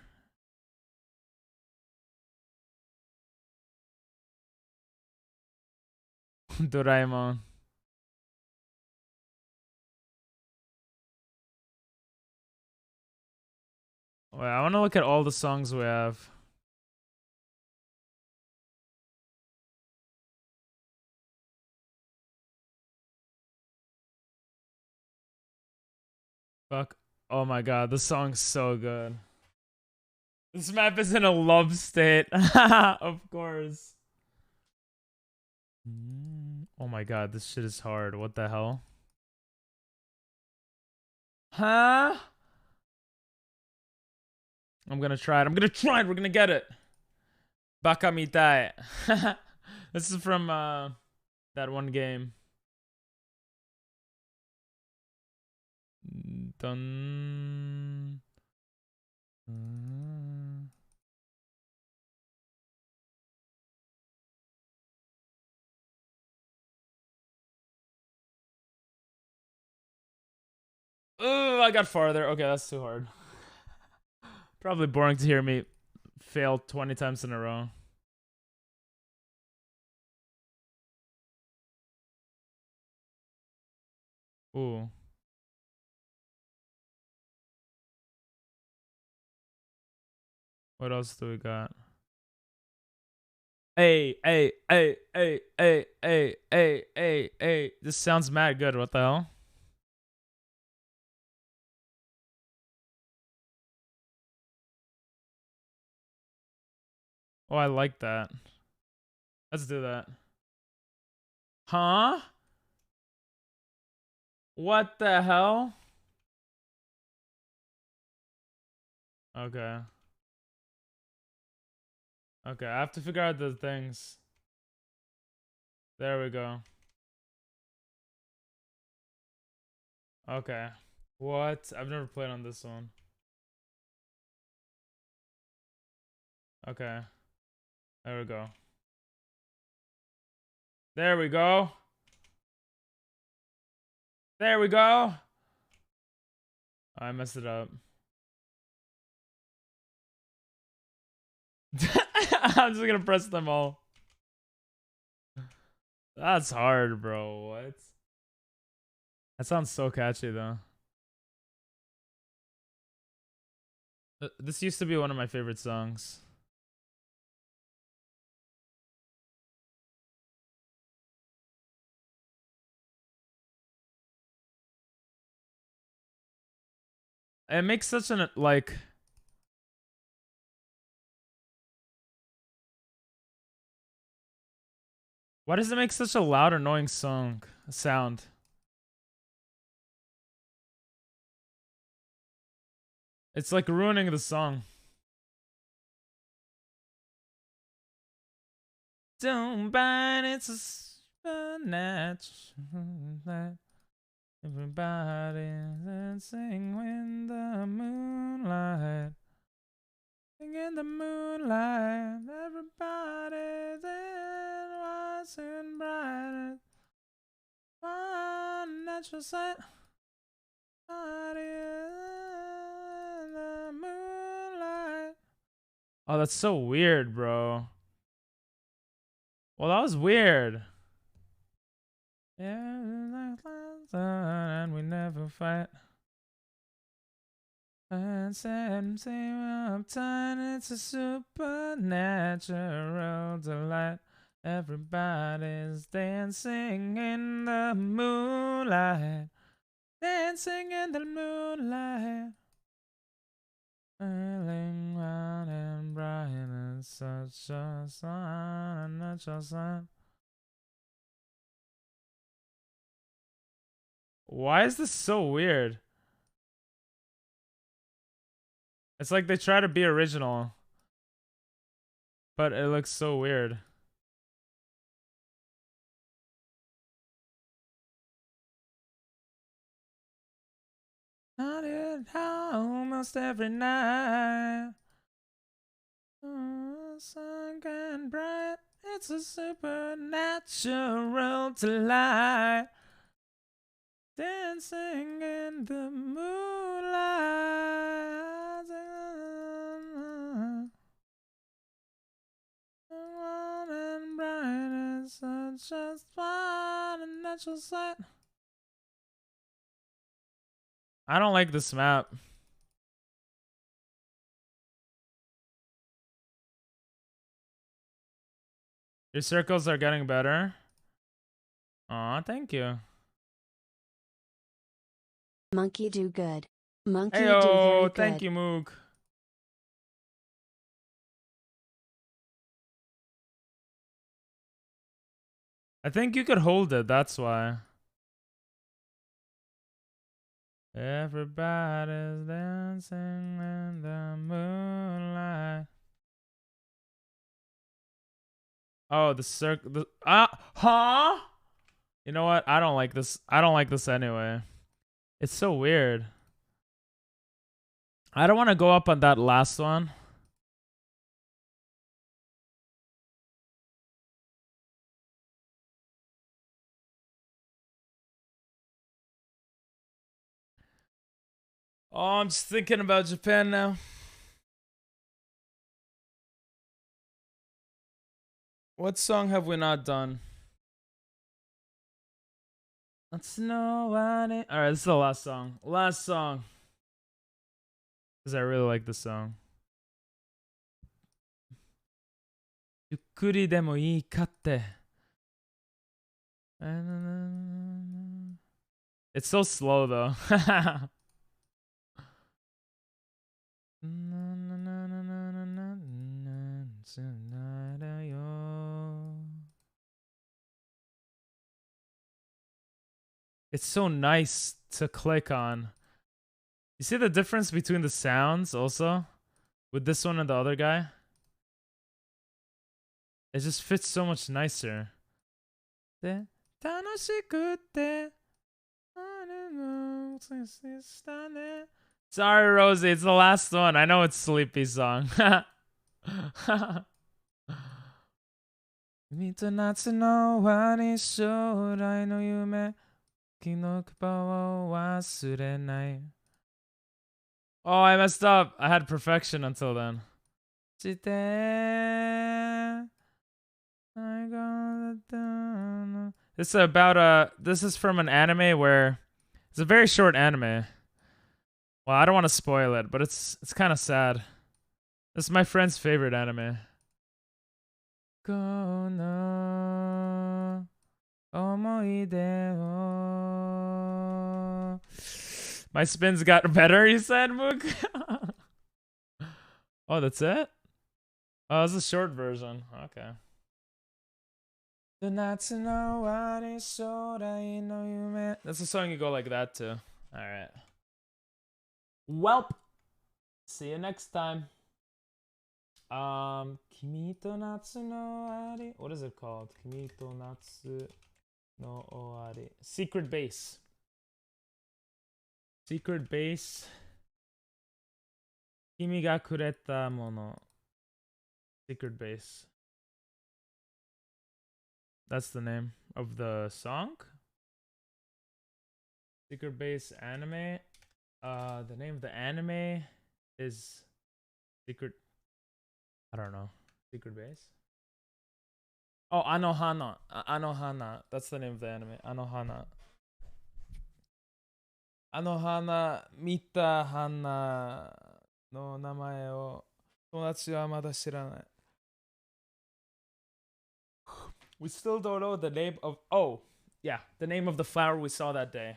Doraemon. Wait, I want to look at all the songs we have. Fuck. Oh my god, this song's so good. This map is in a love state. Of course. Oh my god, this shit is hard. What the hell? Huh? I'm gonna try it. I'm gonna try it. We're gonna get it. Baka mitai. This is from that one game. Dun. Oh, I got farther. Okay, that's too hard. Probably boring to hear me fail 20 times in a row. Ooh. What else do we got? Hey, hey, hey, hey, hey, hey, hey, hey, hey. This sounds mad good. What the hell? Oh, I like that. Let's do that. Huh? What the hell? Okay. Okay, I have to figure out the things. There we go. Okay. What? I've never played on this one. Okay. There we go. There we go. There we go. I messed it up. I'm just gonna press them all. That's hard, bro. What? That sounds so catchy, though. This used to be one of my favorite songs. It makes such an, like... Why does it make such a loud, annoying sound? It's like ruining the song. Don't bite, it's a supernatural. Everybody's dancing in the moonlight. Sing in the moonlight. Everybody's in white and bright. One natural sight. Body in the moonlight. Oh, that's so weird, bro. Well, that was weird. Yeah, and we never fight. And same uptime, it's a supernatural delight. Everybody's dancing in the moonlight. Dancing in the moonlight. Sailing round and bright, and such a sign, a natural sign. Why is this so weird? It's like they try to be original, but it looks so weird. I did almost every night. Sun and bright, it's a supernatural delight. Dancing in the moonlight. Warm and bright, it's such a fine and natural sight. I don't like this map. Your circles are getting better. Aw, thank you. Monkey do good. Monkey do Heyo, very good. thank you, Moog. I think you could hold it, that's why. Everybody's dancing in the moonlight. Oh, the circle. Huh? You know what? I don't like this. I don't like this anyway. It's so weird. I don't want to go up on that last one. Oh, I'm just thinking about Japan now. What song have we not done? Let's know what it. Alright, this is the last song. Last song. Because I really like this song. ゆっくりでもいいかって。It's so slow though. It's so nice to click on. You see the difference between the sounds also with this one and the other guy? It just fits so much nicer. Sorry, Rosie, it's the last one. I know it's sleepy song. 君と夏の終わり将来の夢昨日を忘れない Oh, I messed up. I had perfection until then. して I got it. This is about this is from an anime where it's a very short anime. Well, I don't want to spoil it, but it's kind of sad. This is my friend's favorite anime. この思い出を My spins got better, you said, Mook? Oh, that's it? Oh, it's a short version. Okay. That's a song you go like that to. Alright. Welp. See you next time. Kimi to natsu no ari. What is it called? Kimi to natsu no owari. Secret Base. Secret Base. Kimi ga kureta mono. Secret Base. That's the name of the song. Secret Base anime. The name of the anime is Secret. I don't know. Secret Base. Oh, Anohana. Anohana. That's the name of the anime. Anohana. Anohana mita hana no namae o tomodachi wa mada shiranai. We still don't know the name of. Oh, yeah, the name of the flower we saw that day.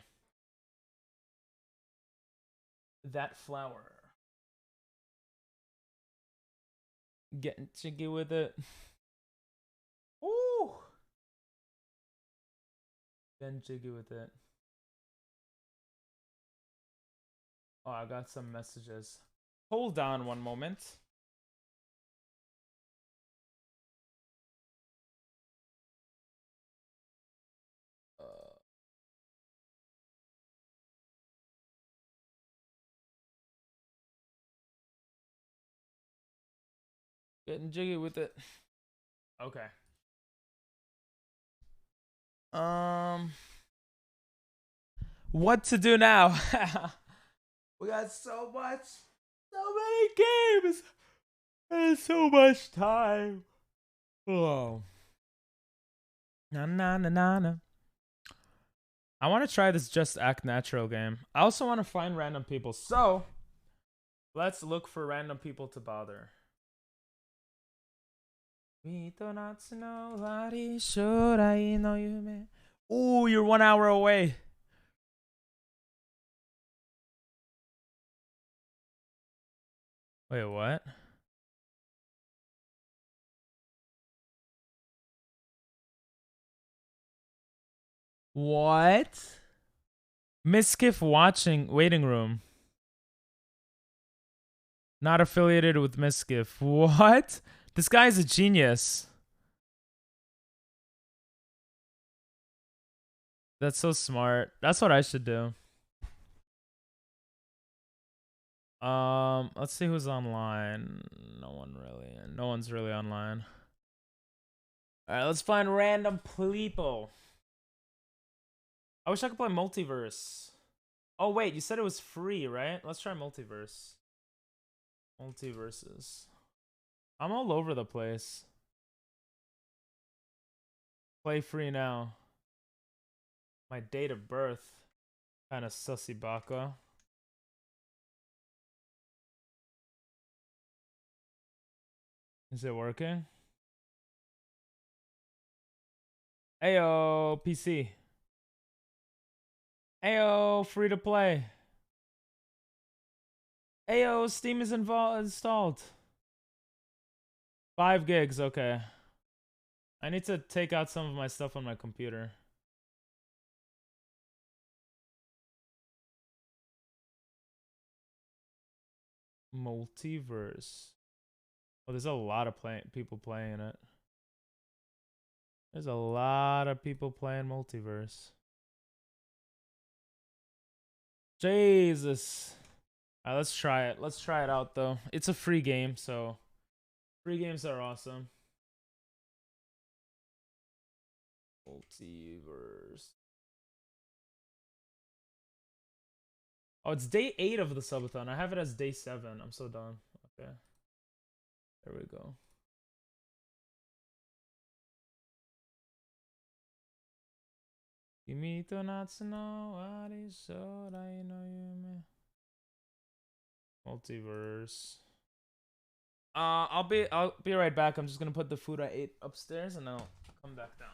That flower. Getting jiggy with it. Ooh. Getting jiggy with it. Oh, I got some messages. Hold on one moment. Getting jiggy with it. Okay. What to do now? We got so many games, and so much time. Oh. Na na na na na. I want to try this Just Act Natural game. I also want to find random people. So, let's look for random people to bother. Ooh, you're 1 hour away. Wait, what? What? Miskiff watching waiting room. Not affiliated with Miskiff. What? This guy's a genius. That's so smart. That's what I should do. Let's see who's online. No one's really online. Alright, let's find random people. I wish I could play Multiverse. Oh wait, you said it was free, right? Let's try Multiverse. Multiverses. I'm all over the place. Play free now. My date of birth. Kinda sussy baka. Is it working? Ayo, PC. Ayo, free to play. Ayo, Steam is installed. 5 gigs, okay. I need to take out some of my stuff on my computer. Multiverse. Oh, there's a lot of people playing it. There's a lot of people playing Multiverse. Jesus. All right, let's try it. Let's try it out though. It's a free game, so free games are awesome. Multiverse. Oh, it's day 8 of the subathon. I have it as day 7. I'm so done. Okay. There we go. Kimi to natsu no wari shorai no yume. Multiverse. I'll be right back. I'm just gonna put the food I ate upstairs and I'll come back down.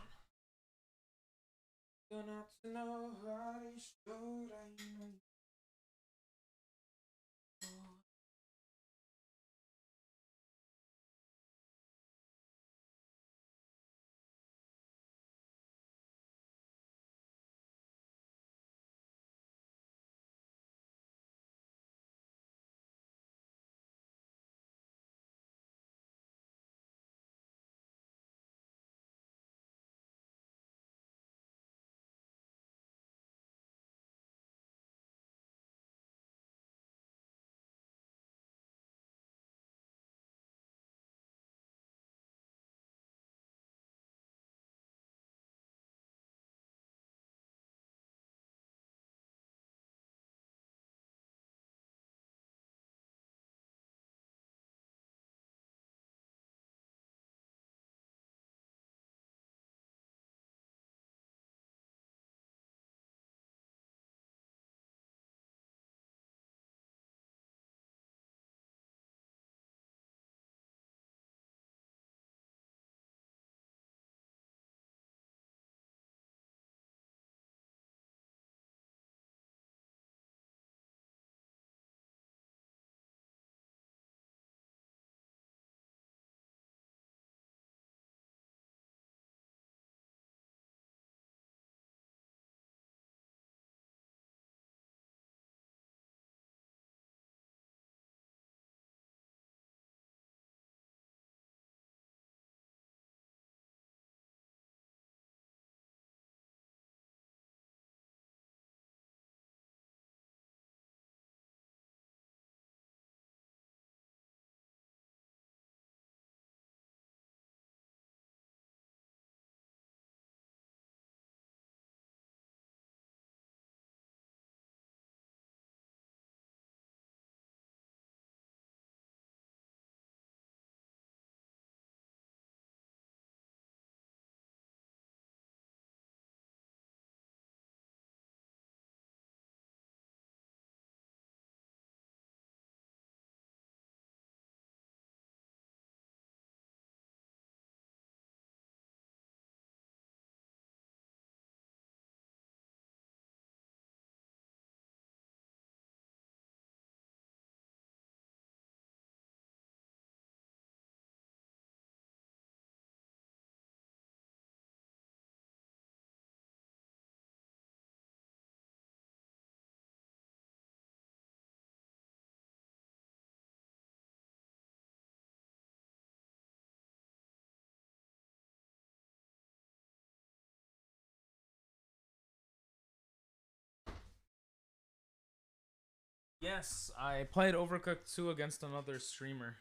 Yes, I played Overcooked 2 against another streamer.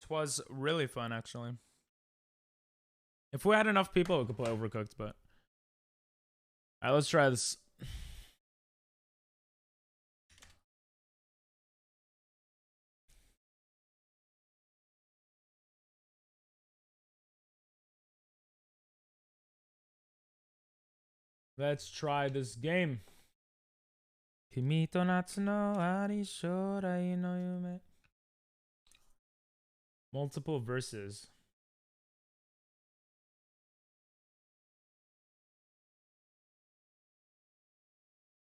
It was really fun, actually. If we had enough people, we could play Overcooked, but... Alright, let's try this. Let's try this game. Kimi to natsu no ari shorai no yume. Multiple verses.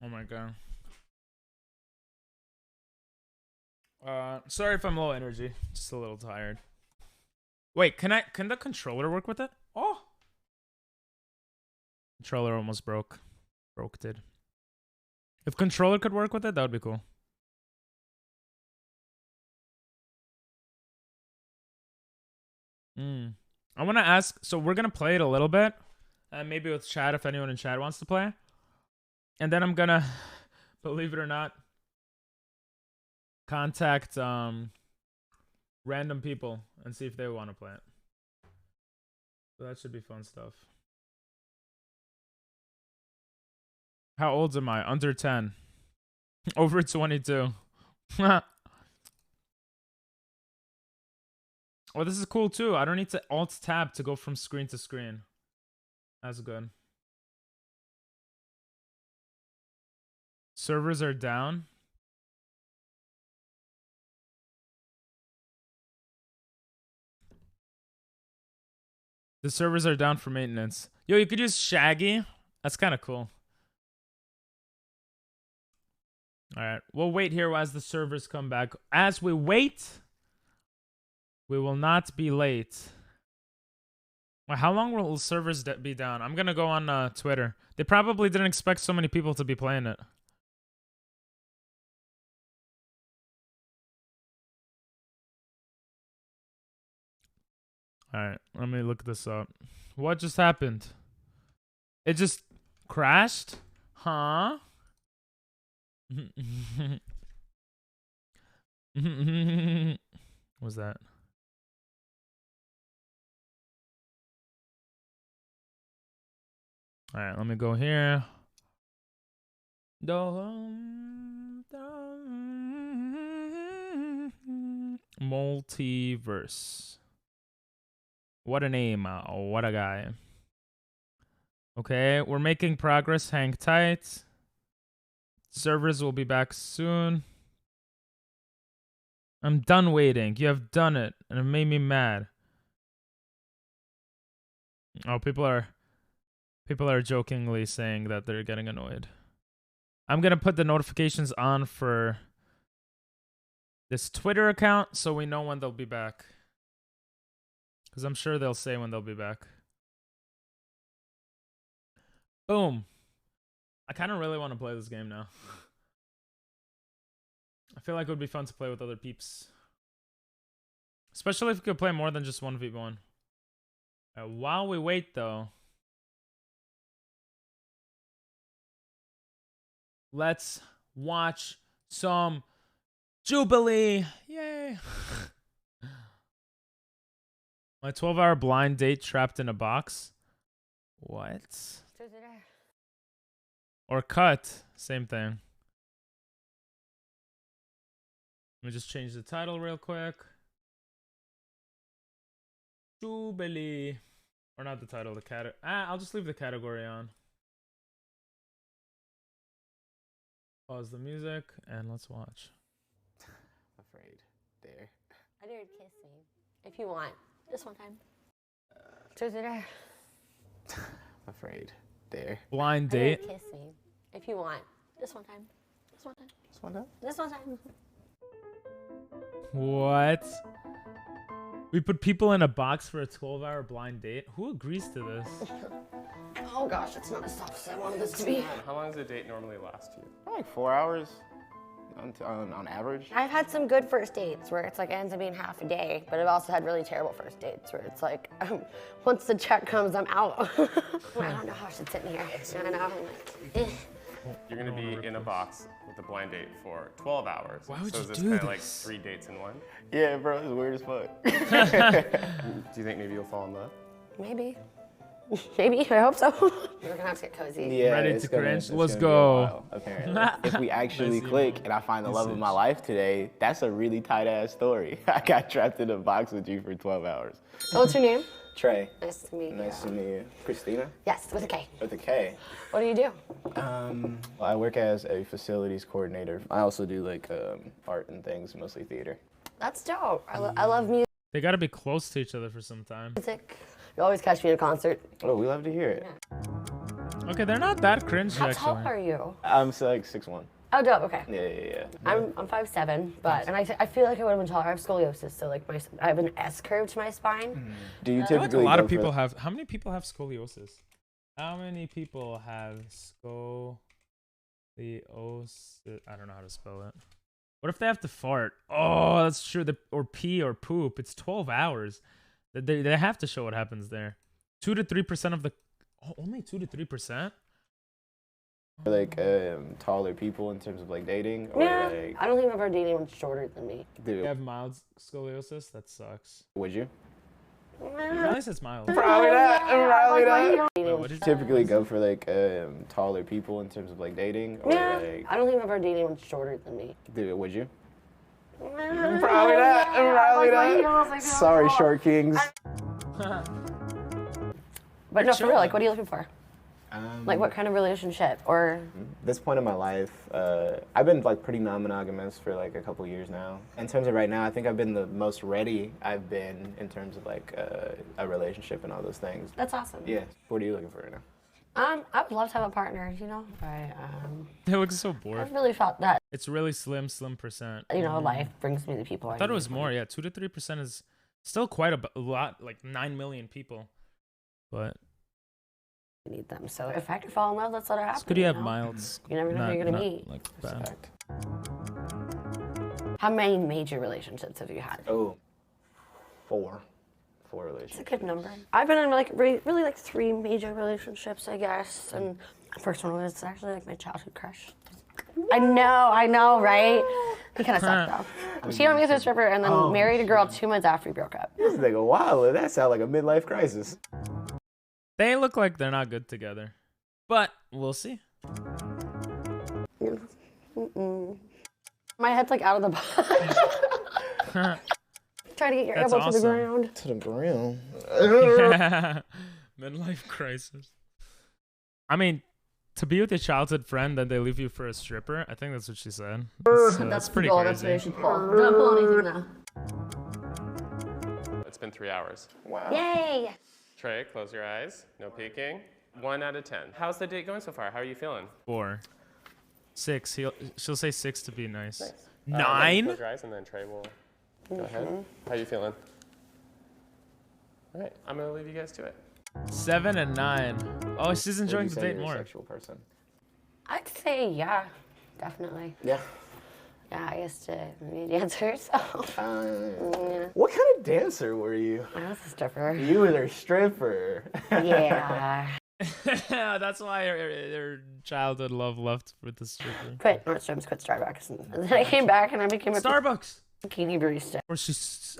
Oh my god. Sorry if I'm low energy. Just a little tired. Wait, can the controller work with it? Oh! Controller almost broke. Broke did. If controller could work with it, that would be cool. I want to ask. So we're gonna play it a little bit, maybe with chat if anyone in chat wants to play, and then I'm gonna, believe it or not, contact random people and see if they want to play it. So that should be fun stuff. How old am I? Under 10. Over 22. Oh, this is cool too. I don't need to alt tab to go from screen to screen. That's good. Servers are down. The servers are down for maintenance. Yo, you could use Shaggy. That's kind of cool. All right. We'll wait here as the servers come back. As we wait, we will not be late. Well, how long will servers be down? I'm going to go on Twitter. They probably didn't expect so many people to be playing it. All right. Let me look this up. What just happened? It just crashed? Huh? What's that? All right, let me go here. Multiverse. What a name. What a guy. Okay, we're making progress. Hang tight. Servers will be back soon. I'm done waiting. You have done it, and it made me mad. Oh, people are jokingly saying that they're getting annoyed. I'm gonna put the notifications on for this Twitter account so we know when they'll be back. Because I'm sure they'll say when they'll be back. Boom. I kind of really want to play this game now. I feel like it would be fun to play with other peeps. Especially if we could play more than just 1v1. While we wait, though, let's watch some Jubilee. Yay. My 12-hour blind date trapped in a box. What? Or cut. Same thing. Let me just change the title real quick. Jubilee. Or not the title, the category. I'll just leave the category on. Pause the music and let's watch. Afraid. There. I dare kiss me. If you want. Just one time. Truth or dare? Afraid. There. Blind I dare date. kiss me. If you want. Just one time. Just one time. Just one time? Just one time. What? We put people in a box for a 12-hour blind date? Who agrees to this? Oh gosh, it's not as soft as I wanted this to be. How long does a date normally last you? Like 4 hours on average. I've had some good first dates where it's like it ends up being half a day, but I've also had really terrible first dates where it's like once the check comes, I'm out. I don't know how I should sit in here. I don't know. I'm like, eh. You're gonna be in a box with a blind date for 12 hours. Why would so you is this do kind of like this? 3 dates in one? Yeah, bro, it's weird as fuck. Do you think maybe you'll fall in love? Maybe. Maybe. I hope so. We're gonna have to get cozy. Yeah, Ready it's to gonna- cringe? it's Let's gonna be a go. while, apparently. If we actually Nice click emo. and I find the love of my Usage. life today, that's a really tight ass story. I got trapped in a box with you for 12 hours. So what's your name? Trey, Nice to meet you. nice to meet you. Christina, Yes, with a K. with a K. What do you do? Well, I work as a facilities coordinator. I also do like art and things, mostly theater. That's dope. I love music. They gotta be close to each other for some time. You always catch me at a concert. Oh, we love to hear it. Okay, they're not that cringy, How tall actually. are you? I'm like 6'1". Oh, dope. Okay. Yeah. I'm 5'7", but and I feel like I would have been taller. I have scoliosis, so like I have an S curve to my spine. Do you I feel typically like a lot go of people for, have. How many people have scoliosis? How many people have scoliosis? I don't know how to spell it. What if they have to fart? Oh, that's true. Or pee or poop. It's 12 hours. They have to show what happens there. 2 to 3% of the. Oh, only 2 to 3%. Like taller people in terms of like dating, or Yeah, like I don't think I've ever dated anyone shorter than me. You dude, have mild scoliosis. That sucks. would you? At least it's mild. Probably not. Probably not. Wait, what did you Typically go for like taller people in terms of like dating, or Yeah, like I don't think I've ever dated anyone shorter than me. dude, would you? Probably not. Probably not. Sorry, short kings. But no, for real, like, what are you looking for? Um, Like, what kind of relationship? Or, This point in my life, I've been like pretty non-monogamous for like a couple years now. In terms of right now, I think I've been the most ready I've been in terms of like a relationship and all those things. that's awesome. Yeah. What are you looking for right now? I would love to have a partner, you know? They look so I've bored. really felt that, It's really slim percent. you know, life brings me the people I thought it was more. Yeah, 2 to 3% is still quite a lot. Like 9 million people. But need them. So if I could fall in love, let's let it happen. it's good you have know? milds. You never know who you're gonna not, meet. Like That's a bad. fact. How many major relationships have you had? Oh, 4 It's a relationships. good number. I've been in like really like 3 major relationships, I guess. And the first one was actually like my childhood crush. I know, right? He kind of sucked though. She got me as a stripper and then married a girl 2 months after we broke up. This nigga wild. That sounds like a midlife crisis. They look like they're not good together. But we'll see. My head's like out of the box. Trying to get your That's elbow to the awesome. ground. To the ground. Midlife crisis. I mean, to be with your childhood friend and they leave you for a stripper, I think that's what she said. That's pretty the goal. crazy. That's what you should pull. Don't pull anything now. It's been 3 hours. Wow. Yay! Trey, close your eyes. No peeking. 1 out of 10. How's the date going so far? How are you feeling? 4. 6. She'll say 6 to be nice. Nice. 9? Close your eyes and then Trey will go ahead. How are you feeling? All right, I'm gonna leave you guys to it. 7 and 9. Oh, she's enjoying the date You're a more. sexual person. I'd say yeah, definitely. Yeah. Yeah, I used to be a dancer, so. Yeah. What kind of dancer were you? I was a stripper. You were a stripper. Yeah. That's why her childhood love left with the stripper. Quit Nordstrom's, quit Starbucks. And then I came back and I became a Starbucks. bikini barista. Or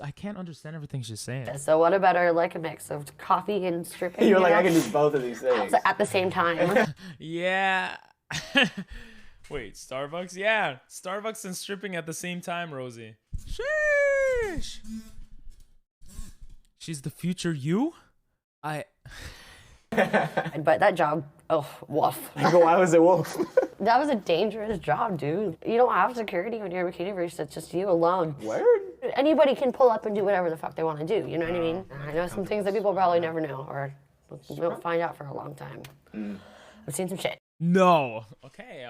I can't understand everything she's saying. So what a better like a mix of coffee and stripping. You're you like, know? I can do both of these things. At the same time. Yeah. Wait, Starbucks? Yeah, Starbucks and stripping at the same time, Rosie. Sheesh. She's the future you? But that job, oh, woof. Why was it wolf? That was a dangerous job, dude. You don't have security when you're a bikini barista. It's just you alone. Word? Anybody can pull up and do whatever the fuck they want to do. You know what I mean? I know some things that people probably never know or won't find out for a long time. I've seen some shit. No. Okay.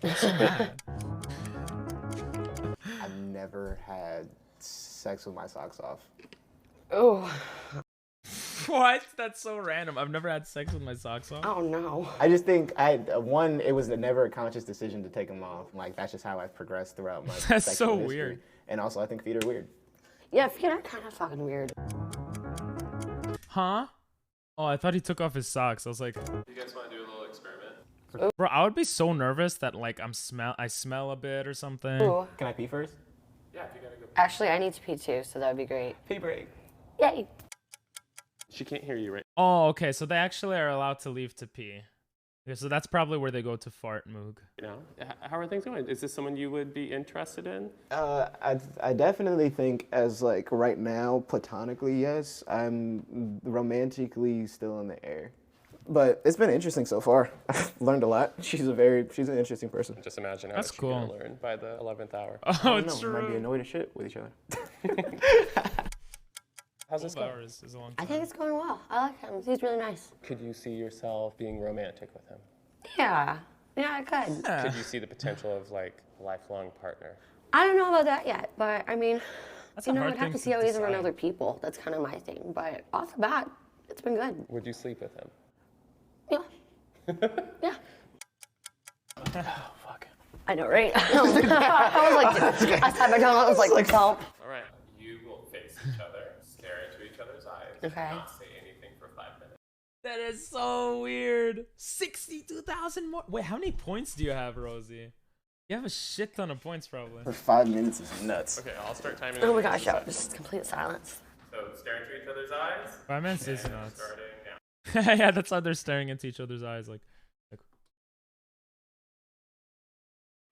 That's so bad. I've never had sex with my socks off. Oh, What? That's so random. I've never had sex with my socks off. oh no. I just think it was never a conscious decision to take them off. Like that's just how I've progressed throughout my That's sexual so history. weird. And also, I think feet are weird. Yeah, feet are kind of fucking weird. Huh? Oh, I thought he took off his socks. I was like, You guys want to do a little experiment? bro, I would be so nervous that like I smell a bit or something. Ooh. Can I pee first? Yeah, if you gotta go. Actually, I need to pee too, so that would be great. Pee break. Yay. She can't hear you right. Oh, okay. So they actually are allowed to leave to pee. Okay, so that's probably where they go to fart, Moog. now. How are things going? Is this someone you would be interested in? I definitely think as like right now, platonically, yes. I'm romantically still in the air. But it's been interesting so far. I've learned a lot. She's an interesting person. Just imagine how That's much you're cool. gonna learn by the 11th hour. Oh, No, true. we might be annoyed as shit with each other. How's this 12 going? hours is a long I time. think it's going well. I like him. He's really nice. Could you see yourself being romantic with him? Yeah. Yeah, I could. Could you see the potential of like a lifelong partner? I don't know about that yet, but I mean, That's you a know, hard I'd have thing to see how he is around decide. other people. That's kind of my thing. But off the bat, it's been good. Would you sleep with him? Yeah. Yeah. Oh, fuck. I know, right? I was like, I sat my tongue. I was like, help. All right. You will face each other, stare into Okay. not say anything for 5 minutes. That is so weird. 62,000 more. Wait, how many points do you have, Rosie? You have a shit ton of points, probably. For 5 minutes is nuts. Okay, I'll start timing. Oh my in gosh, just a yeah, sec. just complete silence. So staring to each other's eyes. 5 minutes is and nuts. starting now. Yeah, that's how they're staring into each other's eyes. Like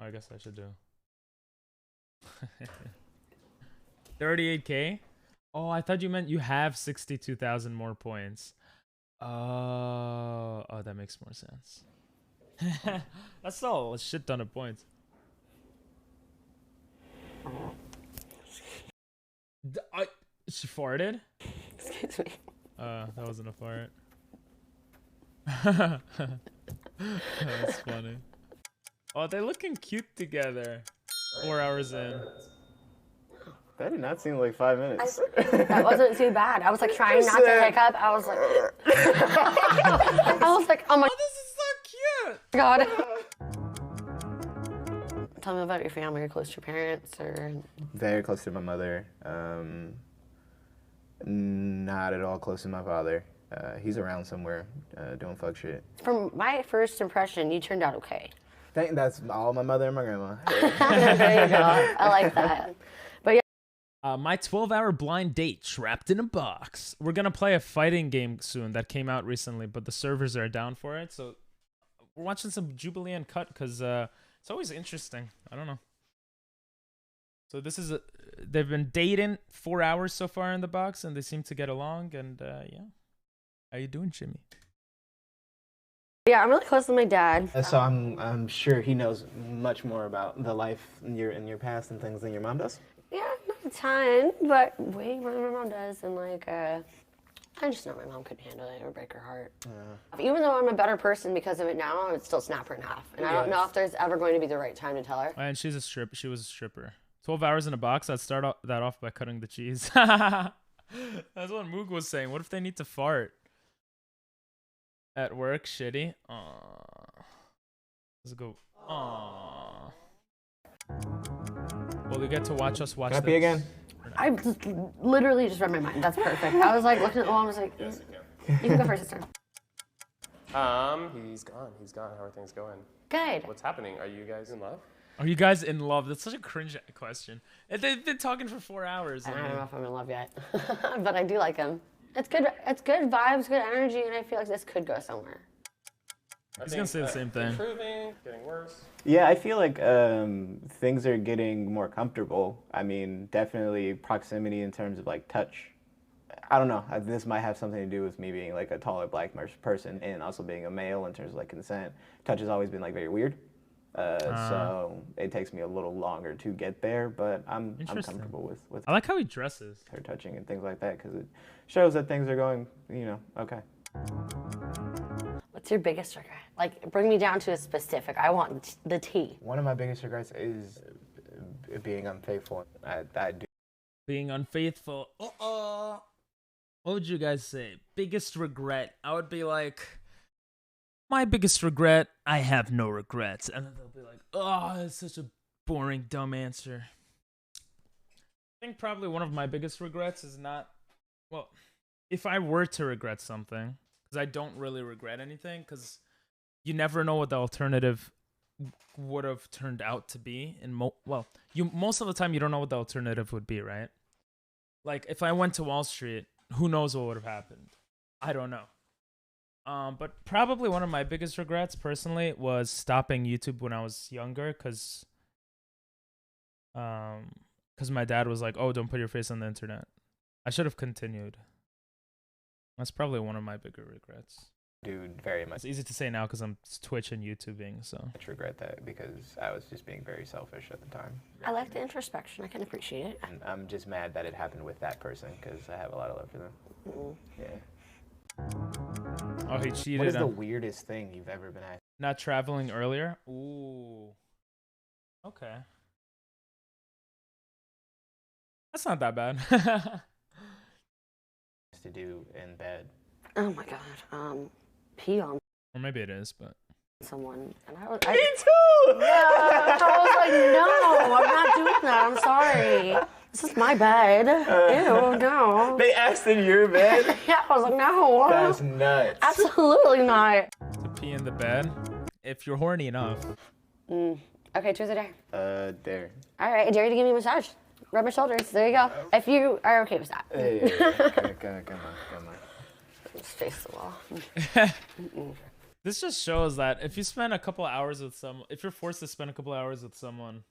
I guess I should do 38K. Oh, I thought you meant you have 62,000 more points. Oh, that makes more sense. That's still a shit ton of points. She farted? Excuse me. That wasn't a fart. That's funny. Oh, they're looking cute together. 4 hours in. That did not seem like 5 minutes. That wasn't too bad. I was like trying not to hiccup. I was like, oh my This is so cute. God. Tell me about your family. You're close to your parents, or Very close to my mother. Not at all close to my father. He's around somewhere doing fuck shit. from my first impression, you turned out okay. That's all my mother and my grandma. There you go. I like that. But yeah. My 12-hour blind date trapped in a box. We're gonna play a fighting game soon that came out recently, but the servers are down for it. So we're watching some Jubilee Uncut because it's always interesting. I don't know. So this is they've been dating 4 hours so far in the box, and they seem to get along. And yeah, how you doing, Jimmy? Yeah, I'm really close with my dad. So I'm sure he knows much more about the life in your past and things than your mom does. Yeah, not a ton, but way more than my mom does. And like, I just know my mom couldn't handle it or break her heart. Even though I'm a better person because of it now, I would still snap her in half. And I don't know if there's ever going to be the right time to tell her. And she's a stripper. She was a stripper. 12 hours in a box. I'd start that off by cutting the cheese. That's what Moog was saying. What if they need to fart at work? Shitty. Aww. Let's go. Aww. Will you get to watch us watch Can I this? pee again? I just literally just read my mind. That's perfect. I was like looking at the wall and was like, Yes, you can go first this time. He's gone. He's gone. How are things going? Good. What's happening? Are you guys in love? Are you guys in love? That's such a cringe question. They've been talking for 4 hours. I don't know if I'm in love yet, but I do like him. It's good. It's good vibes, good energy, and I feel like this could go somewhere. He's gonna say the same thing. Improving, getting worse. Yeah, I feel like things are getting more comfortable. I mean, definitely proximity in terms of like touch. I don't know. This might have something to do with me being like a taller black person and also being a male in terms of like consent. Touch has always been like very weird. So it takes me a little longer to get there, but I'm comfortable with I like how he dresses. her touching and things like that because it shows that things are going, okay. What's your biggest regret? Like, bring me down to a specific. I want the tea. One of my biggest regrets is being unfaithful. I do. Being unfaithful. What would you guys say? Biggest regret? I would be like, my biggest regret, I have no regrets. And then they'll be like, oh, that's such a boring, dumb answer. I think probably one of my biggest regrets is not, well, if I were to regret something, because I don't really regret anything, because you never know what the alternative would have turned out to be. And most of the time you don't know what the alternative would be, right? Like if I went to Wall Street, who knows what would have happened? I don't know. But probably one of my biggest regrets personally was stopping YouTube when I was younger, because my dad was like, oh, don't put your face on the internet. I should have continued. That's probably one of my bigger regrets. Dude, very much It's easy to say now because I'm Twitch and YouTubing, so. regret that because I was just being very selfish at the time. I like the introspection. I can appreciate it. And I'm just mad that it happened with that person because I have a lot of love for them. Yeah. Oh, he cheated What is the on weirdest thing you've ever been asked not traveling earlier. Ooh. Okay. That's not that bad. to do in bed? Oh my god. Pee on Or maybe it is, but. someone, and I was. Me too! Yeah, I was like, no, I'm not doing that. I'm sorry. This is my bed. Ew, no. They asked in your bed? Yeah, I was like, no. That's nuts. Absolutely not. To pee in the bed. If you're horny enough. Okay, truth or dare? There. All right, I dare you to give me a massage. Rub my shoulders. There you go. If you are okay with that. Hey, come on. Just face the wall. This just shows that if you spend a couple hours with someone, if you're forced to spend a couple hours with someone,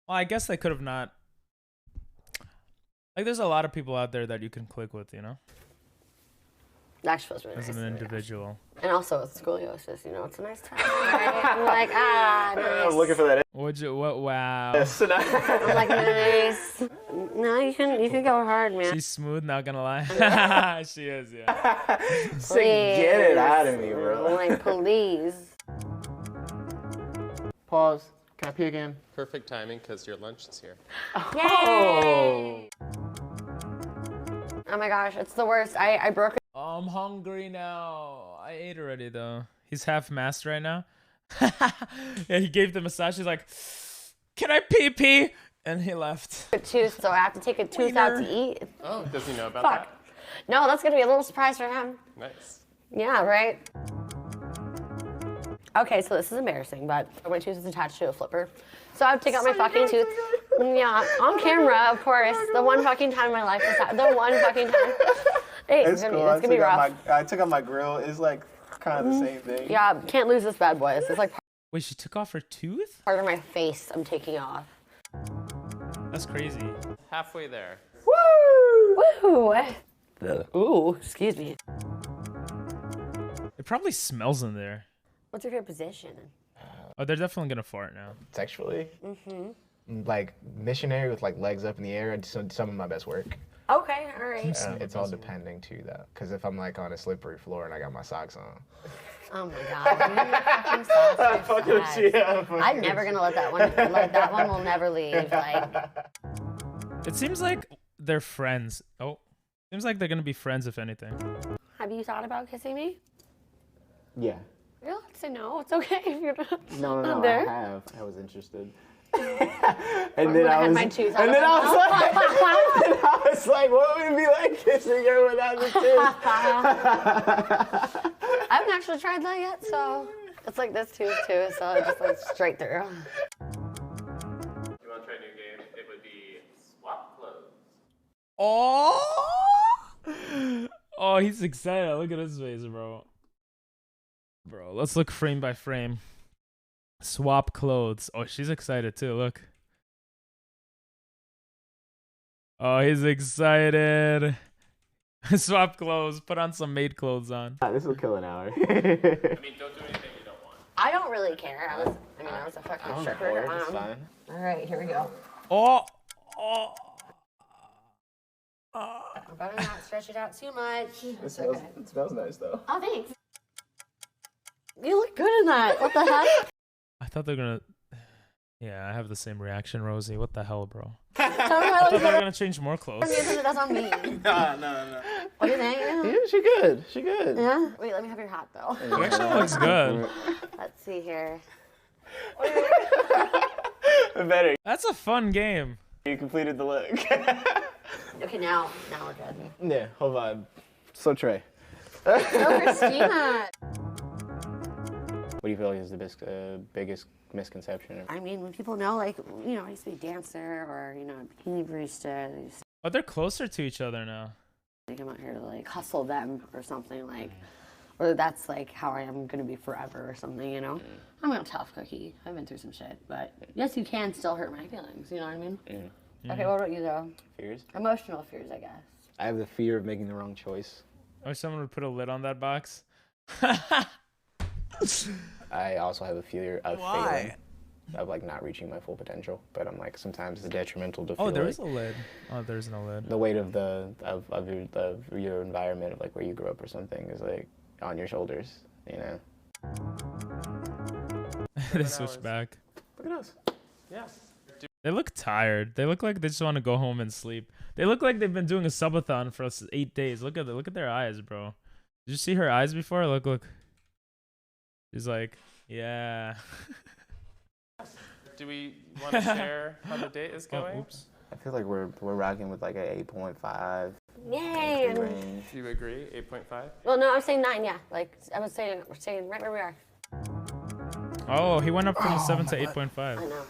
well, I guess they could have not. Like, there's a lot of people out there that you can click with, you know, That feels really as nice. an individual. And also with scoliosis, you know, it's a nice time. Right? I'm like, nice. I'm looking for that. Wow. I'm like, nice. No, you can go hard, man. She's smooth, not gonna lie. She is, yeah. Sick, get it out of me, bro. I'm like, please. Pause. Can I pee again? Perfect timing because your lunch is here. Yay! Oh my gosh, it's the worst. I broke it. I'm hungry now. I ate already though. He's half masked right now. Yeah, he gave the massage. He's like, "Can I pee?" And he left. A tooth, so I have to take a tooth out to eat. Oh, does he know about Fuck. No, that's gonna be a little surprise for him. that? Nice. Yeah, right? Okay, so this is embarrassing, but my tooth is attached to a flipper. So I would take out my fucking tooth. Yeah, on camera, of course. The one fucking time in my life was that. The one fucking time. Hey, it's gonna be rough. I took out my grill. It's like kind of the same thing. Yeah, can't lose this bad boy. This is like Wait, she took off her tooth? part of my face I'm taking off. That's crazy. Halfway there. Woo! Ooh, excuse me. It probably smells in there. What's your favorite position? Oh, they're definitely gonna fart now. Sexually. Like missionary with like legs up in the air. Some of my best work. Okay, all right. It's all depending too, though. Because if I'm like on a slippery floor and I got my socks on. Oh my god, you fucking socks. I'm never gonna let that one. Like that one will never leave. Like. It seems like they're friends. Oh, seems like they're gonna be friends if anything. Have you thought about kissing me? Yeah. You don't have to say no. It's okay if you're not. No, not there. I have. I was interested. And then I was. My tooth out and of then my I was mouth. like, and I was like, what would it be like kissing her without the tooth? I haven't actually tried that yet, so it's like this tooth too, so it just like straight through. You want to try a new game? It would be swap clothes. Oh! Oh, he's excited. Look at his face, bro. Bro, let's look frame by frame. Swap clothes. Oh, she's excited too. Look. Oh, he's excited. Swap clothes. Put on some maid clothes on. This will kill an hour. I mean, don't do anything you don't want. I don't really care. I was a fucking stripper. It's fine. All right, here we go. Oh. I better not stretch it out too much. It smells nice though. Oh, thanks. You look good in that. What the heck? I thought they're gonna. Yeah, I have the same reaction, Rosie. What the hell, bro? Tell me I why thought it they were gonna change more clothes. that's on me. No. What do you think? Yeah, she good. She good. Yeah? Wait, let me have your hat though. It actually looks good. Let's see here. Better. That's a fun game. You completed the look. Okay, now we're good. Yeah, hold on. So Trey. So Christina. What do you feel like is the biggest misconception? I mean, when people know, like, you know, I used to be a dancer or, you know, a bikini barista, they just Oh, they're closer to each other now. think I'm out here to, like, hustle them or something, like, or that's, like, how I am going to be forever or something, you know? I'm a tough cookie. I've been through some shit, but yes, you can still hurt my feelings, you know what I mean? Okay, what about you, though? Fears? Emotional fears, I guess. I have the fear of making the wrong choice. I wish someone would put a lid on that box. I also have a fear of failing, of like not reaching my full potential. But I'm like sometimes it's detrimental to feel Oh, there like is a lid. Oh, there's no lid. the weight of your environment, of like where you grew up or something, is like on your shoulders. You know. They switched back. Look at us. Yes. They look tired. They look like they just want to go home and sleep. They look like they've been doing a subathon for 8 days. Look at their eyes, bro. Did you see her eyes before? Look. She's like, yeah. Do we want to share how the date is going? Oh, oops. I feel like we're rocking with like a 8.5 Yay! range. Do you agree? 8.5? Well, no, I was saying 9. Yeah, like I was saying, we're saying right where we are. Oh, he went up from 7 to I 8.5. know, right?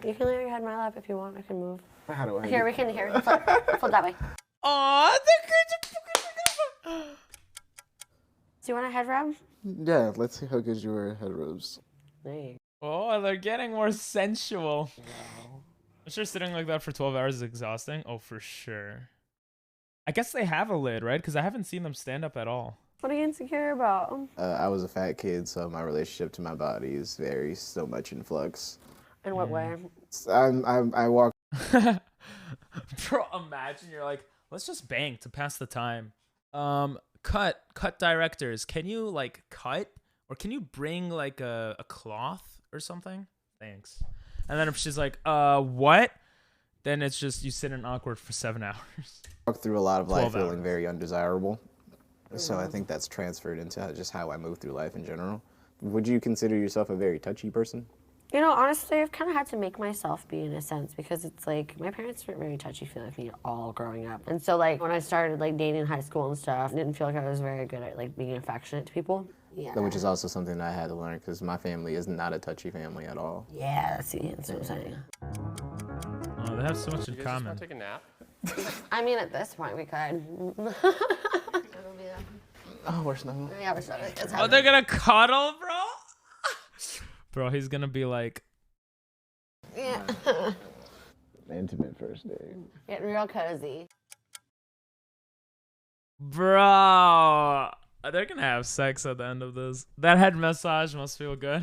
You can lay your head in my lap if you want. I can move. How do I Here, we can flip that way. Oh, Do you want a head rub? Yeah, let's see how good your head rubs. There you oh, they're getting more sensual. I'm sure sitting like that for 12 hours is exhausting. Oh, for sure. I guess they have a lid, right? Because I haven't seen them stand up at all. What are you insecure about? I was a fat kid, so my relationship to my body is very so much in flux. In what way? I walk. Bro, imagine you're like, let's just bang to pass the time. Cut directors. Can you like cut, or can you bring like a cloth or something? Thanks. And then if she's like, what? Then it's just you sit in awkward for 7 hours. Walk through a lot of life 12 hours. feeling very undesirable. So I think that's transferred into just how I move through life in general. Would you consider yourself a very touchy person? You know, honestly, I've kind of had to make myself be in a sense because it's like my parents weren't very touchy-feely with me all growing up. And so like when I started like dating in high school and stuff, I didn't feel like I was very good at like being affectionate to people. Yeah. Which is also something I had to learn because my family is not a touchy family at all. Yeah, that's what I'm saying. Oh, they have so much in You guys just common. want to take a nap? I mean, at this point, we could. Oh, we're snuggling. Yeah, we're starting. Oh, they're gonna cuddle, bro? Bro, he's gonna be like, Yeah. Intimate first date. Getting real cozy. bro, they're gonna have sex at the end of this. That head massage must feel good.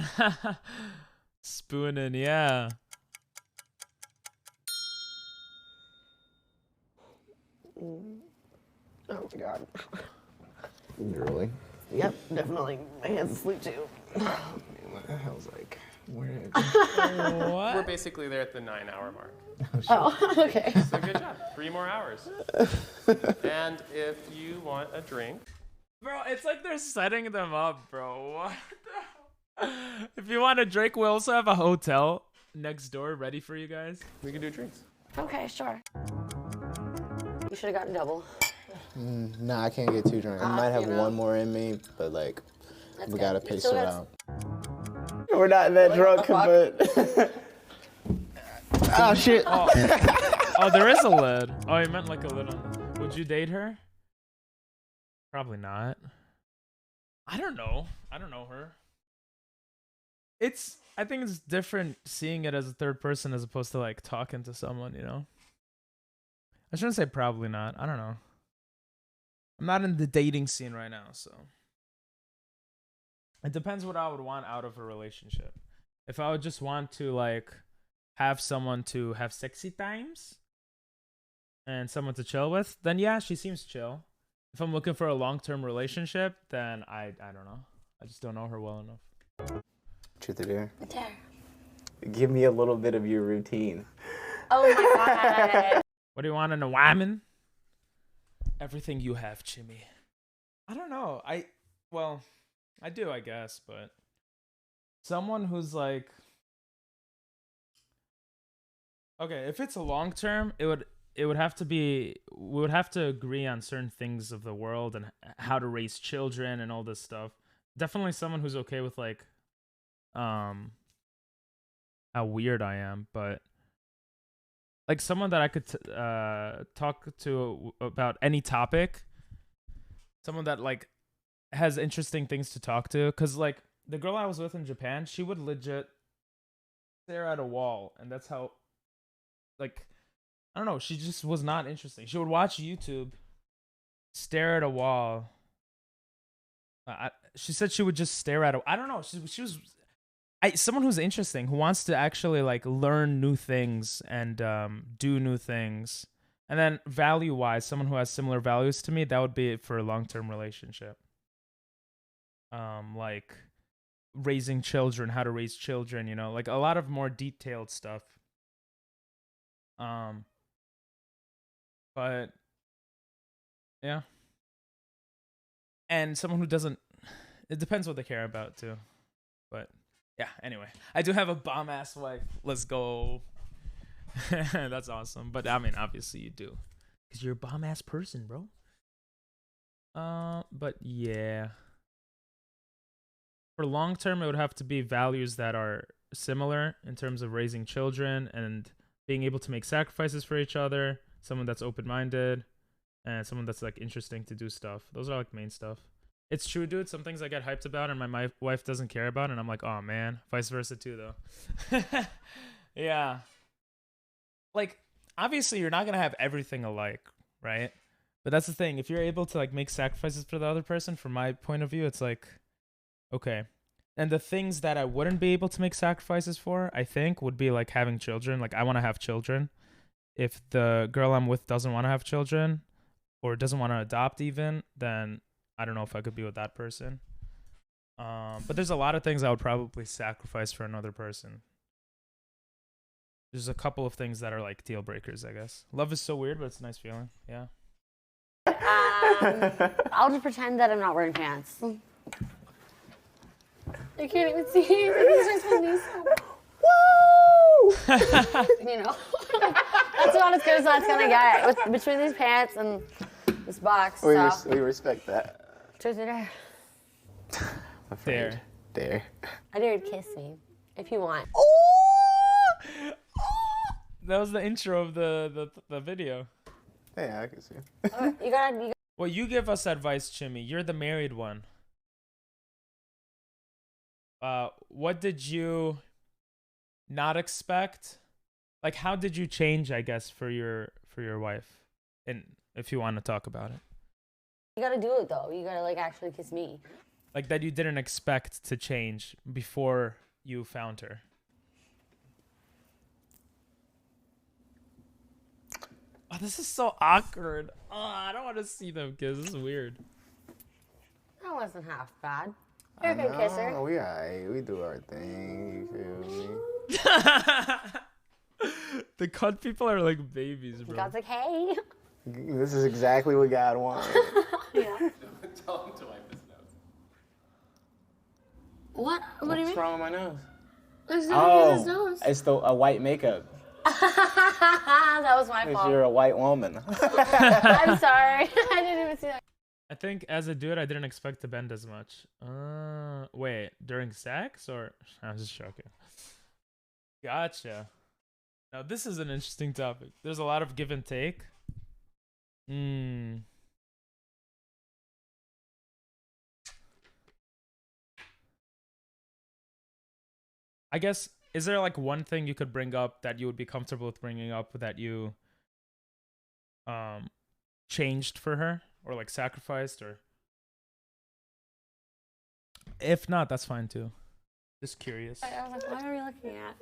Spooning, yeah. Oh my god. Really? Yep, definitely. My hands asleep too. I was like, where? We're basically there at the 9-hour mark. Oh, okay. So good job. 3 more hours. And if you want a drink, Bro, it's like they're setting them up, bro. What the hell? If you want a drink, we also have a hotel next door ready for you guys. we can do drinks. Okay, sure. You should have gotten double. Nah, I can't get too drunk. I might have you know. one more in me, but like, That's we good. gotta You pace still it got- out. We're not that drunk, but. Oh shit. Oh, there is a lid. Oh, you meant like a lid on. Would you date her? Probably not. I don't know. I don't know her. I think it's different seeing it as a third person as opposed to like talking to someone, you know? I shouldn't say probably not. I don't know. I'm not in the dating scene right now, so. It depends what I would want out of a relationship. If I would just want to like have someone to have sexy times and someone to chill with, then yeah, she seems chill. If I'm looking for a long-term relationship, then I don't know. I just don't know her well enough. Truth or dare? There. Give me a little bit of your routine. Oh my god. What do you want in a woman? Everything you have, Jimmy. I don't know. Well, I do, I guess, but someone who's like, okay, if it's a long term, it would have to be, we would have to agree on certain things of the world and how to raise children and all this stuff. Definitely someone who's okay with like how weird I am, but like someone that I could talk to about any topic, someone that like has interesting things to talk to, because like the girl I was with in Japan, she would legit stare at a wall, and that's how, like, I don't know, she just was not interesting. She would watch YouTube, stare at a wall. She said she would just stare at I don't know. She was someone who's interesting, who wants to actually like learn new things and do new things. And then value-wise, someone who has similar values to me, that would be for a long-term relationship. Like raising children, how to raise children, you know, like a lot of more detailed stuff. But yeah. And someone who doesn't, it depends what they care about too. But yeah, anyway, I do have a bomb ass wife. Let's go. That's awesome. But I mean, obviously you do, because you're a bomb ass person, bro. But yeah, for long term, it would have to be values that are similar in terms of raising children and being able to make sacrifices for each other. Someone that's open minded, and someone that's like interesting to do stuff. Those are like main stuff. It's true, dude. Some things I get hyped about and my wife doesn't care about, and I'm like, oh man. Vice versa too, though. Yeah. Like, obviously, you're not gonna have everything alike, right? But that's the thing. If you're able to like make sacrifices for the other person, from my point of view, it's like, okay. And the things that I wouldn't be able to make sacrifices for, I think, would be like having children. Like, I want to have children. If the girl I'm with doesn't want to have children, or doesn't want to adopt even, then I don't know if I could be with that person. But there's a lot of things I would probably sacrifice for another person. There's a couple of things that are like deal breakers, I guess. Love is so weird, but it's a nice feeling. Yeah. I'll just pretend that I'm not wearing pants. You can't even see it. Woo! You know, that's about as good as that's gonna get between these pants and this box. We So respect that. truth or dare? My friend. Dare. I dare you to kiss me if you want. That was the intro of the video. Yeah, I can see. You gotta. Well, you give us advice, Chimmy. You're the married one. What did you not expect? Like, how did you change, I guess, for your wife? And if you want to talk about it. You gotta do it though. You gotta like actually kiss me. Like that you didn't expect to change before you found her. Oh, this is so awkward. Oh, I don't want to see them kiss. This is weird. That wasn't half bad. You're a good kisser. We do our thing. You feel me? The cunt people are like babies, bro. God's like, hey. This is exactly what God wanted. Yeah. Tell him to wipe his nose. What? What do you What's mean? wrong with my nose? There's nothing in his nose. It's a white makeup. That was my Because fault. you're a white woman. I'm sorry. I didn't even see that. I think as a dude, I didn't expect to bend as much. Wait, during sex or? I'm just joking. Gotcha. Now this is an interesting topic. There's a lot of give and take. I guess, is there like one thing you could bring up that you would be comfortable with bringing up that you changed for her or like sacrificed, or if not, that's fine too. Just curious. I was like, what are you looking at?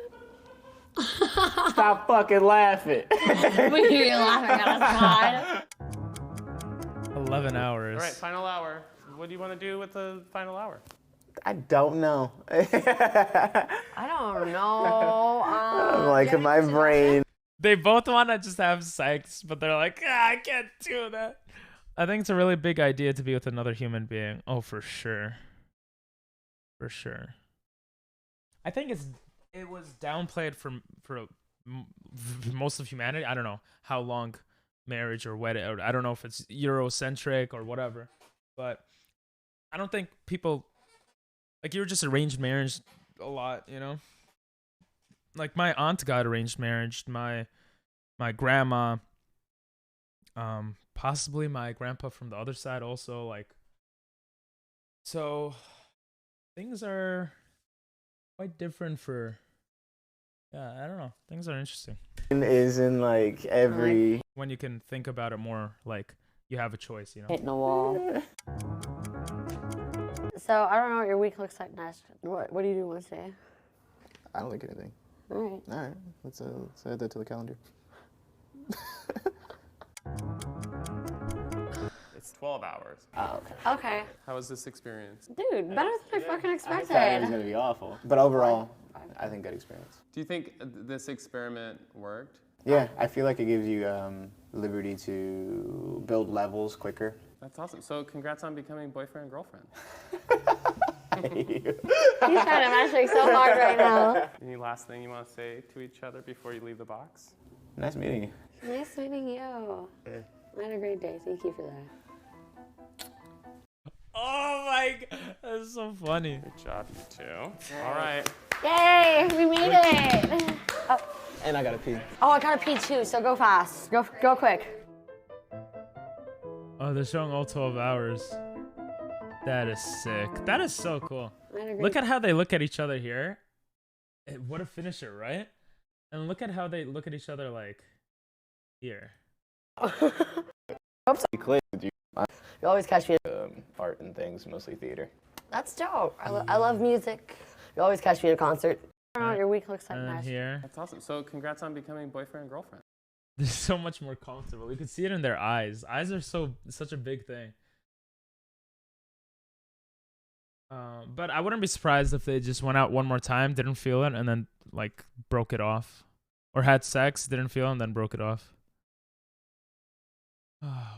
Stop fucking laughing. We hear you laughing at us, God. 11 hours. All right, final hour. What do you want to do with the final hour? I don't know. I don't know. I'm like, my brain. They both want to just have sex, but they're like, I can't do that. I think it's a really big idea to be with another human being. Oh, for sure. For sure. I think it was downplayed for most of humanity. I don't know how long marriage or wedding, or I don't know if it's Eurocentric or whatever, but I don't think people, like, you're just arranged marriage a lot, you know? Like, my aunt got arranged marriage, my grandma, possibly my grandpa from the other side also, like, so things are quite different for, yeah, I don't know. Things are interesting. Is in like every. When you can think about it more, like, you have a choice, you know? Hitting the wall. So, I don't know what your week looks like next. What do you do Wednesday? I don't think anything. All Alright, let's add that to the calendar. It's 12 hours. Oh, okay. Okay. How was this experience? Dude, better than I fucking I thought it was expected. gonna be awful, but overall, I think good experience. Do you think this experiment worked? Yeah, I feel like it gives you liberty to build levels quicker. That's awesome. So congrats on becoming boyfriend and girlfriend. He's trying to match make so hard right now. Any last thing you want to say to each other before you leave the box? Nice meeting you. Nice meeting you. I had a great day. Thank you for that. Oh my god, that's so funny. Good job, you two. All right. Yay, we made it. Oh, And I gotta pee. I gotta pee too, so go fast. Go quick. Oh, they're showing all 12 hours. That is sick. That is so cool. Look at how they look at each other here. What a finisher, right? And look at how they look at each other like here. You always catch me. Art and things, mostly theater. That's dope. I love music. You always catch me at a concert. I don't know, your week looks like And then nice. here. That's awesome. So congrats on becoming boyfriend and girlfriend. They're so much more comfortable. You can see it in their eyes. Eyes are such a big thing. But I wouldn't be surprised if they just went out one more time, didn't feel it, and then like broke it off, or had sex, didn't feel it, and then broke it off.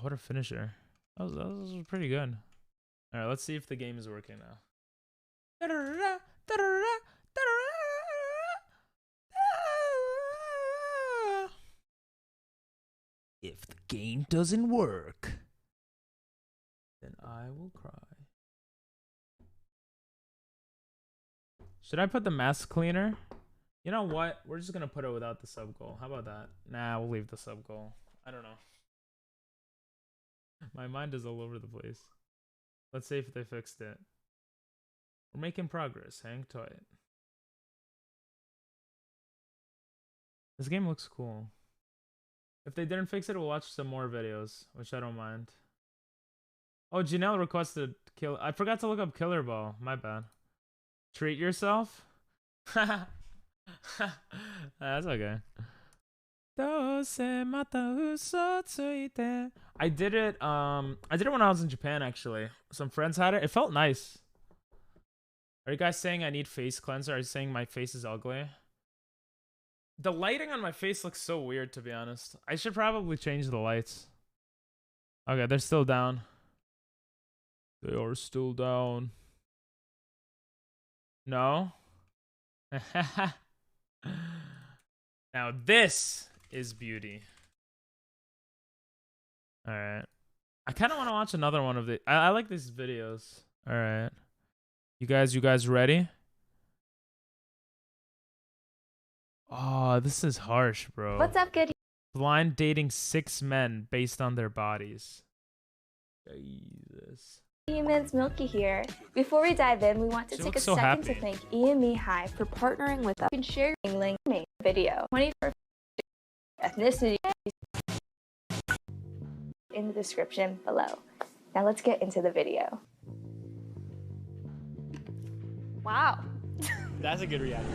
What a finisher! That was pretty good. All right, let's see if the game is working now. If the game doesn't work, then I will cry. Should I put the mask cleaner? You know what? We're just gonna put it without the sub goal. How about that? Nah, we'll leave the sub goal. I don't know. My mind is all over the place. Let's see if they fixed it. We're making progress. Hang tight. This game looks cool. If they didn't fix it, we'll watch some more videos, which I don't mind. Oh, Janelle requested kill. I forgot to look up Killer Ball. My bad. Treat yourself? That's okay. I did it when I was in Japan, actually. Some friends had it. It felt nice. Are you guys saying I need face cleanser? Are you saying my face is ugly? The lighting on my face looks so weird, to be honest. I should probably change the lights. Okay, they're still down. They are still down. No? Now this is beauty. Alright. I kind of want to watch another one of the... I like these videos. Alright. You guys ready? Oh, this is harsh, bro. What's up, good? Blind dating 6 men based on their bodies. Jesus. Humans, Milky here. Before we dive in, we want to She take a looks so second to happy. thank EME High for partnering with us. You can share your link in the video. 24 ethnicity in the description below. Now let's get into the video. Wow. That's a good reaction.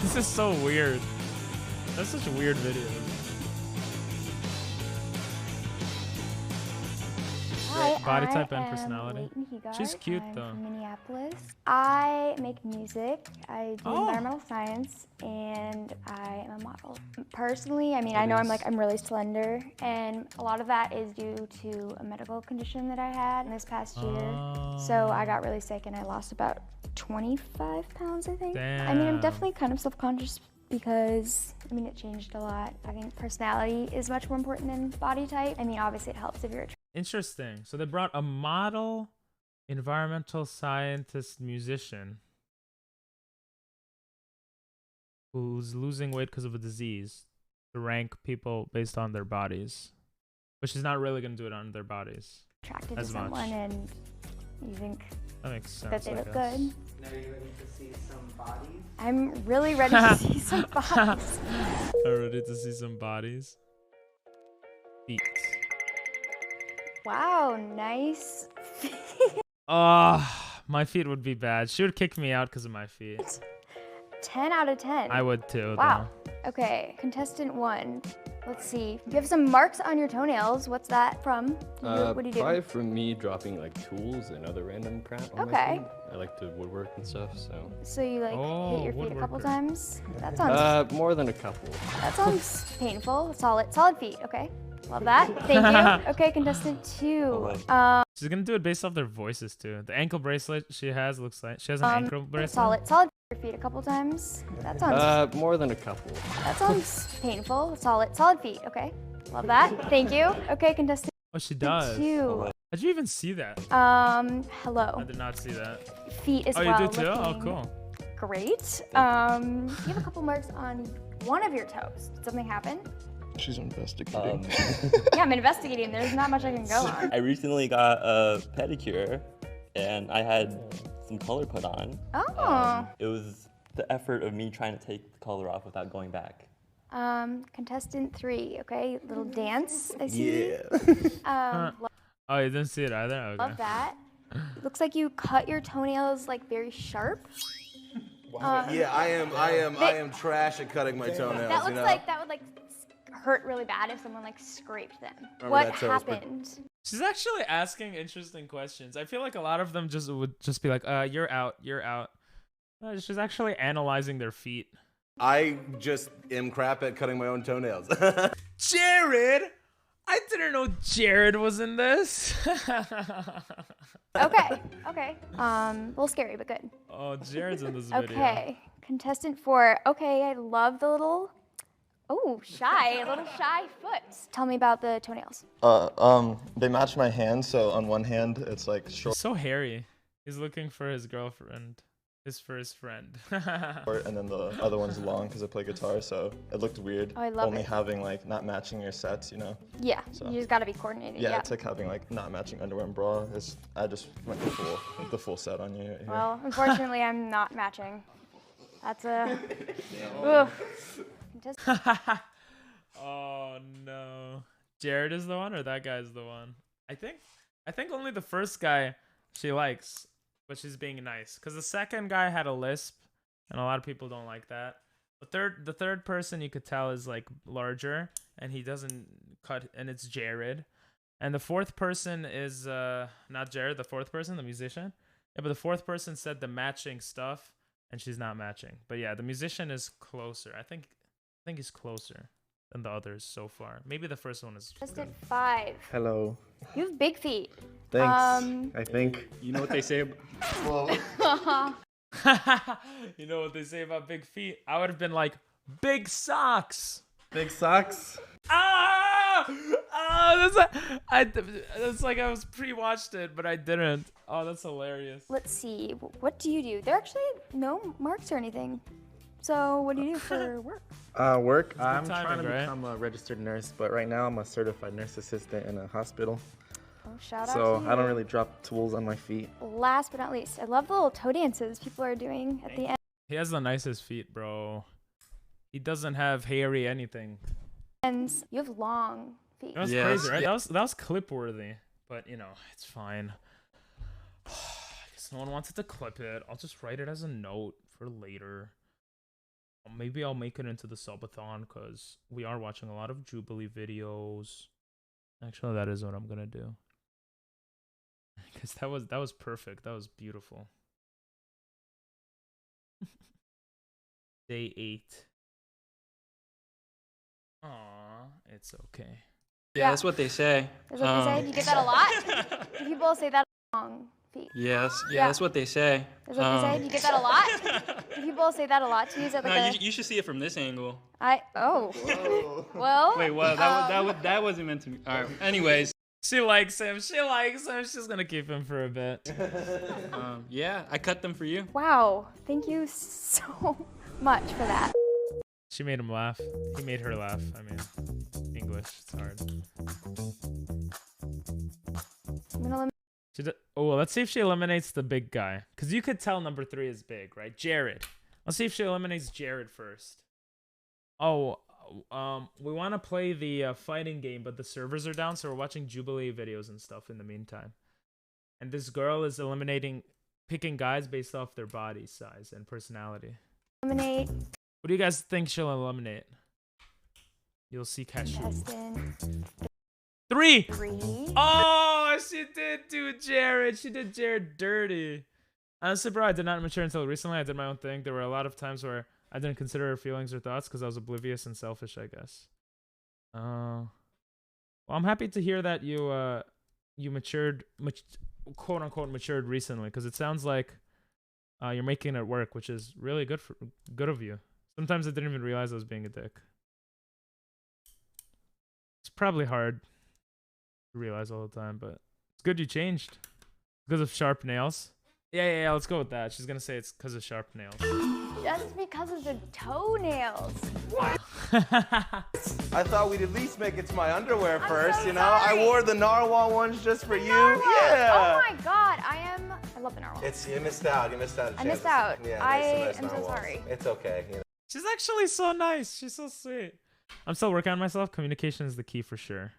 This is so weird. That's such a weird video. Hi, Body I type and am personality. Leighton Hegard. She's cute, I'm though. From Minneapolis. I make music. I do environmental science, and I am a model. Personally, I mean, I know I'm really slender, and a lot of that is due to a medical condition that I had in this past year. So I got really sick, and I lost about 25 pounds, I think. I mean, I'm definitely kind of self-conscious because, I mean, it changed a lot. I think personality is much more important than body type. I mean, obviously it helps if you're a Interesting. So they brought a model, environmental scientist, musician who's losing weight because of a disease to rank people based on their bodies, which is not really going to do it on their bodies. attracted to As much. someone and you think That makes sense. that they I look guess. good. Now you're ready to see some bodies? I'm really ready to see some bodies. I'm ready to see some bodies. Feet. Wow, nice. My feet would be bad. She would kick me out because of my feet. 10 out of 10. I would too. Wow. Okay, contestant 1. Let's see. You have some marks on your toenails. What's that from? What do you do? Probably from me dropping like tools and other random crap on Okay. my feet. I like to woodwork and stuff, so. So you like hit your feet a couple woodworker. times? That sounds More than a couple. that sounds painful. Solid feet. Okay. Love that. Thank you. Okay, contestant 2. She's gonna do it based off their voices too. The ankle bracelet she has looks like she has an ankle bracelet. Solid Your feet a couple times. That sounds More than a couple. that sounds painful. Solid feet. Okay, love that. Thank you. Okay, contestant Oh, she does. 2. How'd you even see that? Hello. I did not see that. Feet as Oh, well. you do too? Oh, looking cool. Great. You have a couple marks on one of your toes. Did something happen? She's investigating. Yeah, I'm investigating. There's not much I can go on. I recently got a pedicure and I had some color put on. Oh. It was the effort of me trying to take the color off without going back. Contestant 3, okay? Little dance, I see. Yeah. Oh, you didn't see it either? Okay. Love that. Looks like you cut your toenails like very sharp. Yeah, I am trash at cutting my toenails. That you looks know? like that would like hurt really bad if someone like scraped them. Remember What that toast, but- happened? She's actually asking interesting questions. I feel like a lot of them would just be like, you're out, you're out. She's actually analyzing their feet. I just am crap at cutting my own toenails. Jared! I didn't know Jared was in this. Okay. A little scary, but good. Oh, Jared's in this video. Okay. Contestant 4. Okay, I love the little little shy foot. Tell me about the toenails. They match my hand, so on one hand it's like short, He's so hairy. He's looking for his girlfriend. His first friend. and then the other one's long because I play guitar, so it looked weird. Oh, I love only it. having like not matching your sets, you know. Yeah, So- you just gotta be coordinated. Yeah, Yeah. it's like having like not matching underwear and bra. I just went the full set on you. Right here. Well, unfortunately, I'm not matching. That's a. Oof. Oh no. Jared is the one or that guy's the one? I think only the first guy she likes, but she's being nice. Cause the second guy had a lisp, and a lot of people don't like that. The third person you could tell is like larger, and he doesn't cut, and it's Jared. And the fourth person is not Jared. The fourth person, the musician. Yeah, but the fourth person said the matching stuff, and she's not matching. But yeah, the musician is closer. I think he's closer than the others so far. Maybe the first one is. Contestant 5. Hello. You have big feet. Thanks. I think. You know what they say? You know what they say about big feet? I would have been like, big socks. Big socks. Ah! That's like I was pre-watched it, but I didn't. Oh, that's hilarious. Let's see. What do you do? There are actually no marks or anything. So what do you do for work? Work. good I'm timing, trying to right? become a registered nurse, but right now I'm a certified nurse assistant in a hospital. Oh, shout out So to you. I don't really drop tools on my feet. Last but not least, I love the little toe dances people are doing at the end. He has the nicest feet, bro. He doesn't have hairy anything. And you have long feet. That was crazy, right? That was clip worthy, but you know it's fine. I guess no one wanted to clip it. I'll just write it as a note for later. Maybe I'll make it into the Subathon because we are watching a lot of Jubilee videos. Actually, that is what I'm gonna do. Because that was perfect. That was beautiful. Day 8. Aw, it's okay. Yeah, that's what they say. That's what they say. Do you get that a lot? Do people say that long feet? Yes, Yeah. that's what they say. That's what they say. Do you get that a lot? Do people say that a lot to you? Is that like No, a, you should see it from this angle. Well. Wait, what? That wasn't meant to be. All right. Anyways. She likes him. She likes him. She's gonna keep him for a bit. Yeah, I cut them for you. Wow. Thank you so much for that. She made him laugh. He made her laugh. I mean, English. It's hard. I'm gonna Oh, well, let's see if she eliminates the big guy. Because you could tell number 3 is big, right? Jared. Let's see if she eliminates Jared first. Oh, we want to play the fighting game, but the servers are down, so we're watching Jubilee videos and stuff in the meantime. And this girl is picking guys based off their body size and personality. eliminate What do you guys think she'll eliminate? You'll see Cashew. contestant 3! 3. Oh, she did do Jared. She did Jared dirty. Honestly, bro, I did not mature until recently. I did my own thing. There were a lot of times where I didn't consider her feelings or thoughts because I was oblivious and selfish, I guess. Well, I'm happy to hear that you matured, quote unquote, matured recently, because it sounds like you're making it work, which is really good of you. Sometimes I didn't even realize I was being a dick. It's probably hard to realize all the time, but it's good you changed. Because of sharp nails. Yeah, let's go with that. She's gonna say it's because of sharp nails. Just because of the toenails. I thought we'd at least make it to my underwear first, so you know? I sorry. wore the narwhal ones just for you. Narwhal. Yeah. Oh my god, I love the narwhal. You missed out. You missed out. I missed out. Yeah, I there's some am nice so narwhals. sorry. It's okay. You know. She's actually so nice. She's so sweet. I'm still working on myself. Communication is the key for sure.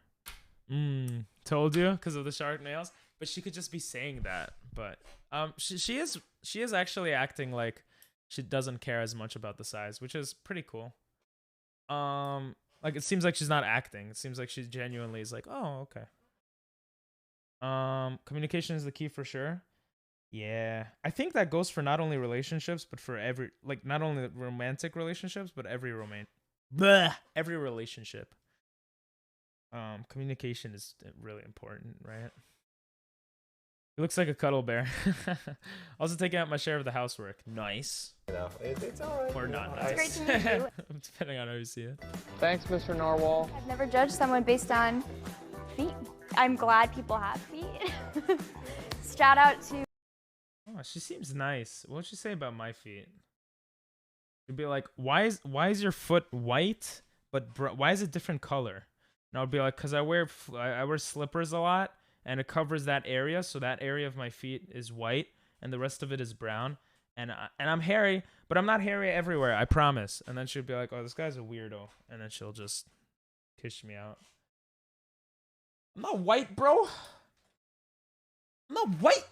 Told you because of the sharp nails. But she could just be saying that. But she is actually acting like she doesn't care as much about the size, which is pretty cool. Like it seems like she's not acting. It seems like she genuinely is like, oh, okay. Communication is the key for sure. Yeah, I think that goes for not only relationships, but for not only romantic relationships, but every relationship. Communication is really important, right? He looks like a cuddle bear. Also taking out my share of the housework. Nice. You know, it's all right. Or not It's nice. great to meet you. Depending on how you see it. Thanks, Mr. Narwhal. I've never judged someone based on feet. I'm glad people have feet. Shout out to... Oh, she seems nice. What would she say about my feet? She'd be like, why is your foot white, but why is it different color? And I would be like, cause I wear slippers a lot, and it covers that area, so that area of my feet is white, and the rest of it is brown. And I'm hairy, but I'm not hairy everywhere, I promise. And then she'd be like, oh, this guy's a weirdo, and then she'll just kiss me out. I'm not white, bro. I'm not white.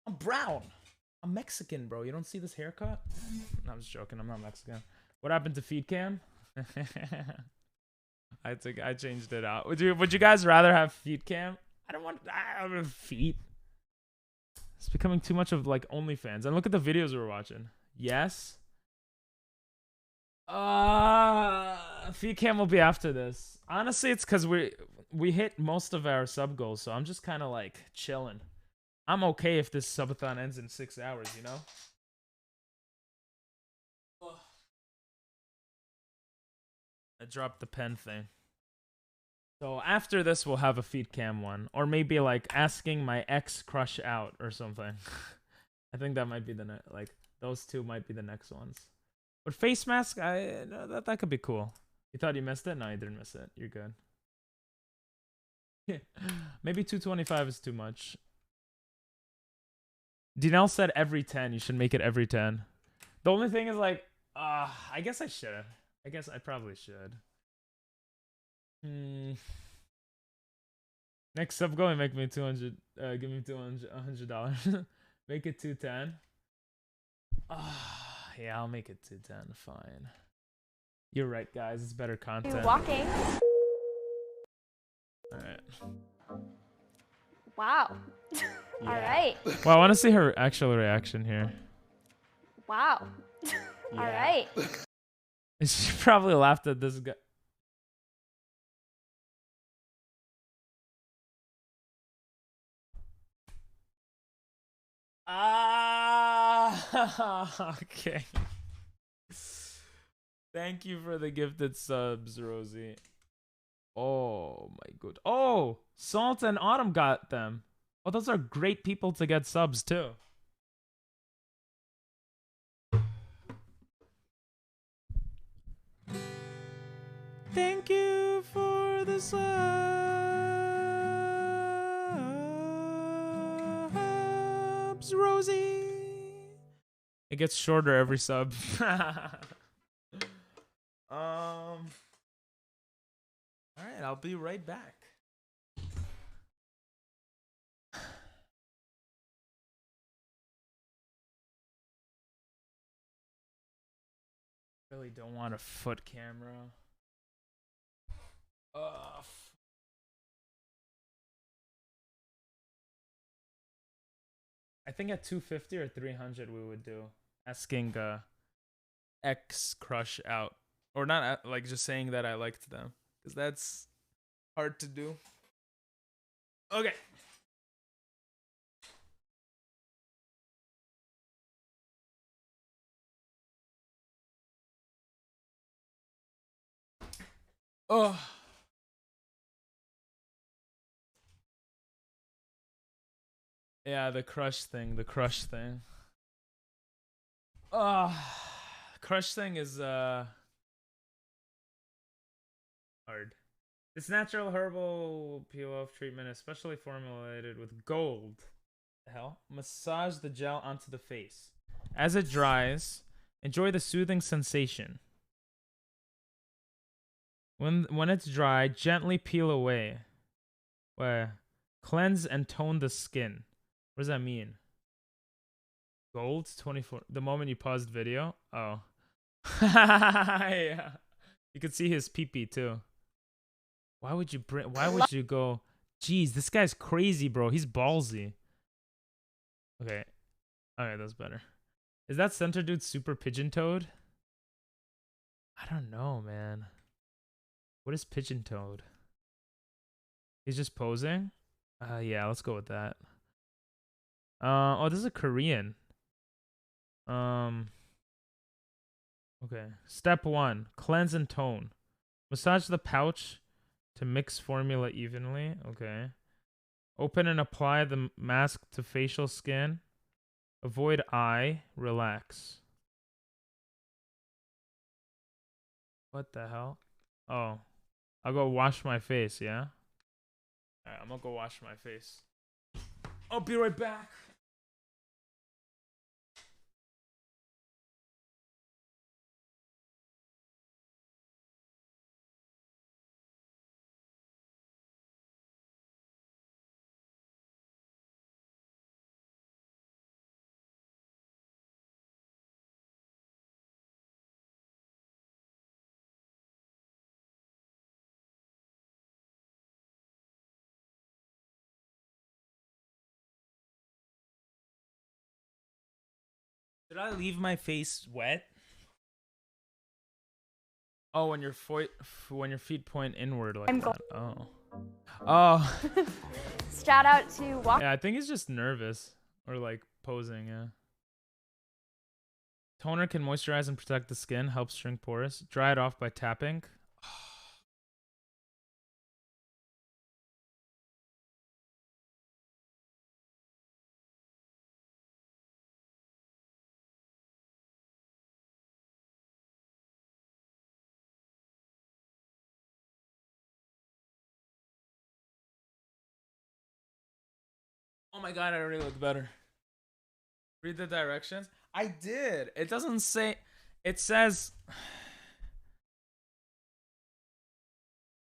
I'm brown. I'm Mexican, bro. You don't see this haircut? No, I'm just joking. I'm not Mexican. What happened to feed cam? I changed it out. Would you guys rather have feet cam? I don't want feet. It's becoming too much of like OnlyFans. And look at the videos we're watching. Yes. Feet cam will be after this. Honestly, it's because we hit most of our sub goals, so I'm just kind of like chilling. I'm okay if this subathon ends in 6 hours, you know? I dropped the pen thing. So after this, we'll have a feed cam one. Or maybe like asking my ex crush out or something. I think that might be like those two might be the next ones. But face mask, that could be cool. You thought you missed it? No, you didn't miss it. You're good. Maybe 225 is too much. Dinell said every 10. You should make it every 10. The only thing is like, I guess I should. I guess I probably should. Next up, go and make me 200. Give me $100. Make it 210. Yeah, I'll make it 210. Fine. You're right, guys. It's better content. Walking. All right. Wow. All right. Well, I want to see her actual reaction here. Wow. All right. She probably laughed at this guy. Okay. Thank you for the gifted subs, Rosie. Oh my god. Oh, Salt and Autumn got them. Oh, those are great people to get subs too. Thank you for the subs, Rosie. It gets shorter every sub. All right, I'll be right back. Really don't want a foot camera. I think at 250 or 300 we would do asking ex crush out, or not like just saying that I liked them, because that's hard to do. Okay. Oh. Yeah, the crush thing. The crush thing. Crush thing is hard. This natural herbal peel-off treatment is specially formulated with gold. The hell? Massage the gel onto the face. As it dries, enjoy the soothing sensation. When it's dry, gently peel away. Cleanse and tone the skin. What does that mean? Gold 24. The moment you paused video. Oh. Yeah. You could see his pee-pee too. Why would you go? Jeez, this guy's crazy, bro. He's ballsy. Okay. Alright, that's better. Is that center dude super pigeon-toed? I don't know, man. What is pigeon-toed? He's just posing? Yeah, let's go with that. Oh, this is a Korean. Okay. Step 1. Cleanse and tone. Massage the pouch to mix formula evenly. Okay. Open and apply the mask to facial skin. Avoid eye. Relax. What the hell? Oh. I'll go wash my face, yeah? Alright, I'm gonna go wash my face. I'll be right back. Did I leave my face wet? Oh, when your feet point inward like that. Oh. Oh. Shout out to Walk. Yeah, I think he's just nervous or like posing, yeah. Toner can moisturize and protect the skin, helps shrink pores. Dry it off by tapping. Oh my god, I already look better. Read the directions. I did. It doesn't say. It says.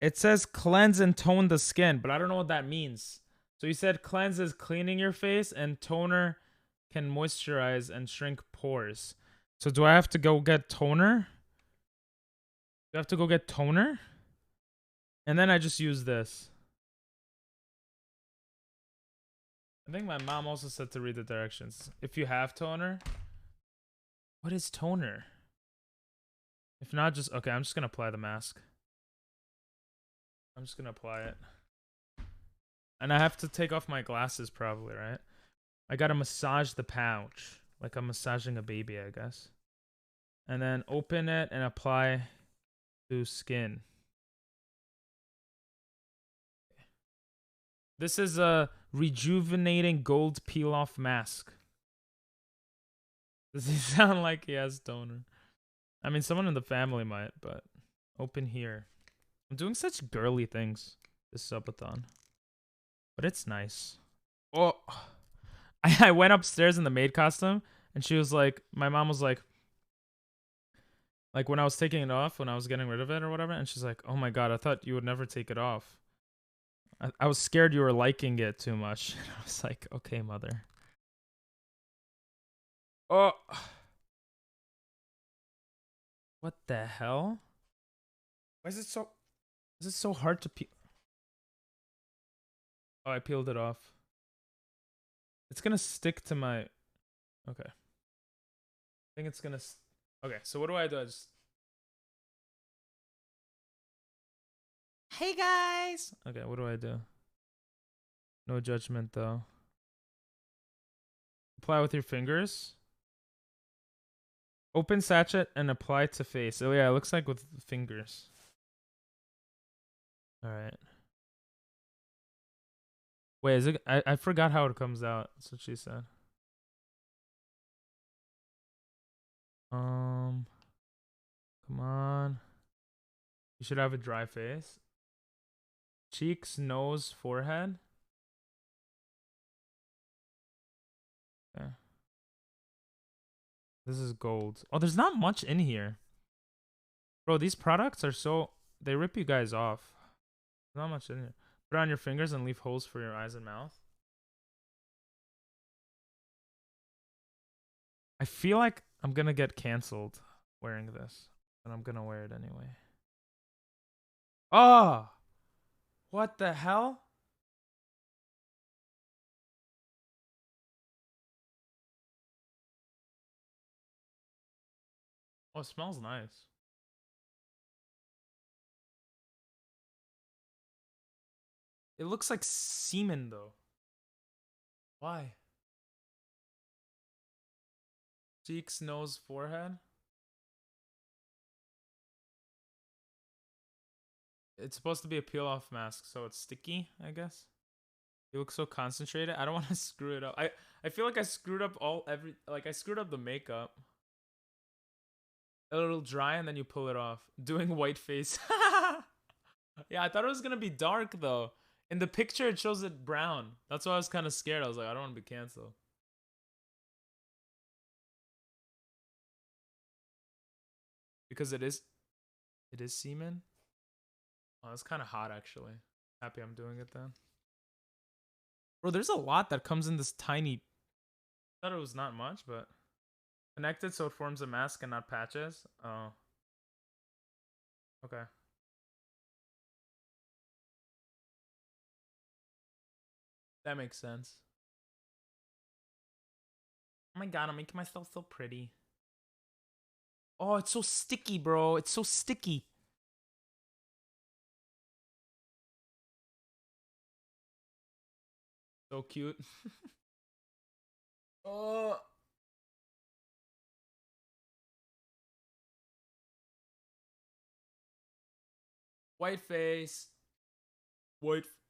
It says cleanse and tone the skin, but I don't know what that means. So you said cleanse is cleaning your face, and toner can moisturize and shrink pores. So do I have to go get toner? Do I have to go get toner? And then I just use this. I think my mom also said to read the directions. If you have toner. What is toner? If not, just... Okay, I'm just going to apply the mask. I'm just going to apply it. And I have to take off my glasses probably, right? I got to massage the pouch. Like I'm massaging a baby, I guess. And then open it and apply to skin. This is a rejuvenating gold peel-off mask. Does he sound like he has toner? I mean, someone in the family might, but open here. I'm doing such girly things this subathon. But it's nice. Oh, I went upstairs in the maid costume, and she was like, my mom was like when I was taking it off, when I was getting rid of it or whatever, and she's like, oh my god, I thought you would never take it off. I was scared you were liking it too much. And I was like, okay, mother. Oh. What the hell? Why is it so hard to peel? Oh, I peeled it off. It's gonna stick to my... Okay. I think it's gonna... Okay, so what do? I just... Hey guys! Okay, what do I do? No judgment though. Apply with your fingers. Open sachet and apply to face. Oh yeah, it looks like with fingers. All right. Wait, is it? I forgot how it comes out. That's what she said. Come on. You should have a dry face. Cheeks, nose, forehead. Okay. This is gold. Oh, there's not much in here. Bro, these products are so... They rip you guys off. Not much in here. Put it on your fingers and leave holes for your eyes and mouth. I feel like I'm gonna get canceled wearing this. And I'm gonna wear it anyway. Oh! What the hell? Oh, it smells nice. It looks like semen though. Why? Cheeks, nose, forehead. It's supposed to be a peel-off mask, so it's sticky, I guess. You look so concentrated. I don't want to screw it up. I feel like I screwed up I screwed up the makeup. A little dry and then you pull it off. Doing white face. Yeah, I thought it was gonna be dark though. In the picture it shows it brown. That's why I was kind of scared. I was like, I don't want to be canceled. Because it is semen. Oh, that's kind of hot actually. Happy I'm doing it then. Bro, there's a lot that comes in this tiny... I thought it was not much, but... Connected so it forms a mask and not patches. Oh. Okay. That makes sense. Oh my god, I'm making myself so pretty. Oh, it's so sticky, bro. It's so sticky. So cute. Oh. White face.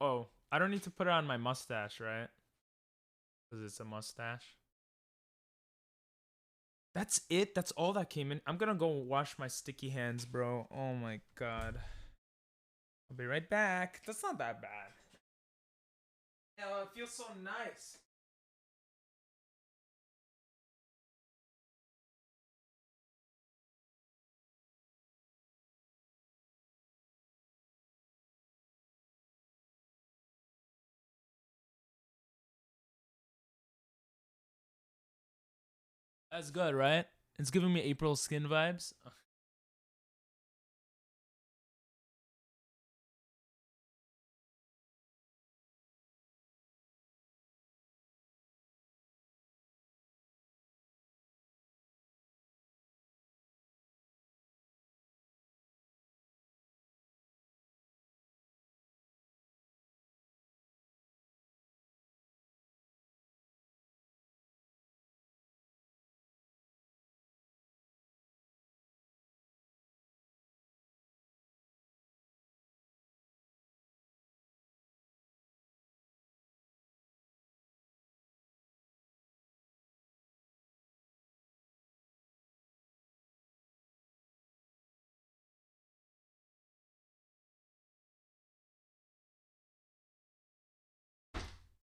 Oh, I don't need to put it on my mustache, right? Because it's a mustache. That's it? That's all that came in? I'm gonna go wash my sticky hands, bro. Oh my god. I'll be right back. That's not that bad. Oh, it feels so nice. That's good, right? It's giving me April skin vibes.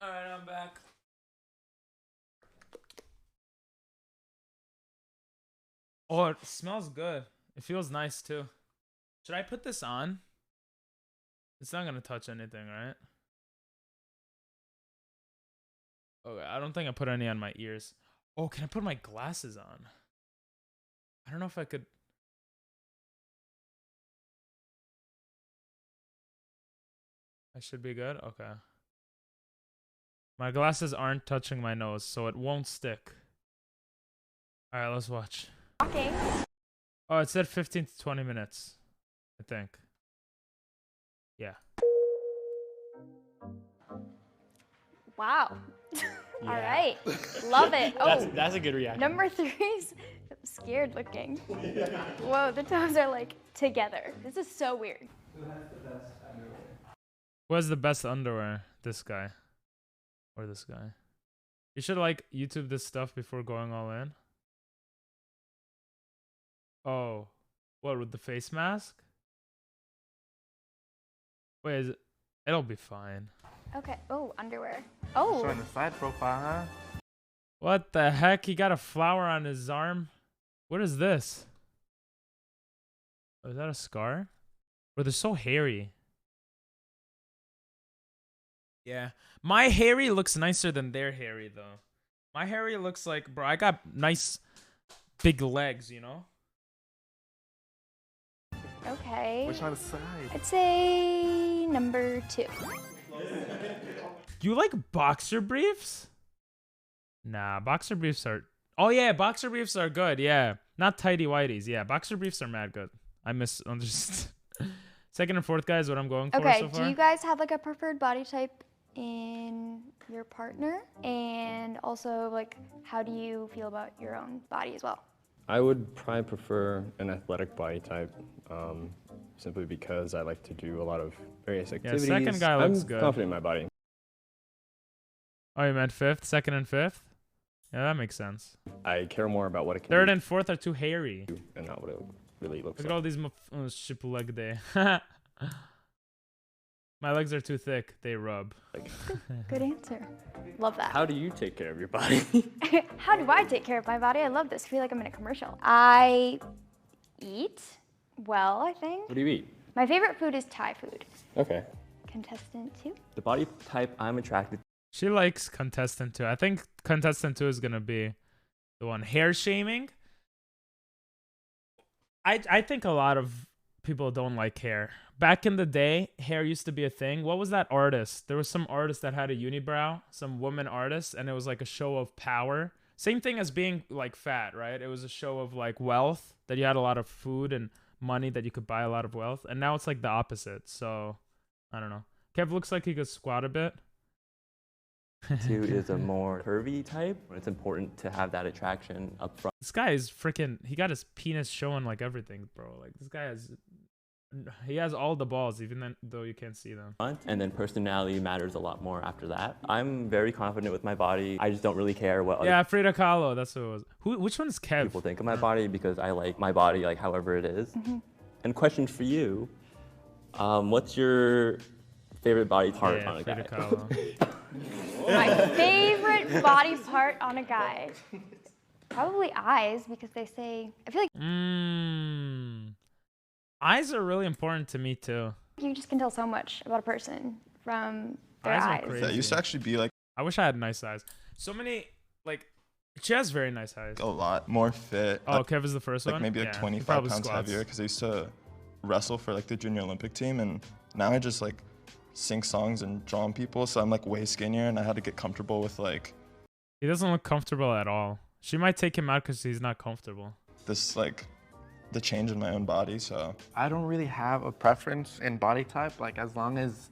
Alright, I'm back. Oh, it smells good. It feels nice too. Should I put this on? It's not gonna touch anything, right? Okay, I don't think I put any on my ears. Oh, can I put my glasses on? I don't know if I could. I should be good? Okay. My glasses aren't touching my nose, so it won't stick. Alright, let's watch. Walking. Oh, it said 15 to 20 minutes, I think. Yeah. Wow. All right. Love it. Oh, That's a good reaction. number 3's scared looking. Whoa, the toes are like together. This is so weird. Who has the best underwear? Who has the best underwear? This guy. Or this guy. You should like YouTube this stuff before going all in. Oh. What, with the face mask? Wait, is it? It'll be fine. Okay. Oh, underwear. Oh. Showing the side profile, huh? What the heck? He got a flower on his arm. What is this? Oh, is that a scar? Bro, they're so hairy. Yeah. My hairy looks nicer than their hairy, though. My hairy looks like, bro, I got nice big legs, you know? Okay. Which on the side? I'd say number 2. You like boxer briefs? Nah, boxer briefs are... Oh, yeah, boxer briefs are good, yeah. Not tighty whities. Yeah, boxer briefs are mad good. I'm just... Second and fourth guy is what I'm going for Okay, so far. do you guys have like a preferred body type in your partner? And also, like, how do you feel about your own body as well? I would probably prefer an athletic body type, simply because I like to do a lot of various activities. Yeah, second guy looks good. I'm confident in my body. Oh, you meant fifth? Second and fifth? Yeah, that makes sense. I care more about what it can Third do and fourth are too hairy. and not what it really looks Look like. at all these ship leg day. My legs are too thick. They rub. Good answer. Love that. How do you take care of your body? How do I take care of my body? I love this. I feel like I'm in a commercial. I eat well, I think. What do you eat? My favorite food is Thai food. Okay. Contestant 2. The body type I'm attracted. She likes contestant 2. I think contestant 2 is gonna be the one. Hair shaming. I think a lot of people don't like hair. Back in the day, hair used to be a thing. What was that artist? There was some artist that had a unibrow, some woman artist, and it was like a show of power. Same thing as being like fat, right? It was a show of like wealth, that you had a lot of food and money that you could buy a lot of wealth. And now it's like the opposite. So I don't know. Kev looks like he could squat a bit. 2 is a more curvy type. It's important to have that attraction up front. This guy is freaking, he got his penis showing like everything, bro. Like this guy he has all the balls, even though you can't see them. And then personality matters a lot more after that. I'm very confident with my body. I just don't really care what other Frida Kahlo, that's what it was. Which one's Kev? people think of my body, because I like my body like however it is. And question for you, what's your favorite body part on a guy? Frida Kahlo. My favorite body part on a guy. Probably eyes, because they say, I feel like Eyes are really important to me too. you just can tell so much about a person from their Eyes are eyes. crazy. That used to actually be like I wish I had nice eyes. So many, like, she has very nice eyes. a lot more fit. Oh, Kev is the first like one? maybe like Yeah, he 25 probably pounds squats. heavier because I used to wrestle for like the junior Olympic team, and now I just like sing songs and draw on people, so I'm like way skinnier, and I had to get comfortable with like He doesn't look comfortable at all. She might take him out because he's not comfortable. this like the change in my own body. So I don't really have a preference in body type. Like as long as,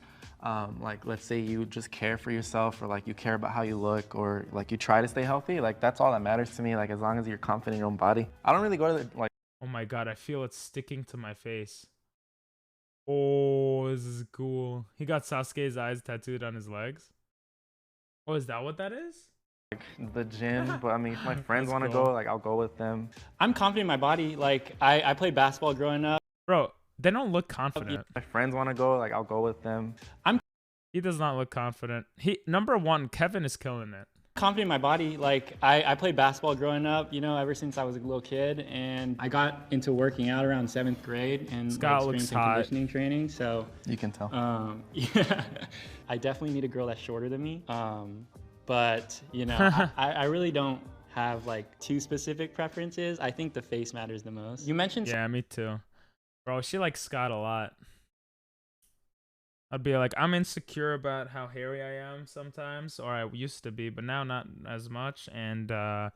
like let's say you just care for yourself, or like you care about how you look, or like you try to stay healthy. Like that's all that matters to me. Like as long as you're confident in your own body. I don't really go to the, like. Oh my god, I feel it sticking to my face. Oh, this is cool. He got Sasuke's eyes tattooed on his legs. Oh, is that what that is? The gym, but I mean, if my friends That's want to cool. go, like I'll go with them. I'm confident in my body. Like I played basketball growing up. Bro, they don't look confident. If my friends want to go, like I'll go with them. He does not look confident. Number one, Kevin is killing it. Confident in my body. Like I played basketball growing up, you know, ever since I was a little kid, and I got into working out around 7th grade and Scott like, looks strength and hot. conditioning training. So You can tell. yeah, I definitely need a girl that's shorter than me. But you know, I really don't have like too specific preferences. I think the face matters the most. You mentioned Yeah, me too. Bro, she likes Scott a lot. I'd be like, I'm insecure about how hairy I am sometimes, or I used to be, but now not as much. And I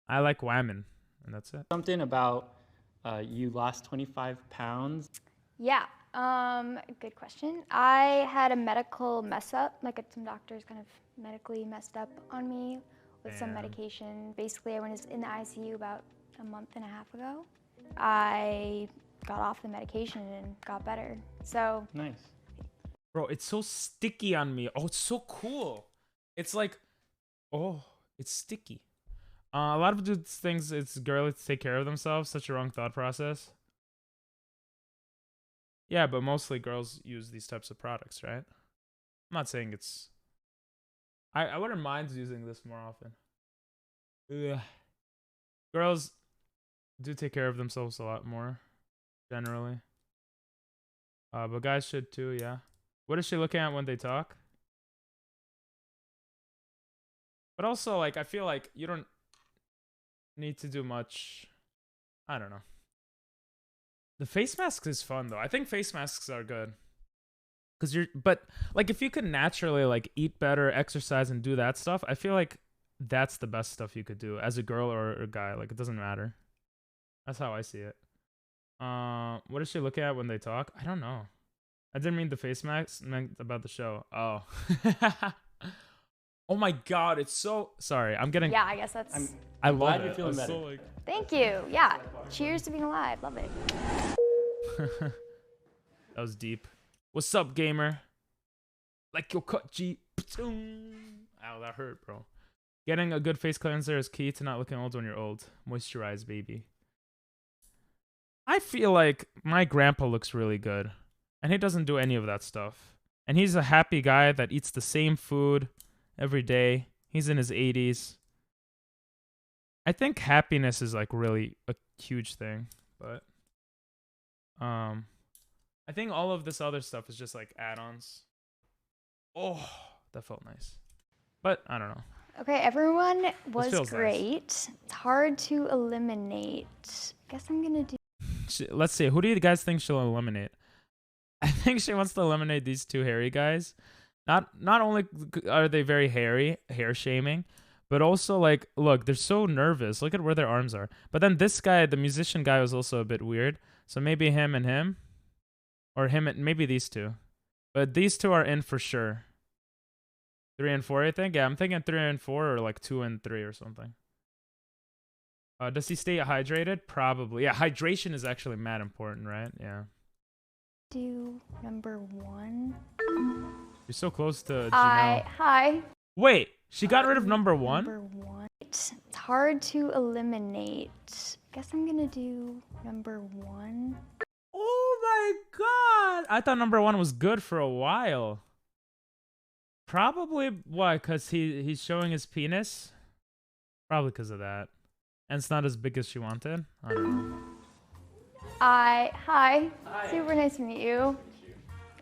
like women, and that's it. something about you lost 25 pounds. Yeah, good question. I had a medical mess up, like some doctors kind of medically messed up on me with some Damn. medication. Basically, I was in the ICU about a month and a half ago. I got off the medication and got better. So Nice. Bro, it's so sticky on me. Oh, it's so cool. It's like, oh, it's sticky. A lot of dudes thinks it's girly to take care of themselves. Such a wrong thought process. Yeah, but mostly girls use these types of products, right? I'm not saying it's... I wouldn't mind using this more often. Ugh. Girls do take care of themselves a lot more, generally. But guys should too, yeah. What is she looking at when they talk? But also, like, I feel like you don't need to do much. I don't know. The face mask is fun, though. I think face masks are good. But, like, if you could naturally, like, eat better, exercise, and do that stuff, I feel like that's the best stuff you could do as a girl or a guy. Like, it doesn't matter. That's how I see it. What is she looking at when they talk? I don't know. I didn't mean the face mask. I meant about the show. Oh. Oh my god, it's so... Sorry, I'm getting... Yeah, I guess that's... I love glad it. you're feeling better. So, like... Thank you. Yeah. Cheers to being alive. Love it. That was deep. What's up, gamer? Like your cut, G. Ow, that hurt, bro. Getting a good face cleanser is key to not looking old when you're old. Moisturize, baby. I feel like my grandpa looks really good. And he doesn't do any of that stuff. And he's a happy guy that eats the same food every day. He's in his 80s. I think happiness is like really a huge thing. But I think all of this other stuff is just like add-ons. Oh, that felt nice. But I don't know. Okay, everyone was feels great. It's hard to eliminate. Guess I'm gonna do... Let's see. Who do you guys think she'll eliminate? I think she wants to eliminate these two hairy guys. Not only are they very hairy, hair shaming, but also like, look, they're so nervous. Look at where their arms are. But then this guy, the musician guy, was also a bit weird. So maybe him and him, or him and maybe these two. But these two are in for sure. 3 and 4, I think. Yeah, I'm thinking 3 and 4 or like 2 and 3 or something. Does he stay hydrated? Probably. Yeah, hydration is actually mad important, right? Yeah. Do number 1. You're so close to Janelle. Hi. Wait, she got rid of number 1? Number 1. It's hard to eliminate. Guess I'm gonna do number 1. Oh my god! I thought number 1 was good for a while. Probably, why? Because he's showing his penis? Probably because of that. And it's not as big as she wanted? I don't know. Hi. Super nice to meet you.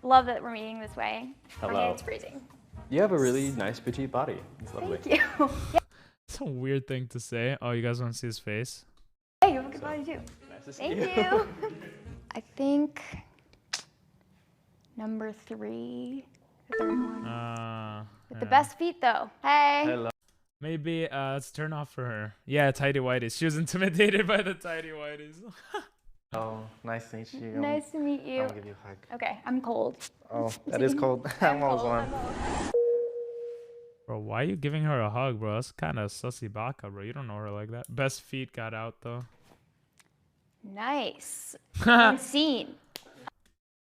Love that we're meeting this way. Hello. My hand's freezing. You have a really nice petite body. It's lovely. Thank you. Yeah. It's a weird thing to say. Oh, you guys want to see his face? Hey, you have a good body too. Nice to see Thank you. I think number 3, the third one. With the best feet though. Hey. Hello. Maybe let's turn off for her. Yeah, tidy whities. She was intimidated by the tidy whities. Oh, nice to meet you. Nice to meet you. I'll give you a hug. Okay, I'm cold. Oh, that is cold. I'm always warm. Bro, why are you giving her a hug, bro? That's kind of sussy baka, bro. You don't know her like that. Best feet got out, though. Nice. Unseen.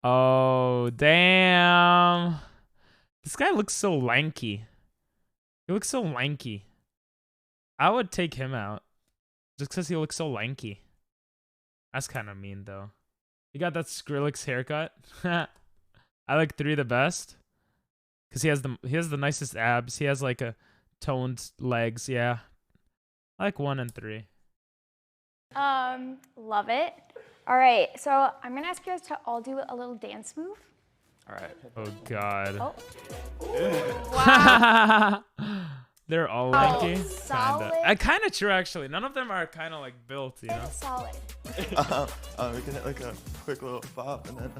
Oh, damn. This guy looks so lanky. He looks so lanky. I would take him out. Just because he looks so lanky. That's kind of mean, though. He got that Skrillex haircut. I like 3 the best. Because he has the nicest abs. He has like a toned legs. Yeah. I like 1 and 3. Love it. All right, so I'm going to ask you guys to all do a little dance move. All right. Oh, God. Oh. Wow. They're all lanky. Solid. Kind of true, actually. None of them are kind of like built, you know? Solid. We can hit like a quick little pop and then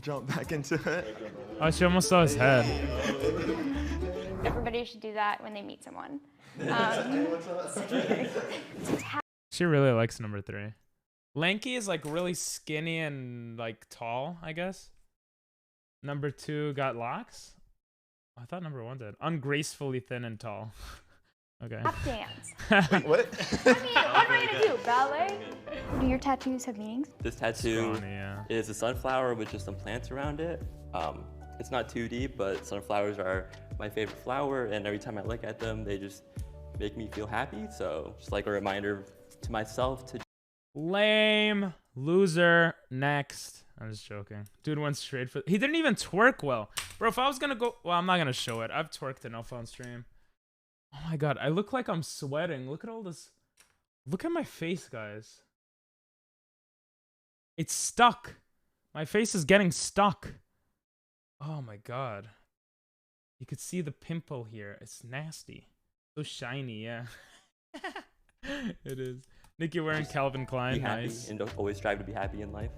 jump back into it. Oh, she almost saw his head. Everybody should do that when they meet someone. She really likes number 3. Lanky is like really skinny and like tall, I guess. Number 2 got locks. I thought number 1 did. Ungracefully thin and tall. Okay. Tap dance. Wait, what? I mean, what am I gonna do? Ballet? Do your tattoos have meanings? This tattoo Scrawny, yeah. is a sunflower with just some plants around it. It's not too deep, but sunflowers are my favorite flower, and every time I look at them, they just make me feel happy. So just like a reminder to myself to. Lame. Loser. Next. I'm just joking. Dude went straight for... He didn't even twerk well. Bro, if I was gonna go... Well, I'm not gonna show it. I've twerked enough on stream. Oh my god, I look like I'm sweating. Look at all this. Look at my face, guys. It's stuck. My face is getting stuck. Oh my god. You could see the pimple here. It's nasty. So shiny, yeah. It is. Nick, you're wearing Calvin Klein. Be happy Nice. and don't always strive to be happy in life.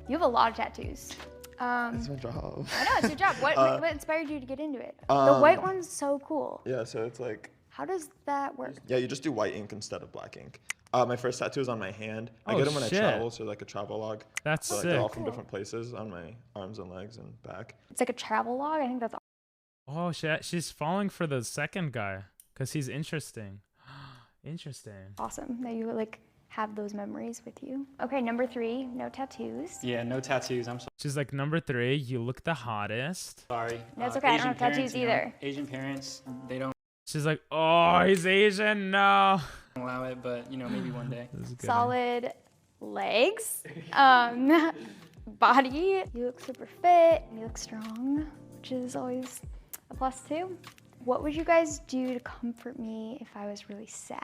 You have a lot of tattoos. It's my job. I know, it's your job. What inspired you to get into it? The white one's so cool. Yeah, so it's like... How does that work? Yeah, you just do white ink instead of black ink. My first tattoo is on my hand. I get them when I travel, so like a travel log. That's so, like, sick. they're all from different places on my arms and legs and back. It's like a travel log. I think that's Oh, she's falling for the second guy because he's interesting. Interesting. awesome that you like have those memories with you. Okay, number 3, no tattoos. Yeah, no tattoos. I'm She's like, number 3, you look the hottest. sorry. No, it's okay. I don't have tattoos parents, you know, either. Asian parents, they don't She's like, oh, he's Asian. No. allow it, but you know, maybe one day. This is good. Solid legs. Body. You look super fit. You look strong, which is always a plus too. What would you guys do to comfort me if I was really sad?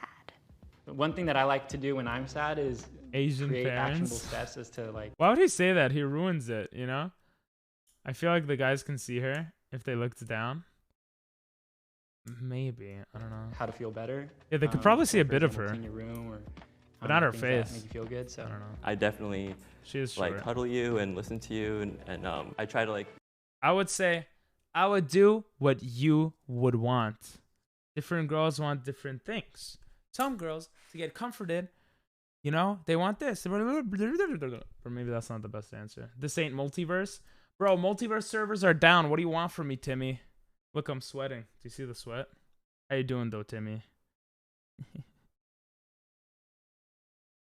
One thing that I like to do when I'm sad is Asian create actionable parents. steps as to like. Why would he say that? He ruins it, you know? I feel like the guys can see her if they looked down. Maybe. I don't know. How to feel better. Yeah, they could probably see so a for bit of example, her. clean your room or But not her things that face. Make you feel good. So I don't know. I definitely She is like short. cuddle you and listen to you, and I try to like. I would say I would do what you would want. Different girls want different things. Some girls, to get comforted, you know, they want this. Or maybe that's not the best answer. This ain't multiverse. Bro, multiverse servers are down. What do you want from me, Timmy? Look, I'm sweating. Do you see the sweat? How you doing, though, Timmy?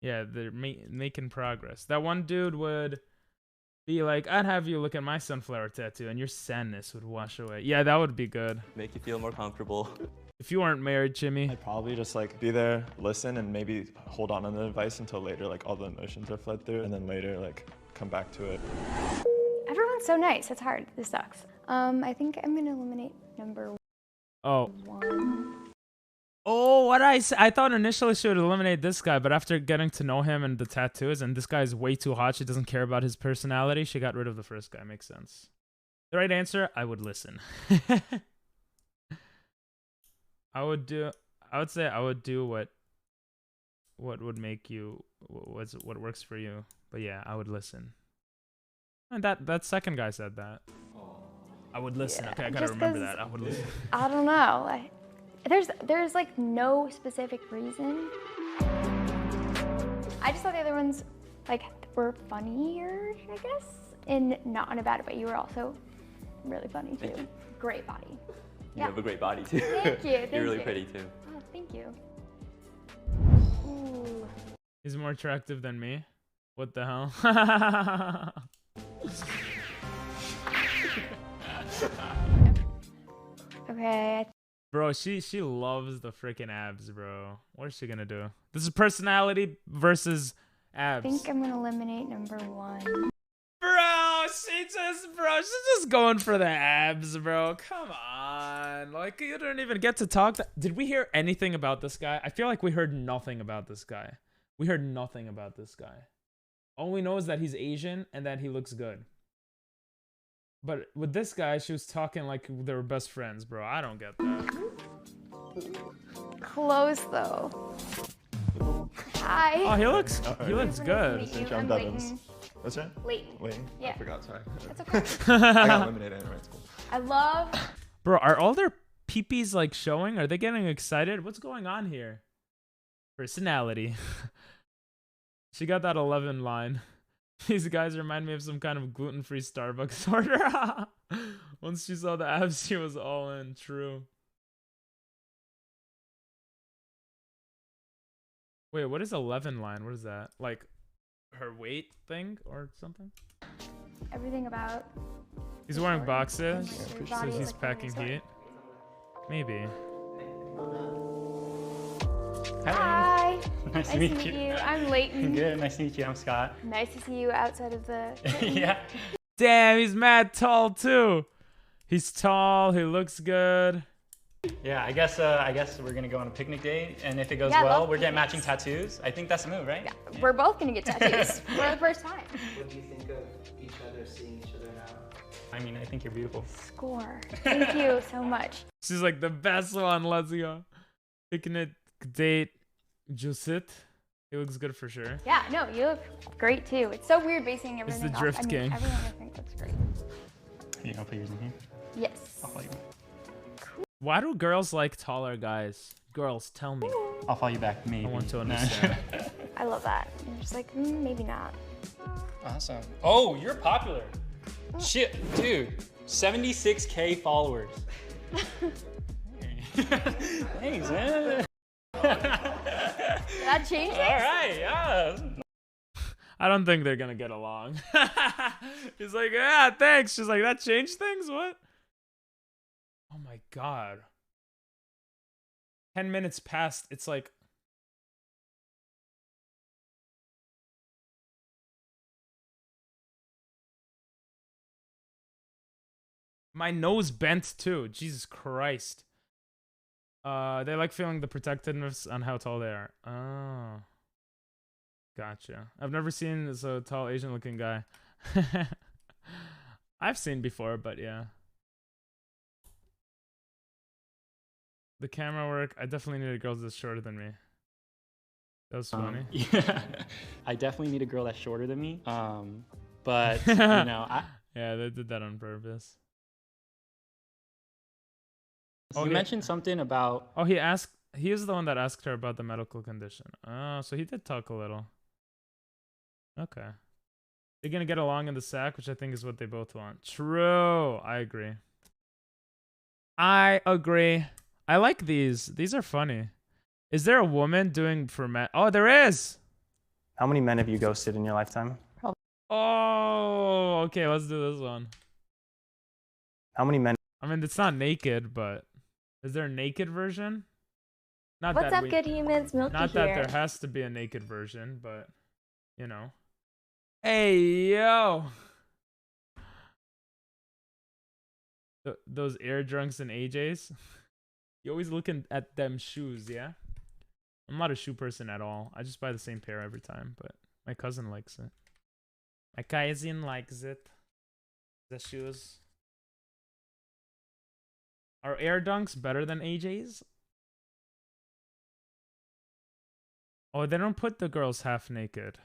Yeah, they're making progress. That one dude would be like, I'd have you look at my sunflower tattoo, and your sadness would wash away. Yeah, that would be good. Make you feel more comfortable. If you weren't married, Jimmy. I'd probably just like be there, listen, and maybe hold on to the advice until later, like all the emotions are fled through, and then later like come back to it. Everyone's so nice. It's hard. This sucks. I think I'm gonna eliminate number Oh. 1. Oh, what I thought initially she would eliminate this guy, but after getting to know him and the tattoos, and this guy's way too hot, she doesn't care about his personality, she got rid of the first guy. Makes sense. The right answer, I would listen. I would say I would do what would make you, what works for you. But yeah, I would listen. And that second guy said that. I would listen. Yeah, okay, I gotta just remember 'cause- that. I would listen. I don't know. There's like no specific reason. I just thought the other ones like were funnier, I guess, and not in a bad way. You were also really funny too. Thank you. Great body. You have a great body too. Thank you. Thank You're really you. pretty too. Oh, thank you. Ooh. He's more attractive than me. What the hell? Okay. Bro, she loves the freaking abs, bro. What is she gonna do? This is personality versus I abs. think I'm gonna eliminate number 1. She's just going for the abs, bro. Come on. Like, you didn't even get to talk. Did we hear anything about this guy? I feel like we heard nothing about this guy. We heard nothing about this guy. All we know is that he's Asian and that he looks good. But with this guy, she was talking like they were best friends, bro. I don't get that. Close though. Hi. Oh, he looks Nice good. to meet you. I'm I'm Devins. Leighton. What's your name? Leighton. Leighton? Yeah. I forgot, sorry. That's okay. I got eliminated anyway, it's cool. I love. Bro, are all their peepees like showing? Are they getting excited? What's going on here? Personality. She got that 11 line. These guys remind me of some kind of gluten-free Starbucks order. Once she saw the abs, she was all in. True. Wait, what is 11 line? What is that? Like her weight thing or something? Everything about He's wearing boxes, Your so body is he's like packing really heat. Maybe. Hi. Nice to meet you. I'm Leighton. Good. Nice to meet you. I'm Scott. Nice to see you outside of the. Yeah. Damn, he's mad tall too. He's tall. He looks good. Yeah. I guess we're gonna go on a picnic date, and if it goes Yeah, I well, love we're getting picnics. matching tattoos. I think that's the move, right? Yeah, we're both gonna get tattoos for the first time. What do you think of each other, seeing each other now? I mean, I think you're beautiful. Score. Thank you so much. She's like the best one. Let's go. Picnic date. Jusit. He looks good for sure. Yeah, no, you look great too. It's so weird basing It's everything the off. Drift I mean, King. everyone I think looks great. You gonna put yours in here? Yes. I'll follow you. Why do girls like taller guys? Girls, tell me. I'll follow you back. Maybe. I want to No. understand. I love that. I'm just like, maybe not. Awesome. Oh, you're popular. Shit, dude. 76K followers. Thanks, man. That changed All right, yeah. I don't think they're gonna get along. He's like, yeah, thanks. She's like, that changed things? What? Oh my god. 10 minutes past. It's like. My nose bent too. Jesus Christ. They like feeling the protectiveness on how tall they are. Oh. Gotcha. I've never seen a tall Asian looking guy. I've seen before, but yeah. The camera work. I definitely need a girl that's shorter than me. That was funny. Yeah. I definitely need a girl that's shorter than me. But you know, yeah, they did that on purpose. You mentioned something about. Oh, he asked. He is the one that asked her about the medical condition. Oh, so he did talk a little. Okay. They're gonna get along in the sack, which I think is what they both want. True. I agree. I agree. I like these. These are funny. Is there a woman doing for men? Oh, there is. How many men have you ghosted in your lifetime? Oh, okay. Let's do this one. How many men? I mean, it's not naked, but is there a naked version? Not What's that up, good humans? Milky Not here. that there has to be a naked version, but you know. Hey, yo. Those air drunks and AJs. You always looking at them shoes, yeah? I'm not a shoe person at all. I just buy the same pair every time, but my cousin likes it. My cousin likes it. The shoes. Are air dunks better than AJs? Oh, they don't put the girls half naked.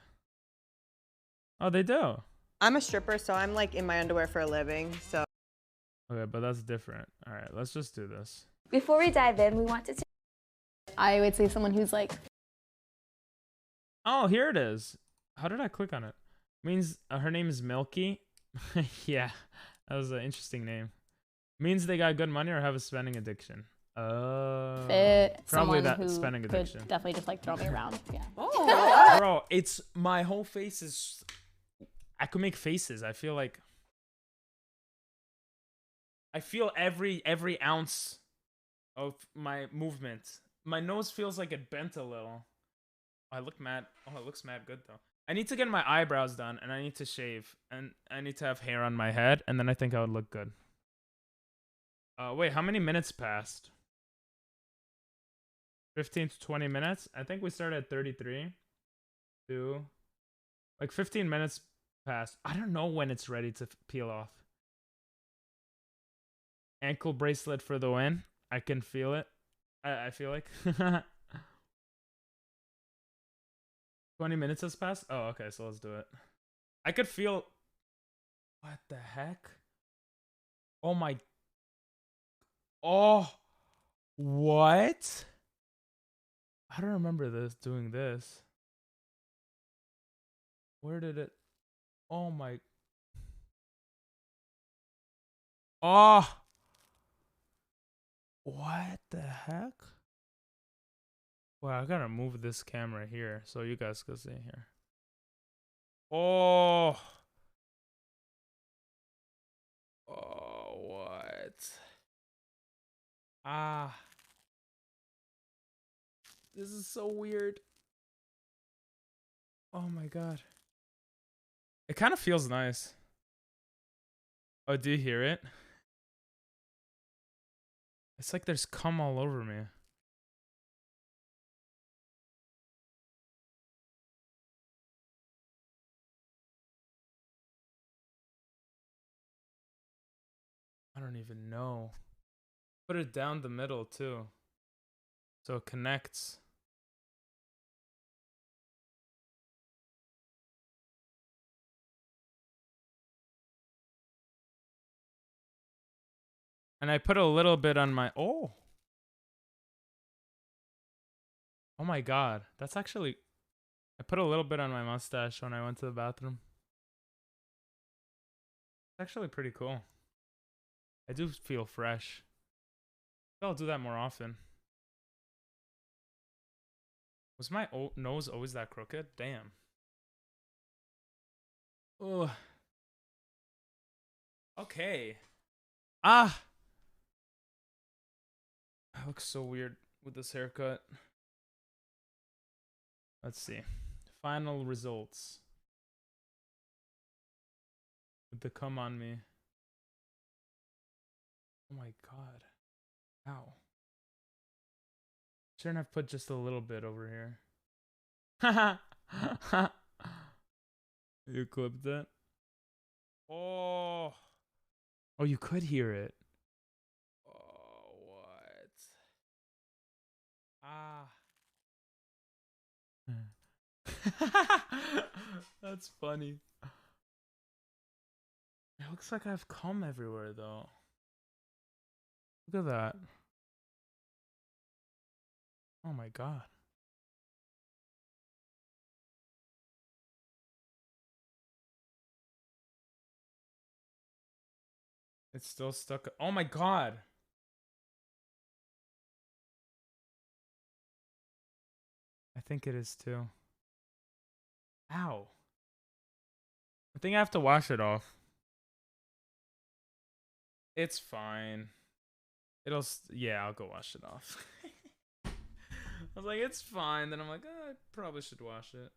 Oh, they do. I'm a stripper, so I'm like in my underwear for a living, so. Okay, but that's different. All right, let's just do this. Before we dive in, we want to. I would say someone who's like. Oh, here it is. How did I click on it? Means her name is Milky. Yeah, that was an interesting name. Means they got good money or have a spending addiction. Fit probably someone that who spending could addiction. definitely just like throw me around. Yeah. Oh, bro, it's my whole face is. I could make faces. I feel like. I feel every ounce of my movement. My nose feels like it bent a little. I look mad. Oh, it looks mad good though. I need to get my eyebrows done, and I need to shave, and I need to have hair on my head, and then I think I would look good. Wait, how many minutes passed? 15 to 20 minutes? I think we started at 33. Like 15 minutes passed. I don't know when it's ready to peel off. Ankle bracelet for the win. I can feel it. I feel like. 20 minutes has passed? Oh, okay, so let's do it. I could feel... What the heck? Oh my... Oh! What? I don't remember doing this. Where did it... Oh my... Oh! What the heck? Wow, I gotta move this camera here so you guys can see here. Oh. Oh, what? Ah. This is so weird. Oh my god. It kind of feels nice. Oh, do you hear it? It's like there's cum all over me. I don't even know. Put it down the middle too, so it connects. And I put a little bit on my... Oh my god. That's actually... I put a little bit on my mustache when I went to the bathroom. It's actually pretty cool. I do feel fresh. I'll do that more often. Was my nose always that crooked? Damn. Ugh. Okay. Ah! I look so weird with this haircut. Let's see. Final results. With the cum on me. Oh my god. Ow. Shouldn't have put just a little bit over here. Haha. You clipped that? Oh. Oh, you could hear it. Oh, what? Ah. That's funny. It looks like I have cum everywhere, though. Look at that. Oh my god. It's still stuck. Oh my god. I think it is too. Ow. I think I have to wash it off. It's fine. Yeah, I'll go wash it off. I was like, it's fine. Then I'm like, I probably should wash it.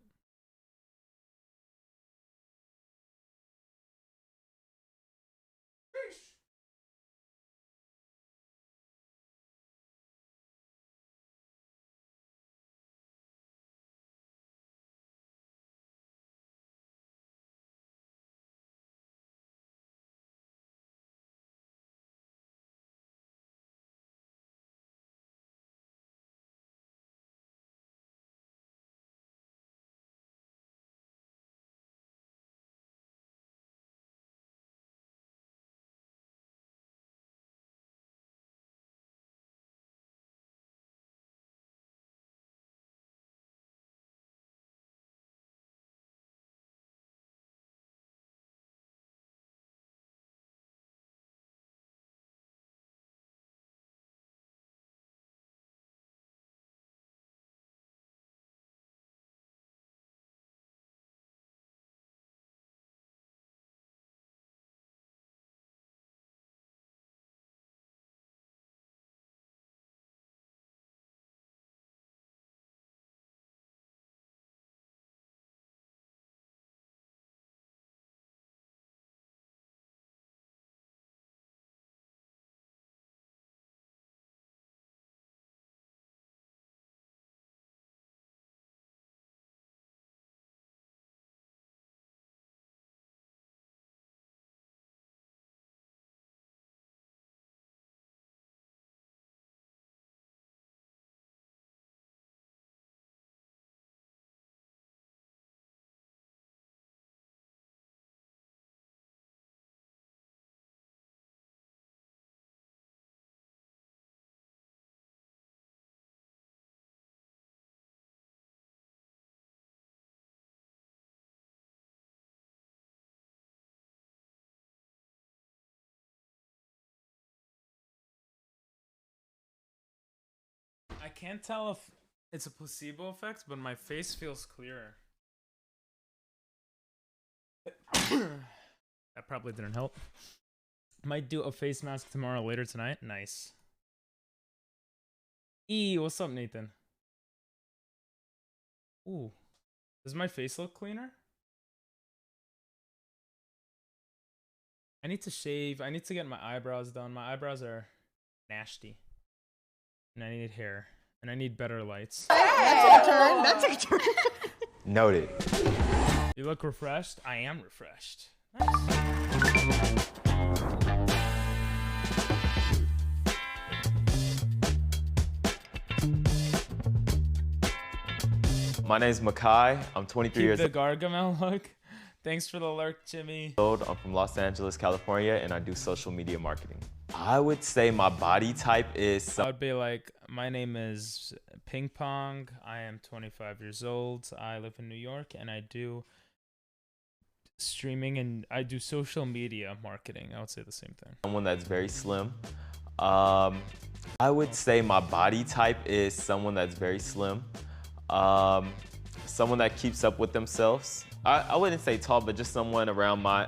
I can't tell if it's a placebo effect, but my face feels clearer. That probably didn't help. Might do a face mask tomorrow later tonight. Nice. What's up, Nathan? Ooh. Does my face look cleaner? I need to shave. I need to get my eyebrows done. My eyebrows are nasty. And I need hair. And I need better lights. That took a turn. Noted. You look refreshed? I am refreshed. Nice. My name's Makai. I'm 23 years Keep the Gargamel look. Thanks for the lurk, Jimmy. old. I'm from Los Angeles, California, and I do social media marketing. I would say my body type is... I would be like, my name is Ping Pong. I am 25 years old. I live in New York, and I do streaming and I do social media marketing. I would say the same thing. Someone that's very slim. I would say my body type is someone that's very slim. Someone that keeps up with themselves. I wouldn't say tall, but just someone around my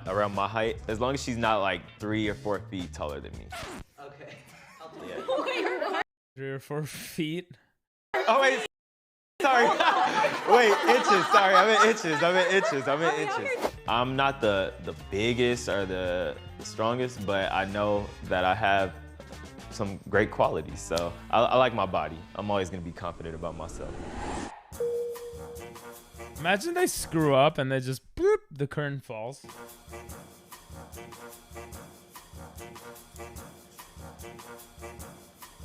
height. As long as she's not like 3 or 4 feet taller than me. Okay. Yeah. 3 or 4 feet. Oh wait, sorry. Wait, inches. Sorry, I meant inches. I'm not the biggest or the strongest, but I know that I have some great qualities. So I like my body. I'm always gonna be confident about myself. Imagine they screw up and they just bloop, the curtain falls.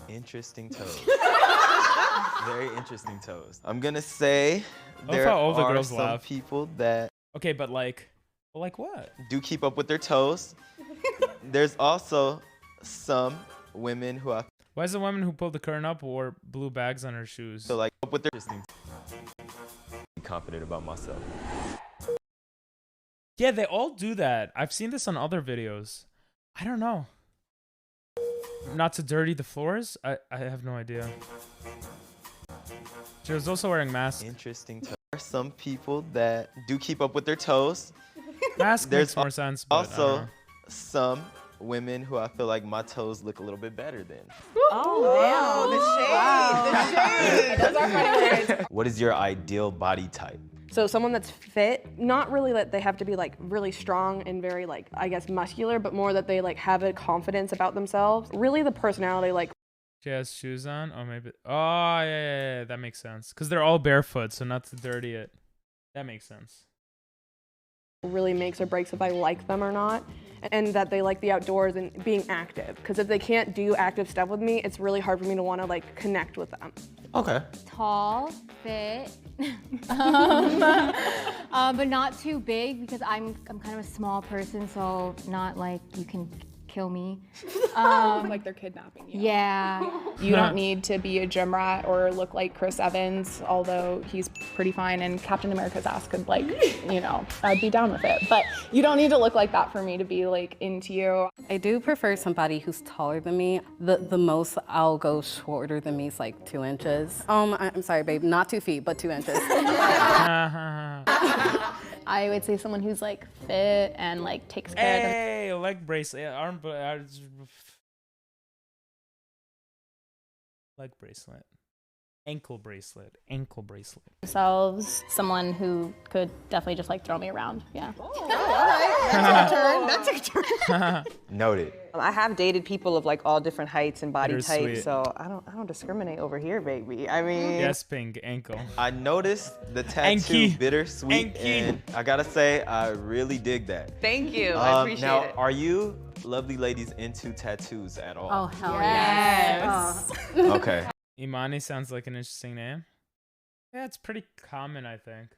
Interesting toes. Very interesting toes. I'm gonna say there how all the are girls some laugh. people that Okay, but like what? do keep up with their toes. There's also some women who I Why is the woman who pulled the curtain up wore blue bags on her shoes? feel like up with their confident about myself. Yeah, they all do that. I've seen this on other videos. I don't know. Not to dirty the floors? I have no idea. She was also wearing masks. Interesting toes. There are some people that do keep up with their toes. Mask There's makes more sense, but I don't also know. some women who I feel like my toes look a little bit better than. The shade. Those are funny words. What is your ideal body type? So someone that's fit, not really that they have to be like really strong and very like, I guess, muscular, but more that they like have a confidence about themselves. Really the personality, like. She has shoes on? Oh, maybe. Oh, yeah. That makes sense. Because they're all barefoot, so not to dirty it. That makes sense. Really makes or breaks if I like them or not, and that they like the outdoors and being active. Because if they can't do active stuff with me, it's really hard for me to want to like connect with them. Okay. Tall, fit, but not too big because I'm kind of a small person, so not like you can kill me. Like they're kidnapping you. Yeah. You don't need to be a gym rat or look like Chris Evans, although he's pretty fine and Captain America's ass could like, you know, I'd be down with it. But you don't need to look like that for me to be like into you. I do prefer somebody who's taller than me. The most I'll go shorter than me is like 2 inches. I'm sorry, babe, not 2 feet, but 2 inches. I would say someone who's like fit and like takes care of them. Hey, leg bracelet. Leg bracelet. Ankle bracelet. Ankle bracelet. Themselves, someone who could definitely just like throw me around. Yeah. All right. That took a turn. Noted. I have dated people of like all different heights and body Bittersweet. types, so I don't discriminate over here, baby. I mean, Yes, Pink. Ankle. I noticed the tattoo Anki. bittersweet, Anki. and I gotta say, I really dig that. Thank you. I appreciate now, it. are you lovely ladies into tattoos at all? Oh, hell Yes. yes. Okay. Imani sounds like an interesting name. Yeah, it's pretty common, I think.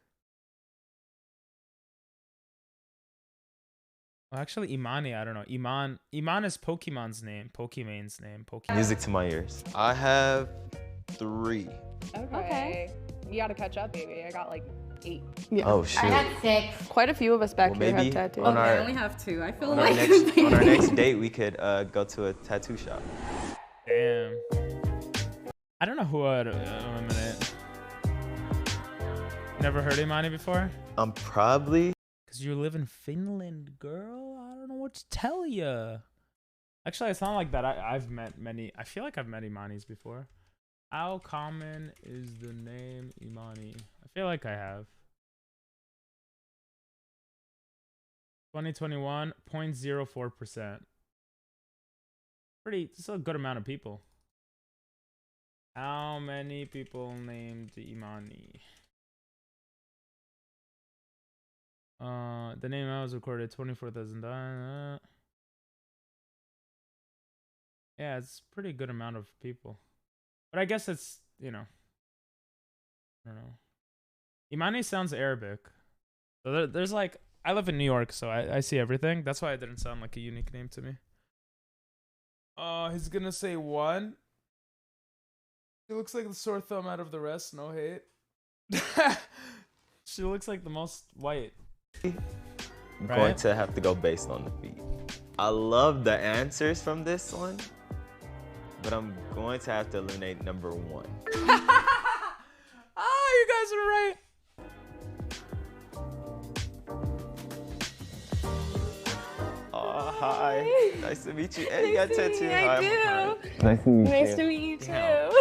Well, actually, Imani, I don't know. Iman is Pokemon's name. Pokemon's name. Pokemon. Music to my ears. I have 3. Okay. You gotta catch up, baby. I got like 8. Yeah. Oh shoot. I had 6. Quite a few of us back Well, here maybe have tattoos. on Okay, our- I only have 2. I feel On our, like next, on our next date, we could go to a tattoo shop. Damn. I don't know who I'd eliminate. Never heard Imani before? I'm probably... Because you live in Finland, girl. I don't know what to tell you. Actually, it's not like that. I've met many. I feel like I've met Imanis before. How common is the name Imani? I feel like I have. 2021, 0.04%. It's a good amount of people. How many people named Imani? The name I was recorded 24,000. Yeah, it's a pretty good amount of people. But I guess it's, you know, I don't know. Imani sounds Arabic. So there's like, I live in New York, so I see everything. That's why it didn't sound like a unique name to me. He's gonna say 1. She looks like the sore thumb out of the rest, no hate. She looks like the most white. I'm going to have to go based on the feet. I love the answers from this one, but I'm going to have to eliminate number 1. Oh, you guys are right. Oh, hi. Nice to meet you. Hey, you got a tattoo. I do. Nice to meet you. Nice to meet you too. Damn.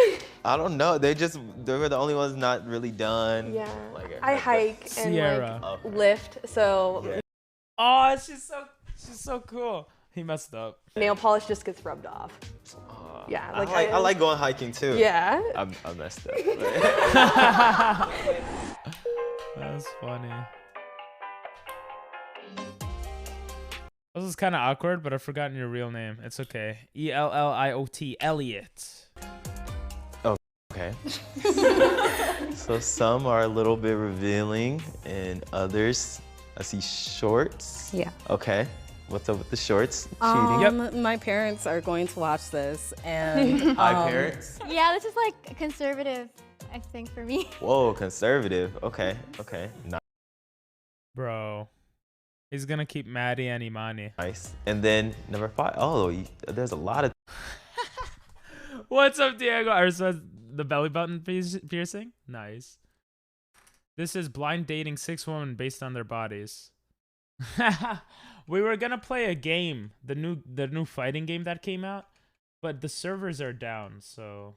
I don't know. They were the only ones not really done. Yeah. Like, I hike and like lift, so Yeah. Oh, she's so cool. He messed up. nail polish just gets rubbed off. Yeah, like I like going hiking too. Yeah. I messed up. That's funny. This is kind of awkward, but I've forgotten your real name. It's okay. Elliot. Elliot. Oh, okay. So some are a little bit revealing, and others, I see shorts. Yeah. Okay. What's up with the shorts? Cheating. My parents are going to watch this, and Hi, parents. Yeah, this is like conservative, I think, for me. Whoa, conservative. Okay. Bro. He's gonna keep Maddie and Imani. Nice. And then number 5. Oh, there's a lot of. What's up, Diego? Or so the belly button piercing? Nice. This is blind dating 6 women based on their bodies. We were gonna play a game, the new fighting game that came out, but the servers are down, so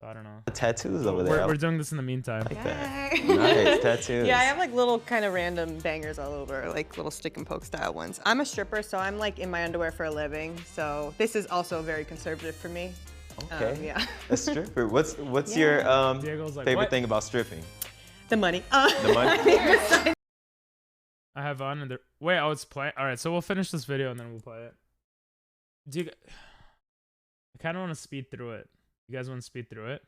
I don't know. The tattoos over there. We're doing this in the meantime. Like that. Nice tattoos. Yeah, I have like little kind of random bangers all over, like little stick and poke style ones. I'm a stripper, so I'm like in my underwear for a living. So this is also very conservative for me. Okay. Yeah. A stripper. What's your Diego's like, favorite "What?" thing about stripping? The money. The money. I have on and wait, it's playing. All right, so we'll finish this video and then we'll play it. I kind of want to speed through it. You guys want to speed through it?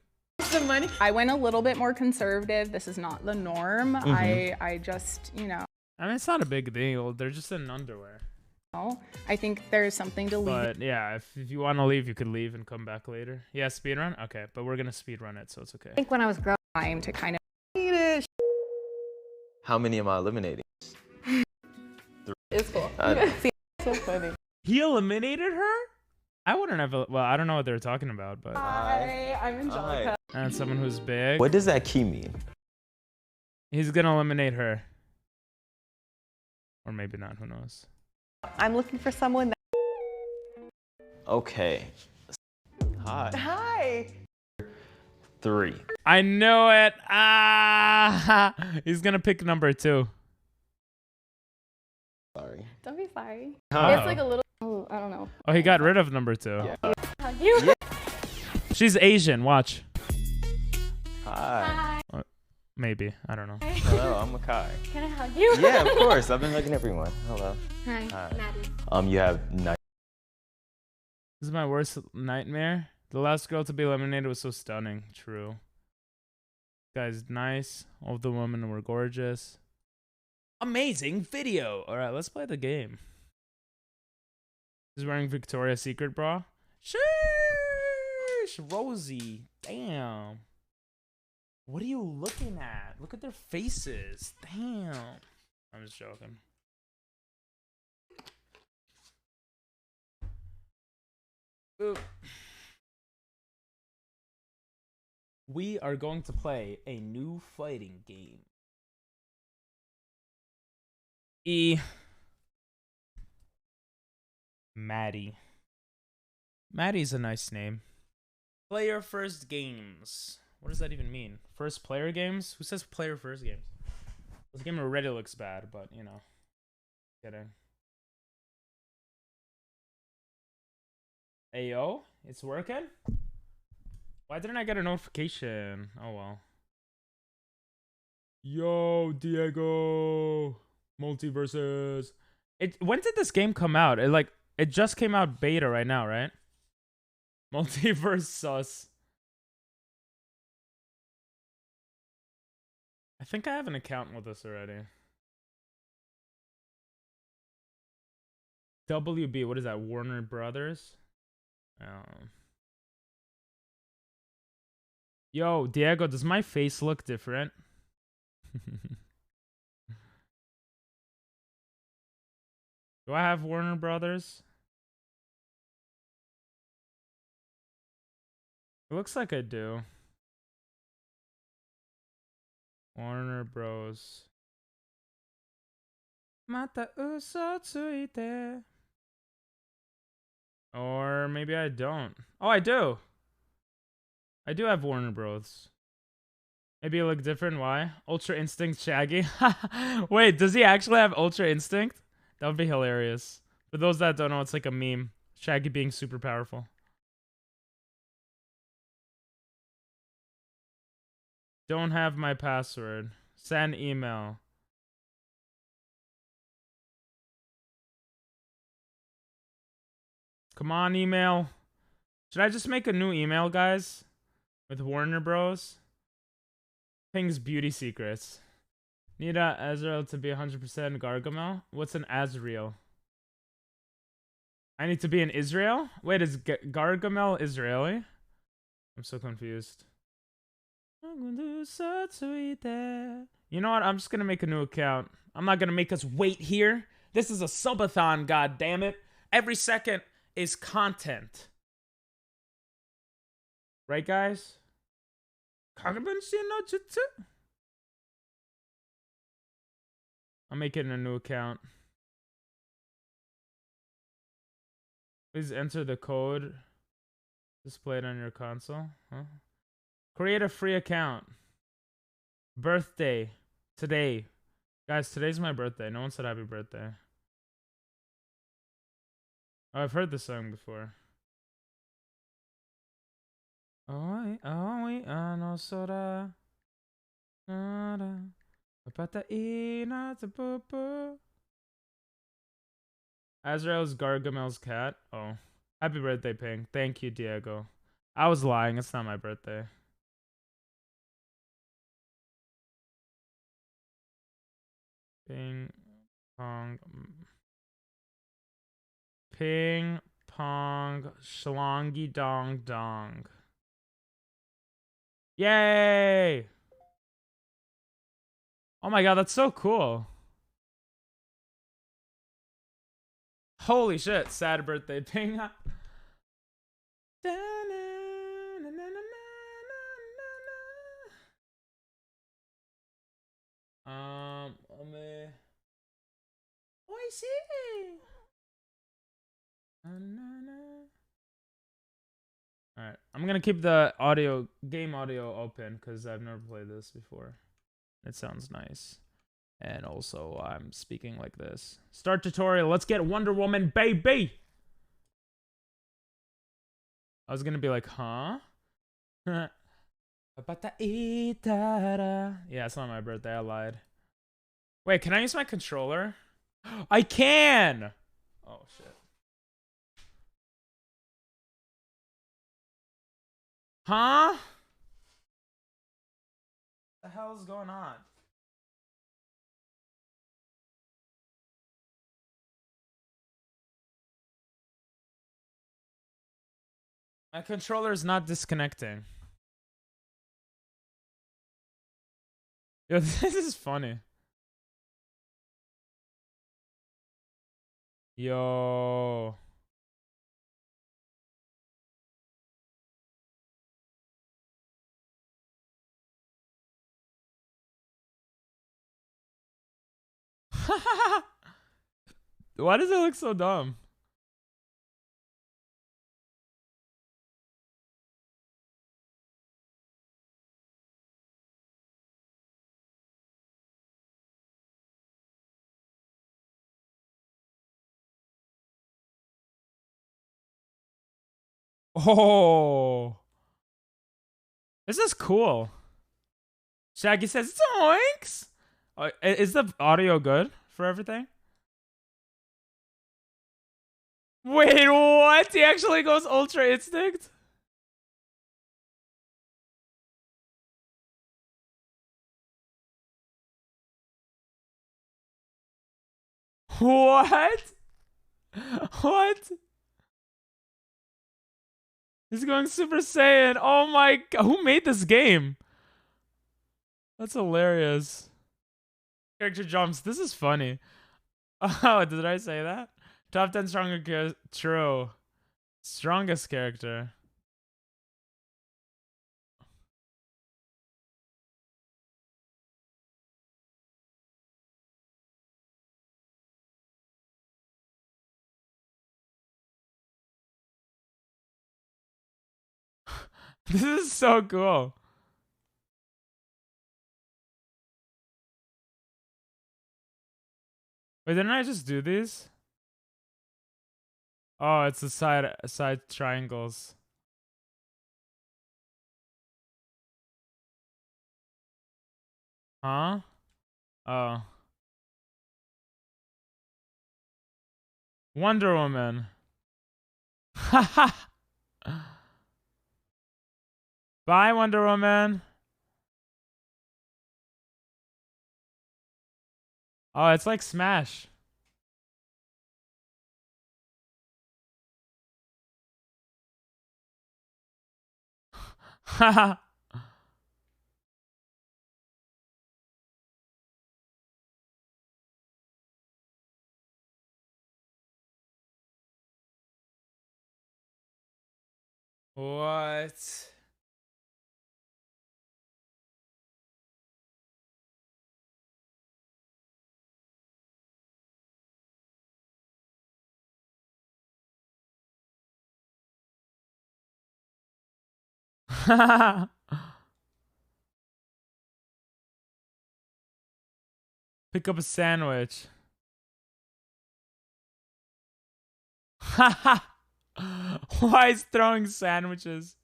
The money. I went a little bit more conservative. This is not the norm. I just, I mean, it's not a big deal. They're just in underwear. I think there's something to leave. But yeah, if you want to leave, you could leave and come back later. Yeah, speed run? Okay, but we're going to speed run it, so it's okay. I think when I was growing time to kind of How many am I eliminating? It's cool. See, so funny. He eliminated her? I wouldn't have. Well, I don't know what they were talking about, but. Hi, I'm Angelica. And someone who's big. What does that key mean? He's gonna eliminate her. Or maybe not, who knows? I'm looking for someone that. Okay. Hi. Hi. 3. I know it. Ah, he's gonna pick number 2. Sorry. Don't be sorry. Oh. It's like a little. Oh, I don't know. Oh, he got rid of number 2. Yeah. Hug you. Yeah. She's Asian. Watch. Hi. Maybe. I don't know. Hello, I'm Makai. Can I hug you? Yeah, of course. I've been hugging everyone. Hello. Hi, Maddie. You have 9. This is my worst nightmare. The last girl to be eliminated was so stunning. True. Guy's nice. All of the women were gorgeous. Amazing video. All right, let's play the game. He's wearing Victoria's Secret bra. Sheesh, Rosie. Damn. What are you looking at? Look at their faces. Damn. I'm just joking. Oop. We are going to play a new fighting game. Maddie. Maddie's a nice name. Player first games. What does that even mean? First player games? Who says player first games? This game already looks bad, but you know. Kidding. Ayo, it's working? Why didn't I get a notification? Oh well. Yo, Diego. Multiverses. When did this game come out? It just came out beta right now, right? Multiverse sus. I think I have an account with this already. WB, what is that? Warner Brothers? Yo, Diego, does my face look different? Do I have Warner Brothers? It looks like I do. Warner Bros. Mata uso tsuite. Or maybe I don't. Oh, I do. I do have Warner Bros. Maybe it look different. Why? Ultra Instinct Shaggy. Wait, does he actually have Ultra Instinct? That would be hilarious. For those that don't know, it's like a meme. Shaggy being super powerful. Don't have my password. Send email. Come on, email. Should I just make a new email, guys? With Warner Bros? Ping's beauty secrets. Need Azrael to be 100% Gargamel? What's an Azrael? I need to be in Israel? Wait, is Gargamel Israeli? I'm so confused. You know what? I'm just gonna make a new account. I'm not gonna make us wait here. This is a subathon, god damn it. Every second is content. Right, guys? I'm making a new account. Please enter the code displayed on your console. Huh? Create a free account. Birthday. Today. Guys, today's my birthday. No one said happy birthday. Oh, I've heard this song before. Azrael's Gargamel's cat. Oh. Happy birthday, Ping. Thank you, Diego. I was lying. It's not my birthday. Ping pong. Ping pong schlongy dong dong. Yay! Oh my god, that's so cool. Holy shit, sad birthday, Ping. I see. Alright, I'm gonna keep the game audio open because I've never played this before. It sounds nice. And also, I'm speaking like this. Start tutorial. Let's get Wonder Woman, baby! I was gonna be like, huh? Yeah, it's not my birthday. I lied. Wait, can I use my controller? I can! Oh, shit. Huh? What the hell is going on? My controller is not disconnecting. Yo, this is funny. Yo. Why does it look so dumb? Oh. This is cool. Shaggy says, "Zoinks!" Is the audio good for everything? Wait, what? He actually goes Ultra Instinct? What? What? He's going Super Saiyan. Oh my god. Who made this game? That's hilarious. Character jumps. This is funny. Oh, did I say that? Top 10 stronger true. Strongest character. This is so cool. Wait, didn't I just do these? Oh, it's the side triangles. Huh? Oh. Wonder Woman. Bye, Wonder Woman. Oh, it's like Smash. What? Pick up a sandwich. Why is throwing sandwiches?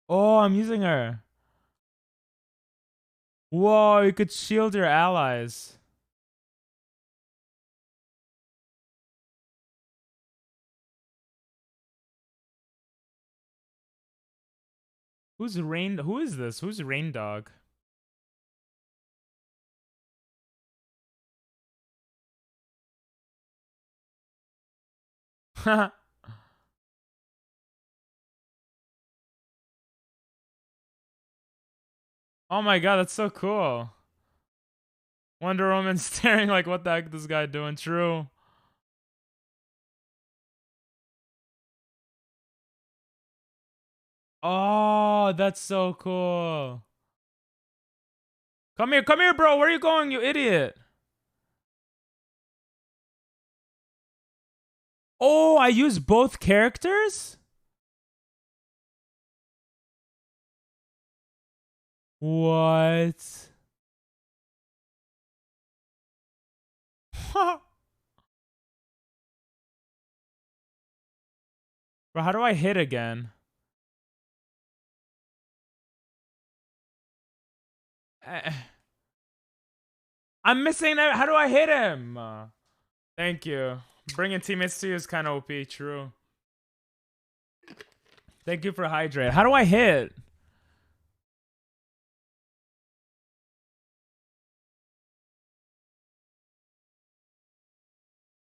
Oh, I'm using her. Whoa, you could shield your allies. Who is this? Who's Rain Dog? Oh my god, that's so cool. Wonder Woman staring like, what the heck is this guy doing? True. Oh, that's so cool. Come here, bro. Where are you going, you idiot? Oh, I use both characters? What? Bro, how do I hit again? I'm missing that. How do I hit him? Thank you. Bringing teammates to you is kind of OP. True. Thank you for hydrate. How do I hit?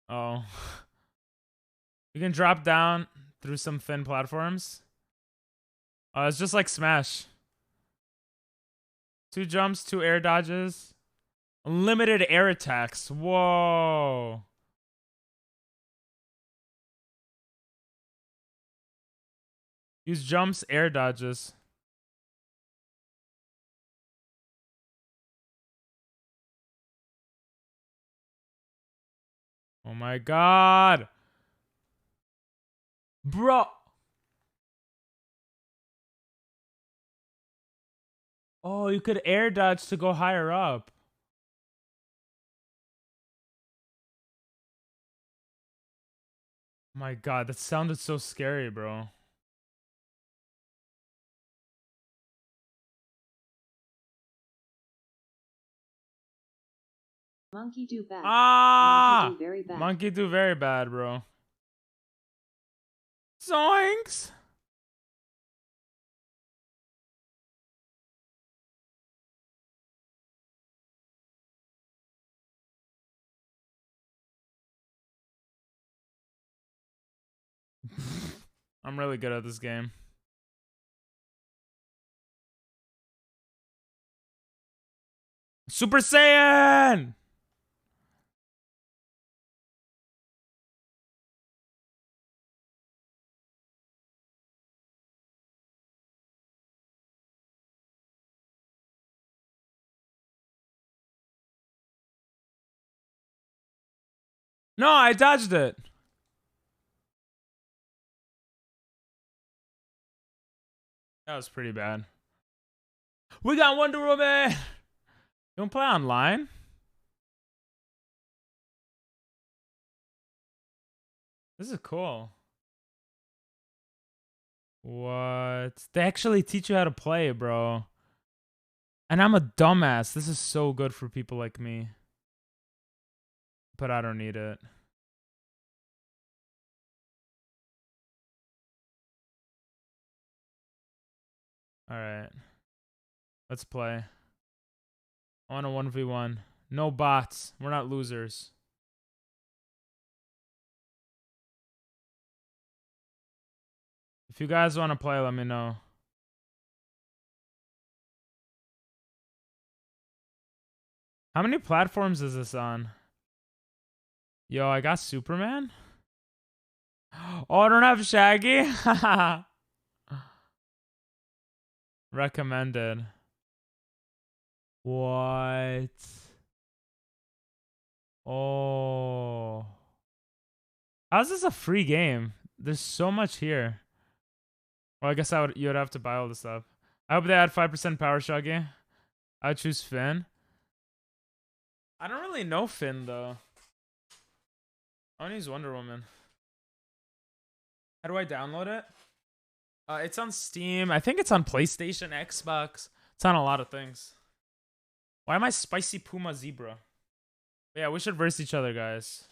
Oh. You can drop down through some thin platforms. Oh, it's just like Smash. 2 jumps, 2 air dodges. Unlimited air attacks. Whoa. Use jumps, air dodges. Oh my god. Bro. Oh, you could air dodge to go higher up. My God, that sounded so scary, bro. Monkey do bad. Ah! Monkey do very bad. Monkey do very bad, bro. Zoinks! I'm really good at this game. Super Saiyan! No, I dodged it. That was pretty bad. We got Wonder Woman! You wanna play online? This is cool. What? They actually teach you how to play, bro. And I'm a dumbass. This is so good for people like me. But I don't need it. Alright. Let's play. I want a 1v1. No bots. We're not losers. If you guys want to play, let me know. How many platforms is this on? Yo, I got Superman? Oh, I don't have Shaggy? Recommended. What? Oh. How's this a free game? There's so much here. Well, I guess you would have to buy all the stuff. I hope they add 5% power Shaggy. I would choose Finn. I don't really know Finn though. I want to use Wonder Woman. How do I download it? It's on Steam. I think it's on PlayStation, Xbox. It's on a lot of things. Why am I Spicy Puma Zebra? Yeah, we should verse each other, guys.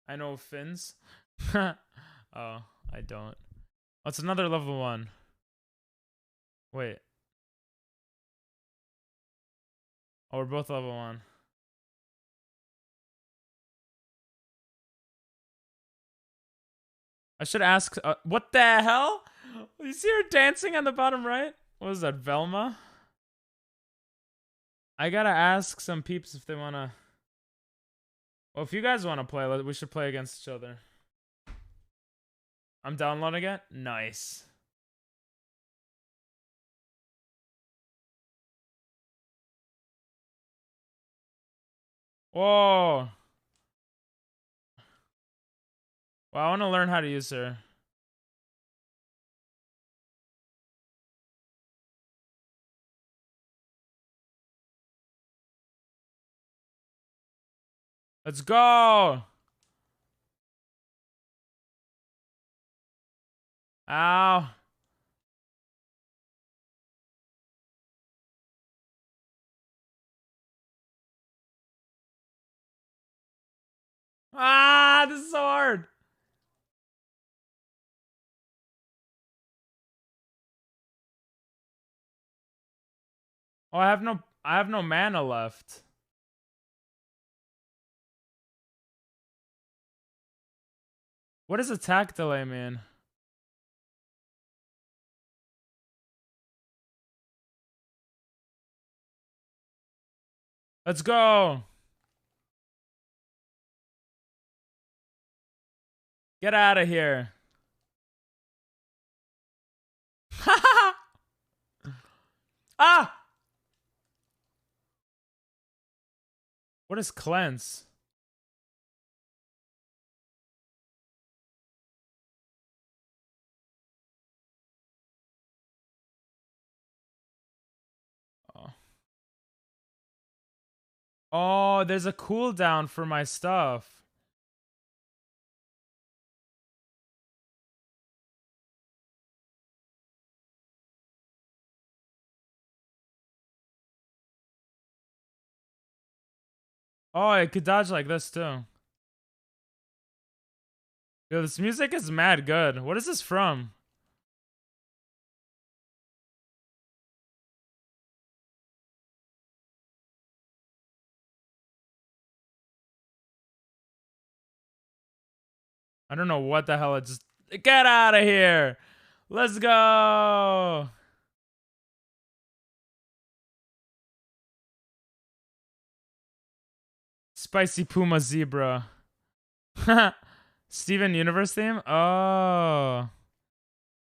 I know Finns. Oh, I don't. Oh, it's another level 1. Wait. Oh, we're both level 1. I should ask. What the hell? You see her dancing on the bottom right? What was that, Velma? I gotta ask some peeps if they wanna. Well, if you guys wanna play, we should play against each other. I'm downloading it. Nice. Whoa. Well, I want to learn how to use her. Let's go. Ow. Ah, this is so hard. Oh, I have no mana left. What does attack delay mean? Let's go. Get out of here. Ah! What is cleanse? Oh. Oh, there's a cooldown for my stuff. Oh, it could dodge like this too. Yo, this music is mad good. What is this from? I don't know what the hell it just... Get out of here! Let's go! Spicy Puma Zebra. Steven Universe theme? Oh.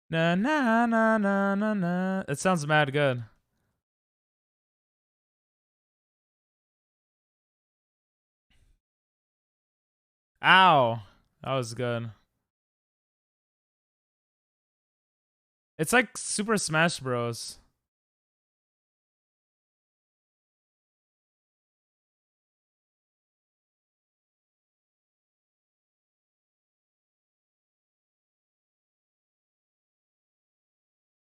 Na na na na na na. It sounds mad good. Ow. That was good. It's like Super Smash Bros.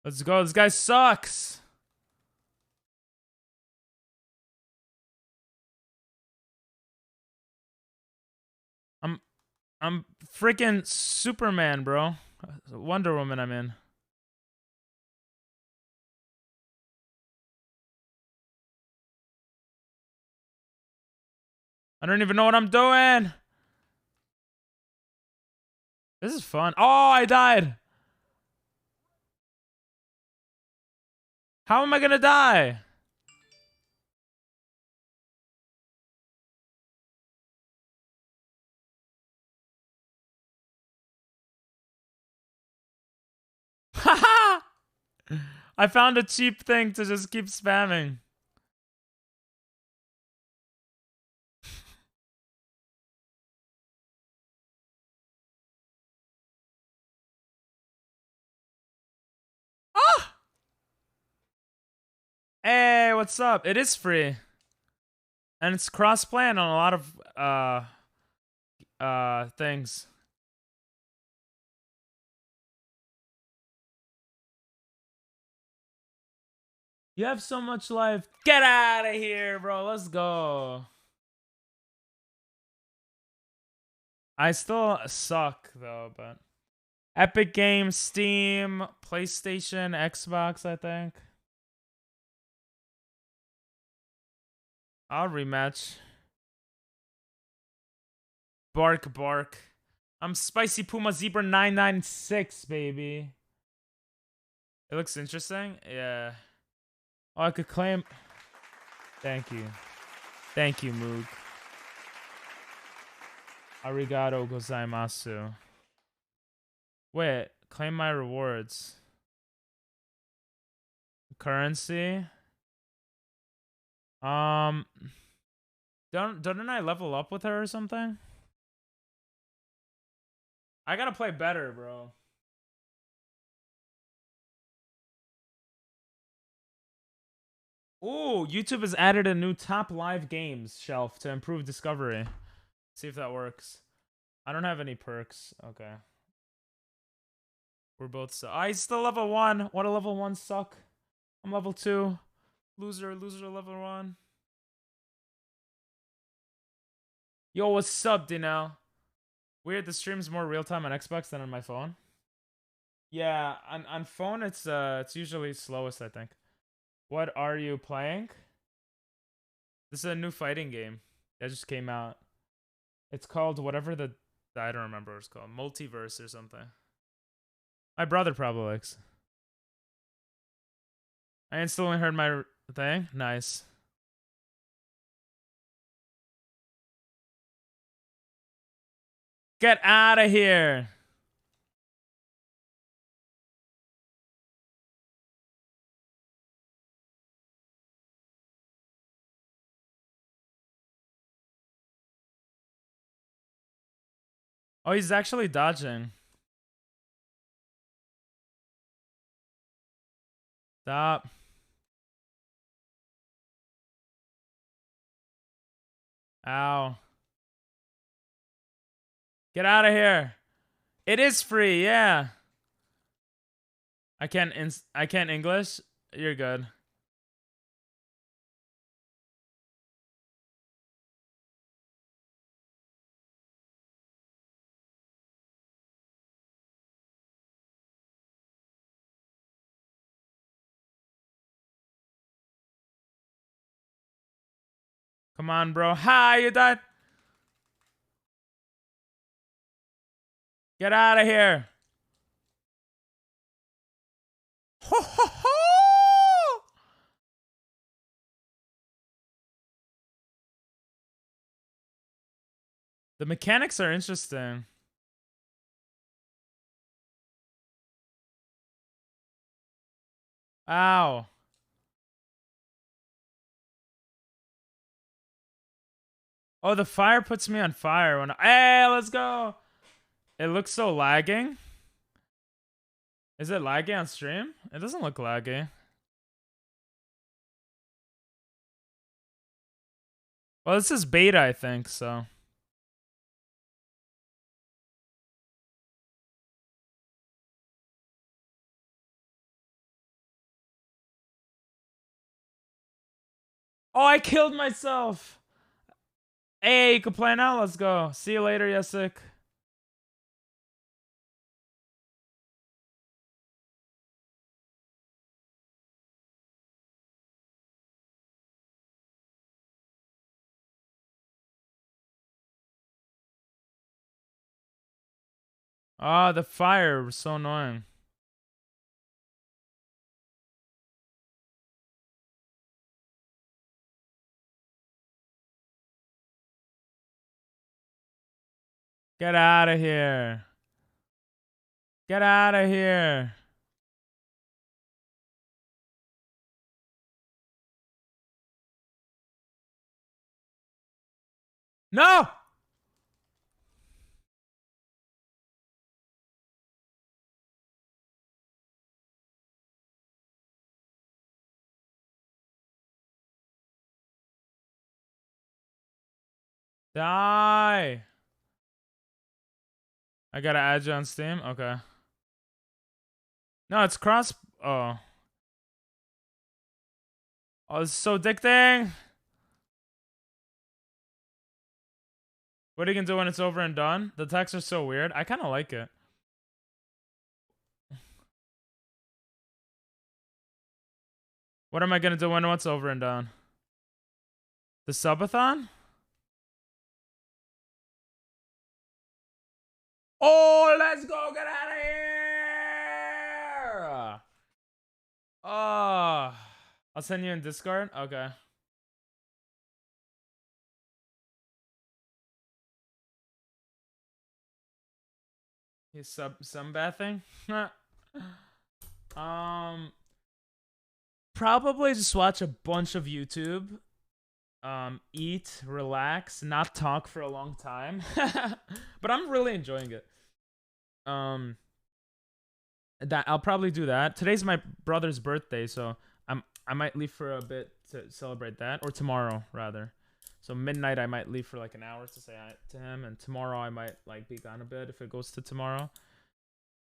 Let's go. This guy sucks. I'm freaking Superman, bro. Wonder Woman I'm in. I don't even know what I'm doing. This is fun. Oh, I died. How am I gonna die? Haha! I found a cheap thing to just keep spamming. Ah! Hey, what's up? It is free. And it's cross-play on a lot of things. You have so much life. Get out of here, bro. Let's go. I still suck though, but Epic Games, Steam, PlayStation, Xbox, I think. I'll rematch. Bark, bark. I'm Spicy Puma Zebra 996, baby. It looks interesting. Yeah. Oh, I could claim. Thank you. Thank you, Moog. Arigato gozaimasu. Wait, claim my rewards. Currency. Don't I level up with her or something? I gotta play better, bro. Ooh, YouTube has added a new top live games shelf to improve discovery. See if that works. I don't have any perks. Okay. We're both so I still level 1. What a level 1 suck. I'm level 2. Loser level 1. Yo, what's up, Dino? Weird, the stream's more real time on Xbox than on my phone. Yeah, on phone it's usually slowest, I think. What are you playing? This is a new fighting game that just came out. It's called whatever I don't remember what it's called. Multiverse or something. My brother probably likes. I instantly heard my thing. Nice. Get out of here. Oh, he's actually dodging. Stop. Ow. Get out of here. It is free, yeah. I can't English. You're good. Come on, bro. Hi, you died. Get out of here. Ho, ho, ho! The mechanics are interesting. Ow. Oh, the fire puts me on fire when hey, let's go. It looks so lagging. Is it laggy on stream? It doesn't look laggy. Well, this is beta, I think, so. Oh, I killed myself. Hey, you can play now? Let's go. See you later, Yesik. Oh, the fire was so annoying. Get out of here. Get out of here. No! Die! I gotta add you on Steam? Okay. No, it's cross... Oh. Oh, this is so addicting! What are you gonna do when it's over and done? The texts are so weird. I kinda like it. What am I gonna do when it's over and done? The subathon? Oh, let's go! Get out of here! Oh. I'll send you in Discord? Okay. He's sunbathing? Probably just watch a bunch of YouTube. Eat, relax, not talk for a long time. But I'm really enjoying it. That I'll probably do that. Today's my brother's birthday, so I might leave for a bit to celebrate that, or tomorrow rather. So midnight I might leave for like an hour to say hi to him, and tomorrow I might like be gone a bit if it goes to tomorrow.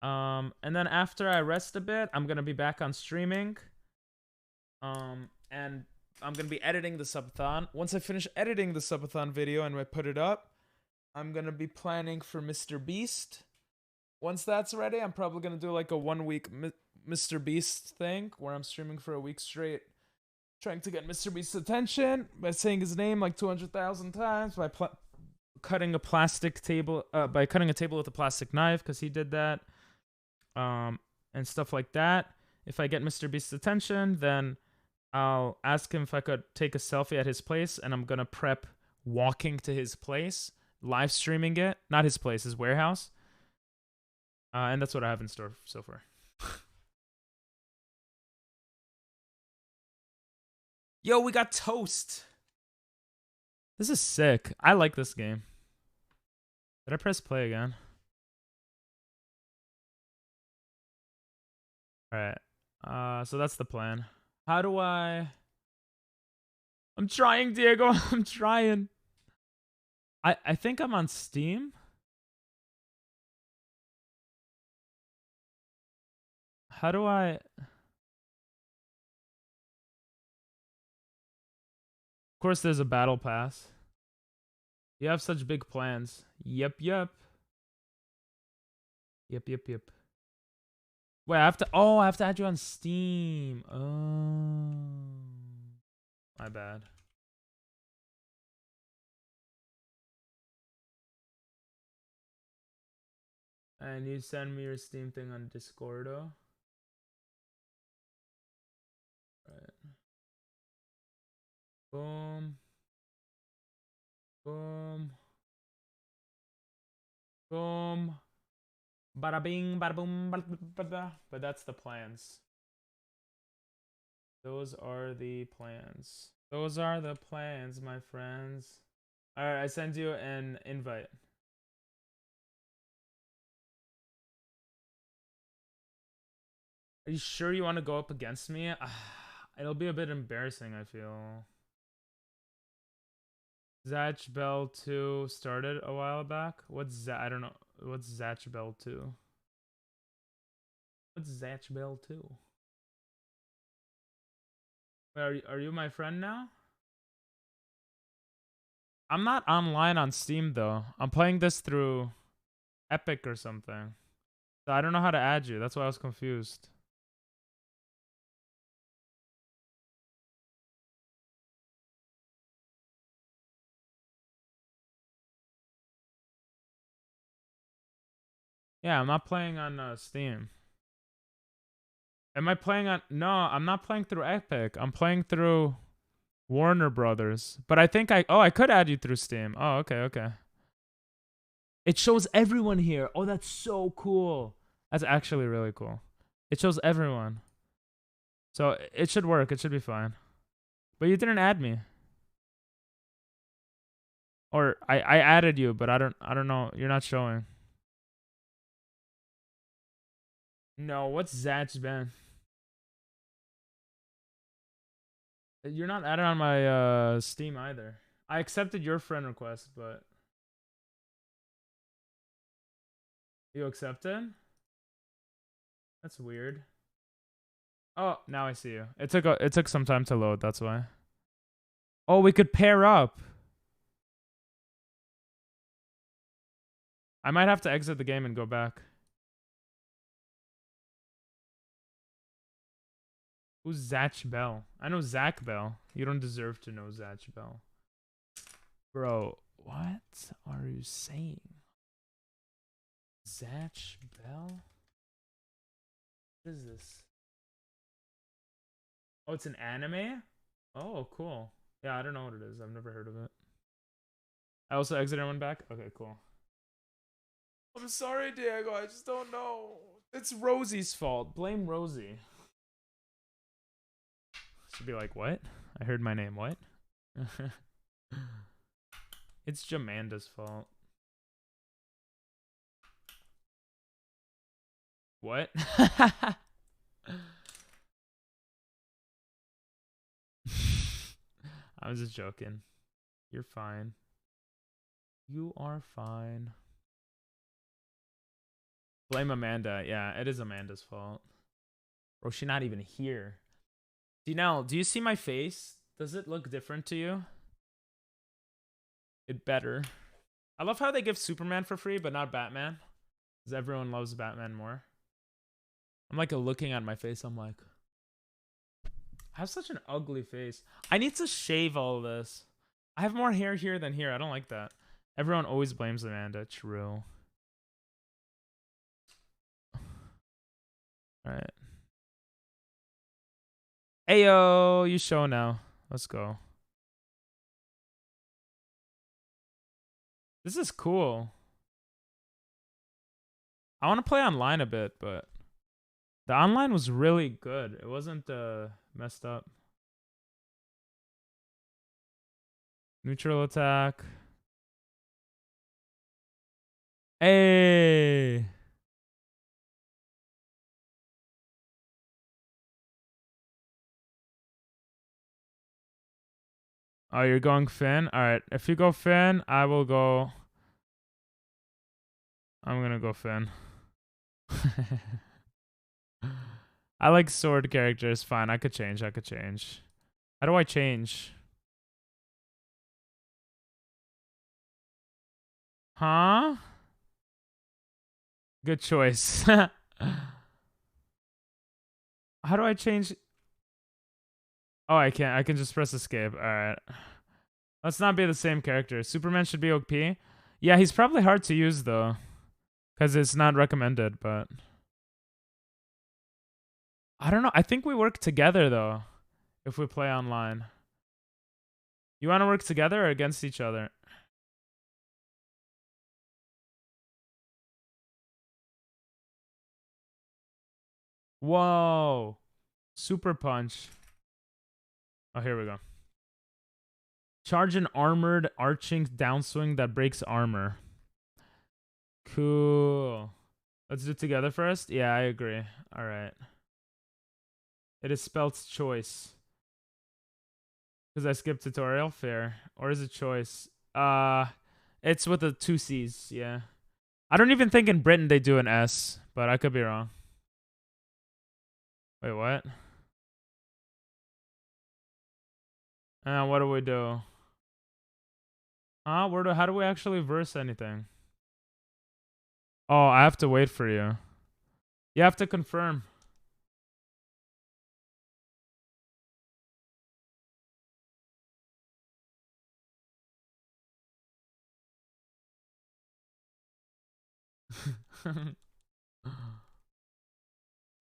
And then after I rest a bit, I'm gonna be back on streaming. And I'm gonna be editing the subathon. Once I finish editing the subathon video and I put it up, I'm gonna be planning for Mr. Beast. Once that's ready, I'm probably gonna do like a 1 week Mr. Beast thing where I'm streaming for a week straight, trying to get Mr. Beast's attention by saying his name like 200,000 times, by cutting a plastic table, by cutting a table with a plastic knife, because he did that, and stuff like that. If I get Mr. Beast's attention, then I'll ask him if I could take a selfie at his place, and I'm gonna prep walking to his place, live streaming it, not his place, his warehouse. And that's what I have in store so far. Yo, we got toast. This is sick. I like this game. Did I press play again? Alright. So that's the plan. How do I... I'm trying, Diego. I'm trying. I think I'm on Steam. How do I... Of course, there's a battle pass. You have such big plans. Yep, yep. Yep, yep, yep. Wait, I have to... Oh, I have to add you on Steam. Oh. My bad. And you send me your Steam thing on Discordo. Right. Boom. Boom. Boom. Bada bing, bada boom, bada bada. But that's the plans. Those are the plans. Those are the plans, my friends. Alright, I send you an invite. Are you sure you want to go up against me? It'll be a bit embarrassing, I feel. Zatch Bell 2 started a while back. What's that? I don't know. What's Zatch Bell 2? What's Zatch Bell 2? Wait, are you my friend now? I'm not online on Steam though. I'm playing this through Epic or something. So I don't know how to add you. That's why I was confused. Yeah, I'm not playing on Steam. Am I playing on... No, I'm not playing through Epic. I'm playing through Warner Brothers. But I think I... Oh, I could add you through Steam. Oh, okay, okay. It shows everyone here. Oh, that's so cool. That's actually really cool. It shows everyone. So it should work. It should be fine. But you didn't add me. Or I added you, but I don't know. You're not showing. No, what's Zatch Ben? You're not added on my Steam either. I accepted your friend request, but you accepted? That's weird. Oh, now I see you. It took some time to load, that's why. Oh, we could pair up. I might have to exit the game and go back. Who's Zatch Bell? I know Zach Bell. You don't deserve to know Zatch Bell. Bro, what are you saying? Zatch Bell? What is this? Oh, it's an anime? Oh, cool. Yeah, I don't know what it is. I've never heard of it. I also exited one back? Okay, cool. I'm sorry, Diego. I just don't know. It's Rosie's fault. Blame Rosie. She'd be like, what? I heard my name. What? It's Jamanda's fault. What? I was just joking. You're fine. You are fine. Blame Amanda. Yeah, it is Amanda's fault. Bro, she's not even here. Dinelle, do you see my face? Does it look different to you? It better. I love how they give Superman for free, but not Batman. Because everyone loves Batman more. I'm like looking at my face. I'm like, I have such an ugly face. I need to shave all this. I have more hair here than here. I don't like that. Everyone always blames Amanda. True. Alright. Ayo, you show now. Let's go. This is cool. I want to play online a bit, but the online was really good. It wasn't messed up. Neutral attack. Hey. Oh, you're going Finn? Alright, if you go Finn, I will go... I'm gonna go Finn. I like sword characters. Fine, I could change. How do I change? Huh? Good choice. How do I change? Oh, I can't. I can just press escape. Alright. Let's not be the same character. Superman should be OP. Yeah, he's probably hard to use, though. Because it's not recommended, but I don't know. I think we work together though if we play online. You want to work together or against each other? Whoa. Super punch. Oh, here we go. Charge an armored arching downswing that breaks armor. Cool. Let's do it together first. Yeah, I agree. All right. It is spelled choice. Because I skipped tutorial. Fair. Or is it choice? It's with the 2 C's. Yeah. I don't even think in Britain they do an S, but I could be wrong. Wait, what? What do we do? How do we actually verse anything? Oh, I have to wait for you. You have to confirm.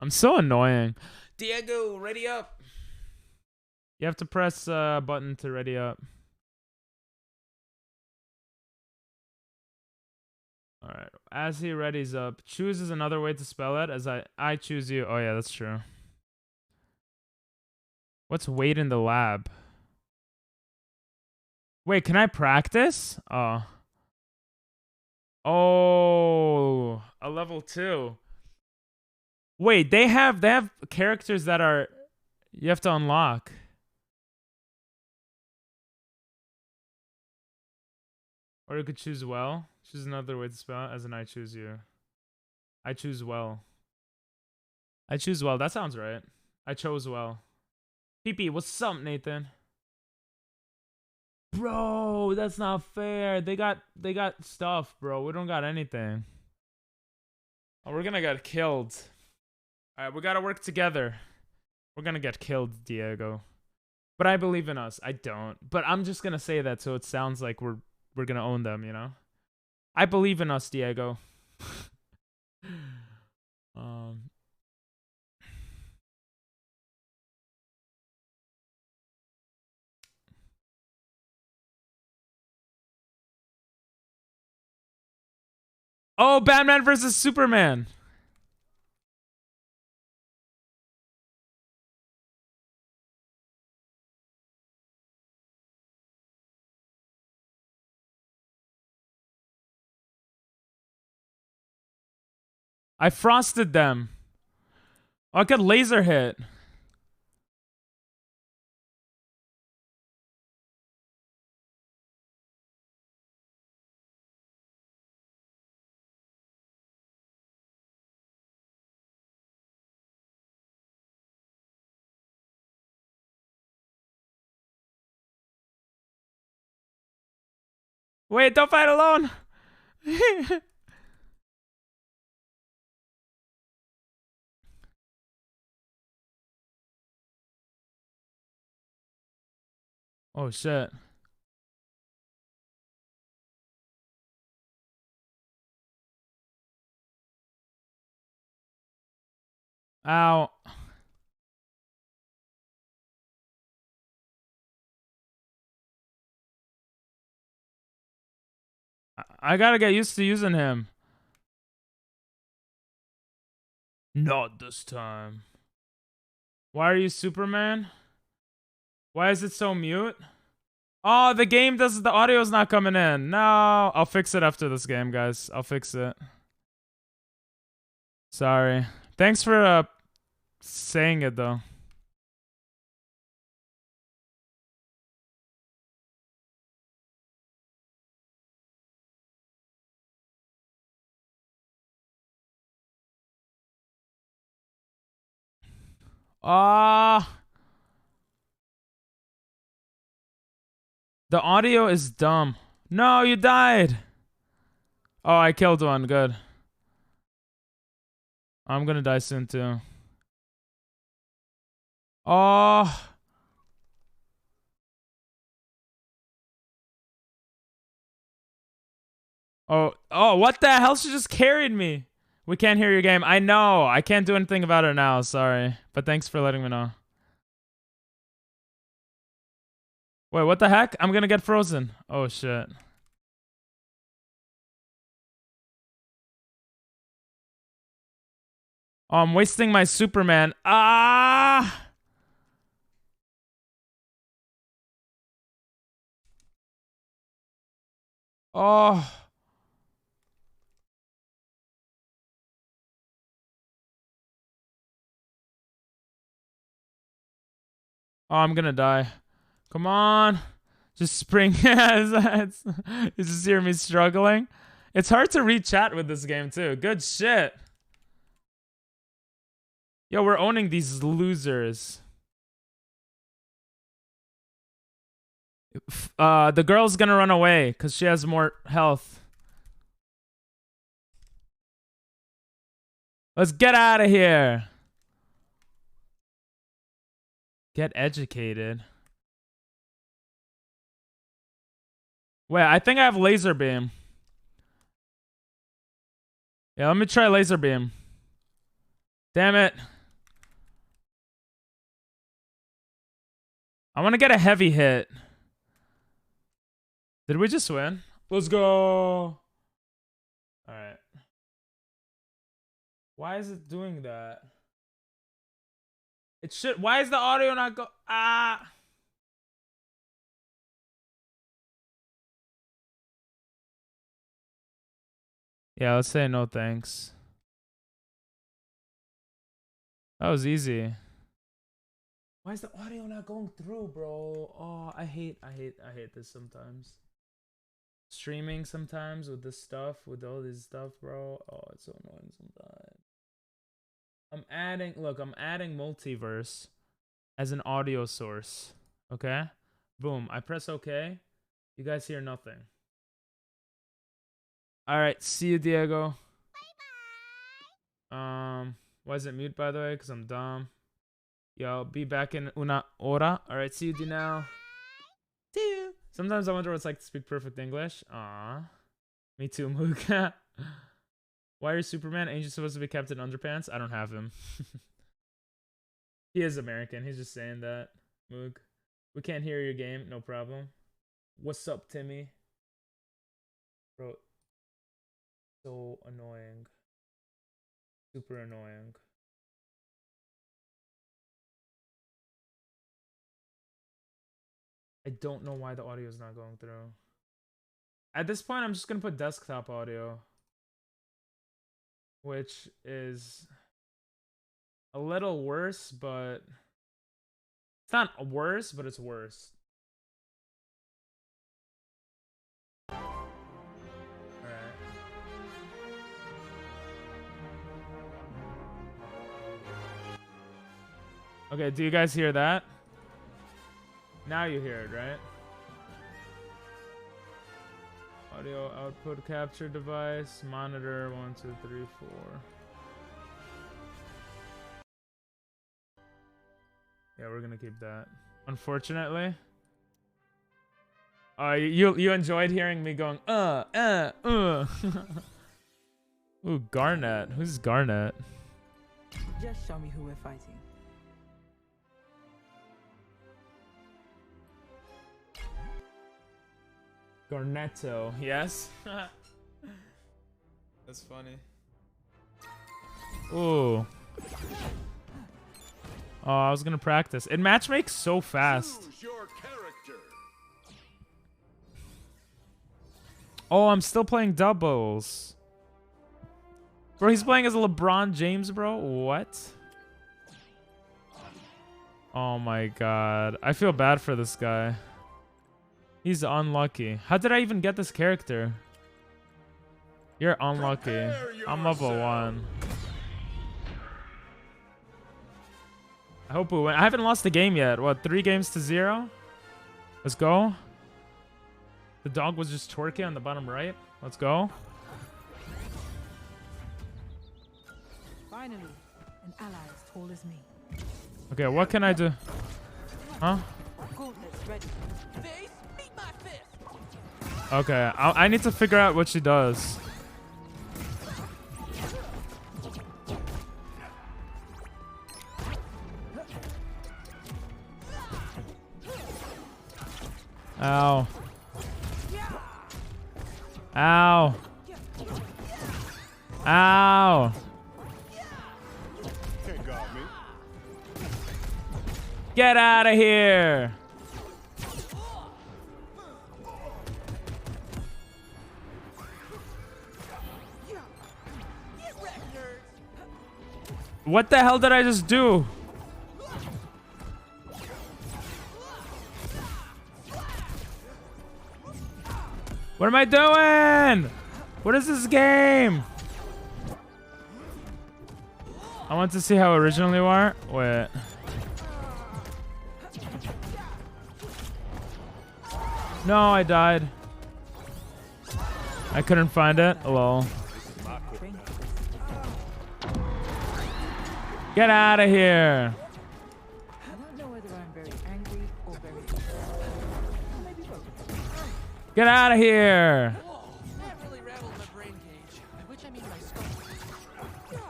I'm so annoying. Diego, ready up. You have to press a button to ready up. Alright. As he readies up. Choose is another way to spell it. As I choose you. Oh yeah, that's true. What's wait in the lab? Wait, can I practice? Oh. Oh, a level 2. Wait, they have characters that are you have to unlock. Or you could choose well. Choose another way to spell it, as in I choose you. I choose well. I choose well. That sounds right. I chose well. PP, what's up, Nathan? Bro, that's not fair. They got stuff, bro. We don't got anything. Oh, we're gonna get killed. Alright, we gotta work together. We're gonna get killed, Diego. But I believe in us. I don't. But I'm just gonna say that so it sounds like we're gonna own them, you know? I believe in us, Diego. Oh, Batman versus Superman. I frosted them. Oh, I could laser hit. Wait, don't fight alone. Oh, shit. Ow. I gotta get used to using him. Not this time. Why are you Superman? Why is it so mute? Oh, the game the audio's not coming in. No. I'll fix it after this game, guys. I'll fix it. Sorry. Thanks for saying it though. Ah. The audio is dumb. No, you died. Oh, I killed one. Good. I'm gonna die soon too. Oh. Oh, what the hell? She just carried me. We can't hear your game. I know. I can't do anything about it now. Sorry. But thanks for letting me know. Wait, what the heck? I'm gonna get frozen. Oh, shit. Oh, I'm wasting my Superman. Ah! Oh. Oh, I'm gonna die. Come on. Just spring. You just hear me struggling. It's hard to read chat with this game, too. Good shit. Yo, we're owning these losers. The girl's gonna run away because she has more health. Let's get out of here. Get educated. Wait, I think I have laser beam. Yeah, let me try laser beam. Damn it. I want to get a heavy hit. Did we just win? Let's go. Alright. Why is it doing that? It should. Why is the audio not go? Ah. Yeah, let's say no thanks. That was easy. Why is the audio not going through, bro? Oh, I hate this sometimes. Streaming sometimes with this stuff, with all this stuff, bro. Oh, it's so annoying sometimes. I'm adding multiverse as an audio source. Okay? Boom. I press OK. You guys hear nothing. Alright, see you, Diego. Bye-bye. Why is it mute, by the way? Because I'm dumb. Yo, I'll be back in una hora. Alright, see you, D now. See you. Sometimes I wonder what it's like to speak perfect English. Aww. Me too, Mook. Why are you Superman? Ain't you supposed to be Captain Underpants? I don't have him. He is American. He's just saying that. Mook. We can't hear your game. No problem. What's up, Timmy? Bro. So annoying. Super annoying. I don't know why the audio is not going through. At this point, I'm just going to put desktop audio. Which is a little worse, but... It's not worse, but it's worse. Alright. Okay, do you guys hear that? Now you hear it, right? Audio output capture device, monitor, 1, 2, 3, 4. Yeah, we're gonna keep that. Unfortunately. You enjoyed hearing me going, Ooh, Garnet. Who's Garnet? Just show me who we're fighting. Garnetto, yes. That's funny. Ooh. Oh, I was gonna practice. It matchmakes so fast. Oh, I'm still playing doubles. Bro, he's playing as LeBron James, bro. What? Oh my god. I feel bad for this guy. He's unlucky. How did I even get this character? You're unlucky. I'm level 1. I hope we win. I haven't lost the game yet. What, 3 games to 0? Let's go. The dog was just twerking on the bottom right. Let's go. Finally, an ally as tall as me. Okay, what can I do? Huh? Okay, I need to figure out what she does. Ow. Ow. Ow. Get out of here. What the hell did I just do? What am I doing? What is this game? I want to see how originally were. Wait. No, I died. I couldn't find it. Lol. Get out of here. I don't know whether I'm very angry or very maybe both. Get out of here. That really rattled my brain cage, by which I mean my skull.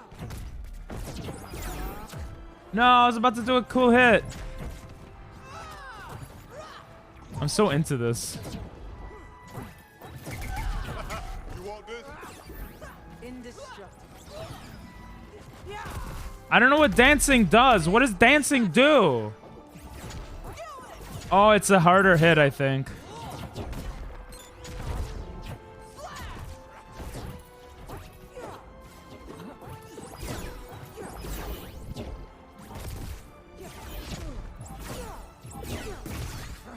No, I was about to do a cool hit. I'm so into this. I don't know what dancing does. What does dancing do? Oh, it's a harder hit, I think.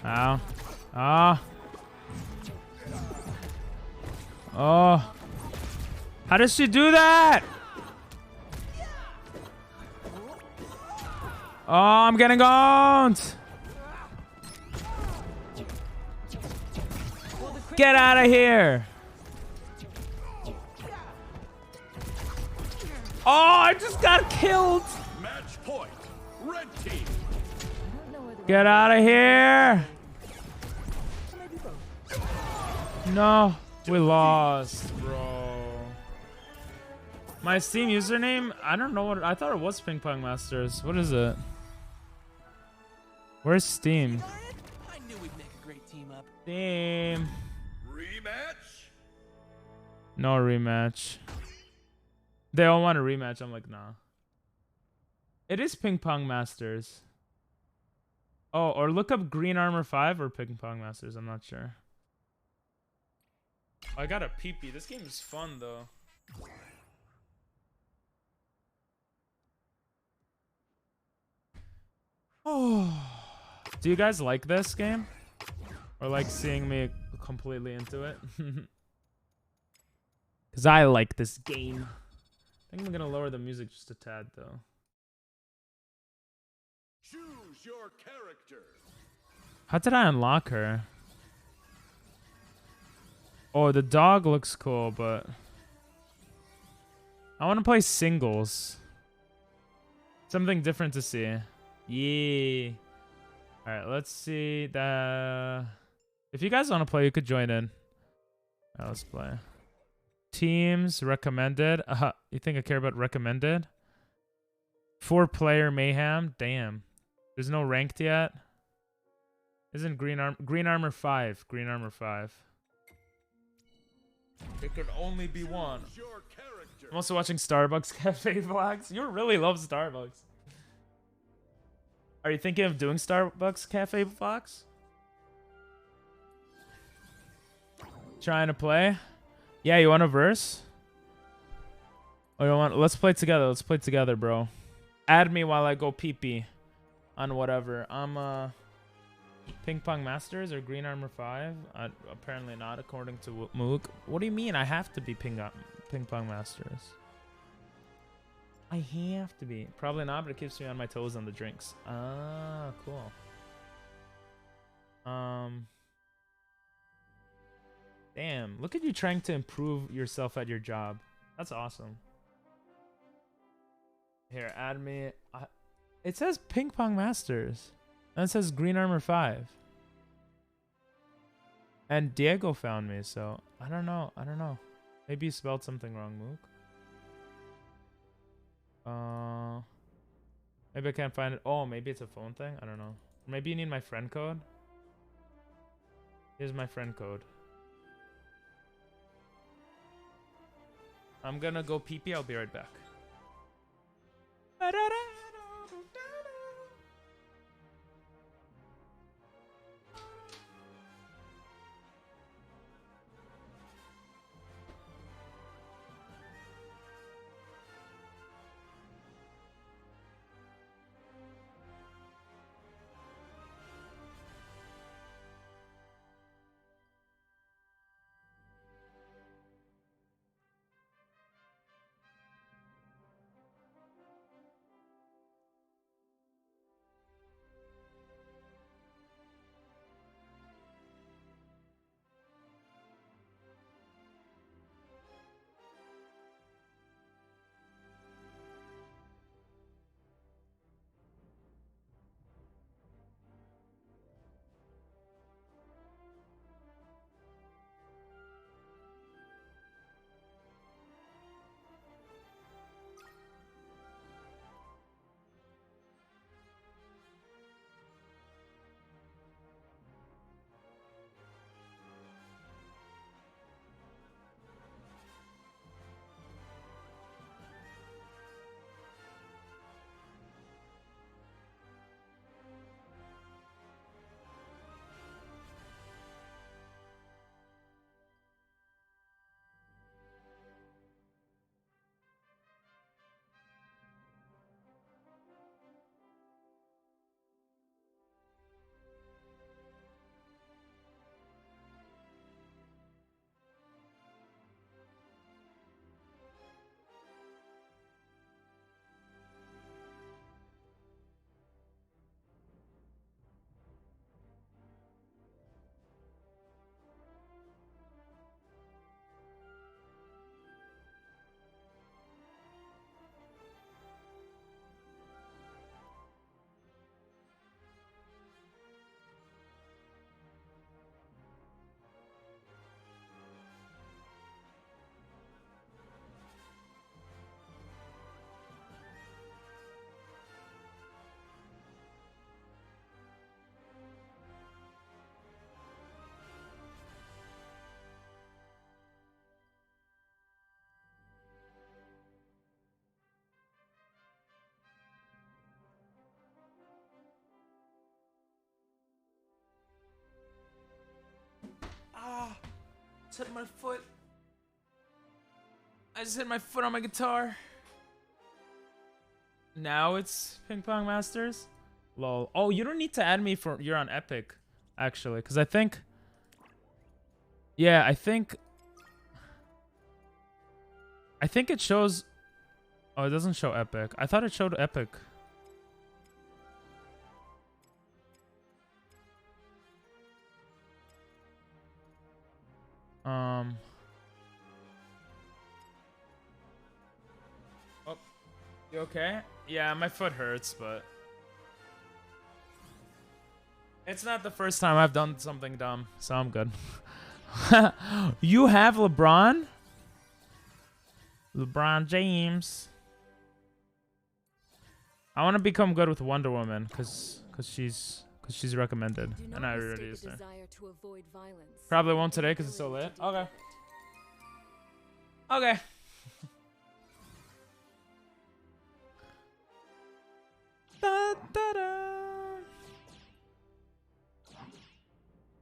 Ow. Ah. Oh. How does she do that? Oh, I'm getting owned. Get out of here. Oh, I just got killed. Match point. Red team. Get out of here. No, we lost, bro. My Steam username, I don't know what, I thought it was Ping Pong Masters. What is it? Where's Steam? I knew we'd make a great team up. Steam. Rematch? No rematch. They all want a rematch. I'm like, nah. It is Ping Pong Masters. Oh, or look up Green Armor 5 or Ping Pong Masters. I'm not sure. I got a pee-pee. This game is fun, though. Oh. Do you guys like this game? Or like seeing me completely into it? Because I like this game. I think I'm going to lower the music just a tad, though. Choose your character. How did I unlock her? Oh, the dog looks cool, but I want to play singles. Something different to see. Yeah. All right, let's see the. If you guys want to play, you could join in. All right, let's play. Teams recommended. You think I care about recommended? 4-player mayhem. Damn. There's no ranked yet. Isn't Green Armor 5? Green Armor 5. It could only be one. I'm also watching Starbucks Cafe vlogs. You really love Starbucks. Are you thinking of doing Starbucks Cafe vlogs? Trying to play? Yeah, you want a verse? Oh, you want? Let's play together. Let's play together, bro. Add me while I go pee-pee on whatever. I'm Ping Pong Masters or Green Armor 5? Apparently not, according to Moog. What do you mean I have to be Ping Pong Masters? I have to be. Probably not, but it keeps me on my toes on the drinks. Ah, cool. Damn, look at you trying to improve yourself at your job. That's awesome. Here, add me. It says Ping Pong Masters. And it says Green Armor 5. And Diego found me, so I don't know. I don't know. Maybe you spelled something wrong, Mook. Maybe I can't find it. Oh, maybe it's a phone thing. I don't know. Maybe you need my friend code. Here's my friend code. I'm gonna go pee-pee. I'll be right back. Ah, just hit my foot. I just hit my foot on my guitar. Now it's Ping Pong Masters. Lol. Oh, you don't need to add me for you're on Epic, actually, because I think. Yeah, I think it shows. Oh, it doesn't show Epic. I thought it showed Epic. Oh, you okay? Yeah, my foot hurts, but it's not the first time I've done something dumb, so I'm good. You have LeBron? LeBron James. I want to become good with Wonder Woman cause she's recommended, and I already used her. Probably won't today because it's so late. Okay. Okay. Da, da, da.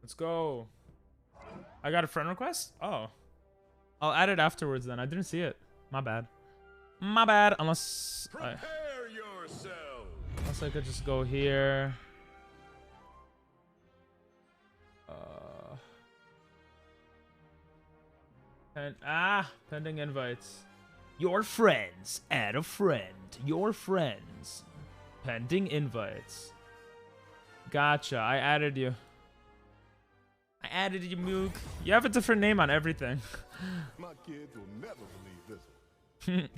Let's go. I got a friend request? Oh. I'll add it afterwards then. I didn't see it. My bad. My bad. Unless I could just go here. Pending invites. Your friends. Add a friend. Your friends. Pending invites. Gotcha. I added you. I added you, Moog. You have a different name on everything. My kids will never believe this. You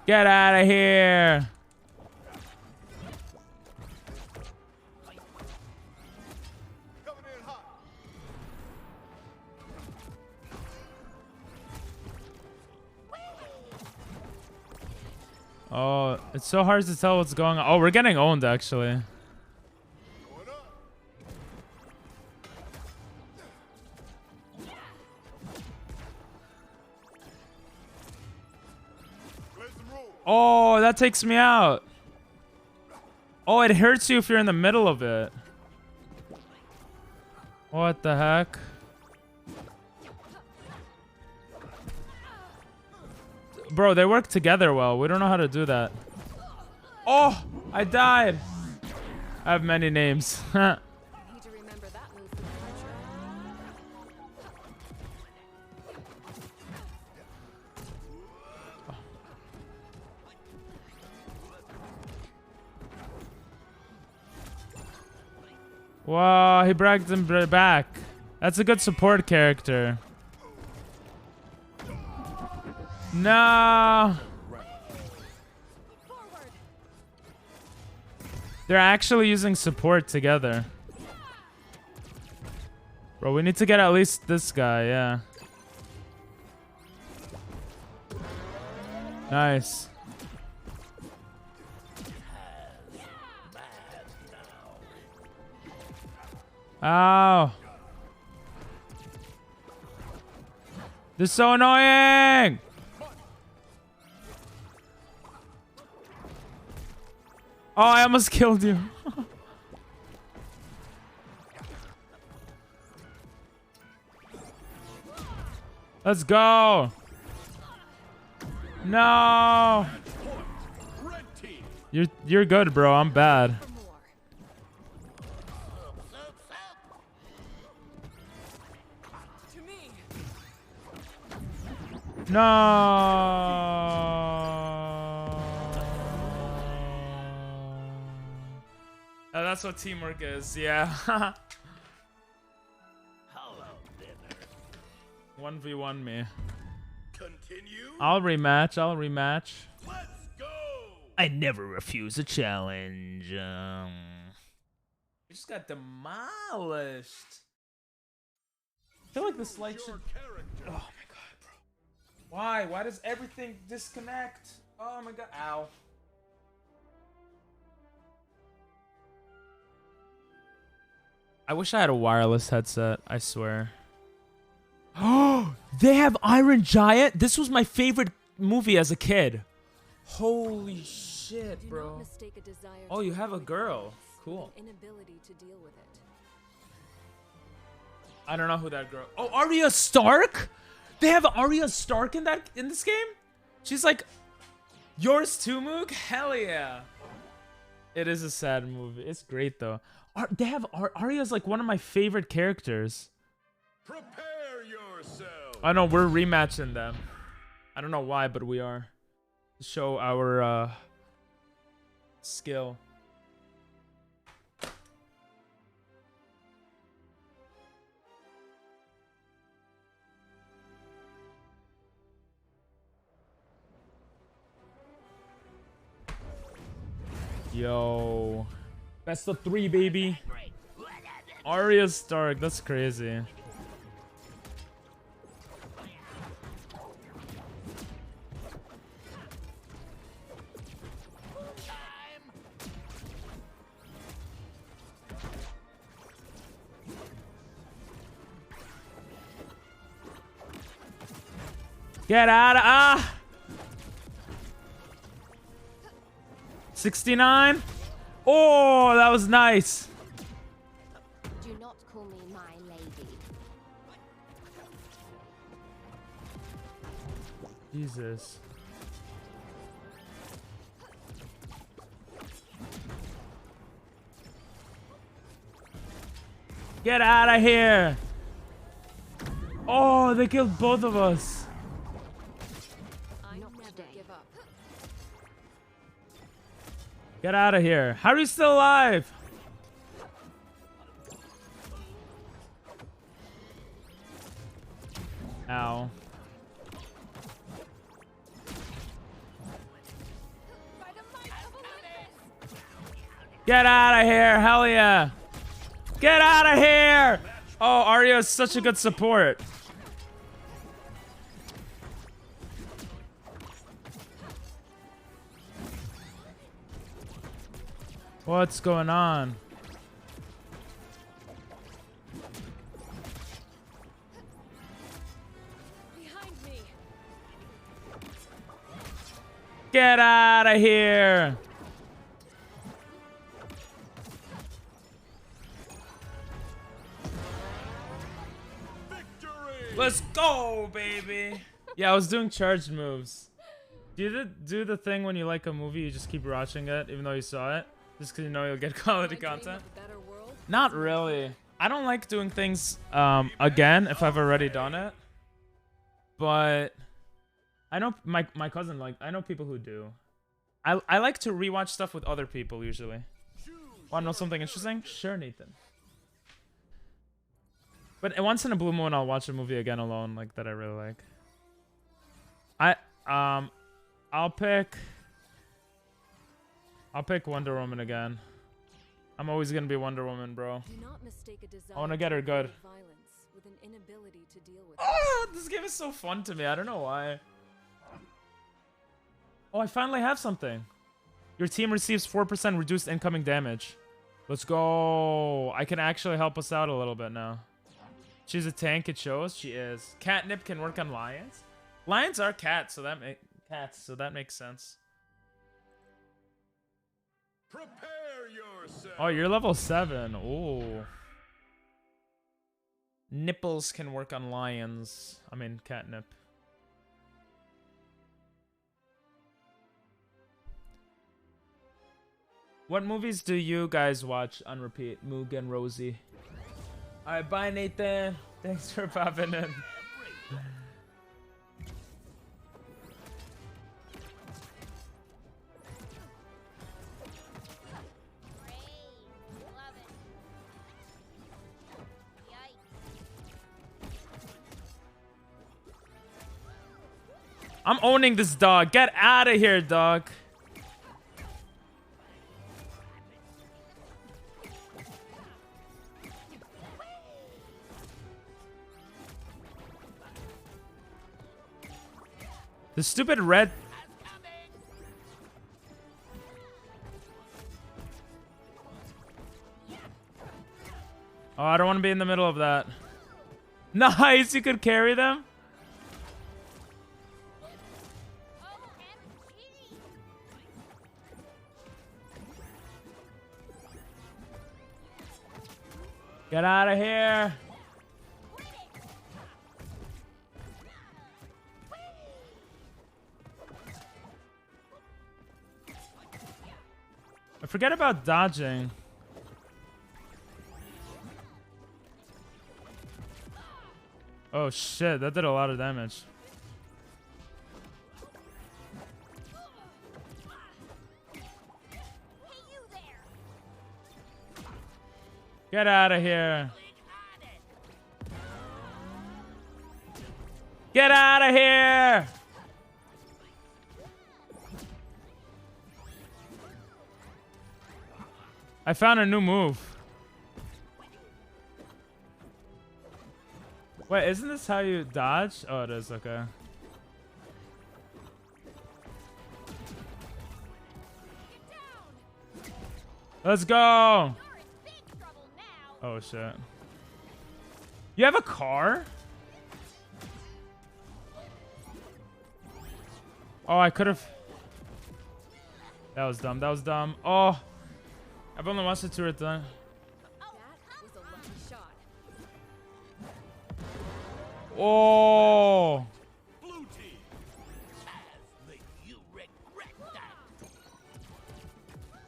Get out of here. Oh, it's so hard to tell what's going on. Oh, we're getting owned, actually. Oh, that takes me out. Oh, it hurts you if you're in the middle of it. What the heck? Bro, they work together well. We don't know how to do that. Oh, I died. I have many names. Wow, he bragged him back. That's a good support character. No. They're actually using support together. Bro, we need to get at least this guy, yeah. Nice. Ow. This is so annoying. Oh, I almost killed you. Let's go. No. You're good, bro. I'm bad. No. Oh, that's what teamwork is. Yeah. 1v1 me. Continue. I'll rematch. I'll rematch. Let's go. I never refuse a challenge. You just got demolished. I feel like this light should... Oh my god, bro. Why? Why does everything disconnect? Oh my god. Ow. I wish I had a wireless headset. I swear. Oh, they have Iron Giant. This was my favorite movie as a kid. Holy shit, bro. Oh, you have a girl. Cool. I don't know who that girl. Oh, Arya Stark. They have Arya Stark in this game. She's like, yours too, Mook. Hell yeah. It is a sad movie. It's great though. They have Arya's like one of my favorite characters. Prepare yourself. I know we're rematching them. I don't know why, but we are. To show our skill. Yo. Best of 3, baby. Arya Stark, that's crazy. Get out of 69. Oh, that was nice. Do not call me my lady. Jesus. Get out of here. Oh, they killed both of us. Get out of here. How are you still alive? Ow. Get out of here. Hell yeah. Get out of here. Oh, Arya is such a good support. What's going on? Get out of here. Let's go, baby. Yeah, I was doing charged moves. Do you do the thing when you like a movie, you just keep watching it even though you saw it? Just because you know you'll get quality content? Not really. I don't like doing things again if I've already done it. But I know my cousin, like, I know people who do. I like to rewatch stuff with other people usually. Want to know something interesting? Sure, Nathan. But once in a blue moon, I'll watch a movie again alone, like, that I really like. I'll pick Wonder Woman again. I'm always gonna be Wonder Woman, bro. I wanna get her good. Oh, this game is so fun to me. I don't know why. Oh, I finally have something. Your team receives 4% reduced incoming damage. Let's go. I can actually help us out a little bit now. She's a tank, it shows. She is. Catnip can work on lions. Lions are cats, so that makes sense. Prepare yourself. Oh, you're level 7. Ooh. Nipples can work on lions. I mean, catnip. What movies do you guys watch on repeat? Moog and Rosie. Alright, bye Nathan. Thanks for popping in. I'm owning this dog. Get out of here, dog. The stupid red. Oh, I don't want to be in the middle of that. Nice, you could carry them? Get out of here. I forget about dodging. Oh shit, that did a lot of damage. Get out of here. Get out of here. I found a new move. Wait, isn't this how you dodge? Oh, it is, okay. Let's go. Oh, shit. You have a car? Oh, I could have. That was dumb. That was dumb. Oh. I've only watched it 2 or 3. Oh.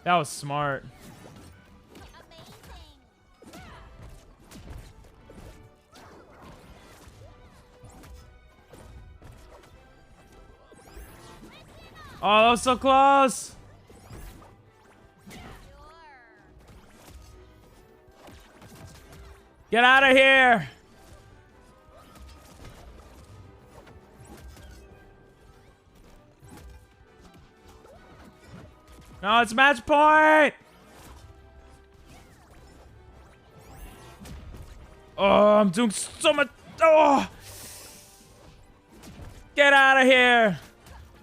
That was smart. Oh, that was so close. Get out of here. No, it's match point. Oh, I'm doing so much. Oh, get out of here.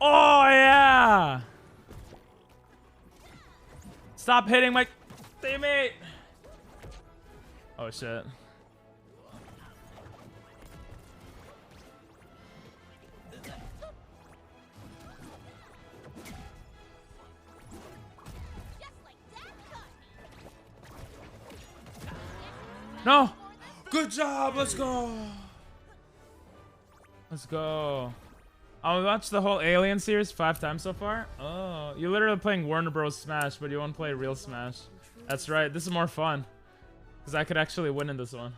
Oh, yeah. Stop hitting my teammate. Oh, shit. No. Good job. Let's go. Let's go. I watched the whole Alien series 5 times so far. Oh, you're literally playing Warner Bros. Smash, but you won't play real Smash. That's right. This is more fun. Because I could actually win in this one.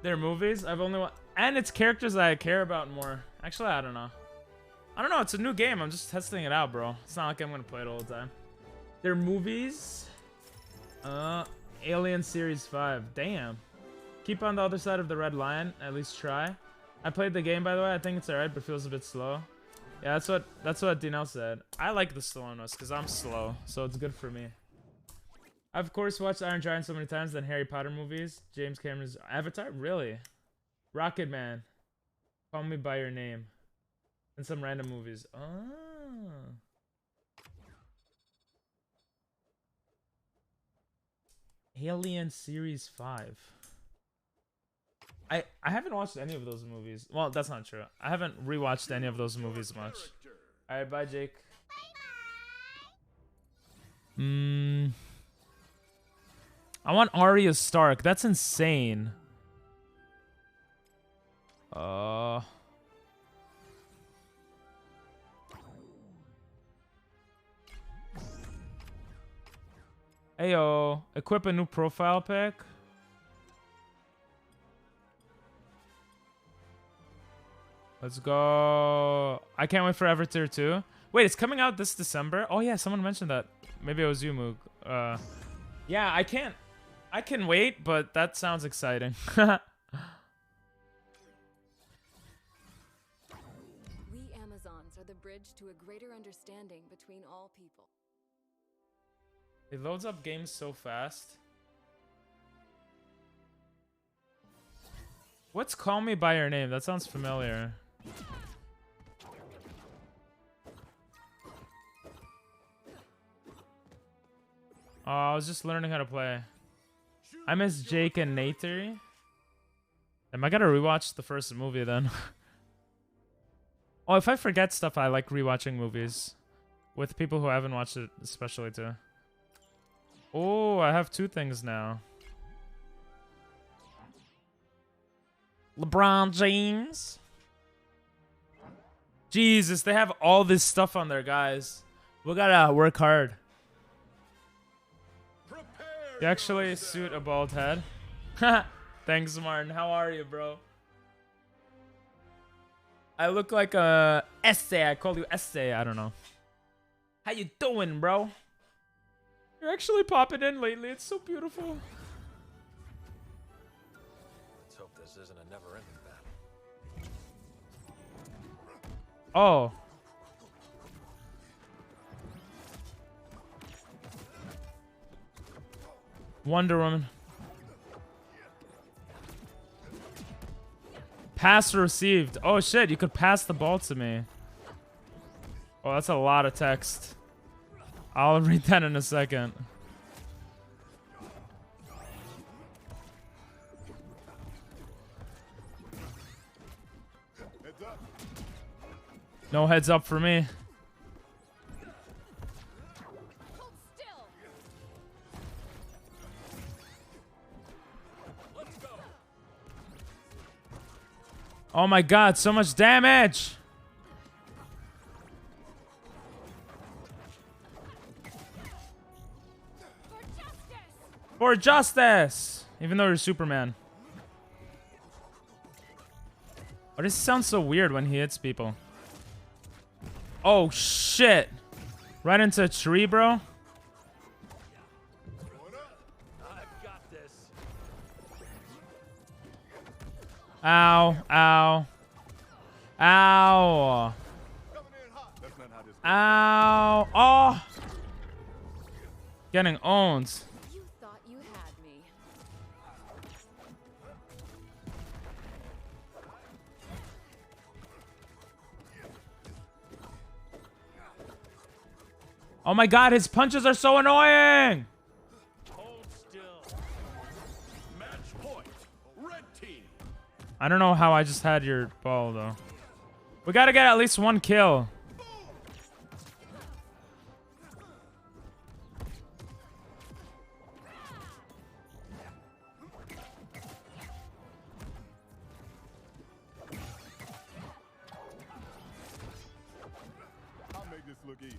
They're movies. I've only and it's characters that I care about more. Actually, I don't know. I don't know. It's a new game. I'm just testing it out, bro. It's not like I'm going to play it all the time. They're movies. Alien Series 5. Damn. Keep on the other side of the red line. At least try. I played the game, by the way. I think it's alright, but feels a bit slow. Yeah, that's what Dinel said. I like the slowness because I'm slow, so it's good for me. I've of course watched Iron Giant so many times than Harry Potter movies. James Cameron's Avatar, really? Rocket Man, Call Me by Your Name, and some random movies. Oh. Alien Series 5. I haven't watched any of those movies. Well, that's not true. I haven't rewatched any of those movies much. Alright, bye, Jake. I want Arya Stark. That's insane. Ayo, equip a new profile pic. Let's go. I can't wait for Avatar 2. Wait, it's coming out this December? Oh yeah, someone mentioned that. Maybe it was you, Moog. Yeah, I can wait, but that sounds exciting. We Amazons are the bridge to a greater understanding between all people. It loads up games so fast. What's Call Me by Your Name? That sounds familiar. Oh, I was just learning how to play. I miss Jake and Natery. Am I gonna rewatch the first movie then? Oh, if I forget stuff, I like rewatching movies. With people who haven't watched it, especially too. Oh, I have 2 things now. LeBron James. Jesus, they have all this stuff on there, guys. We gotta work hard. You actually suit a bald head. Thanks, Martin. How are you, bro? I look like a essay. I call you essay. I don't know. How you doing, bro? You're actually popping in lately. It's so beautiful. Let's hope this isn't a never-ending battle. Oh. Wonder Woman. Pass received. Oh shit, you could pass the ball to me. Oh, that's a lot of text. I'll read that in a second. No heads up for me. Oh my god, so much damage! For justice! Even though you're Superman. Oh, this sounds so weird when he hits people. Oh shit! Right into a tree, bro. Ow, ow. Ow. Ow. Oh. Getting owned. You thought you had me. Oh my god, his punches are so annoying! I don't know how I just had your ball, though. We gotta get at least one kill. I'll make this look easy.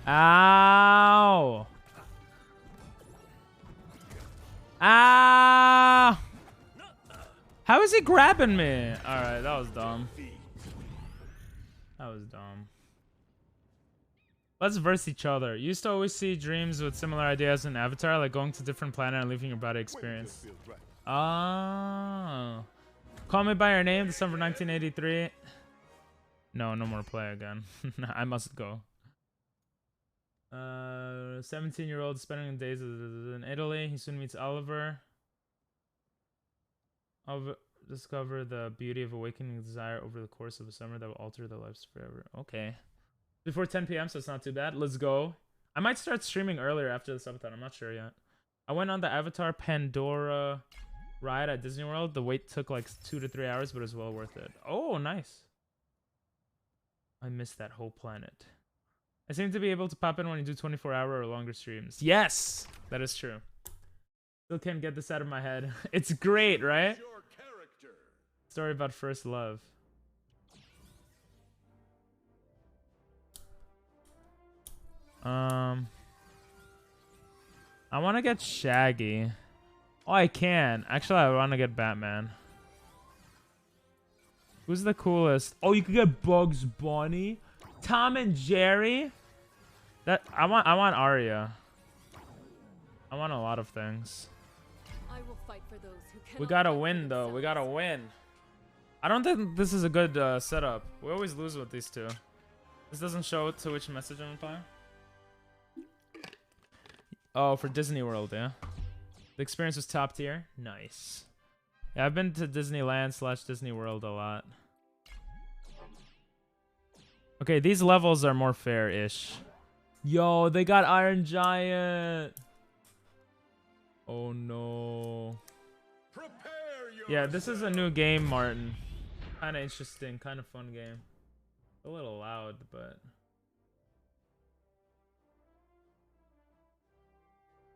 Ow! Ow! How is he grabbing me? Alright, that was dumb. That was dumb. Let's verse each other. You used to always see dreams with similar ideas in Avatar, like going to different planet and leaving your body experience. Oh. Call Me By Your Name, December 1983. No, no more play again. I must go. 17-year-old spending days in Italy. He soon meets Oliver. Discover the beauty of awakening desire over the course of a summer that will alter their lives forever. Okay. Before 10 p.m., so it's not too bad. Let's go. I might start streaming earlier after the Subathon. I'm not sure yet. I went on the Avatar Pandora ride at Disney World. The wait took like 2 to 3 hours, but it was well worth it. Oh, nice. I missed that whole planet. I seem to be able to pop in when you do 24-hour or longer streams. Yes, that is true. Still can't get this out of my head. It's great, right? Story about first love. I want to get Shaggy. Oh, I can. Actually, I want to get Batman. Who's the coolest? Oh, you could get Bugs Bunny, Tom and Jerry. That I want Arya. I want a lot of things. I will fight for those who We cannot gotta fight for win though. We themselves. gotta win. I don't think this is a good setup. We always lose with these two. This doesn't show to which message I'm replying. Oh, for Disney World, yeah. The experience was top tier. Nice. Yeah, I've been to Disneyland / Disney World a lot. Okay, these levels are more fair-ish. Yo, they got Iron Giant. Oh no. Yeah, this is a new game, Martin. Kind of interesting, kind of fun game. A little loud, but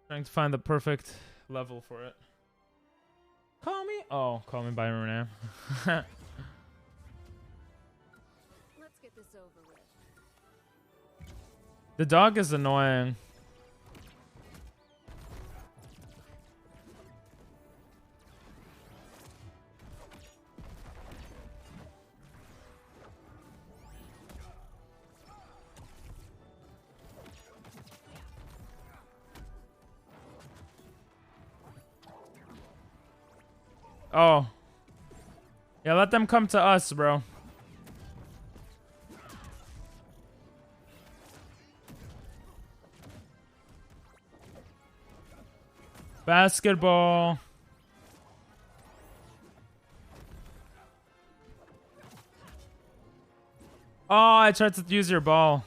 trying to find the perfect level for it. Call me. Oh, call me by your name. Let's get this over with. The dog is annoying. Oh. Yeah, let them come to us, bro. Basketball. Oh, I tried to use your ball.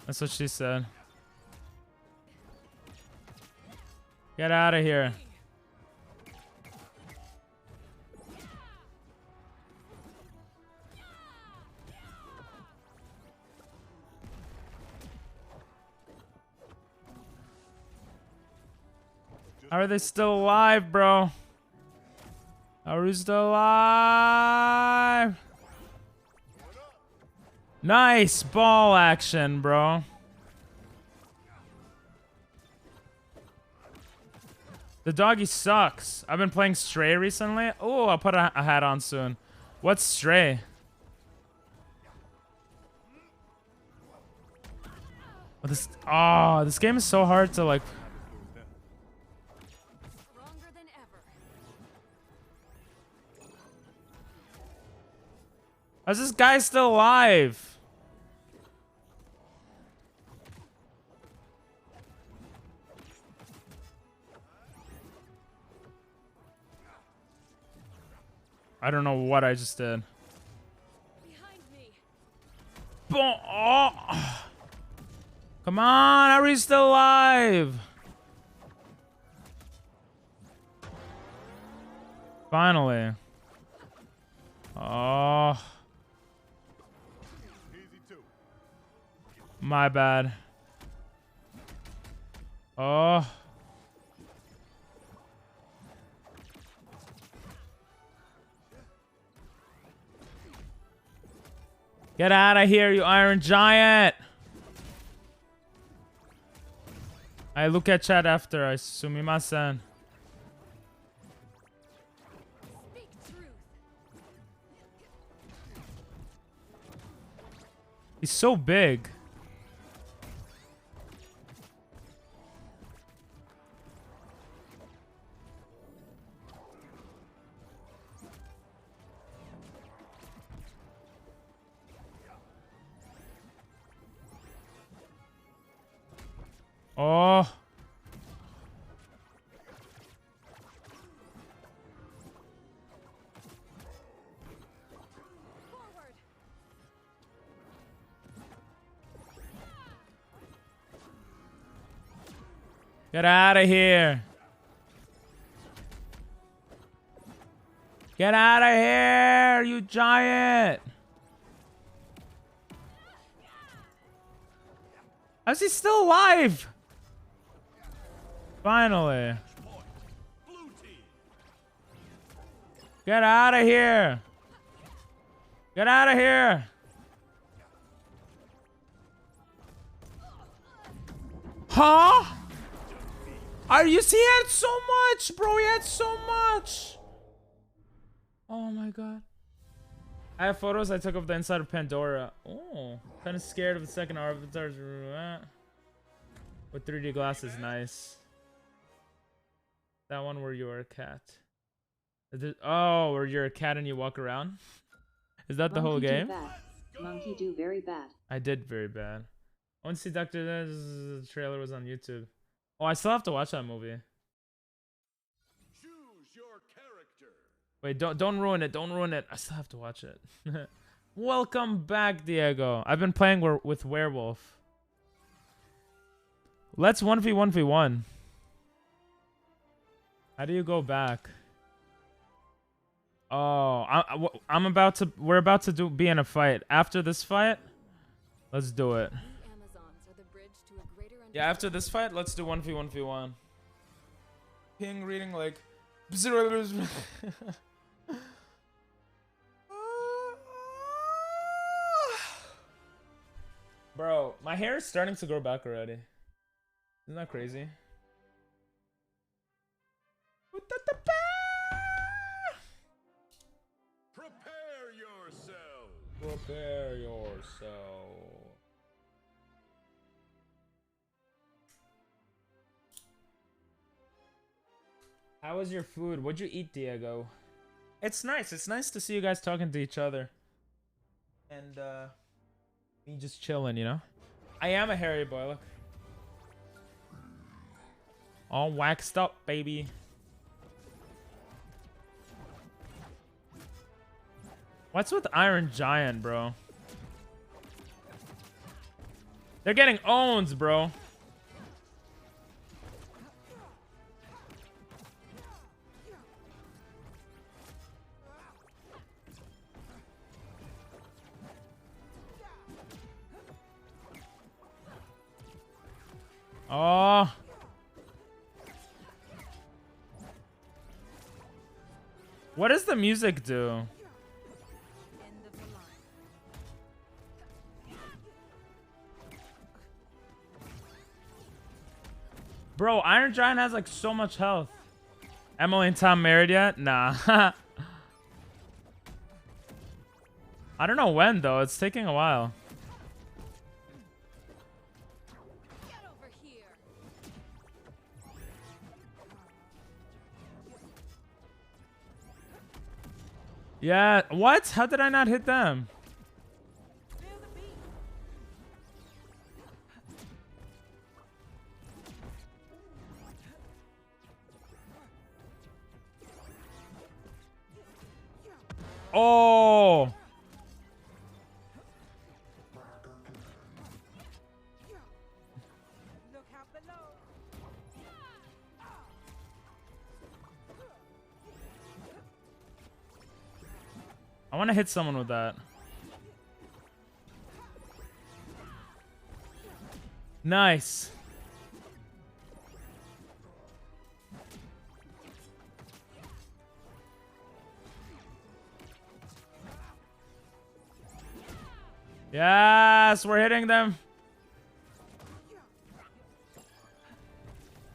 That's what she said. Get out of here. How are they still alive, bro? How are you still alive? Nice ball action, bro. The doggy sucks. I've been playing Stray recently. Oh, I'll put a hat on soon. What's Stray? Oh, this game is so hard to like. How's this guy still alive? I don't know what I just did. Oh. Come on, how are you still alive? Finally. Oh. My bad. Oh. Get out of here, you Iron Giant! I look at chat after, I sumimasen. He's so big. Oh. Get out of here. Get out of here, you giant. How's he still alive? Finally. Get out of here. Get out of here. Huh? Are you see? He had so much, bro. He had so much. Oh my god. I have photos I took of the inside of Pandora. Oh, kind of scared of the second avatar's with 3D glasses. Nice. That one where you're a cat. Oh, where you're a cat and you walk around. Is that the whole game? Monkey do very bad. I did very bad. I want to see Dr. The trailer was on YouTube. Oh, I still have to watch that movie. Choose your character. Wait, don't ruin it. Don't ruin it. I still have to watch it. Welcome back, Diego. I've been playing with Werewolf. Let's 1v1v1. How do you go back? Oh, we're about to be in a fight. After this fight, let's do it. Yeah, after this fight, let's do 1v1v1. Ping reading like... Bro, my hair is starting to grow back already. Isn't that crazy? Prepare yourself. Prepare yourself. How was your food? What'd you eat, Diego? It's nice. It's nice to see you guys talking to each other. And, me just chilling, you know? I am a hairy boy, look. All waxed up, baby. What's with Iron Giant, bro? They're getting owned, bro. Oh. What does the music do? Bro, Iron Giant has like so much health. Emily and Tom married yet? Nah. I don't know when though. It's taking a while. Yeah, what? How did I not hit them? Oh! I want to hit someone with that. Nice. Yes, we're hitting them.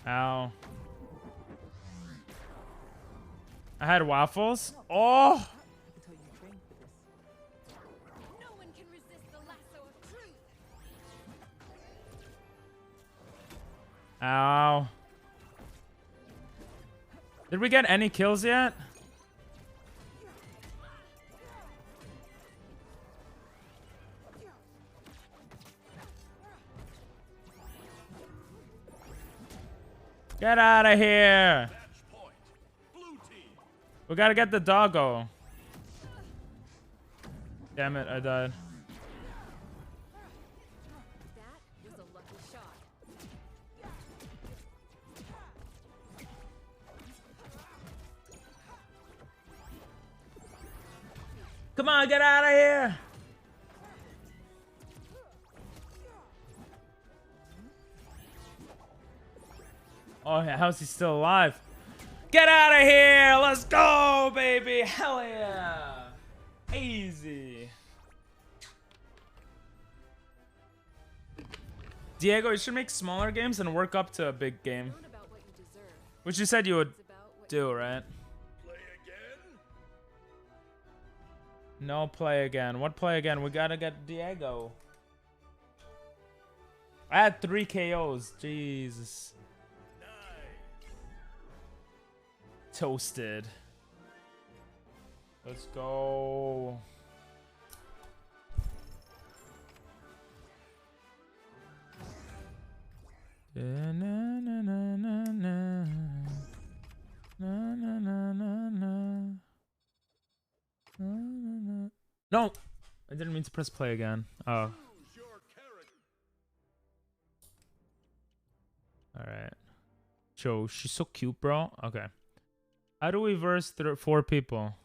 Ow. I had waffles. Oh. Ow. Did we get any kills yet? Get out of here. We gotta get the doggo. Damn it, I died. Come on, get out of here. Oh, how's he still alive? Get out of here! Let's go, baby! Hell yeah! Easy. Diego, you should make smaller games and work up to a big game. Which you said you would do, right? No play again. What play again? We gotta get Diego. I had 3 KOs. Jesus. Toasted. Let's go. Na, na, na, na, na. Na, na, na, na, na. No! I didn't mean to press play again. Oh. Alright. Joe, she's so cute, bro. Okay. How do we verse 4 people?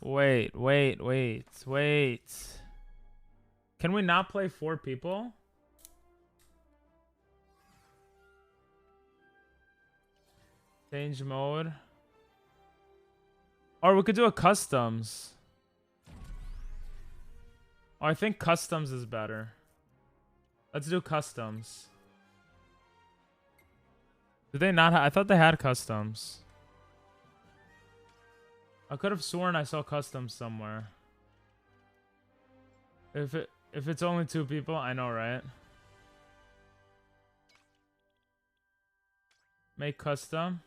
Wait. Can we not play 4 people? Change mode. Or we could do a customs. Oh, I think customs is better. Let's do customs. Did they not? I thought they had customs. I could have sworn I saw customs somewhere. If it's only 2 people, I know, right? Make custom.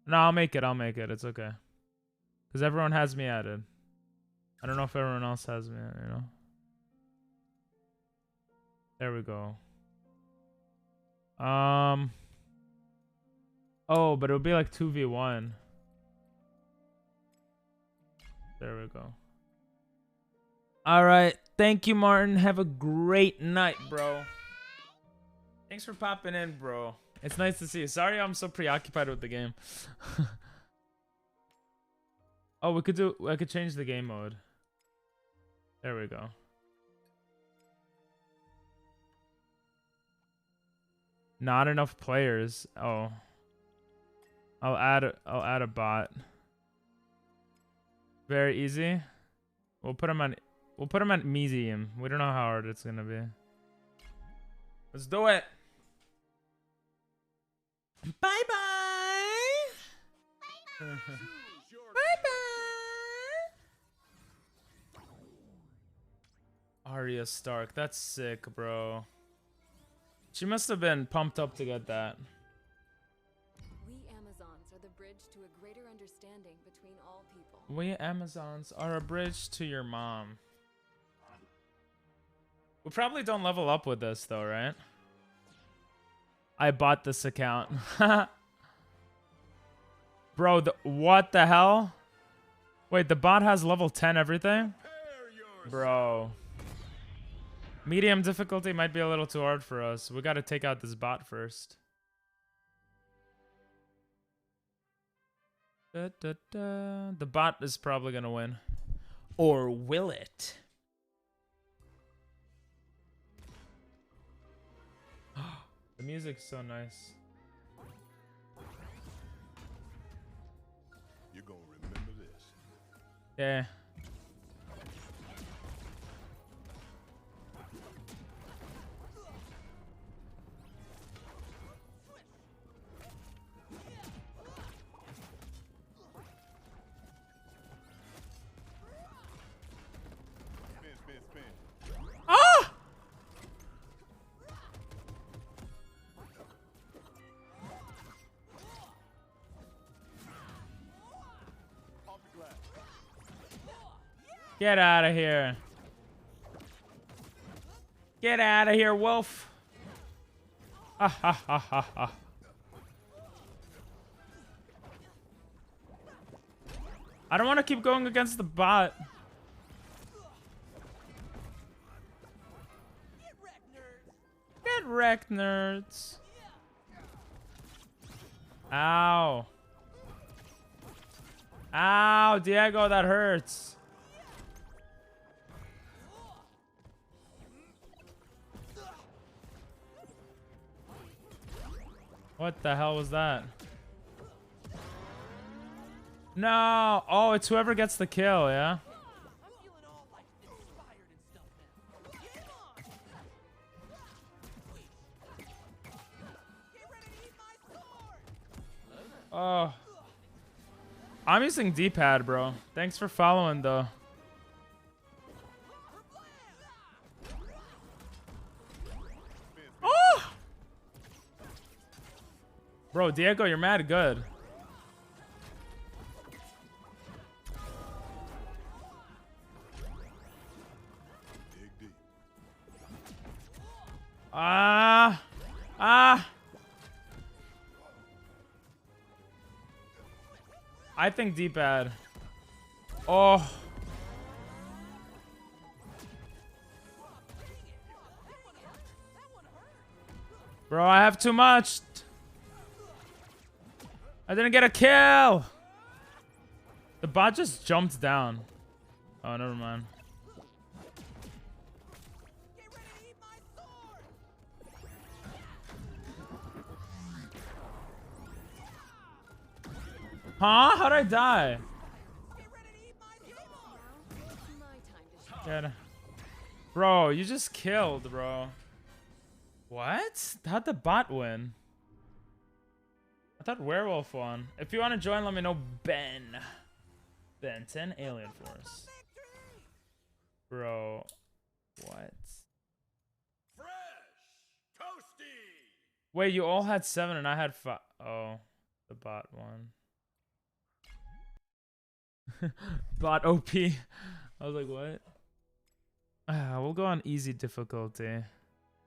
No, I'll make it. It's okay. Because everyone has me added. I don't know if everyone else has me, you know. There we go. Oh, but it would be like 2v1. There we go. All right. Thank you, Martin. Have a great night, bro. Thanks for popping in, bro. It's nice to see you. Sorry I'm so preoccupied with the game. Oh, I could change the game mode. There we go. Not enough players. Oh. I'll add a bot. Very easy. We'll put him on medium. We don't know how hard it's gonna be. Let's do it. Bye bye. Bye bye. Arya Stark. That's sick, bro. She must have been pumped up to get that. We Amazons are the bridge to a greater understanding between all people. We Amazons are a bridge to your mom. We probably don't level up with this though, right? I bought this account. Bro, what the hell? Wait, the bot has level 10 everything? Bro. Medium difficulty might be a little too hard for us. We got to take out this bot first. Da, da, da. The bot is probably going to win. Or will it? The music's so nice. You're gonna remember this. Yeah. Ah! Get out of here. Get out of here, wolf. Ha ha ha ha ha. I don't want to keep going against the bot. Get wrecked, nerds. Ow. Ow, Diego, that hurts. What the hell was that? No. Oh, it's whoever gets the kill, yeah? Oh. I'm using D-pad, bro. Thanks for following, though. Oh! Bro, Diego, you're mad good. Ah! I think D-pad. Oh. Bro, I have too much. I didn't get a kill. The bot just jumped down. Oh, never mind. Huh? How'd I die? Good. Bro, you just killed, bro. What? How'd the bot win? I thought werewolf won. If you want to join, let me know. Ben 10 Alien Force. Bro. What? Wait, you all had 7 and I had 5. Oh, the bot won. Bot OP. I was like, what? We'll go on easy difficulty.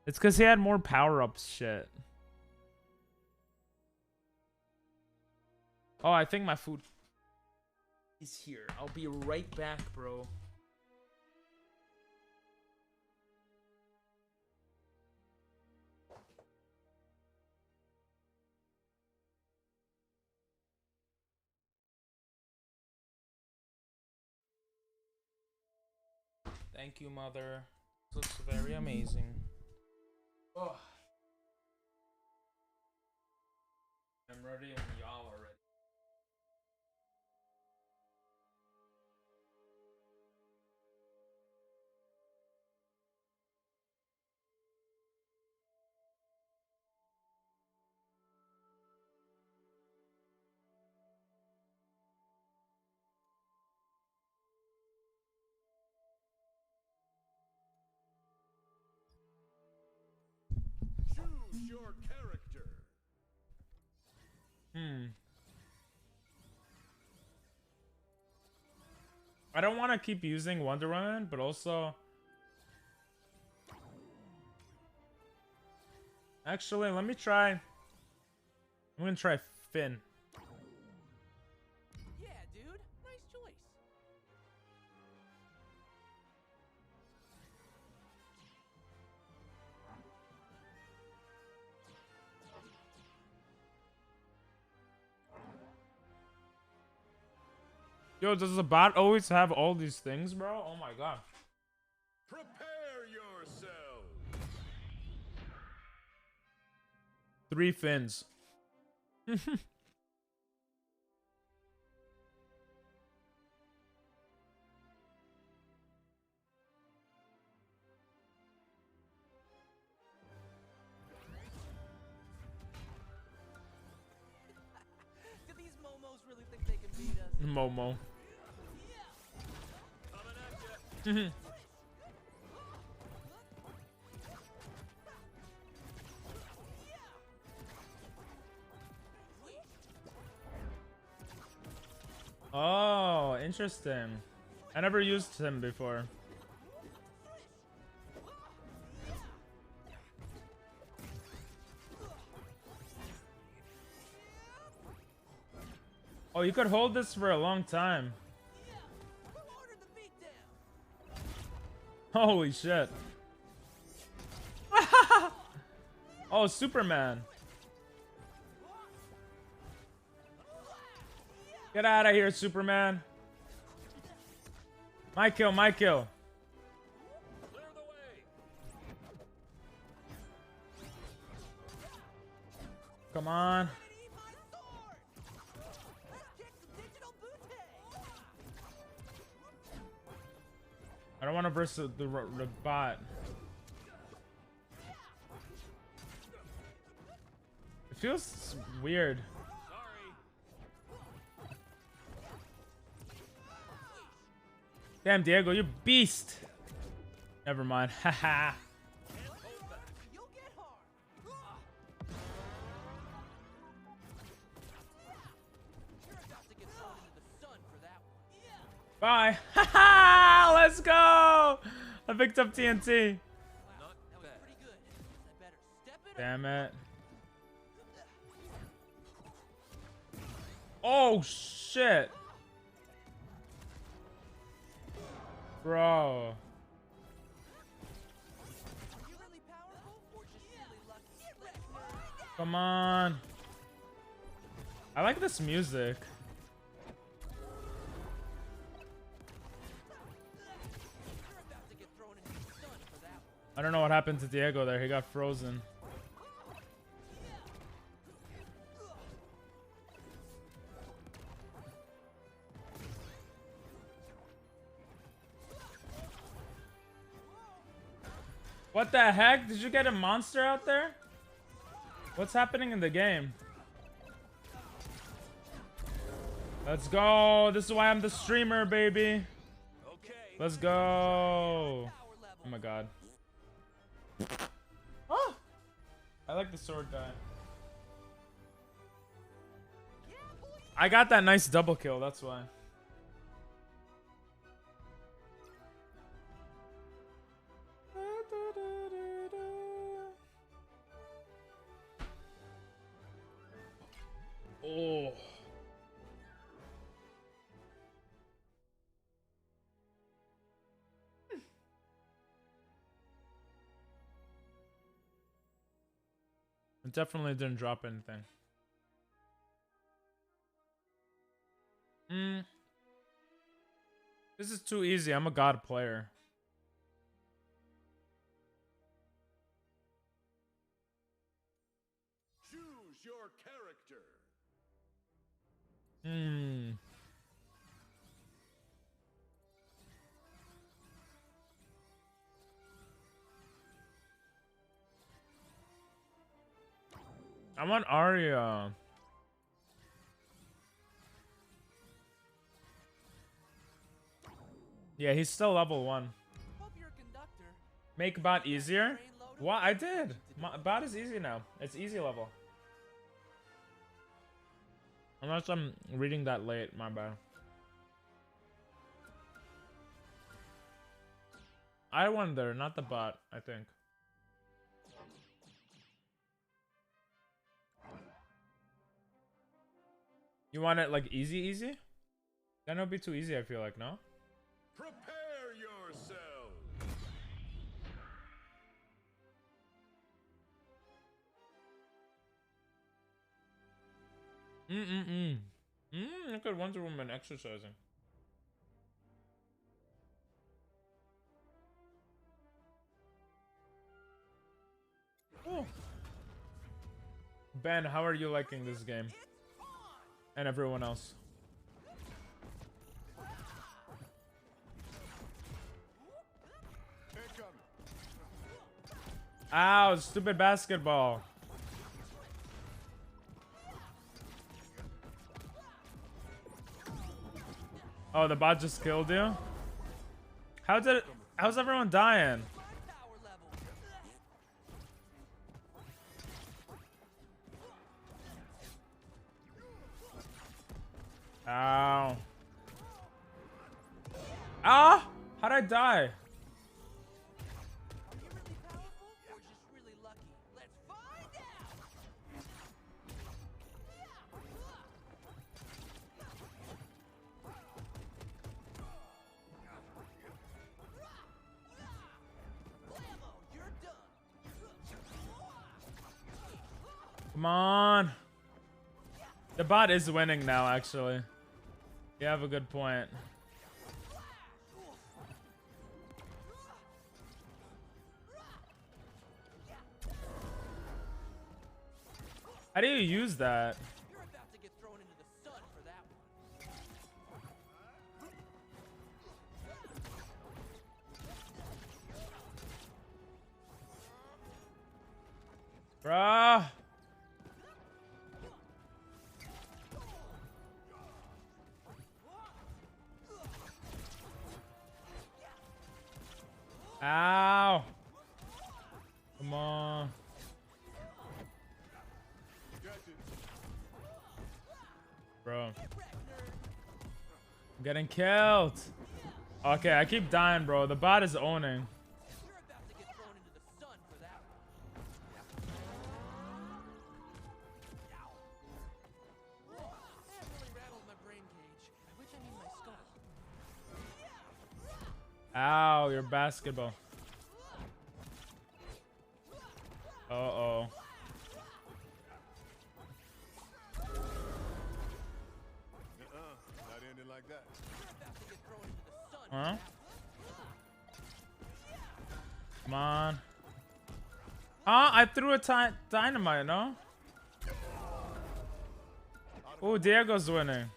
It's because he had more power-ups shit. Oh, I think my food is here. I'll be right back, bro. Thank you, mother. This looks very amazing. Oh. I'm ready when y'all are ready. Choose your character. I don't want to keep using Wonder Woman, but also... Actually, let me try... I'm gonna try Finn. Yeah, dude. Nice choice. Yo, does the bot always have all these things, bro? Oh my god. Prepare yourself. 3 fins. Do these momos really think they can beat us? Momo. Oh, interesting. I never used him before. Oh, you could hold this for a long time. Holy shit. Oh, Superman. Get out of here, Superman. My kill, my kill. Come on. I don't want to verse the bot. It feels weird. Damn, Diego, you beast. Never mind. Haha. Bye. Haha. Let's go. I picked up TNT. Damn it. Oh, shit. Bro. Come on. I like this music. I don't know what happened to Diego there. He got frozen. What the heck? Did you get a monster out there? What's happening in the game? Let's go. This is why I'm the streamer, baby. Let's go. Oh my god. Oh! I like the sword guy. I got that nice double kill, that's why. Oh. It definitely didn't drop anything. This is too easy. I'm a god player. Choose your character. I want Arya. Yeah, he's still level 1. Make bot easier? What? I did. Bot is easy now. It's easy level. Unless I'm reading that late, my bad. I won there, not the bot, I think. You want it like easy? Then it'll be too easy, I feel like, no? Prepare yourself. Look at Wonder Woman exercising. Ben, how are you liking this game? And everyone else. Ow, stupid basketball. Oh, the bot just killed you? How's everyone dying? Ow. Ah! How'd I die? Come on. The bot is winning now, actually. You have a good point. How do you use that? Bruh. Ow. Come on. Bro. I'm getting killed. Okay, I keep dying, bro. The bot is owning. Ow, your basketball. Uh-oh. Not ending like that. Huh? Come on. Huh? I threw a dynamite, no? Oh, Diego's winning.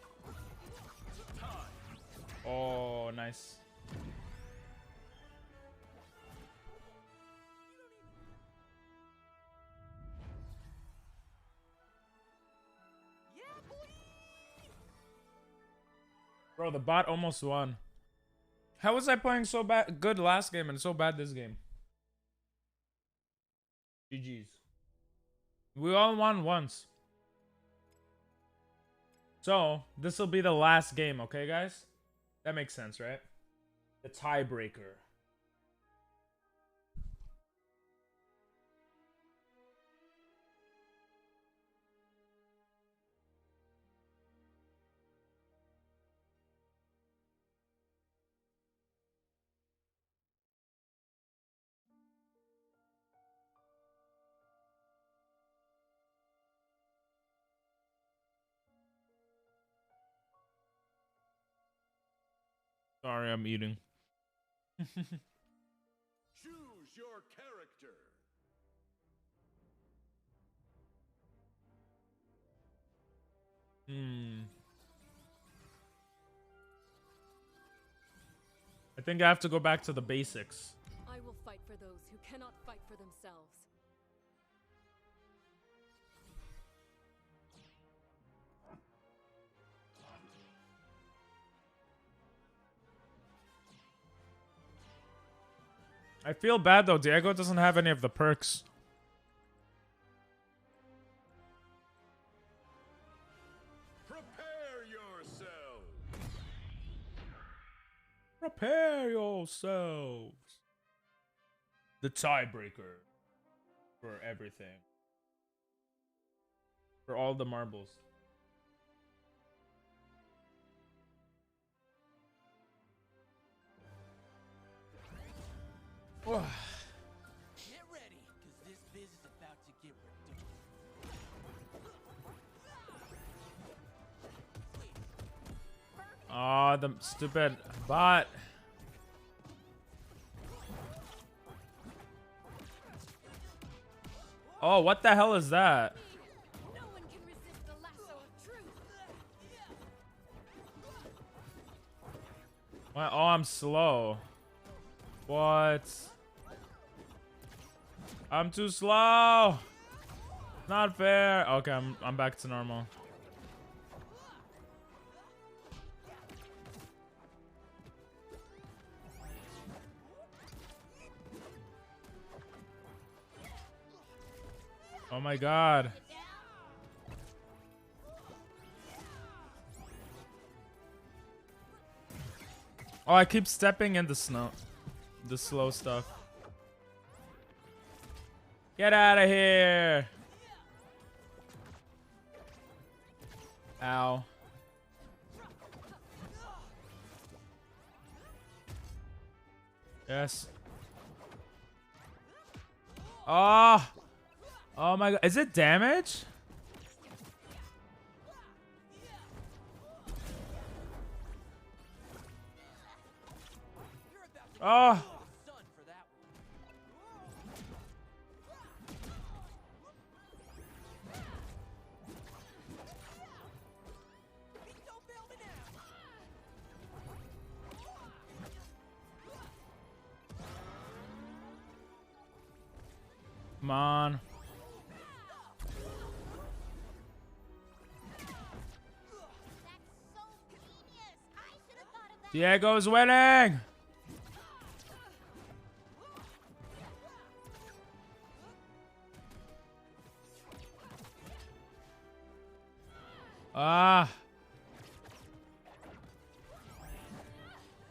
Oh, nice. Bro, the bot almost won. How was I playing so good last game and so bad this game? GG's. We all won once. So, this will be the last game, okay, guys? That makes sense, right? The tiebreaker. Sorry, I'm eating. Choose your character. I think I have to go back to the basics. I will fight for those who cannot fight for themselves. I feel bad though, Diego doesn't have any of the perks. Prepare yourselves. Prepare yourselves. The tiebreaker. For everything. For all the marbles. Get ready, because this biz is about to get ridiculous. Aw, the stupid bot. Oh, what the hell is that? What? Oh, I'm slow. What? I'm too slow. Not fair. Okay, I'm back to normal. Oh my god. Oh, I keep stepping in the snow. The slow stuff. Get out of here. Ow. Yes. Oh. Oh my god. Is it damage? Oh. Come on. Diego's winning. Ah.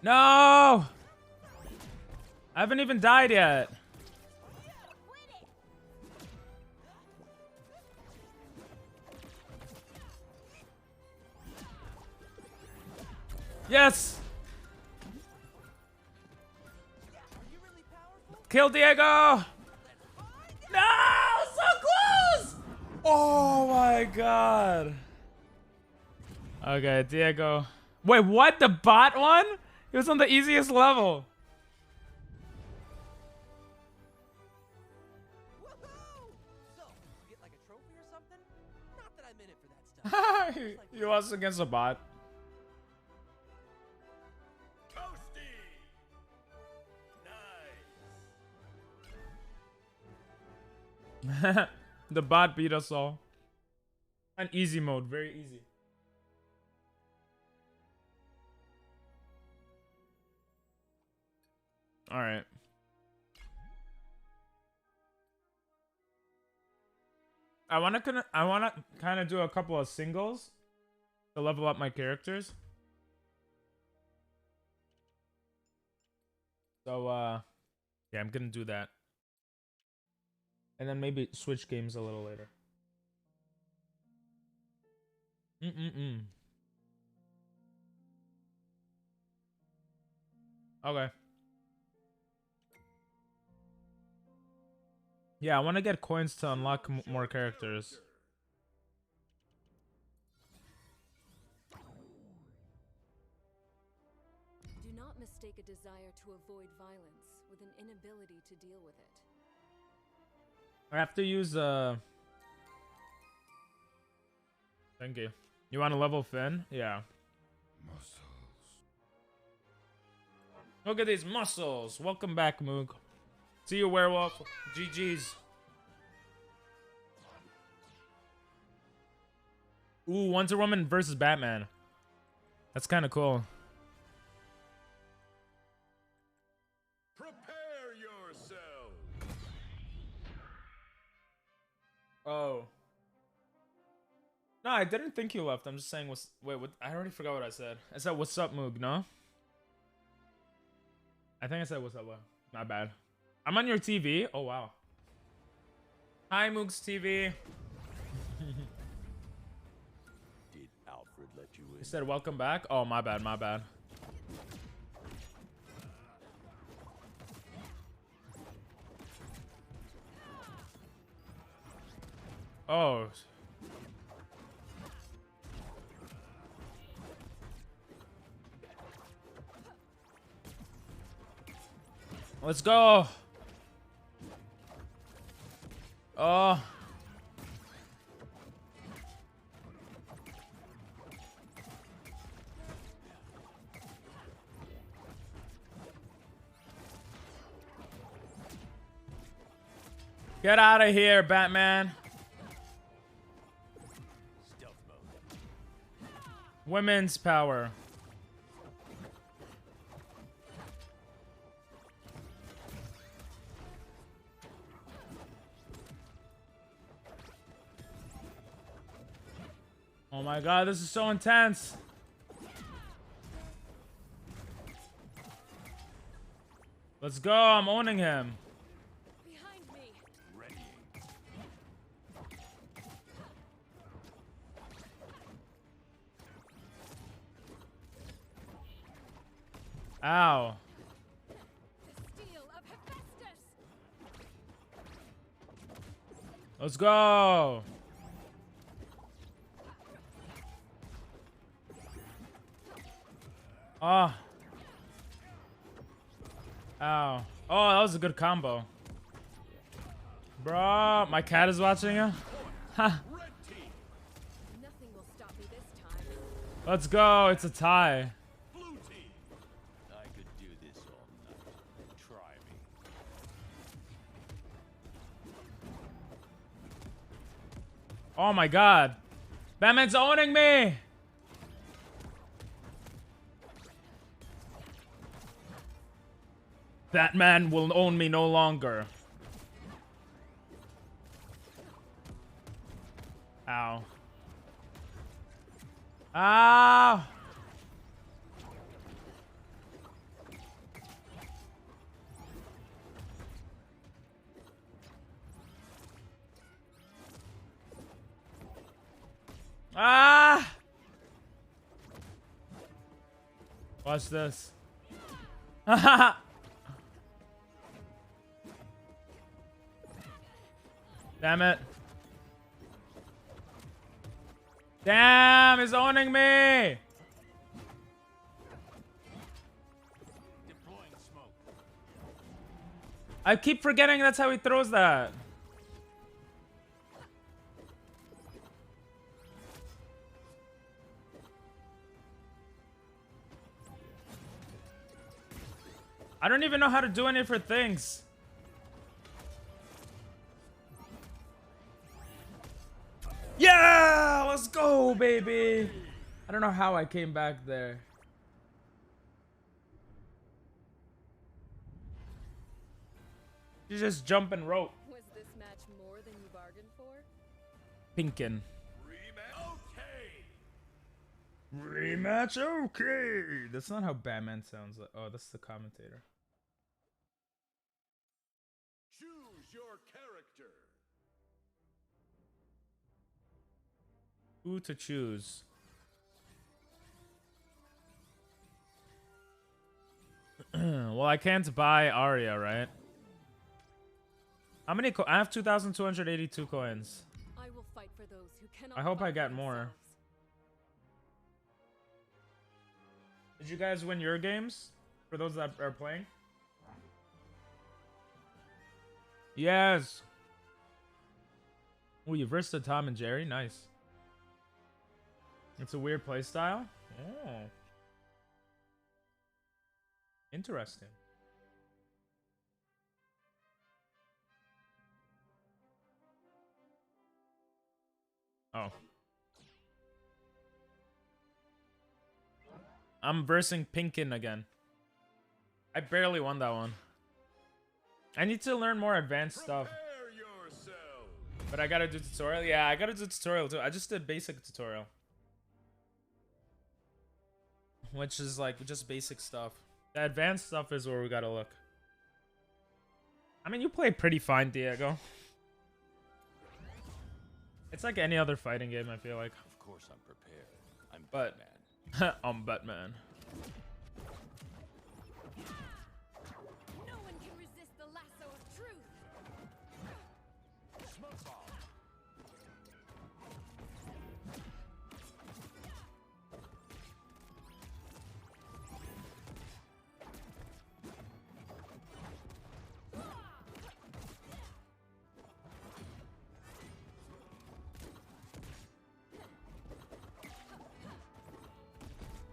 No. I haven't even died yet. Yes. Kill Diego. No, so close. Oh my god. Okay, Diego. Wait, what? The bot one? It was on the easiest level. He lost against a bot. The bot beat us all. On easy mode, very easy. All right. I want to kind of do a couple of singles to level up my characters. So yeah, I'm going to do that. And then maybe switch games a little later. Okay. Yeah, I want to get coins to unlock more characters. Do not mistake a desire to avoid violence with an inability to deal with it. I have to use Thank you. You want to level Finn? Yeah. Look at these muscles. Welcome back, Moog. See you, werewolf. GG's. Ooh, Wonder Woman versus Batman. That's kind of cool. Prepare yourself. Oh. No, I didn't think you left. I'm just saying what's... Wait, what? I already forgot what I said. I said, what's up, Moog, no? I think I said, what's up, Moog. My bad. I'm on your TV. Oh, wow. Hi, Moog's TV. Did Alfred let you in? He said, welcome back. Oh, my bad, my bad. Oh. Let's go. Oh. Get out of here, Batman. Women's power. Oh my god, this is so intense. Let's go, I'm owning him. Behind me. Ow. The steel of Hephaestus. Let's go. Oh. Ow. Oh, that was a good combo. Bro, my cat is watching you. Ha. Nothing will stop me this time. Let's go. It's a tie. I could do this all night. Try me. Oh my god. Batman's owning me. Batman will own me no longer. Ow. Ow. Ah! Watch this. Damn it. Damn, he's owning me. Deploying smoke. I keep forgetting that's how he throws that. I don't even know how to do any of her things. Yeah, let's go, baby. I don't know how I came back there. You just jump and rope. Was this match more than you bargained for? Pinkin. Rematch, okay. That's not how Batman sounds like. Oh, that's the commentator. Choose your character. Who to choose? Well, I can't buy Arya, right? How many? I have 2,282 coins. I will fight for those who cannot. I hope I fight get for more. themselves. Did you guys win your games? For those that are playing? Yes. Oh, you versed a Tom and Jerry? Nice. It's a weird play style? Oh. Interesting. Oh. I'm versing Pinkin again. I barely won that one. I need to learn more advanced stuff. But I gotta do tutorial. Yeah, I gotta do tutorial too. I just did basic tutorial. Which is like just basic stuff. The advanced stuff is where we gotta look. I mean, you play pretty fine, Diego. It's like any other fighting game, I feel like. Of course I'm prepared. I'm But Batman. I'm Batman. No one can resist the lasso of truth. Smoke bomb.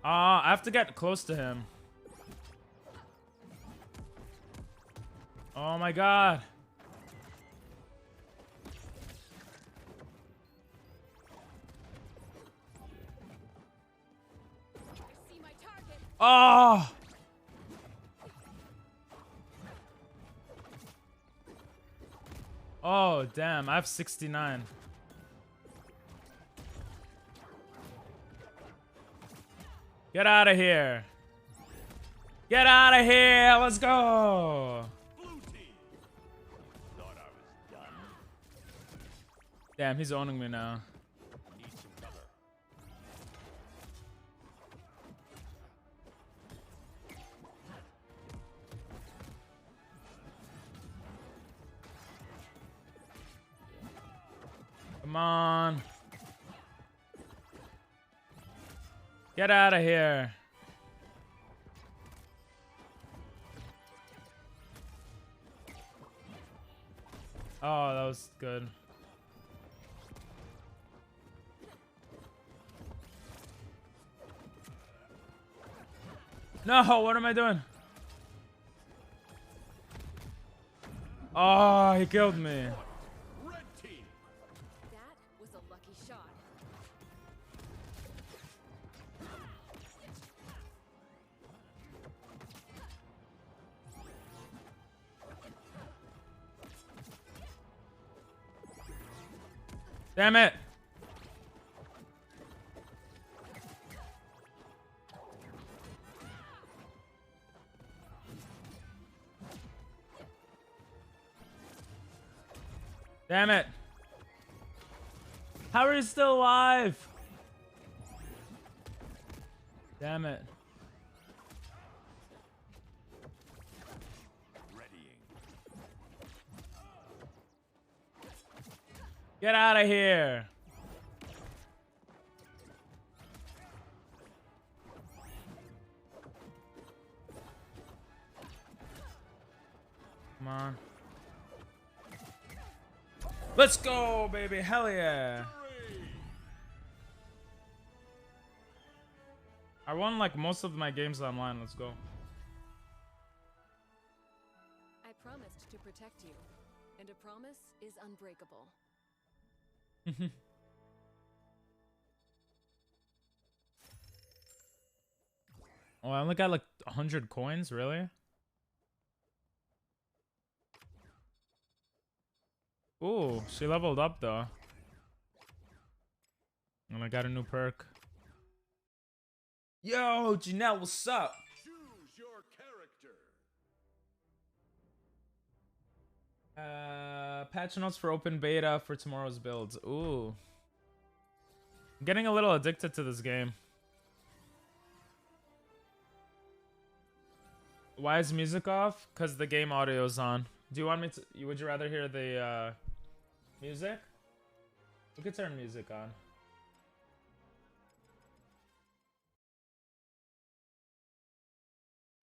I have to get close to him. Oh my god. Oh! Oh, damn. I have 69. Get out of here. Get out of here. Let's go. Damn, he's owning me now. Come on. Get out of here. Oh, that was good. No, what am I doing? Oh, he killed me. That was a lucky shot. Damn it. Damn it. How are you still alive? Damn it. Get out of here. Come on. Let's go, baby. Hell yeah. I won like most of my games online. Let's go. I promised to protect you, and a promise is unbreakable. Oh, I only got like 100 coins, really? Ooh, she leveled up though. And I got a new perk. Yo, Janelle, what's up? Choose your character. Patch notes for open beta for tomorrow's builds. Ooh. I'm getting a little addicted to this game. Why is music off? Because the game audio's on. Do you want me to... Would you rather hear the music? We could turn music on.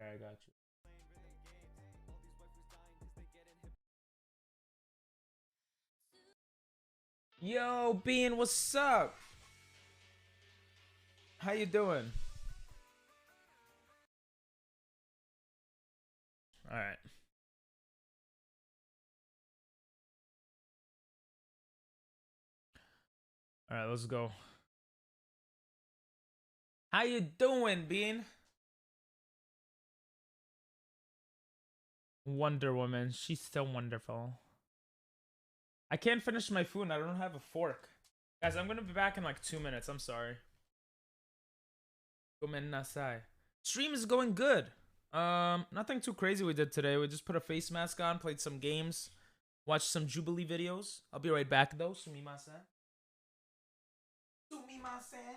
Okay, I got you. Yo, Bean, what's up? How you doing? All right. All right, let's go. How you doing, Bean? Wonder Woman. She's so wonderful. I can't finish my food and I don't have a fork. Guys, I'm gonna be back in like 2 minutes. I'm sorry. Gomen nasai. Stream is going good. Nothing too crazy we did today. We just put a face mask on, played some games, watched some Jubilee videos. I'll be right back though. Sumimasen. Sumimasen.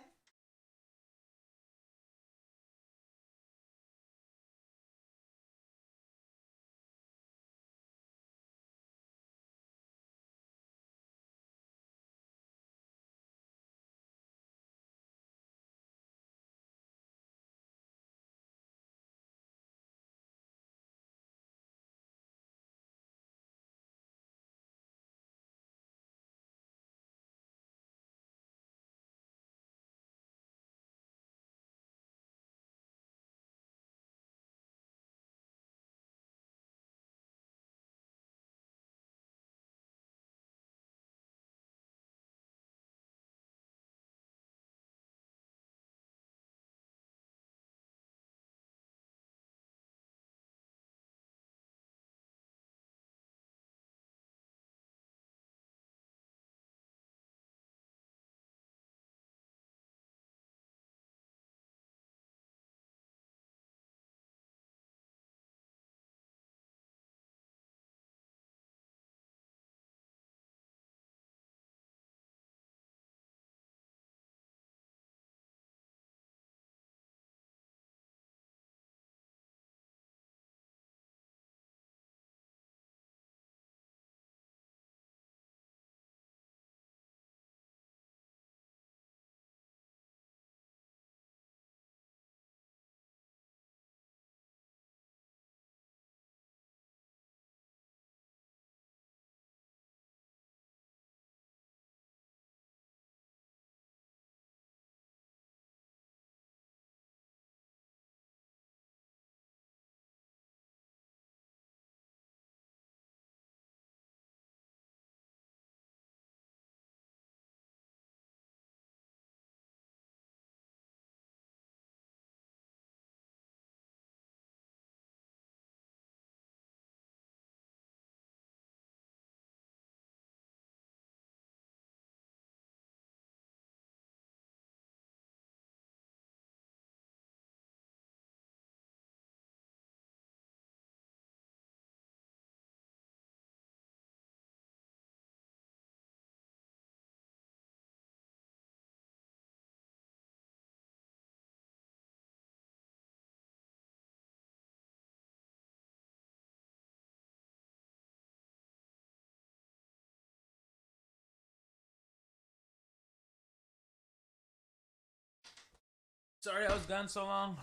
Sorry I was gone so long.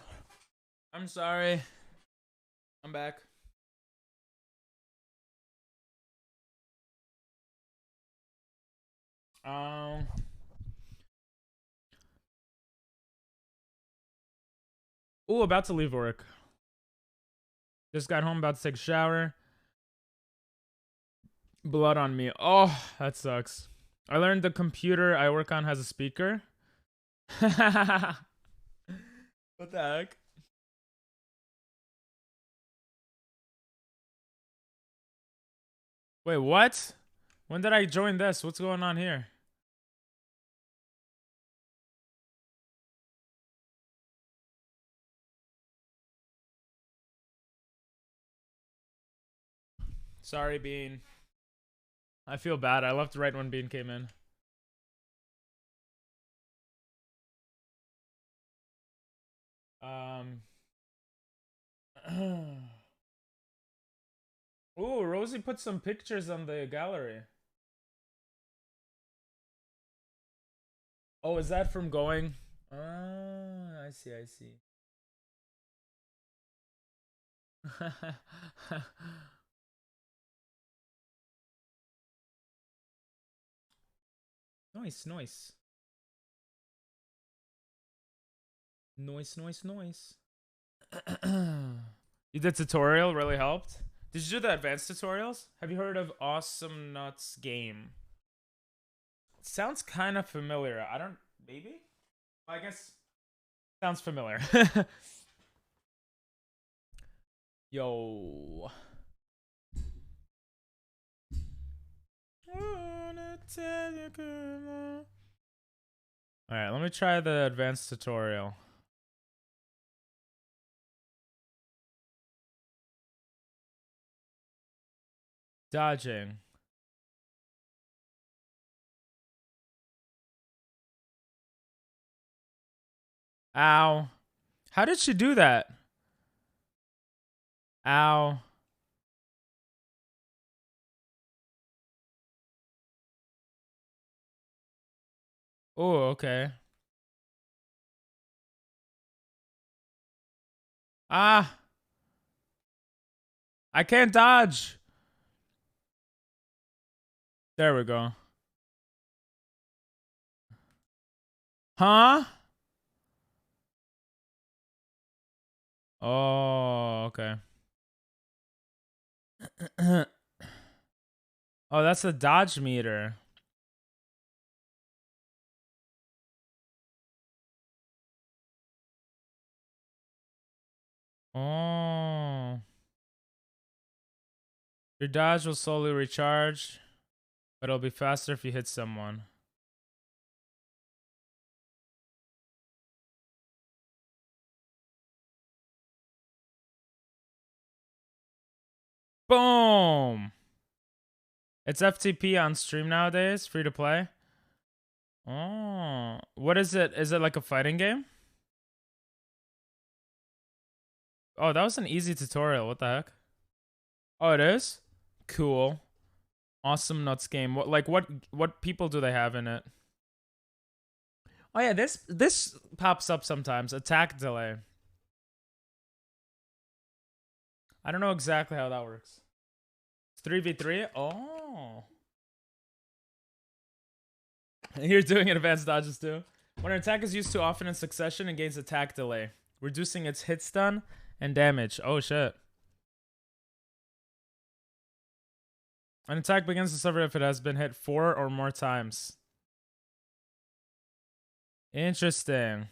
I'm sorry. I'm back. Ooh, about to leave work. Just got home, about to take a shower. Blood on me. Oh, that sucks. I learned the computer I work on has a speaker. What the heck? Wait, what? When did I join this? What's going on here? Sorry, Bean. I feel bad. I left right when Bean came in. Ooh, Rosie put some pictures on the gallery. Oh, is that from going? I see, I see. Nice, nice. Noise. You did tutorial, really helped. Did you do the advanced tutorials? Have you heard of Awesome Nuts Game? It sounds kind of familiar. I don't, maybe? I guess sounds familiar. Yo. Alright, let me try the advanced tutorial. Dodging. Ow. How did she do that? Ow. Oh, okay. Ah. I can't dodge. There we go. Huh? Oh, okay. Oh, that's the dodge meter. Oh. Your dodge will slowly recharge, but it'll be faster if you hit someone. Boom! It's FTP on stream nowadays, free to play. Oh, what is it? Is it like a fighting game? Oh, that was an easy tutorial. What the heck? Oh, it is? Cool. Awesome Nuts Game. What people do they have in it? Oh yeah, this pops up sometimes. Attack delay. I don't know exactly how that works. 3v3? Oh. You're doing advanced dodges too. When an attack is used too often in succession, it gains attack delay, reducing its hit stun and damage. Oh shit. An attack begins to suffer if it has been hit 4 or more times. Interesting.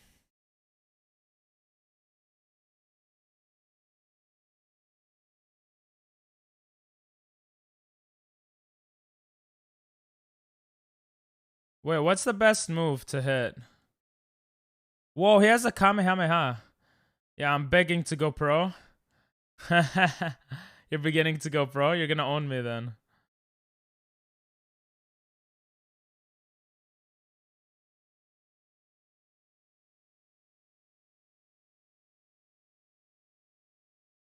Wait, what's the best move to hit? Whoa, he has a Kamehameha. Yeah, I'm begging to go pro. You're beginning to go pro? You're gonna own me then.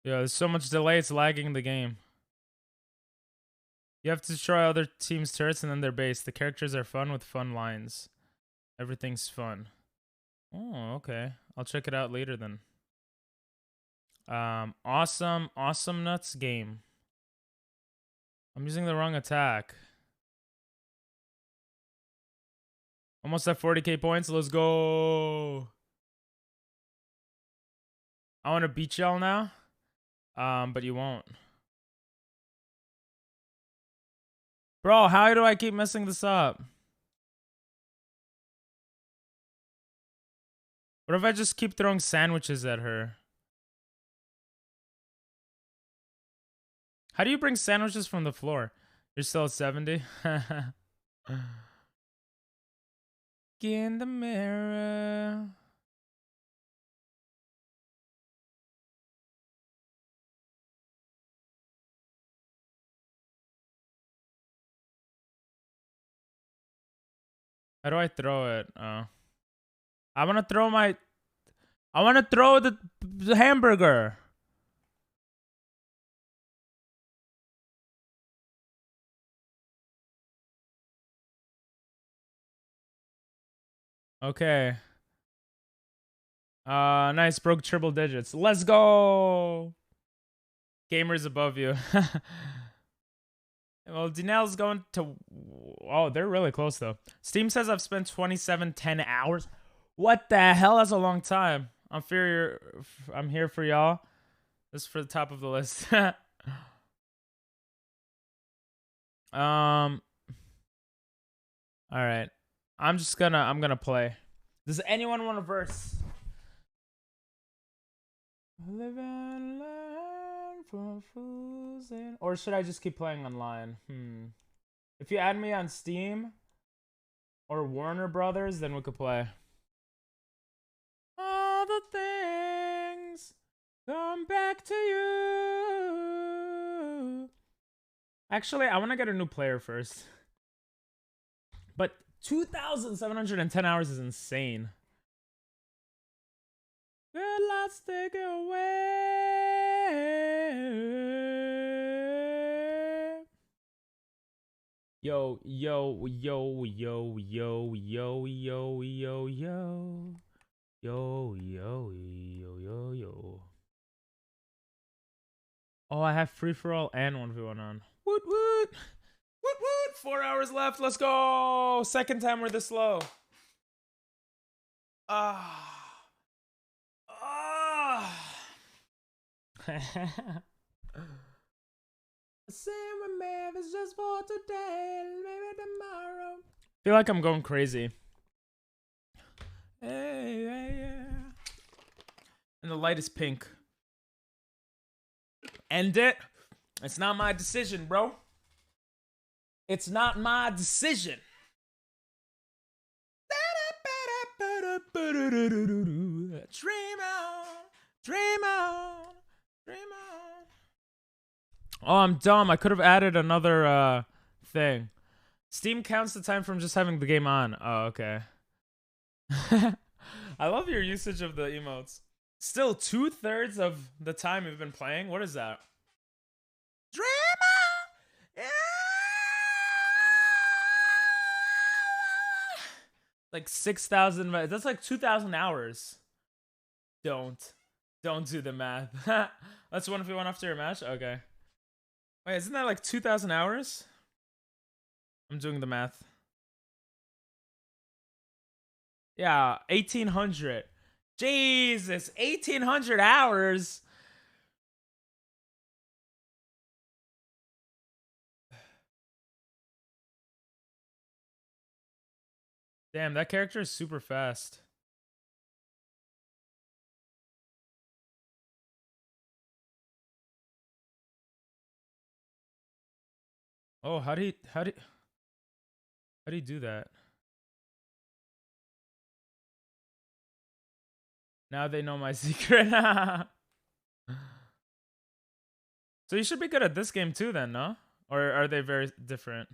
Yeah, there's so much delay, it's lagging the game. You have to destroy other teams' turrets and then their base. The characters are fun with fun lines. Everything's fun. Oh, okay. I'll check it out later then. Awesome nuts game. I'm using the wrong attack. Almost at 40k points. Let's go. I want to beat y'all now. But you won't. Bro, how do I keep messing this up? What if I just keep throwing sandwiches at her? How do you bring sandwiches from the floor? You're still at 70? In the mirror. How do I throw it? I want to throw the hamburger. Okay. Nice. Broke triple digits. Let's go. Gamers above you. Well, Dinel's going to... Oh, they're really close, though. Steam says I've spent 2710 hours. What the hell? That's a long time. I'm here for y'all. This is for the top of the list. All right. I'm gonna play. Does anyone want a verse? Live and learn from fools and... Or should I just keep playing online? If you add me on Steam or Warner Brothers, then we could play. All the things come back to you. Actually, I want to get a new player first. But 2,710 hours is insane. Good lots take it away. Yo, yo, yo, yo, yo, yo, yo, yo, yo. Yo, yo, yo, yo, yo. Oh, I have free-for-all and 1v1 on. Woot, woot. Woot, woot. 4 hours left. Let's go. Second time we're this slow. Same with me if it's just for today, maybe tomorrow. Feel like I'm going crazy. Hey, yeah. And the light is pink. End it. It's not my decision, bro. It's not my decision. Dream on, dream on, dream on. Oh, I'm dumb. I could have added another thing. Steam counts the time from just having the game on. Oh, okay. I love your usage of the emotes. Still 2/3 of the time we've been playing. What is that? Dreamer! Yeah! Like 6,000. That's like 2,000 hours. Don't do the math. That's one if you want after your match. Okay. Wait, isn't that like 2,000 hours? I'm doing the math. Yeah, 1,800. Jesus, 1,800 hours. Damn, that character is super fast. Oh, how do you do that? Now they know my secret. So you should be good at this game too then, no? Or are they very different?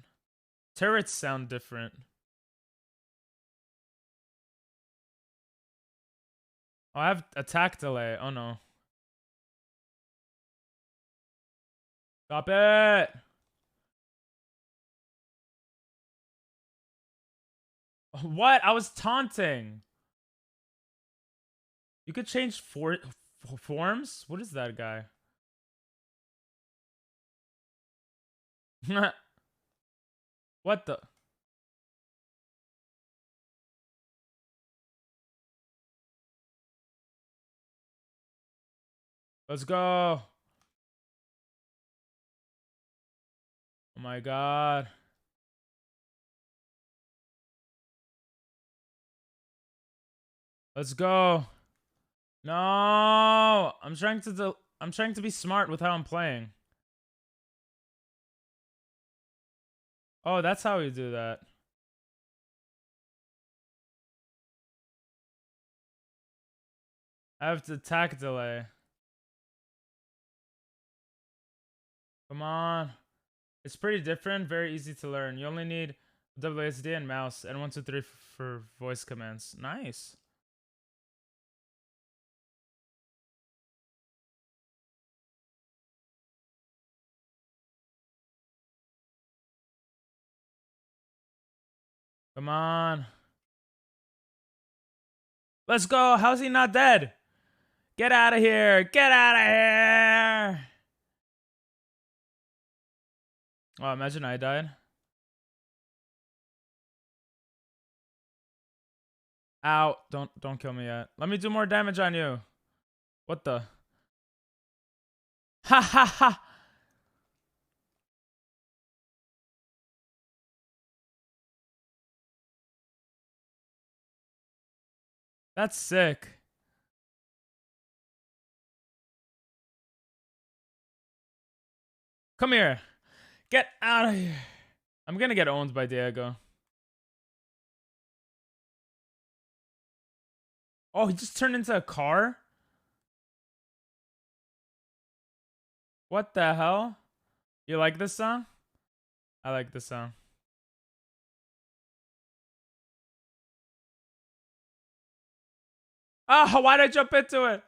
Turrets sound different. Oh, I have attack delay. Oh no. Stop it! What? I was taunting. You could change forms? What is that guy? What the? Let's go. Oh my god. Let's go. No, I'm trying to be smart with how I'm playing. Oh, that's how we do that. I have to attack delay. Come on. It's pretty different, very easy to learn. You only need WSD and mouse and 1, 2, 3 for voice commands. Nice. Come on. Let's go. How's he not dead? Get out of here. Get out of here. Oh, imagine I died. Ow. Don't kill me yet. Let me do more damage on you. What the? Ha ha ha. That's sick. Come here. Get out of here. I'm gonna get owned by Diego. Oh, he just turned into a car? What the hell? You like this song? I like this song. Oh, why did I jump into it?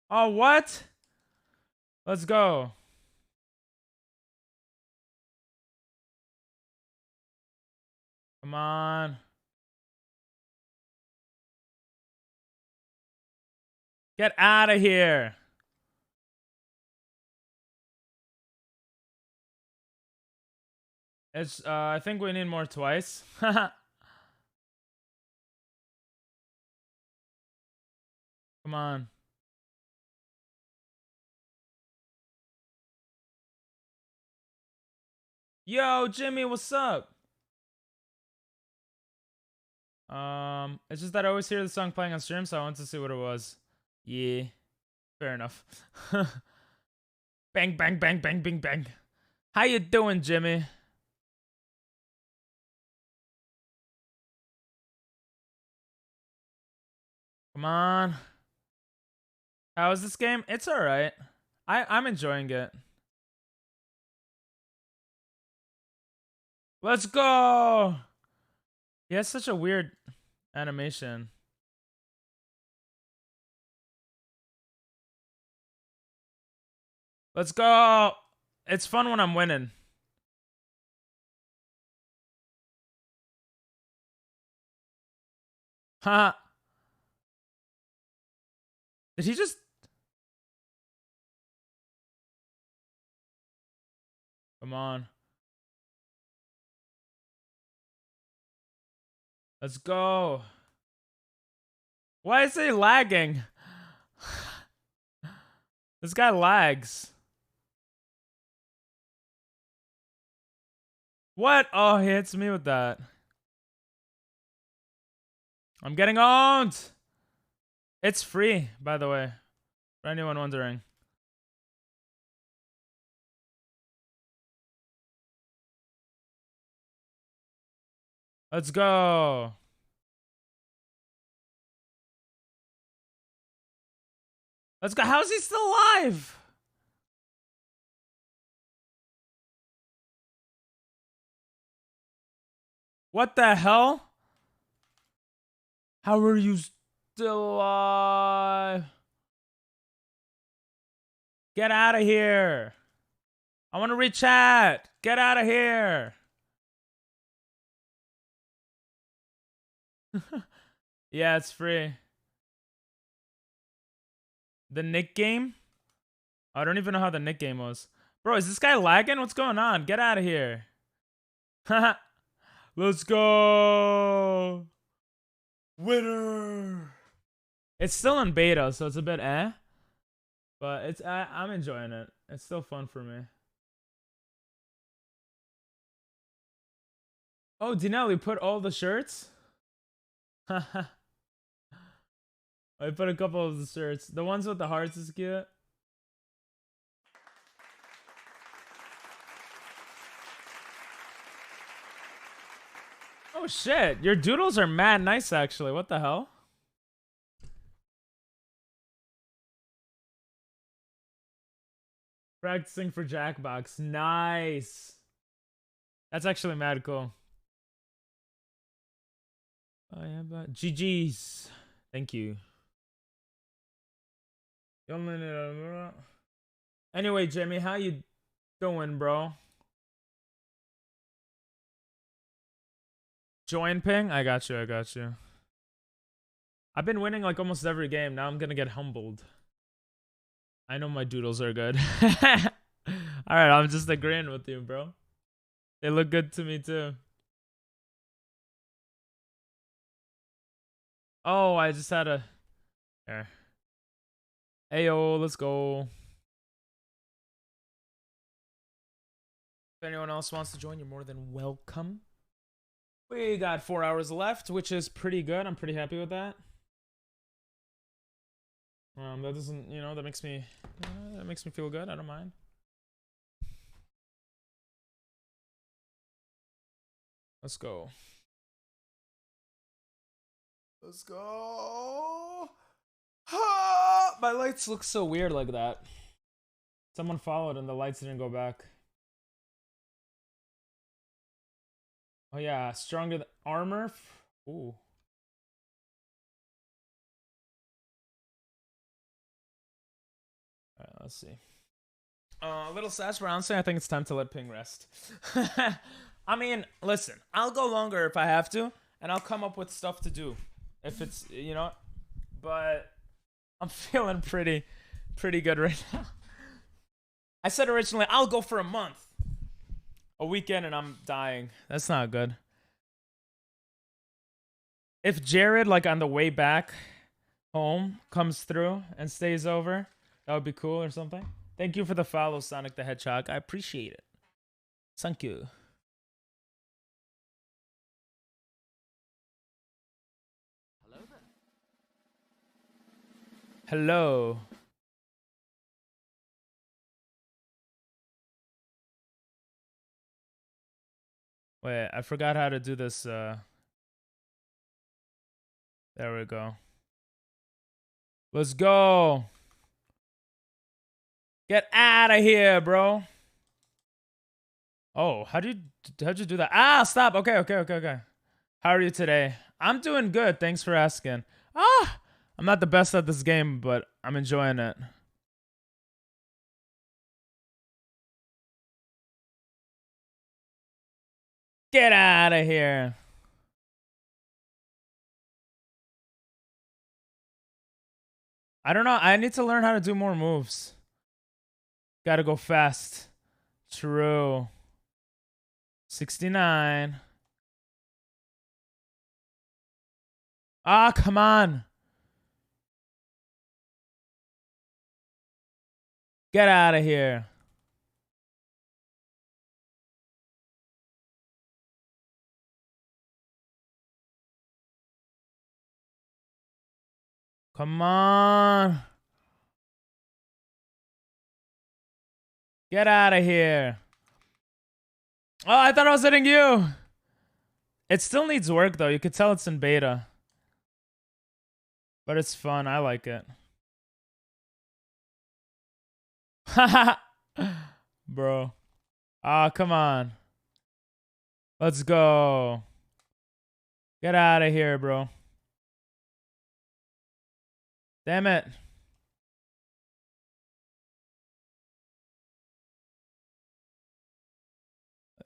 Oh, what? Let's go. Come on. Get out of here. It's I think we need more twice. Come on. Yo, Jimmy, what's up? It's just that I always hear the song playing on stream, so I wanted to see what it was. Yeah. Fair enough. Bang, bang, bang, bang, bang, bang. How you doing, Jimmy? Come on. How is this game? It's alright. I'm enjoying it. Let's go! He has such a weird animation. Let's go! It's fun when I'm winning. Ha! Did he just... Come on. Let's go. Why is he lagging? This guy lags. What? Oh, he hits me with that. I'm getting owned. It's free, by the way, for anyone wondering. Let's go. Let's go. How's he still alive? What the hell? How are you still alive? Get out of here. I want to read chat. Get out of here. Yeah, it's free. The Nick game? I don't even know how the Nick game was. Bro, is this guy lagging? What's going on? Get out of here. Let's go. Winner. It's still in beta, so it's a bit but it's I'm enjoying it. It's still fun for me. Oh, Dinelli put all the shirts? I put a couple of the shirts. The ones with the hearts is cute. Oh shit, your doodles are mad nice actually. What the hell? Practicing for Jackbox. Nice. That's actually mad cool. Oh yeah, but GG's. Thank you. Anyway, Jimmy, how you doing, bro? Join ping? I got you, I got you. I've been winning like almost every game. Now I'm gonna get humbled. I know my doodles are good. Alright, I'm just agreeing with you, bro. They look good to me too. Oh, I just had a... There. Ayo, let's go. If anyone else wants to join, you're more than welcome. We got 4 hours left, which is pretty good. I'm pretty happy with that. That doesn't, that makes me feel good. I don't mind. Let's go. Let's go. Ah, my lights look so weird like that. Someone followed and the lights didn't go back. Oh yeah, stronger than armor. Ooh. Alright, let's see. A little sash bouncing. I think it's time to let ping rest. I mean, listen, I'll go longer if I have to, and I'll come up with stuff to do. If it's, but I'm feeling pretty good right now. I said originally, I'll go for a month. A weekend and I'm dying. That's not good. If Jared, like on the way back home, comes through and stays over, that would be cool or something. Thank you for the follow, Sonic the Hedgehog. I appreciate it. Thank you. Hello there. Hello. Wait, I forgot how to do this. There we go. Let's go. Get out of here, bro. Oh, how'd you do that? Ah, stop. Okay. How are you today? I'm doing good. Thanks for asking. I'm not the best at this game, but I'm enjoying it. Get out of here. I don't know. I need to learn how to do more moves. Gotta go fast. True. 69. Ah, come on. Get out of here. Come on. Get out of here. Oh, I thought I was hitting you. It still needs work, though. You could tell it's in beta. But it's fun. I like it. Haha. Bro. Ah, come on. Let's go. Get out of here, bro. Damn it.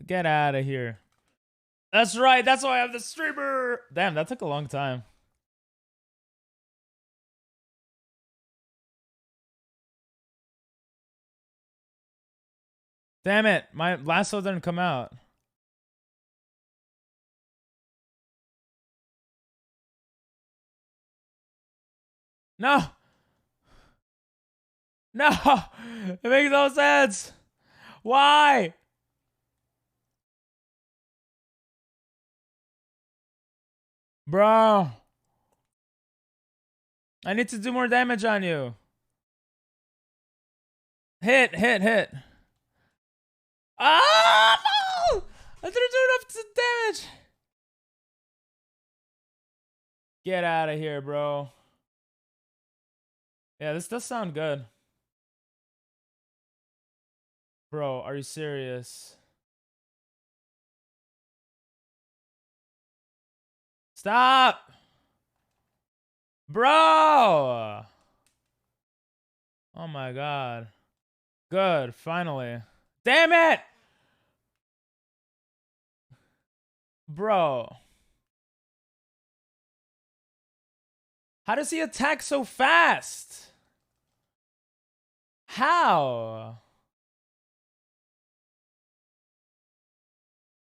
Get out of here. That's right. That's why I have the streamer. Damn, that took a long time. Damn it. My lasso didn't come out. No. No. It makes no sense. Why? Bro. I need to do more damage on you. Hit. Ah, no! I didn't do enough damage. Get out of here, bro. Yeah, this does sound good. Bro, are you serious? Stop! Bro! Oh my god. Good, finally. Damn it! Bro. How does he attack so fast? How?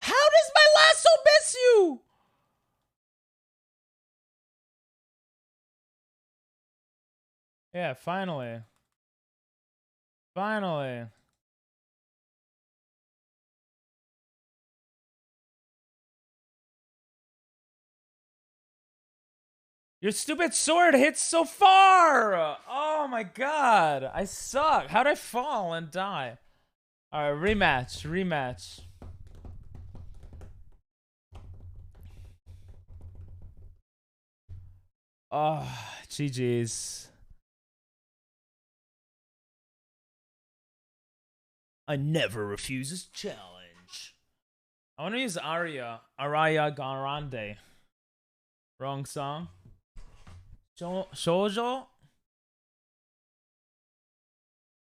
How does my lasso miss you? Yeah, finally. Finally. Your stupid sword hits so far! Oh my god, I suck. How'd I fall and die? Alright, rematch. Oh, GG's. I never refuse a challenge. I want to use Araya Grande. Wrong song. Shoujo?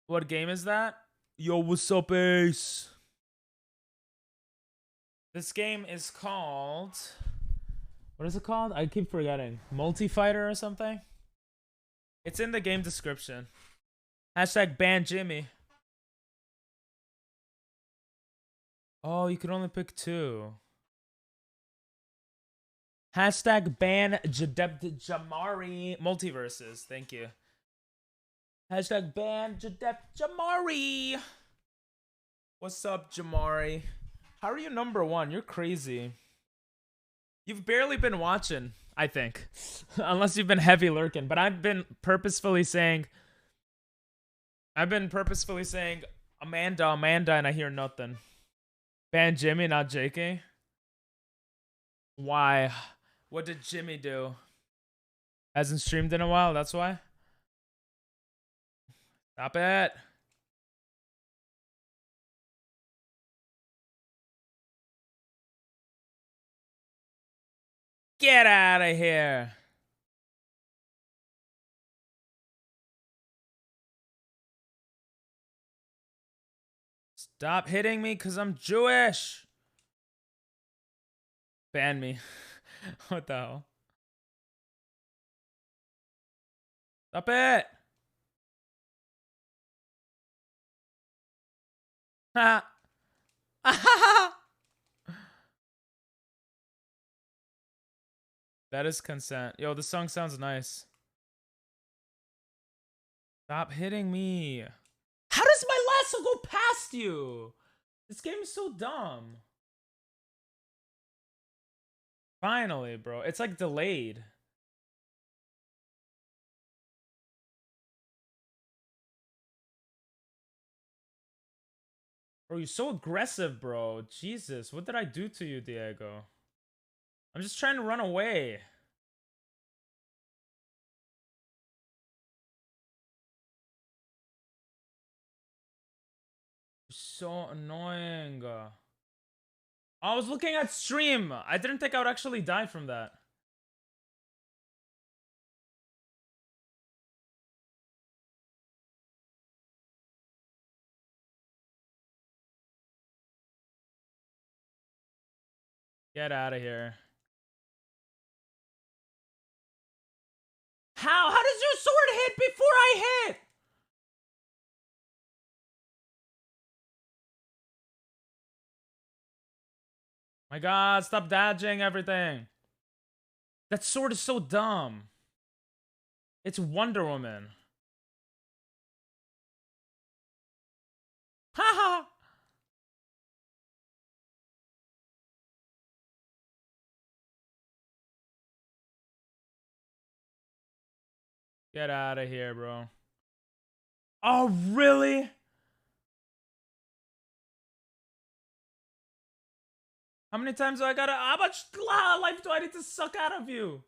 What game is that? Yo, what's up, Ace? This game is called... What is it called? I keep forgetting. Multi-fighter or something? It's in the game description. Hashtag ban Jimmy. Oh, you could only pick 2. Hashtag ban Jamari multiverses. Thank you. Hashtag ban Jamari. What's up, Jamari? How are you number 1? You're crazy. You've barely been watching, I think. Unless you've been heavy lurking. But I've been purposefully saying Amanda, and I hear nothing. Ban Jimmy, not JK. Why? What did Jimmy do? Hasn't streamed in a while, that's why? Stop it. Get out of here. Stop hitting me because I'm Jewish. Ban me. What the hell? Stop it. Ha. That is consent. Yo, this song sounds nice. Stop hitting me. How does my lasso go past you? This game is so dumb. Finally, bro. It's like delayed. Bro, you're so aggressive, bro. Jesus, what did I do to you, Diego? I'm just trying to run away. You're so annoying. I was looking at stream. I didn't think I would actually die from that. Get out of here. How? How does your sword hit before I hit? My God, stop dodging everything. That sword is so dumb. It's Wonder Woman. Haha. Get out of here, bro. Oh, really? How many times do I gotta... How much life do I need to suck out of you?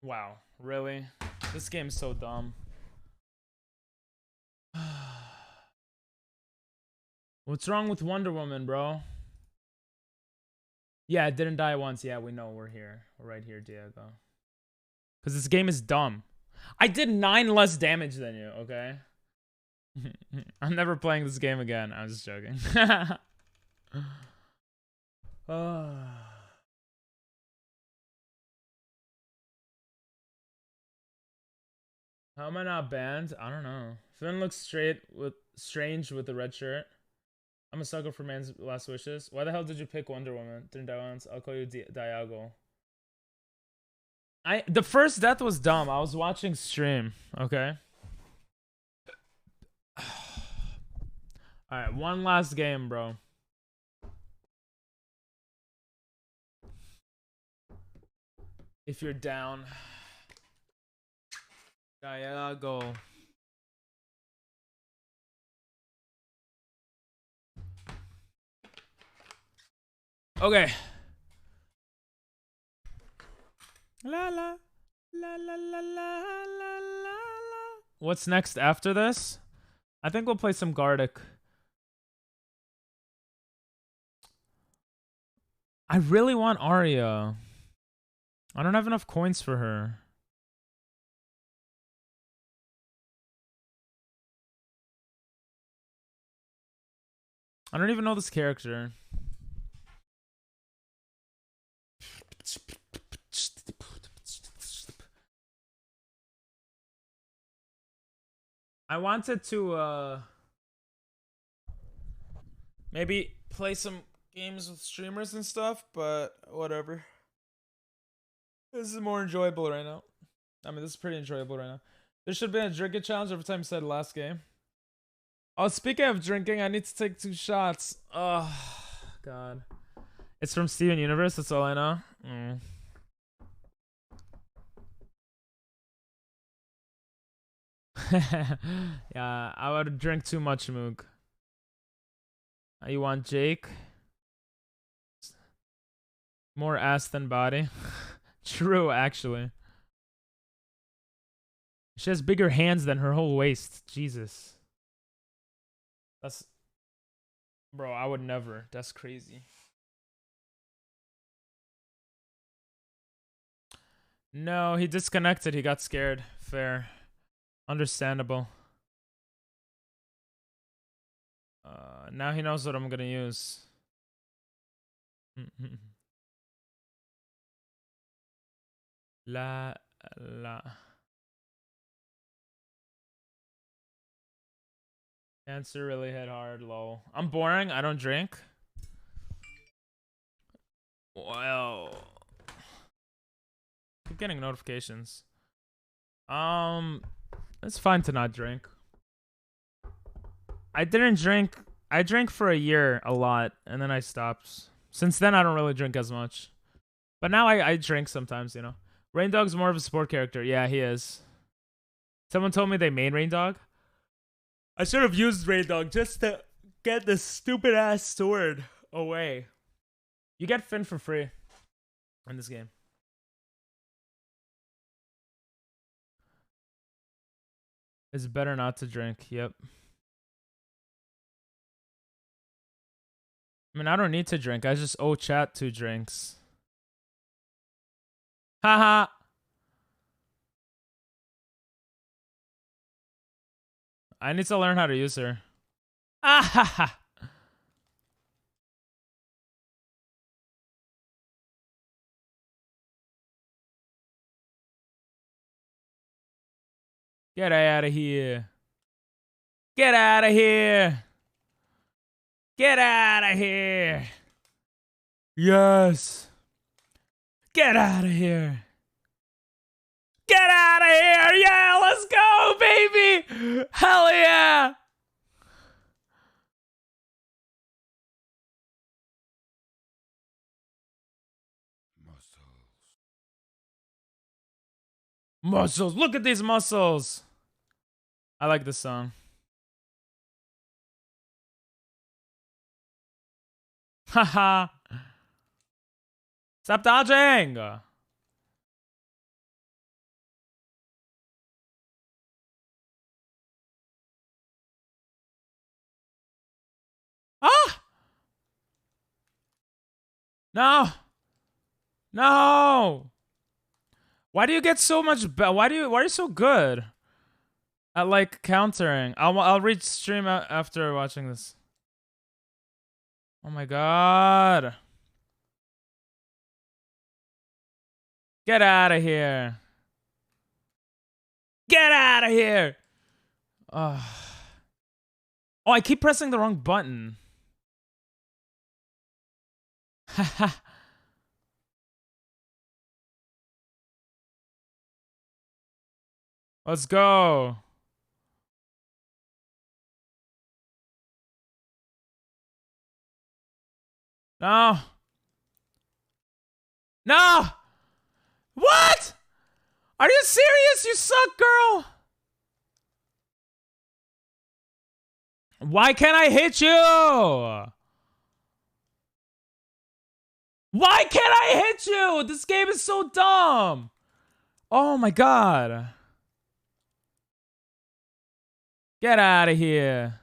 Wow, really? This game's so dumb. What's wrong with Wonder Woman, bro? Yeah, it didn't die once. Yeah, we know we're here. We're right here, Diego. Because this game is dumb. I did 9 less damage than you, okay? I'm never playing this game again. I'm just joking. How am I not banned? I don't know. Finn looks strange with the red shirt. I'm a sucker for man's last wishes. Why the hell did you pick Wonder Woman? Didn't die once. I'll call you Diago. The first death was dumb. I was watching stream. Okay. All right, one last game, bro. If you're down. Diago. Okay. La la la la la la la la. What's next after this? I think we'll play some Gartic. I really want Arya. I don't have enough coins for her. I don't even know this character. I wanted to maybe play some games with streamers and stuff, but whatever. This is more enjoyable right now. I mean, this is pretty enjoyable right now. There should be a drinking challenge every time you said last game. Oh, speaking of drinking, I need to take 2 shots. Oh, God. It's from Steven Universe, that's all I know. Yeah, I would drink too much, Moog. You want Jake? More ass than body. True, actually. She has bigger hands than her whole waist. Jesus. That's... Bro, I would never. That's crazy. No, he disconnected. He got scared. Fair. Understandable. Now he knows what I'm gonna use. La la. Cancer really hit hard, lol. I'm boring. I don't drink. Well, keep getting notifications. It's fine to not drink. I didn't drink. I drank for a year a lot, and then I stopped. Since then, I don't really drink as much. But now I drink sometimes, you know. Rain Dog's more of a support character. Yeah, he is. Someone told me they main Rain Dog. I should have used Rain Dog just to get this stupid ass sword away. You get Finn for free in this game. It's better not to drink. Yep. I mean, I don't need to drink. I just owe chat 2 drinks. Haha. I need to learn how to use her. Ah ha ha. Get out of here. Get out of here. Get out of here. Yes. Get out of here. Get out of here. Yeah, let's go, baby. Hell yeah. Muscles. Look at these muscles. I like this song. Haha. Stop dodging. Ah! No. No. Why do you get so much why are you so good at like countering? I'll read stream after watching this. Oh my god. Get out of here. Get out of here. Oh, I keep pressing the wrong button. Haha. Let's go. No. No. What? Are you serious? You suck, girl. Why can't I hit you? Why can't I hit you? This game is so dumb. Oh my god. Get out of here.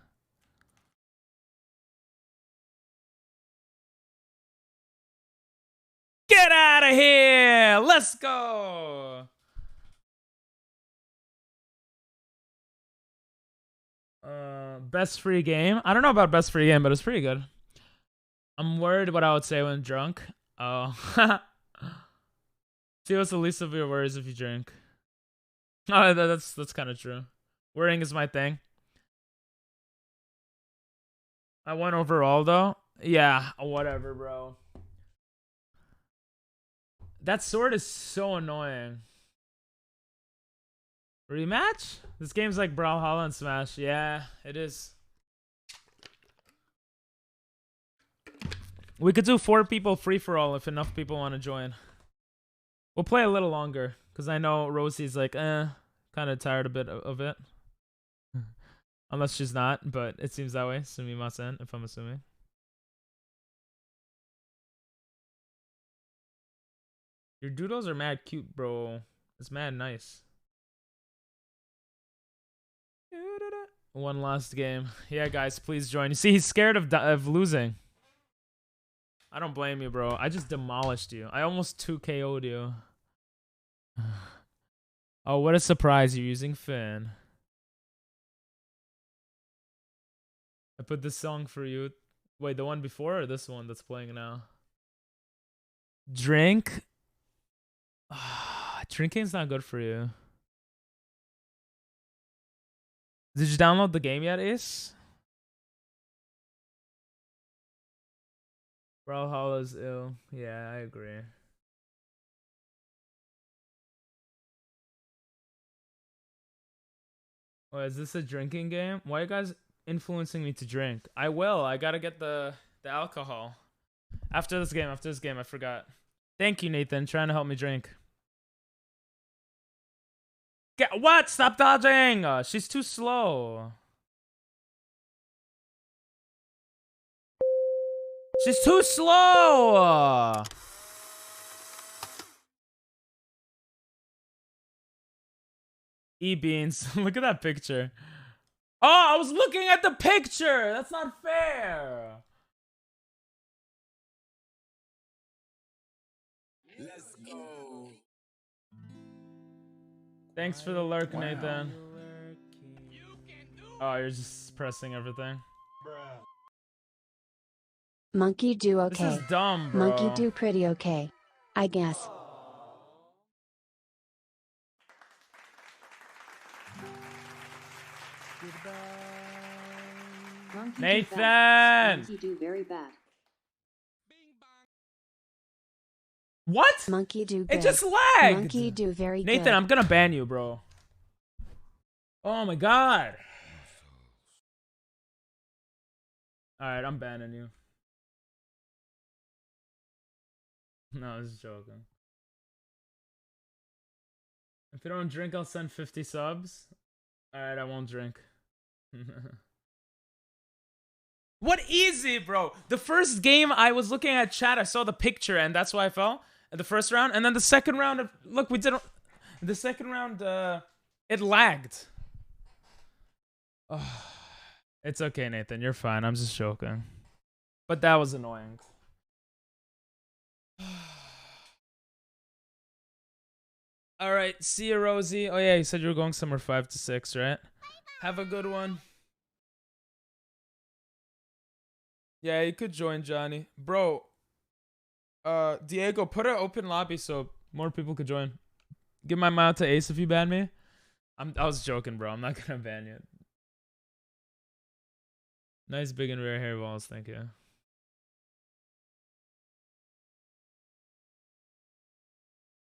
Get out of here. Let's go. Best free game. I don't know about best free game, but it's pretty good. I'm worried what I would say when drunk. Oh. See, what's the least of your worries if you drink? Oh, that's kind of true. Worrying is my thing. I won overall though. Yeah, whatever, bro. That sword is so annoying. Rematch? This game's like Brawlhalla and Smash. Yeah, it is. We could do 4 people free-for-all if enough people want to join. We'll play a little longer, because I know Rosie's like, kind of tired a bit of it. Unless she's not, but it seems that way. Sumimasen, if I'm assuming. Your doodles are mad cute, bro. It's mad nice. One last game. Yeah, guys, please join. You see, he's scared of losing. I don't blame you, bro. I just demolished you. I almost 2KO'd you. Oh, what a surprise. You're using Finn. I put this song for you. Wait, the one before or this one that's playing now? Drink? Drinking's not good for you. Did you download the game yet, Ace? Brawlhalla's ill. Yeah, I agree. Oh, is this a drinking game? Why are you guys influencing me to drink? I will. I gotta get the alcohol. After this game, I forgot. Thank you, Nathan, trying to help me drink. What? Stop dodging! She's too slow. She's too slow! E-beans. Look at that picture. Oh, I was looking at the picture! That's not fair! Let's go. Thanks for the lurk, Nathan. Oh, you're just pressing everything. Monkey do okay. This is dumb, bro. Monkey do pretty okay, I guess. Monkey do Nathan! bad. Monkey do very bad. What? Monkey do good. It just lagged. Monkey do very Nathan, good. I'm gonna ban you, bro. Oh my god. Alright, I'm banning you. No, I was joking. If you don't drink, I'll send 50 subs. Alright, I won't drink. What easy, bro? The first game, I was looking at chat, I saw the picture, and that's why I fell in the first round. And then the second round, look, we didn't. The second round, it lagged. Oh, it's okay, Nathan. You're fine. I'm just joking. But that was annoying. All right, see you, Rosie. Oh yeah, you said you were going somewhere 5 to 6, right? Have a good one. Yeah, you could join, Johnny. Bro, Diego, put an open lobby so more people could join. Give my mouth to Ace if you ban me. I was joking, bro. I'm not gonna ban you. Nice big and rare hair balls, thank you.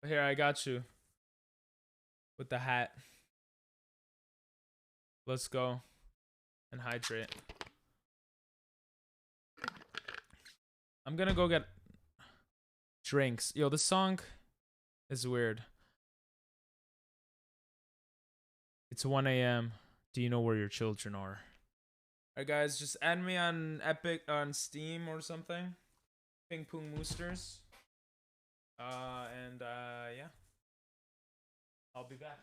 Here, I got you. With the hat. Let's go. And hydrate. I'm gonna go get drinks. Yo, this song is weird. It's 1 a.m. Do you know where your children are? Alright, guys, just add me on Epic, on Steam or something. Ping Pong Moosters. Yeah. I'll be back.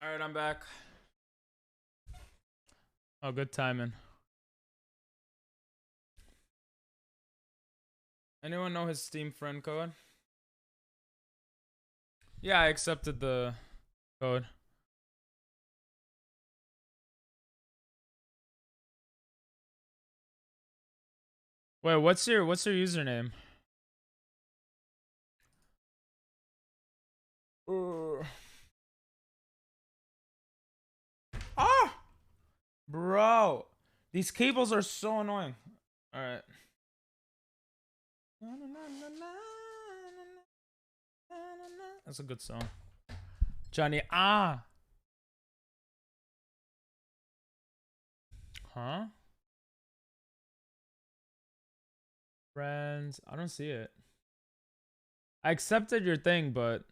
Alright, I'm back. Oh, good timing. Anyone know his Steam friend code? Yeah, I accepted the code. Wait, what's your username? Ah! Bro, these cables are so annoying. All right. That's a good song. Johnny, ah. Huh? Friends, I don't see it. I accepted your thing, but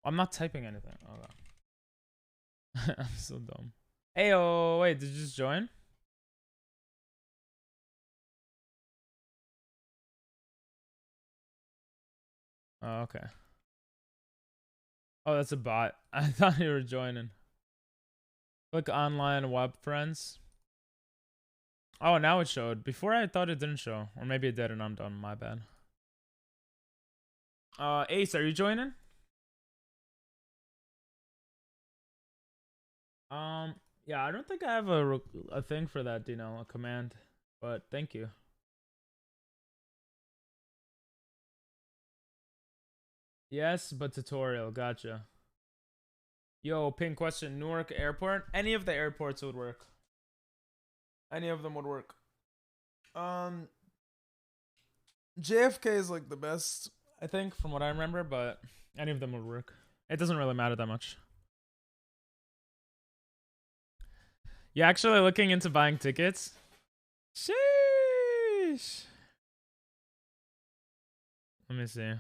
I'm not typing anything. Okay. I'm so dumb. Hey, oh, wait, did you just join? Oh, okay. Oh, that's a bot. I thought you were joining. Click online web friends. Oh, now it showed. Before I thought it didn't show. Or maybe it did and I'm done. My bad. Ace, are you joining? Yeah, I don't think I have a thing for that, Dino, a command. But thank you. Yes, but tutorial. Gotcha. Yo, ping question. Newark Airport? Any of the airports would work. Any of them would work. JFK is like the best, I think, from what I remember, but any of them would work. It doesn't really matter that much. You actually looking into buying tickets? Sheesh. Let me see.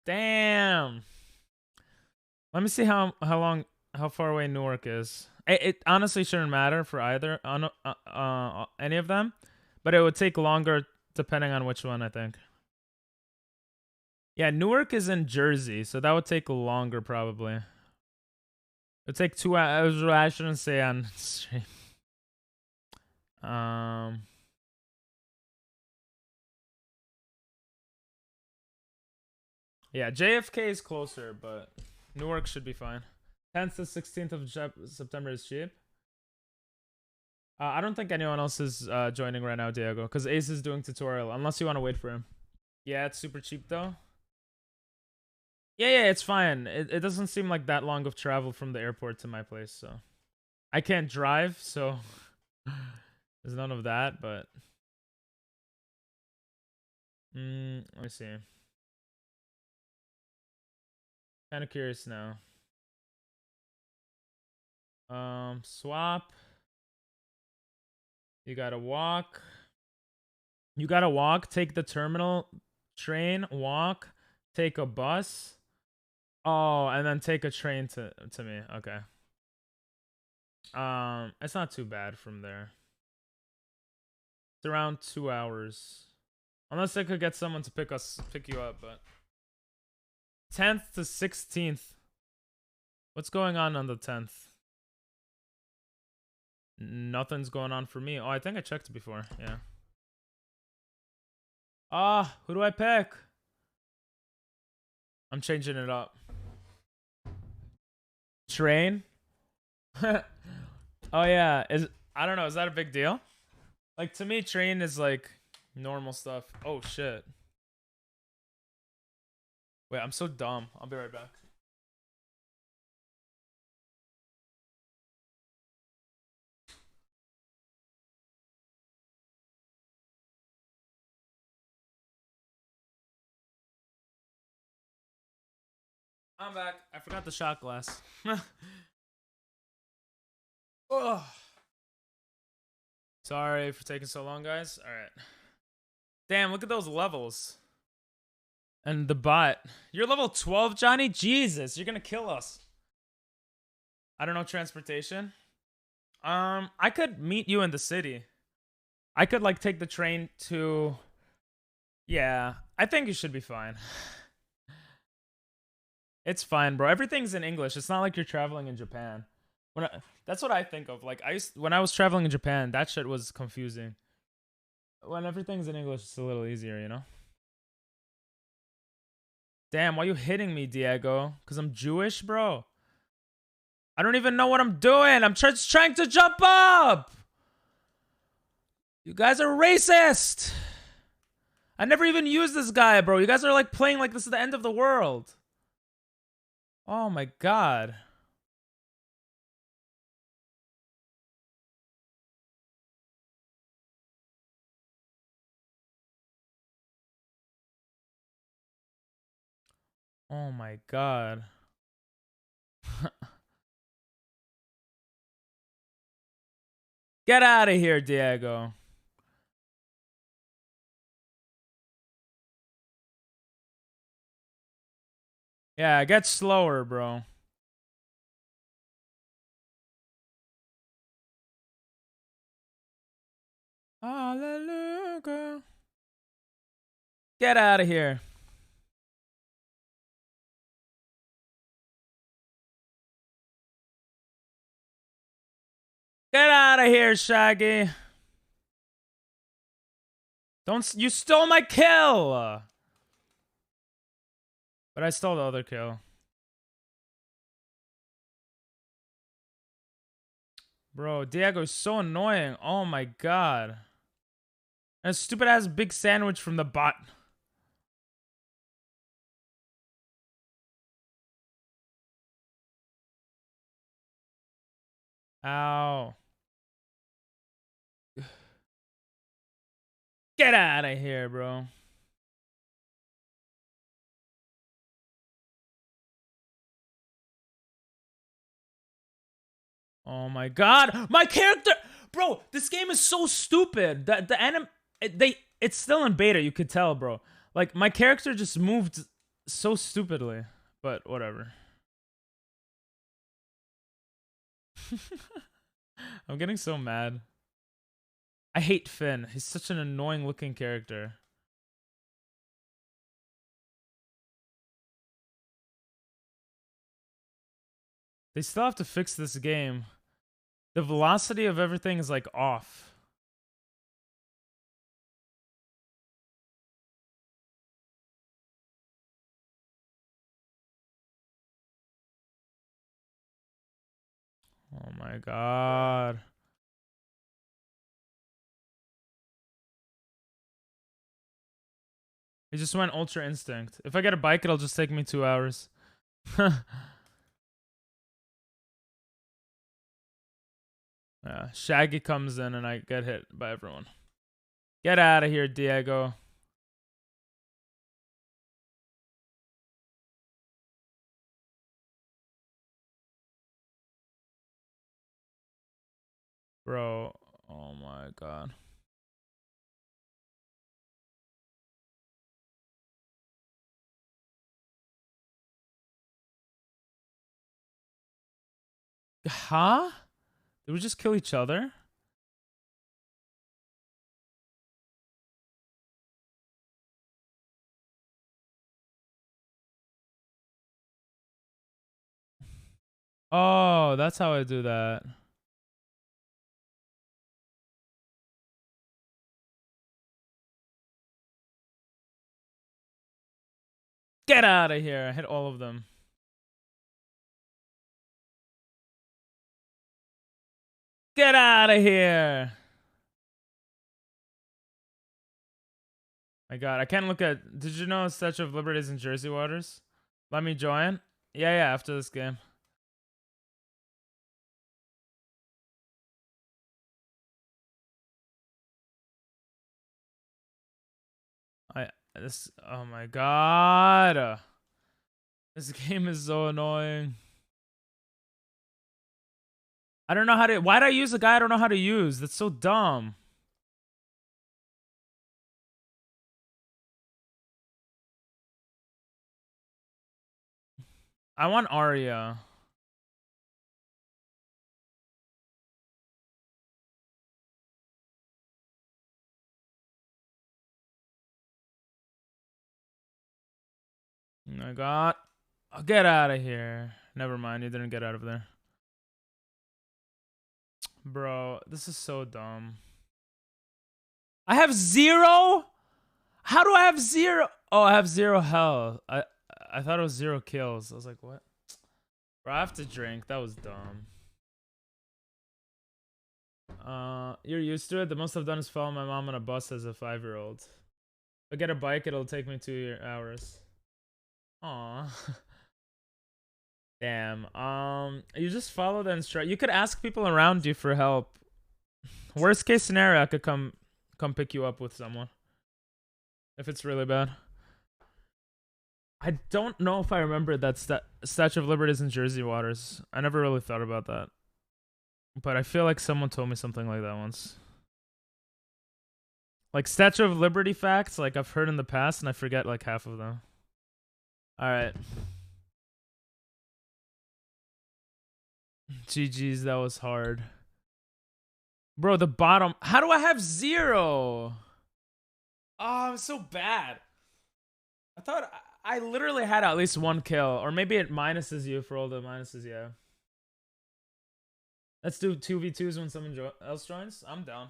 Damn. Let me see how far away Newark is. It honestly shouldn't matter for either any of them, but it would take longer depending on which one, I think. Yeah, Newark is in Jersey, so that would take longer probably. It would take 2 hours. I shouldn't say on stream. Yeah, JFK is closer, but Newark should be fine. 10th to 16th of September is cheap. I don't think anyone else is joining right now, Diego, because Ace is doing tutorial, unless you want to wait for him. Yeah, it's super cheap, though. Yeah, it's fine. It doesn't seem like that long of travel from the airport to my place, so. I can't drive, so there's none of that, but. Let me see. Kind of curious now. Swap. You gotta walk. Take the terminal train, walk, take a bus. Oh, and then take a train to me. Okay. It's not too bad from there. It's around 2 hours. Unless I could get someone to pick you up, but 10th to 16th. What's going on the 10th? Nothing's going on for me. Oh, I think I checked before. Yeah. Who do I pick? I'm changing it up. Train? Oh yeah. I don't know, is that a big deal? Like to me, train is like normal stuff. Oh shit. Wait, I'm so dumb. I'll be right back. I'm back. I forgot the shot glass. Oh. Sorry for taking so long, guys. All right. Damn, look at those levels. And the bot. You're level 12, Johnny? Jesus, you're gonna kill us. I don't know transportation. I could meet you in the city. I could like take the train to. Yeah, I think you should be fine. It's fine, bro. Everything's in English. It's not like you're traveling in Japan. That's what I think of. Like when I was traveling in Japan, that shit was confusing. When everything's in English, it's a little easier, you know? Damn, why are you hitting me, Diego? Because I'm Jewish, bro? I don't even know what I'm doing. I'm just trying to jump up. You guys are racist. I never even used this guy, bro. You guys are like playing like this is the end of the world. Oh my god. Oh my god. Get out of here, Diego. Yeah, get slower, bro. Hallelujah. Get out of here. Get out of here, Shaggy. You stole my kill. But I stole the other kill. Bro, Diego's so annoying. Oh my god. And a stupid ass big sandwich from the bot. Ow. Get out of here, bro. Oh my god. My character. Bro, this game is so stupid. The anime. It's still in beta, you could tell, bro. Like, my character just moved so stupidly. But whatever. I'm getting so mad. I hate Finn. He's such an annoying looking character. They still have to fix this game. The velocity of everything is like off. Oh my god. It just went Ultra Instinct. If I get a bike, it'll just take me 2 hours. Yeah, Shaggy comes in and I get hit by everyone. Get out of here, Diego. Bro, oh my god. Huh? Did we just kill each other? Oh, that's how I do that. Get out of here. I hit all of them. Get out of here. My god, I can't look at... Did you know Statue of Liberty is in Jersey waters? Let me join? Yeah, after this game. Oh my god. This game is so annoying. I don't know how to... Why'd I use a guy I don't know how to use? That's so dumb. I want Arya. Oh my god. Oh, get out of here. Never mind, you didn't get out of there. Bro, this is so dumb. I have 0? How do I have 0? Oh, I have 0 health. I thought it was 0 kills. I was like, what? Bro, I have to drink. That was dumb. You're used to it. The most I've done is follow my mom on a bus as a 5-year-old. If I get a bike, it'll take me 2 hours. Aw. Damn. You just follow the instruction. You could ask people around you for help. Worst case scenario, I could come pick you up with someone. If it's really bad. I don't know if I remember that Statue of Liberty is in Jersey waters. I never really thought about that. But I feel like someone told me something like that once. Like Statue of Liberty facts, like I've heard in the past and I forget like half of them. Alright. GG's, that was hard. Bro, the bottom. How do I have 0? Oh, I'm so bad. I thought I literally had at least 1 kill. Or maybe it minuses you for all the minuses, yeah. Let's do 2v2s when someone else joins. I'm down.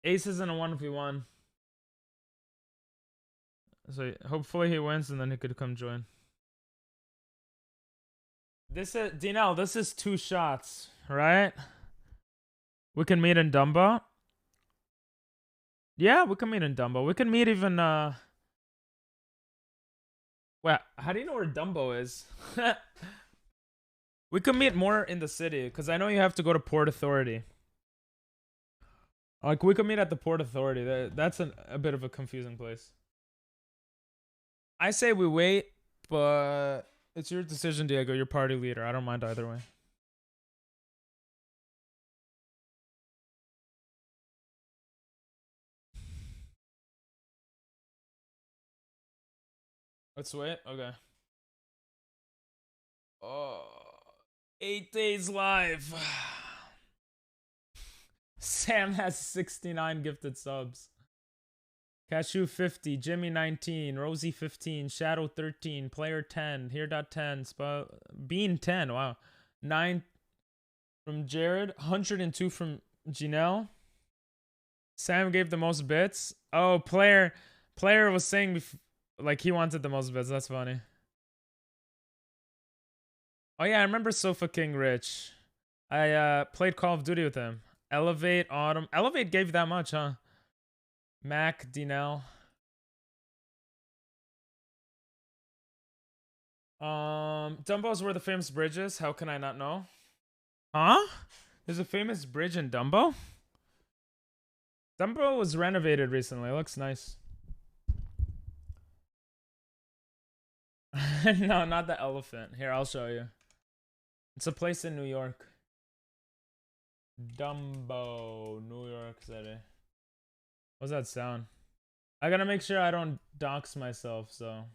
Ace is in a 1v1. So hopefully he wins and then he could come join. This is Dinell, this is 2 shots, right? We can meet in Dumbo. Yeah, we can meet in Dumbo. We can meet even Wait, how do you know where Dumbo is? We could meet more in the city, because I know you have to go to Port Authority. Like, we could meet at the Port Authority. That's a bit of a confusing place. I say we wait, but it's your decision, Diego. You're party leader. I don't mind either way. Let's wait. Okay. Oh, 8 days live. Sam has 69 gifted subs. Cashew 50, Jimmy 19, Rosie 15, Shadow 13, Player 10, Here.10, Bean 10, wow. 9 from Jared, 102 from Janelle. Sam gave the most bits. Oh, Player was saying like he wanted the most bits, that's funny. Oh yeah, I remember Sofa King Rich. I played Call of Duty with him. Elevate, Autumn. Elevate gave that much, huh? Mac, Dinell. Dumbo's where the famous bridge is. How can I not know? Huh? There's a famous bridge in Dumbo? Dumbo was renovated recently. It looks nice. No, not the elephant. Here, I'll show you. It's a place in New York. Dumbo, New York City. What's that sound? I gotta make sure I don't dox myself, so.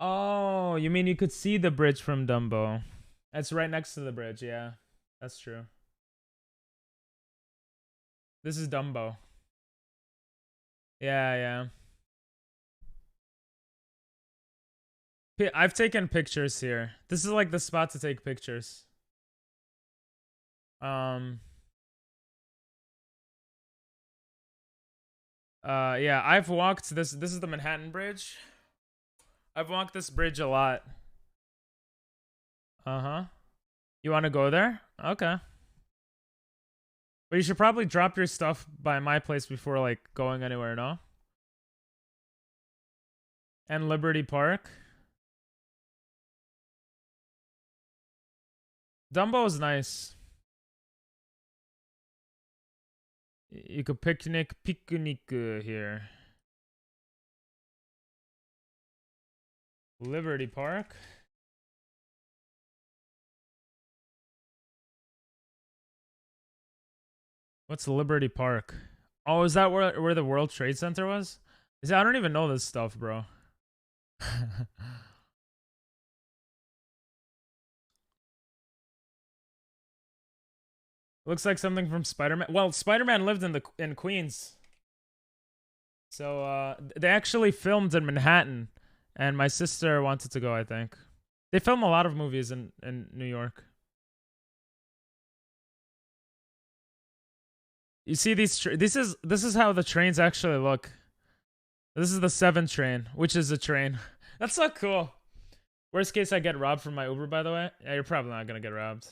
Oh, you mean you could see the bridge from Dumbo? It's right next to the bridge, yeah. That's true. This is Dumbo. Yeah. I've taken pictures here. This is like the spot to take pictures. Yeah, I've walked this is the Manhattan Bridge. I've walked this bridge a lot. You want to go there? Okay. But you should probably drop your stuff by my place before like going anywhere, no? And Liberty Park. Dumbo is nice. You could picnic here. Liberty Park. What's Liberty Park? Oh, is that where the World Trade Center was? I don't even know this stuff, bro. Looks like something from Spider-Man. Well, Spider-Man lived in Queens. So they actually filmed in Manhattan, and my sister wanted to go, I think. They film a lot of movies in New York. You see these this is how the trains actually look. This is the 7 train, which is a train. That's so cool. Worst case, I get robbed from my Uber, by the way. Yeah, you're probably not gonna get robbed.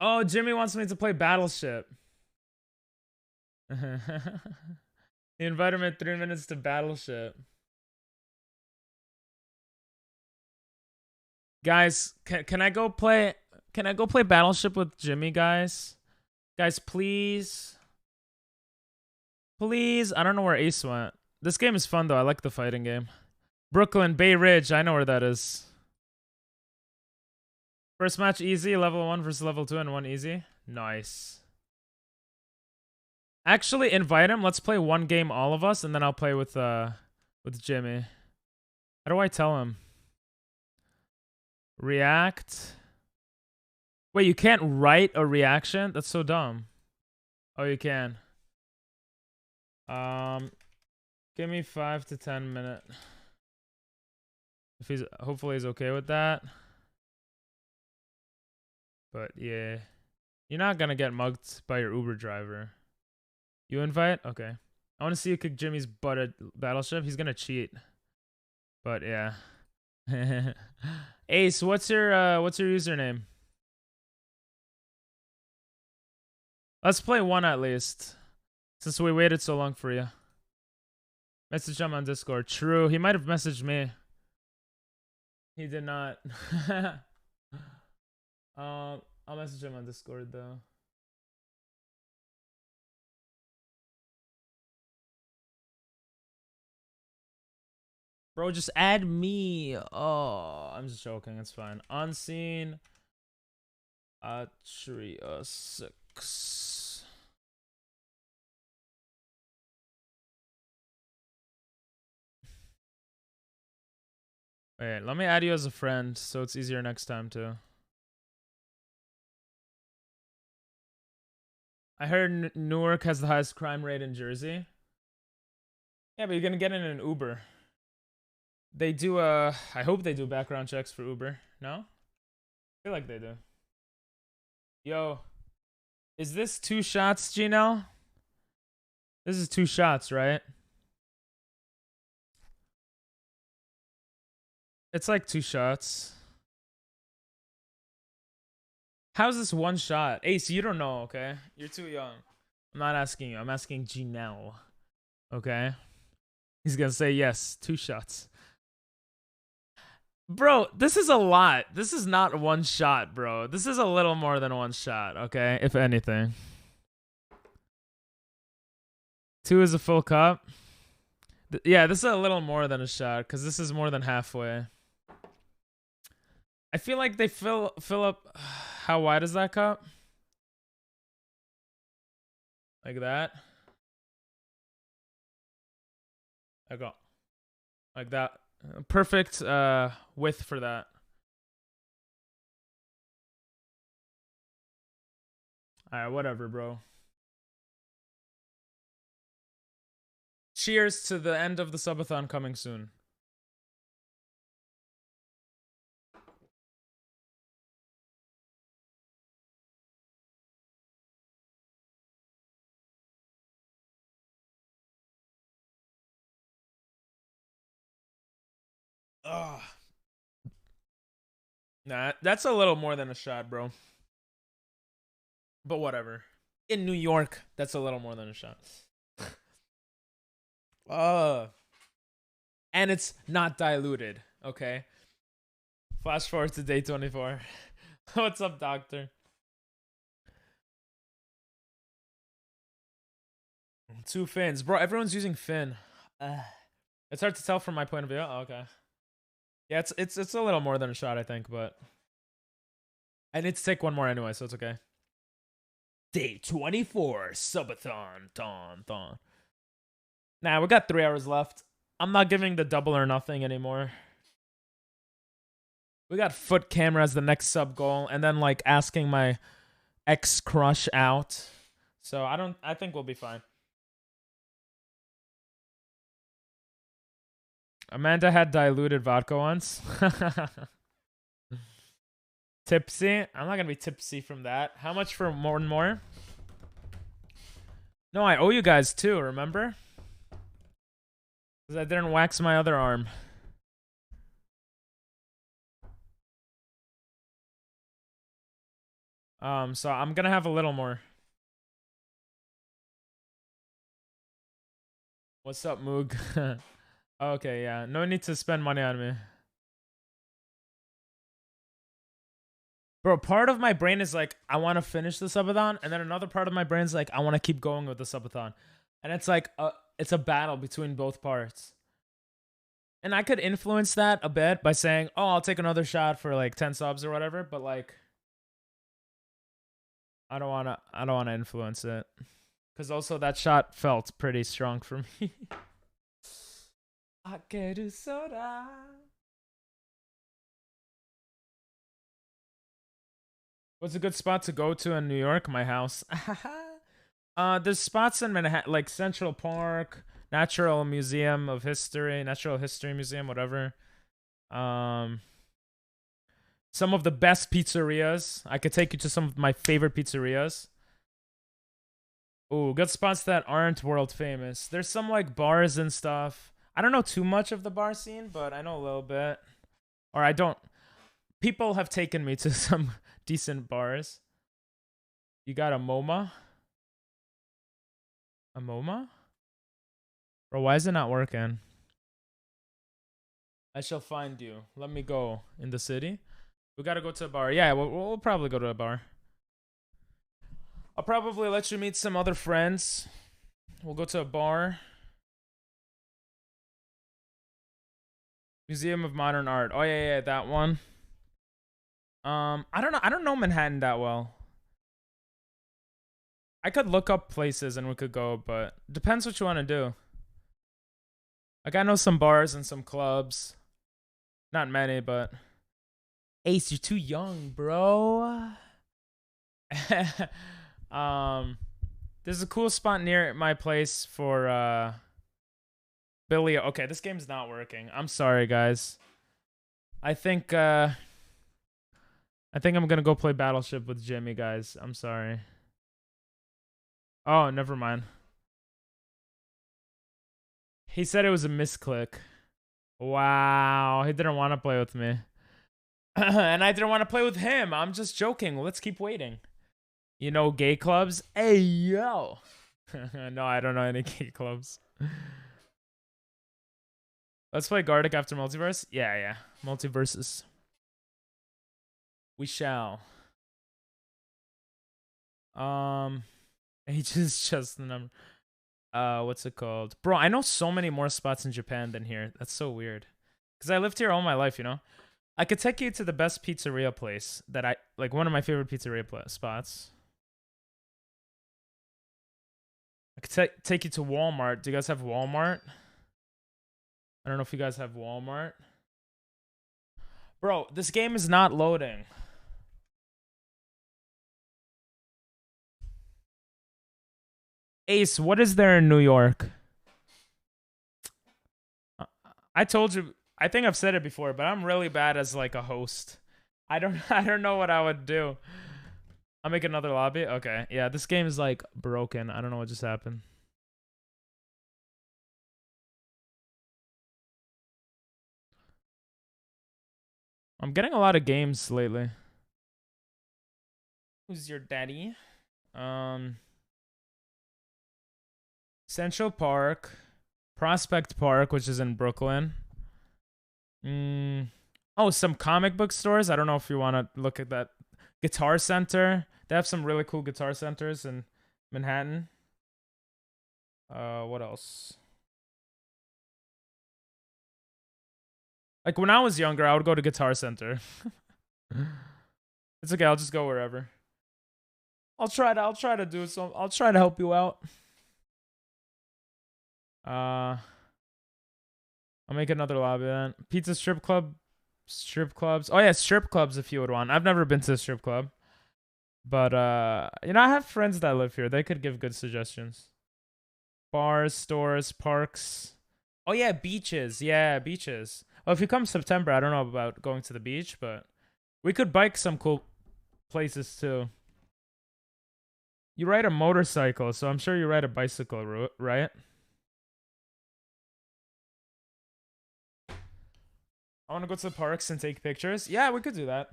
Oh, Jimmy wants me to play Battleship. He invited me 3 minutes to Battleship. Guys, can I go play? Can I go play Battleship with Jimmy, guys? Guys, please. Please. I don't know where Ace went. This game is fun though. I like the fighting game. Brooklyn, Bay Ridge. I know where that is. First match easy. Level 1 versus level 2 and 1 easy. Nice. Actually, invite him. Let's play one game, all of us, and then I'll play with Jimmy. How do I tell him? React. Wait, you can't write a reaction? That's so dumb. Oh, you can. Give me 5 to 10 minutes. If he's hopefully he's okay with that. But yeah, you're not gonna get mugged by your Uber driver. You invite? Okay. I want to see you kick Jimmy's butt at Battleship. He's gonna cheat. But yeah. Ace, what's your username? Let's play one at least, since we waited so long for you. Message him on Discord. True, he might have messaged me. He did not. I'll message him on Discord though. Bro, just add me. Oh, I'm just joking. It's fine. Unseen. Atria 6. Wait, let me add you as a friend so it's easier next time too. I heard Newark has the highest crime rate in Jersey. Yeah, but you're gonna get in an Uber. They do I hope they do background checks for Uber. No? I feel like they do. Yo, is this 2 shots, Gino? This is 2 shots, right? It's like 2 shots. How's this 1 shot? Ace, you don't know, okay? You're too young. I'm not asking you. I'm asking Gino. Okay? He's gonna say yes. 2 shots. Bro, this is a lot. This is not 1 shot, bro. This is a little more than 1 shot, okay? If anything. 2 is a full cup. Yeah, this is a little more than a shot, because this is more than halfway. I feel like they fill up. How wide is that cup? Like that. I go. Like that. Perfect width for that. Alright, whatever, bro. Cheers to the end of the subathon coming soon. Ugh. Nah, that's a little more than a shot, bro. But whatever. In New York, that's a little more than a shot. And it's not diluted, okay? Flash forward to day 24. What's up, doctor? 2 fins. Bro, everyone's using fin. It's hard to tell from my point of view. Oh, okay. Yeah, it's a little more than a shot, I think, but I need to take 1 more anyway, so it's okay. Day 24, subathon, don. Nah, we got 3 hours left. I'm not giving the double or nothing anymore. We got foot camera as the next sub goal, and then like asking my ex crush out. So I think we'll be fine. Amanda had diluted vodka once. Tipsy? I'm not gonna be tipsy from that. How much for more and more? No, I owe you guys too, remember? Because I didn't wax my other arm. So I'm gonna have a little more. What's up, Moog? Okay, yeah. No need to spend money on me. Bro, part of my brain is like, I want to finish the subathon, and then another part of my brain's like, I want to keep going with the subathon. And it's like, it's a battle between both parts. And I could influence that a bit by saying, oh, I'll take another shot for like 10 subs or whatever, but like, I don't want to influence it. Because also that shot felt pretty strong for me. Akeru soda. What's a good spot to go to in New York? My house. There's spots in Manhattan, like Central Park, Natural History Museum, whatever. Some of the best pizzerias. I could take you to some of my favorite pizzerias. Ooh, good spots that aren't world famous. There's some like bars and stuff. I don't know too much of the bar scene, but I know a little bit. Or I don't. People have taken me to some decent bars. You got a MoMA? A MoMA? Bro, why is it not working? I shall find you. Let me go in the city. We gotta go to a bar. Yeah, we'll probably go to a bar. I'll probably let you meet some other friends. We'll go to a bar. Museum of Modern Art. Oh yeah, that one. I don't know Manhattan that well. I could look up places and we could go, but depends what you want to do. Like I know some bars and some clubs. Not many, but Ace, you're too young, bro. There's a cool spot near my place for Billy. Okay, this game's not working. I'm sorry, guys. I think I'm gonna go play Battleship with Jimmy, guys. I'm sorry. Oh, never mind. He said it was a misclick. Wow, he didn't want to play with me. And I didn't want to play with him. I'm just joking. Let's keep waiting. You know gay clubs? Hey, yo. No, I don't know any gay clubs. Let's play Gardic after Multiverse? Yeah. Multiverses. We shall. Age is just the number. What's it called? Bro, I know so many more spots in Japan than here. That's so weird. Because I lived here all my life, you know? I could take you to the best pizzeria place that I... Like, one of my favorite pizzeria spots. I could take you to Walmart. Do you guys have Walmart? I don't know if you guys have Walmart. Bro, this game is not loading. Ace, what is there in New York? I told you, I think I've said it before, but I'm really bad as like a host. I don't know what I would do. I'll make another lobby. Okay. Yeah, this game is like broken. I don't know what just happened. I'm getting a lot of games lately. Who's your daddy? Central Park, Prospect Park, which is in Brooklyn. Oh, some comic book stores. I don't know if you want to look at that. Guitar Center. They have some really cool guitar centers in Manhattan. What else? Like when I was younger, I would go to Guitar Center. It's okay. I'll just go wherever. I'll try to do some. I'll try to help you out. I'll make another lobby then. Pizza strip clubs. Oh yeah, strip clubs if you would want. I've never been to a strip club, but you know, I have friends that live here. They could give good suggestions. Bars, stores, parks. Oh yeah, beaches. Yeah, beaches. Well, if you come September, I don't know about going to the beach, but we could bike some cool places too. You ride a motorcycle, so I'm sure you ride a bicycle, right? I want to go to the parks and take pictures. Yeah, we could do that.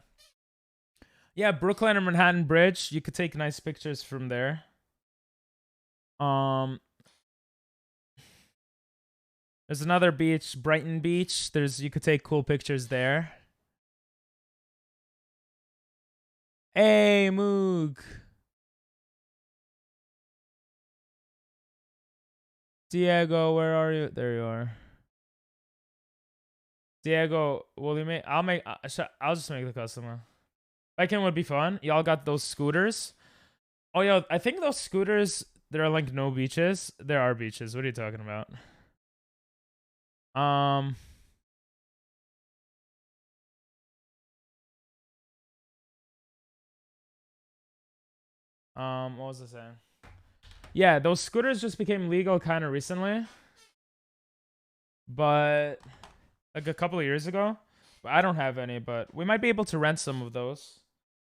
Yeah, Brooklyn and Manhattan Bridge. You could take nice pictures from there. There's another beach, Brighton Beach. You could take cool pictures there. Hey, Moog. Diego, where are you? There you are. Diego, will you make? I'll just make the customer. Biking would be fun. Y'all got those scooters? Oh, yo, I think those scooters, there are like no beaches. There are beaches. What are you talking about? What was I saying? Yeah, those scooters just became legal kind of recently. But like a couple of years ago. I don't have any, but we might be able to rent some of those.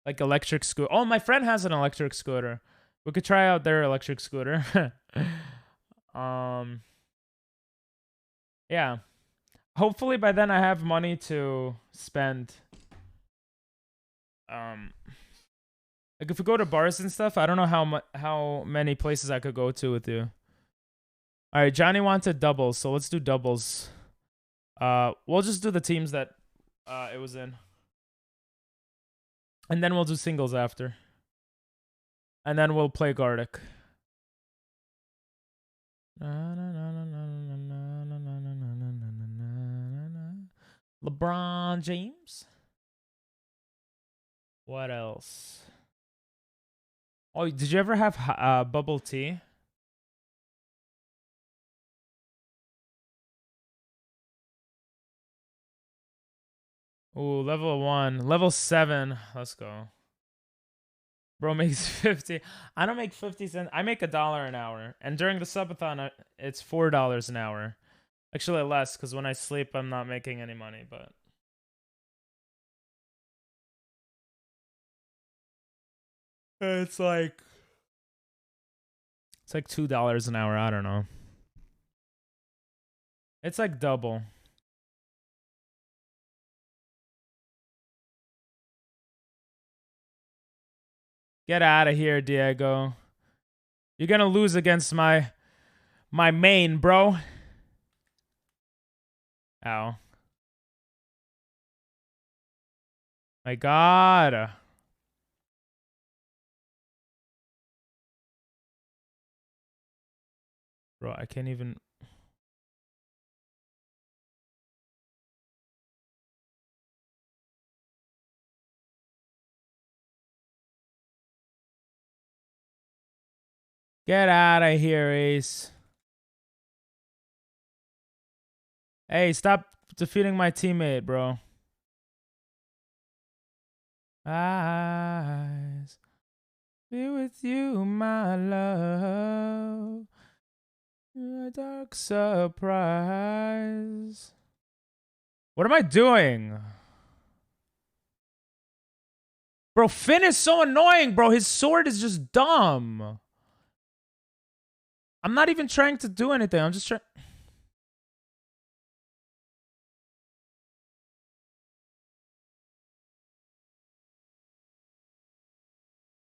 Like electric scooter. Oh, my friend has an electric scooter. We could try out their electric scooter. Yeah. Hopefully by then I have money to spend. Like if we go to bars and stuff, I don't know how many places I could go to with you. All right, Johnny wanted doubles, so let's do doubles. We'll just do the teams that it was in. And then we'll do singles after. And then we'll play Gardic. LeBron James. What else? Oh, did you ever have bubble tea? Ooh, level 1. Level 7. Let's go. Bro makes 50. I don't make 50 cents. I make $1 an hour. And during the subathon, it's $4 an hour. Actually, less, because when I sleep, I'm not making any money, but... It's like $2 an hour. I don't know. It's like double. Get out of here, Diego. You're gonna lose against my main, bro. Ow. My God. Bro, I can't even... Get out of here, Ace. Hey, stop defeating my teammate, bro. Eyes be with you, my love. A dark surprise. What am I doing? Bro, Finn is so annoying, bro. His sword is just dumb. I'm not even trying to do anything. I'm just trying...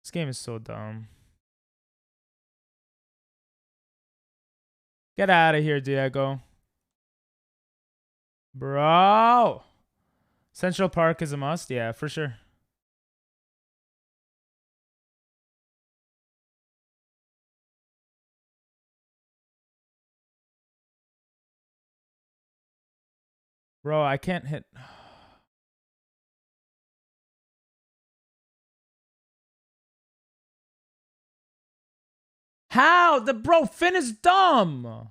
This game is so dumb. Get out of here, Diego. Bro. Central Park is a must? Yeah, for sure. Bro, I can't hit... How? The bro, Finn is dumb.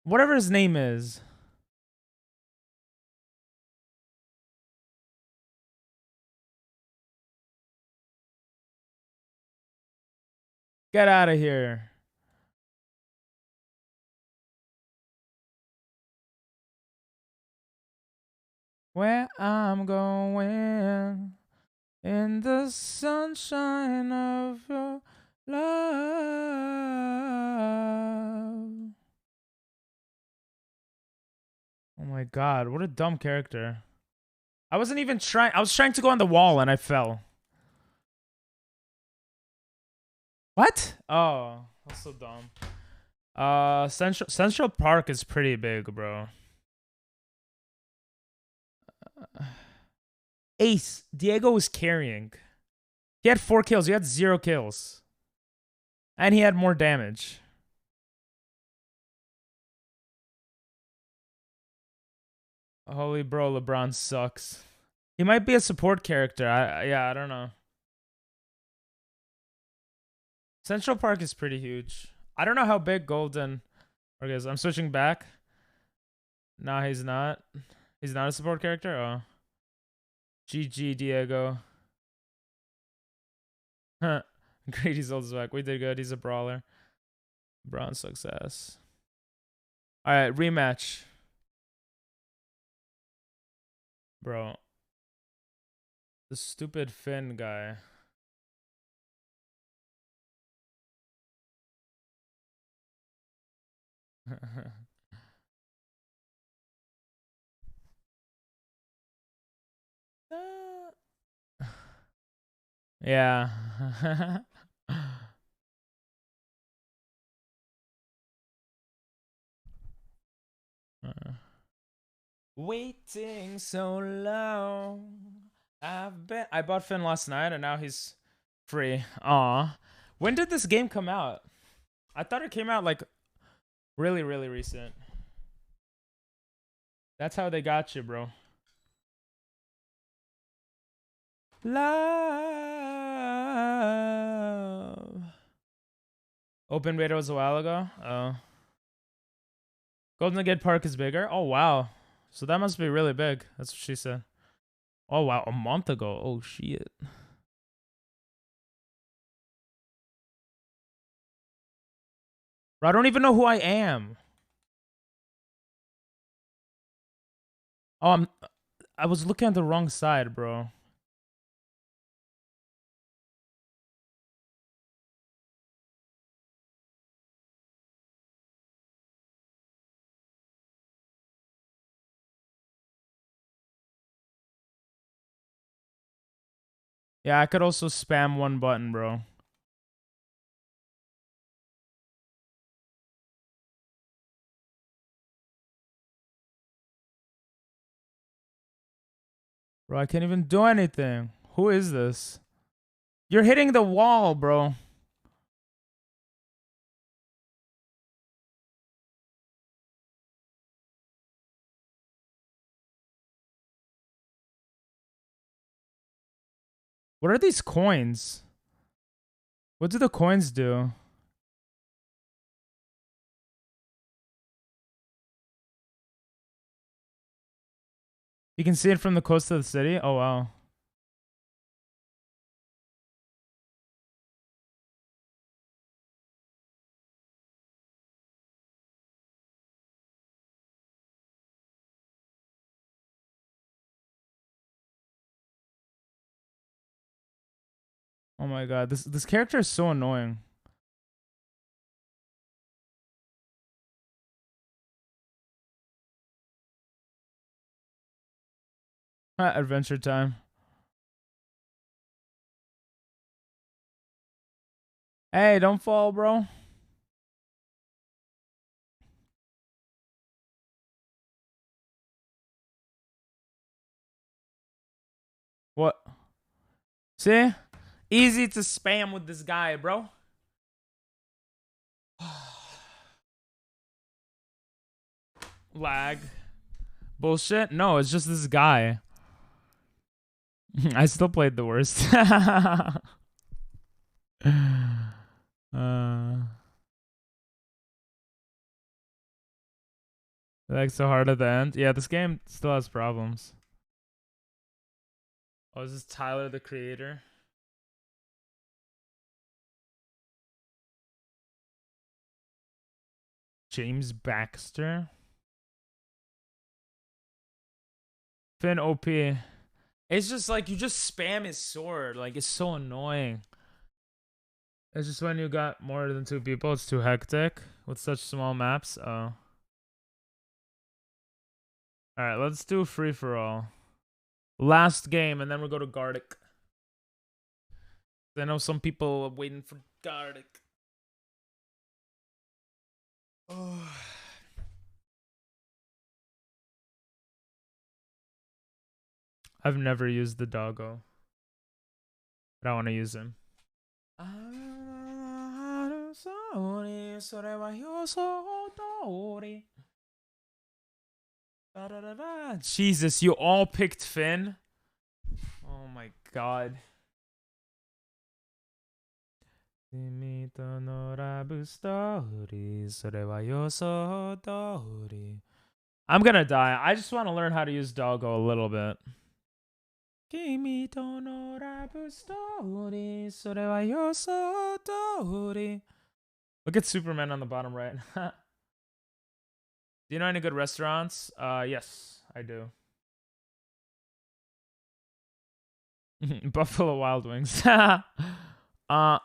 Whatever his name is. Get out of here. Where I'm going in the sunshine of your love. Oh my God, what a dumb character. I wasn't even trying. I was trying to go on the wall and I fell. What? Oh, that's so dumb. Central Park is pretty big, bro. Ace, Diego is carrying. He had 4 kills. You had 0 kills. And he had more damage. Holy bro, LeBron sucks. He might be a support character. I don't know. Central Park is pretty huge. I don't know how big Golden Park is. I'm switching back. No, he's not. He's not a support character? Oh. GG, Diego. Huh. Grady's old as back. We did good. He's a brawler. Braun success. Alright, rematch. Bro. The stupid Finn guy. Yeah. Waiting so long. I bought Finn last night and now he's free. Aw. When did this game come out? I thought it came out like really, really recent. That's how they got you, bro. Love. Open beta was a while ago. Oh. Golden Gate Park is bigger. Oh, wow. So that must be really big. That's what she said. Oh, wow. A month ago. Oh, shit. Bro, I don't even know who I am. Oh, I was looking at the wrong side, bro. Yeah, I could also spam one button, bro. Bro, I can't even do anything. Who is this? You're hitting the wall, bro. What are these coins? What do the coins do? You can see it from the coast of the city? Oh, wow. Oh my god, this character is so annoying. Adventure time. Hey, don't fall, bro. What? See? Easy to spam with this guy, bro. Lag. Bullshit? No, it's just this guy. I still played the worst. Like so hard at the end. Yeah, this game still has problems. Oh, is this Tyler the creator? James Baxter? Finn OP. It's just like you just spam his sword. Like it's so annoying. It's just when you got more than 2 people, it's too hectic with such small maps. Oh. Alright, let's do free for all. Last game, and then we'll go to Gardic. I know some people are waiting for Gardic. Oh. I've never used the doggo. But I want to use him. Jesus, you all picked Finn? Oh my god. I'm gonna die. I just want to learn how to use doggo a little bit. Look at Superman on the bottom right. Do you know any good restaurants? Yes, I do. Buffalo Wild Wings. Okay, I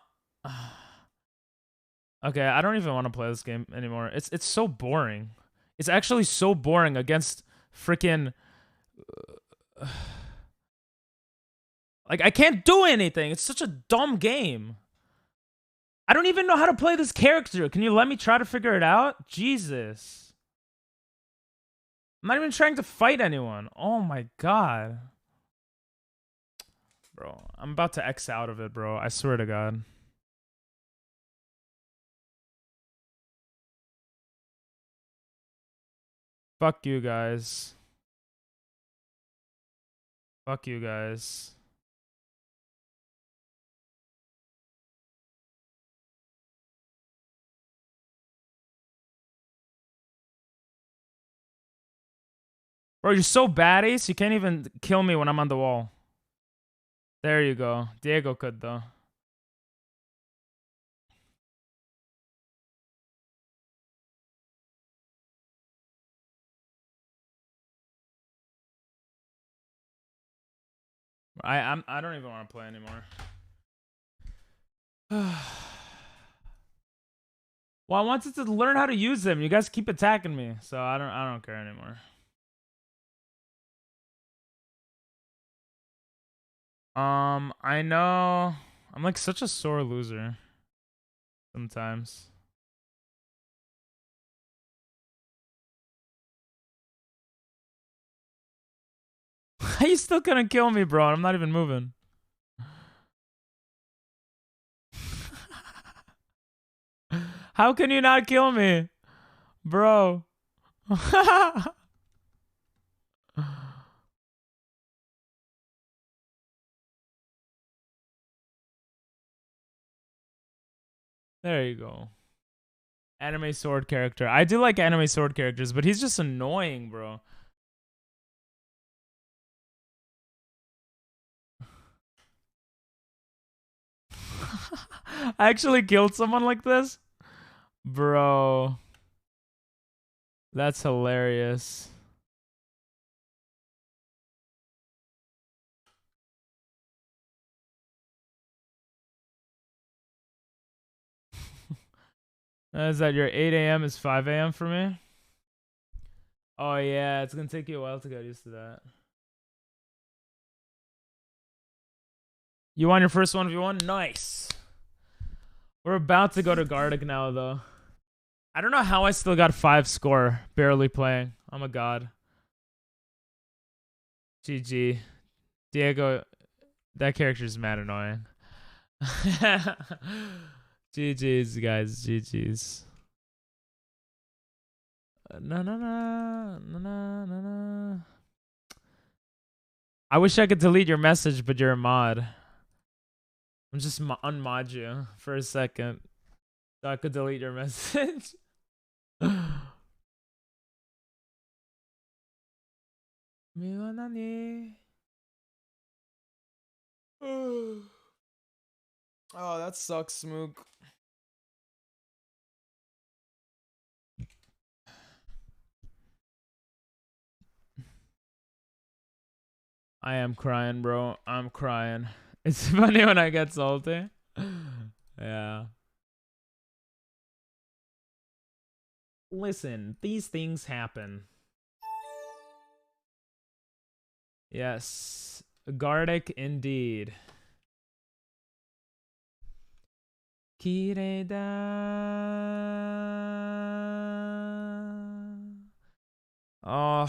don't even want to play this game anymore. It's so boring. It's actually so boring against freaking like I can't do anything. It's such a dumb game. I don't even know how to play this character. Can you let me try to figure it out? Jesus. I'm not even trying to fight anyone. Oh my god. Bro, I'm about to X out of it, bro. I swear to God. Fuck you guys. Fuck you guys. Bro, you're so bad, Ace. You can't even kill me when I'm on the wall. There you go. Diego could, though. I don't even want to play anymore. Well, I wanted to learn how to use them. You guys keep attacking me, so I don't care anymore. I know I'm like such a sore loser sometimes. How you still gonna kill me, bro? I'm not even moving. How can you not kill me? Bro. There you go. Anime sword character. I do like anime sword characters, but he's just annoying, bro. I actually killed someone like this? Bro. That's hilarious. Is that your 8 a.m. is 5 a.m. for me? Oh yeah, it's gonna take you a while to get used to that. You won your first 1v1? Nice. We're about to go to Gardic now, though. I don't know how I still got 5 score, barely playing. I'm a god. GG. Diego, that character's mad annoying. GG's, guys. GG's. No. I wish I could delete your message, but you're a mod. I'm just unmod you for a second so I could delete your message. Oh, that sucks, Smook. I am crying, bro. I'm crying. It's funny when I get salty. Yeah. Listen, these things happen. Yes. Gardic indeed. Kireda. Oh.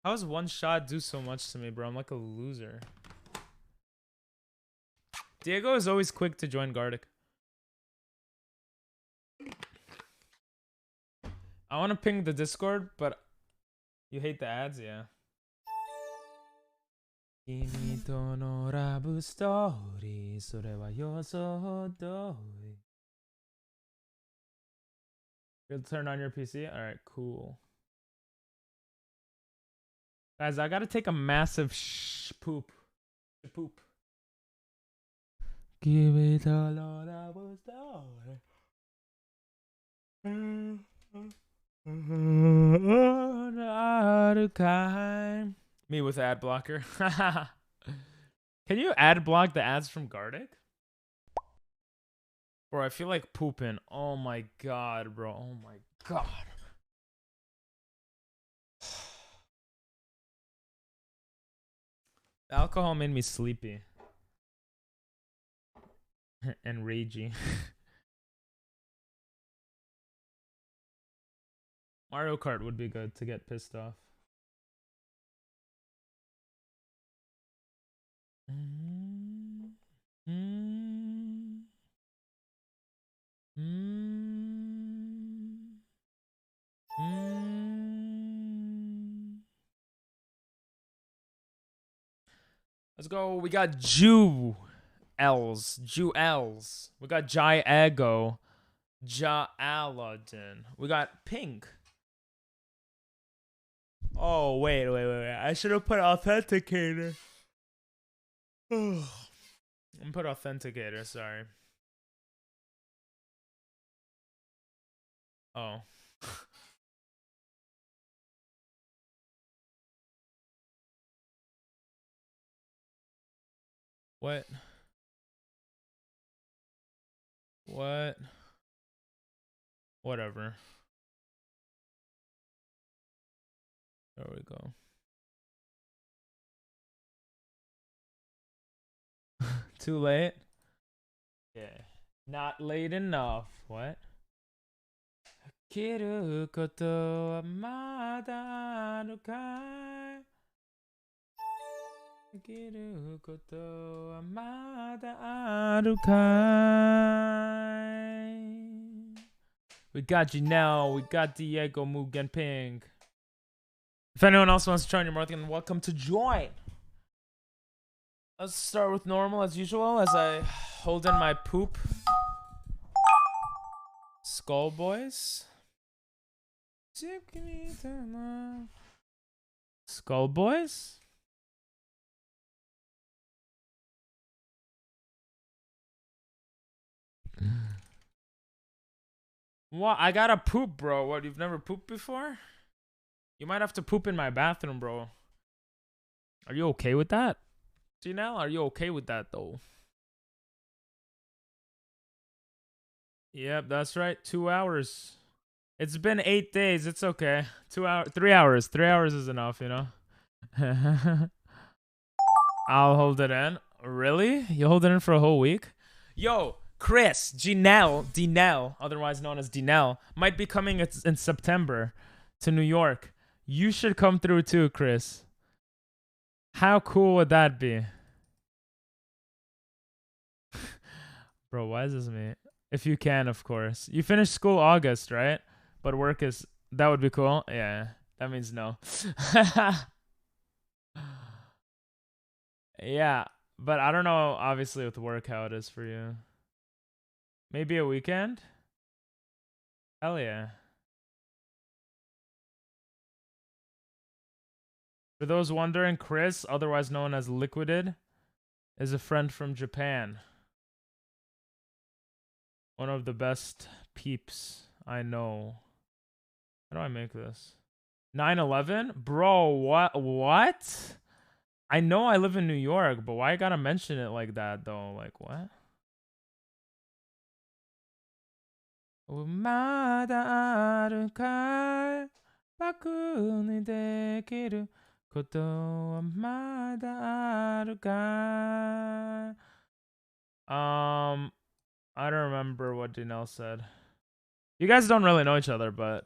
How does one shot do so much to me, bro? I'm like a loser. Diego is always quick to join Gardic. I want to ping the Discord, but you hate the ads, yeah. Kimi to no love story, それは予想通り. You'll turn on your PC? Alright, cool. Guys, I gotta take a massive poop. Poop. Give it a lot of story. Me with ad blocker. Can you ad block the ads from Gardic? Bro, I feel like pooping. Oh my god, bro. Oh my god. The alcohol made me sleepy. And ragey. Mario Kart would be good to get pissed off. Let's go. We got Jewels. We got Jai Ego. Ja Aladdin. We got Pink. Oh, wait. I should have put Authenticator. I'm put Authenticator, sorry. Oh. What? What? Whatever. There we go. Too late? Yeah. Not late enough. What? 生きることはまだあるかい生きることはまだあるかい We got Janelle, we got Diego, Mugen, Ping. If anyone else wants to join, you're more than welcome to join. Let's start with normal as usual as I hold in my poop. Skull Boys. Skull Boys? What? I gotta poop, bro. What? You've never pooped before? You might have to poop in my bathroom, bro. Are you okay with that? Janelle, are you okay with that, though? Yep, that's right. 2 hours. It's been 8 days. It's okay. 2 hours. 3 hours. 3 hours is enough, you know? I'll hold it in. Really? You hold it in for a whole week? Yo, Chris, Dinell, otherwise known as Dinell, might be coming in September to New York. You should come through too, Chris. How cool would that be? Bro, why is this me? If you can, of course. You finish school August, right? But work is... That would be cool. Yeah, that means no. Yeah, but I don't know, obviously, with work, how it is for you. Maybe a weekend? Hell yeah. For those wondering, Chris, otherwise known as Liquided, is a friend from Japan. One of the best peeps I know. How do I make this? 9/11? Bro, what? I know I live in New York, but why I gotta mention it like that, though? Like, what? まだあるかい僕にできることはまだあるかい I don't remember what Dinell said. You guys don't really know each other, but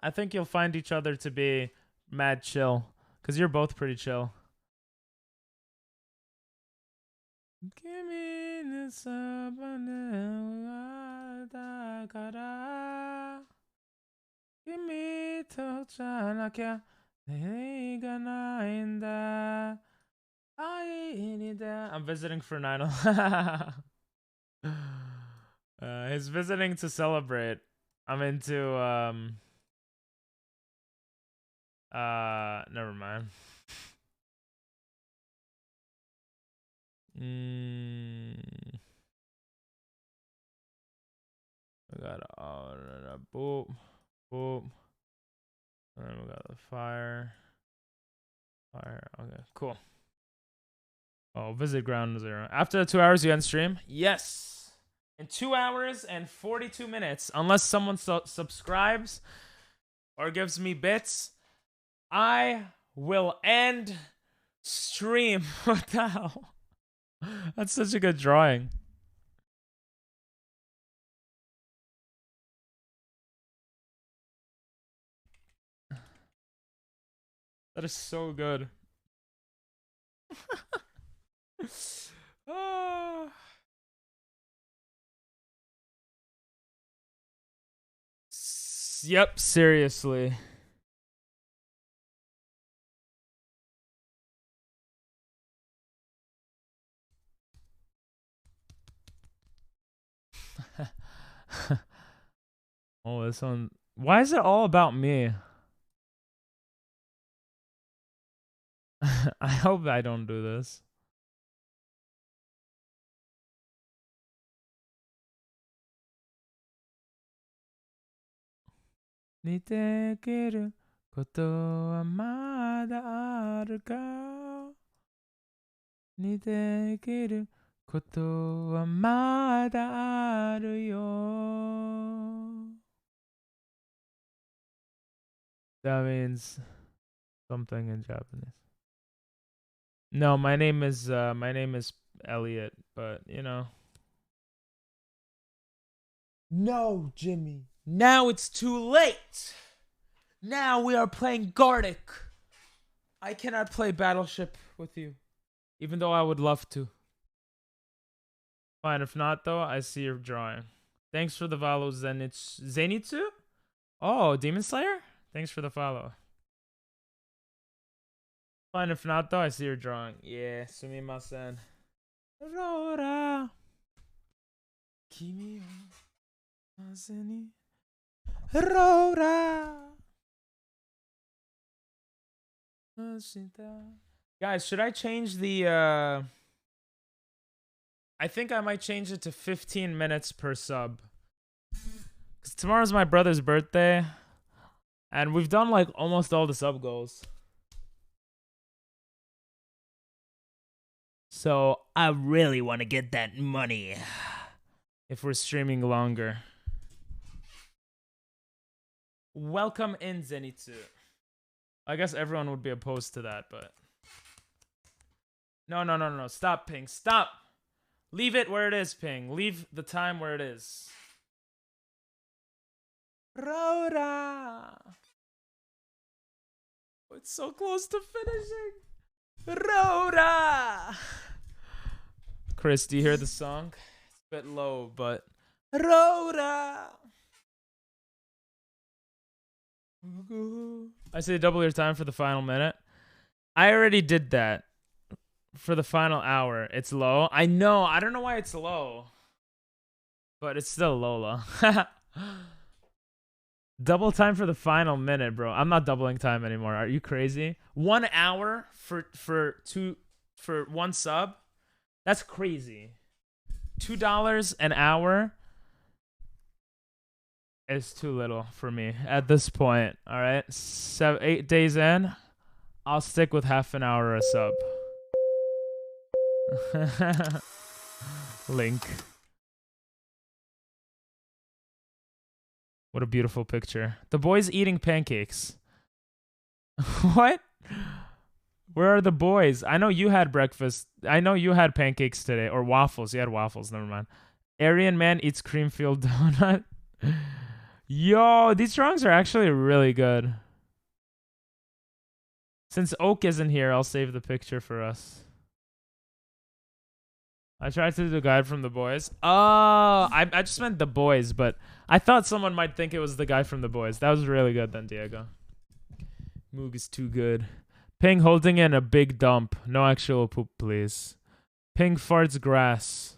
I think you'll find each other to be mad chill, because you're both pretty chill. Kimi ni sabane wa dakara. Kimi to janakya neiga nainda. I'm visiting for 9/11. He's visiting to celebrate. I'm into never mind. We got boop, boop. And then we got the fire. Fire. Okay, cool. Oh, visit ground 0. After the 2 hours, you end stream? Yes. In 2 hours and 42 minutes, unless someone subscribes or gives me bits, I will end stream. What the hell? That's such a good drawing. That is so good. Oh. Yep, seriously. Oh, this one. Why is it all about me? I hope I don't do this. Nitekiru koto wa mada aru ka? Nitekiru koto wa mada aru yo. That means something in Japanese. No, my name is Elliot, but you know. No, Jimmy. Now it's too late. Now we are playing Gartic. I cannot play Battleship with you, even though I would love to. Fine, if not though, I see your drawing. Thanks for the follow, Zenitsu? Oh, Demon Slayer? Thanks for the follow. Fine, if not though, I see your drawing. Yeah, sumimasen. Rora. Kimi wa azeni. Rora. Guys, should I change the I think I might change it to 15 minutes per sub. Cause tomorrow's my brother's birthday. And we've done like almost all the sub goals. So I really want to get that money if we're streaming longer. Welcome in, Zenitsu. I guess everyone would be opposed to that, but... No. Stop, Ping. Stop! Leave it where it is, Ping. Leave the time where it is. Rora! It's so close to finishing. Rora! Chris, do you hear the song? It's a bit low, but... Rora! I say double your time for the final minute. I already did that for the final hour. It's low. I know. I don't know why it's low. But it's still low. Double time for the final minute, bro. I'm not doubling time anymore. Are you crazy? 1 hour for one sub? That's crazy. $2 an hour is too little for me at this point. All right, 8 days in, I'll stick with half an hour a sub. Link. What a beautiful picture. The boys eating pancakes. What? Where are the boys? I know you had breakfast. I know you had pancakes today. Or waffles. You had waffles. Never mind. Aryan man eats cream-filled donut. Yo, these drawings are actually really good. Since Oak isn't here, I'll save the picture for us. I tried to do the guide from The Boys. Oh, I just meant The Boys, but I thought someone might think it was the guy from The Boys. That was really good then, Diego. Moog is too good. Ping holding in a big dump. No actual poop, please. Ping farts grass.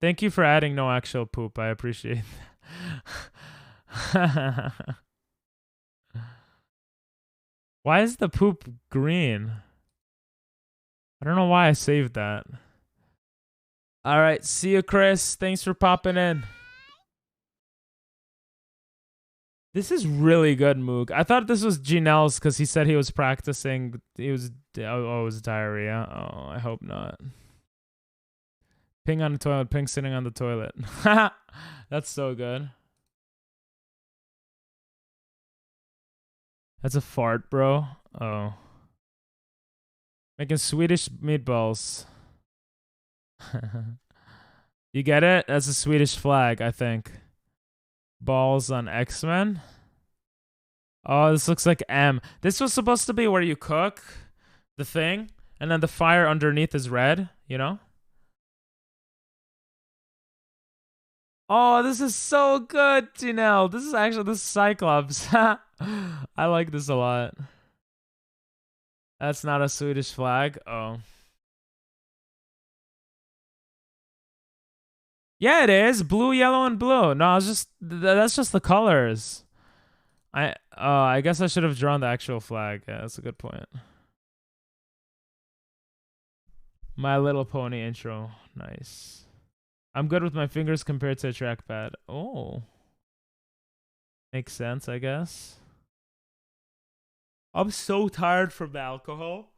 Thank you for adding no actual poop. I appreciate that. Why is the poop green? I don't know why I saved that. All right, see you, Chris. Thanks for popping in. This is really good, Moog. I thought this was Janelle's because he said he was practicing. He was it was diarrhea. Oh, I hope not. Ping on the toilet. Ping sitting on the toilet. That's so good. That's a fart, bro. Oh. Making Swedish meatballs. You get it? That's a Swedish flag, I think. Balls on X-Men. Oh, this looks like M. This was supposed to be where you cook the thing, and then the fire underneath is red, you know? Oh, this is so good, Janelle. This is actually the Cyclops. I like this a lot. That's not a Swedish flag. Oh. Yeah, it is. Blue, yellow, and blue. No, it's just that's just the colors. I guess I should have drawn the actual flag. Yeah, that's a good point. My Little Pony intro. Nice. I'm good with my fingers compared to a trackpad. Oh. Makes sense, I guess. I'm so tired from the alcohol.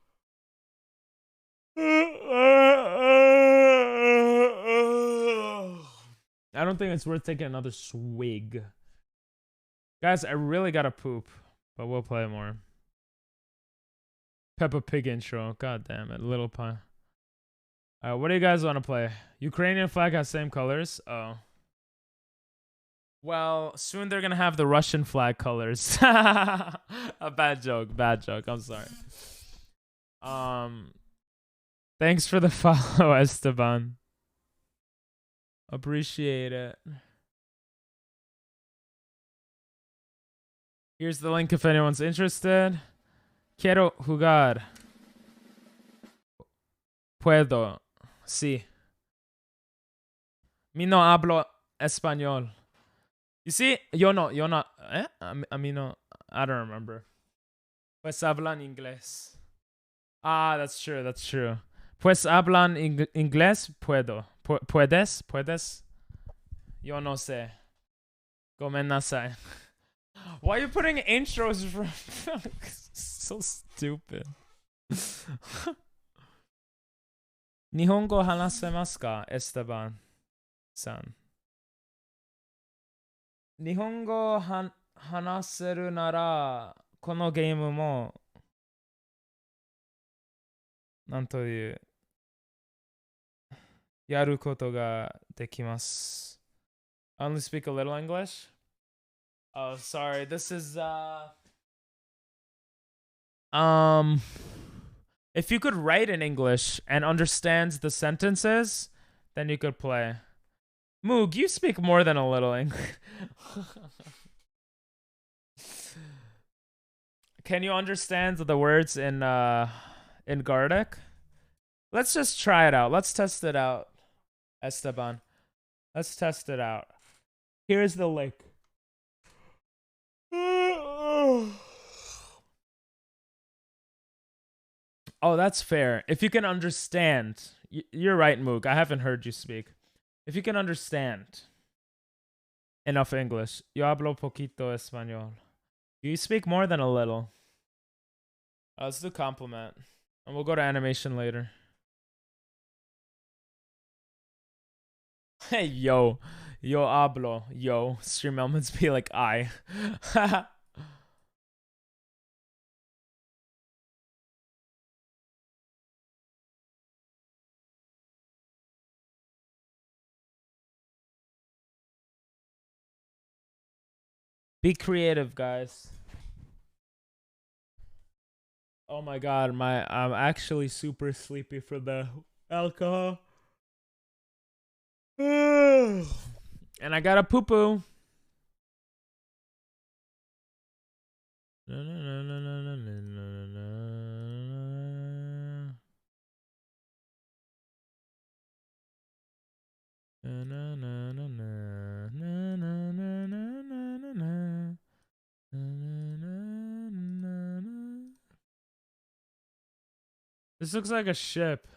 I don't think it's worth taking another swig. Guys, I really gotta poop, but we'll play more. Peppa Pig intro. God damn it. Little pie. Alright, what do you guys want to play? Ukrainian flag has same colors? Oh. Well, soon they're gonna have the Russian flag colors. A bad joke. I'm sorry. Thanks for the follow, Esteban. Appreciate it. Here's the link if anyone's interested. Quiero jugar. Puedo. Sí. Mi no hablo español. You see? Yo no. ¿Eh? A mí no. I don't remember. Pues hablan inglés. Ah, that's true. Pues hablan inglés? Puedo. ¿Puedes? Yo no sé. Gomenasai. Why are you putting intros from... So stupid. Nihongo hanasemasu ka, Esteban-san? Nihongo hanaseru nara, このゲームもなんというやることができます。I only speak a little English. Oh, sorry. This is if you could write in English and understand the sentences, then you could play. Moog, you speak more than a little English. Can you understand the words in Gardic? Let's just try it out. Let's test it out, Esteban. Let's test it out. Here's the link. Oh, that's fair. If you can understand. You're right, Moog. I haven't heard you speak. If you can understand enough English. Yo hablo poquito español. You speak more than a little. Let's do compliment. And we'll go to animation later. Hey, yo. Yo hablo. Yo. Stream elements be like I. Be creative, guys. Oh my god, I'm actually super sleepy from the alcohol. And I got a poo poo. This looks like a ship.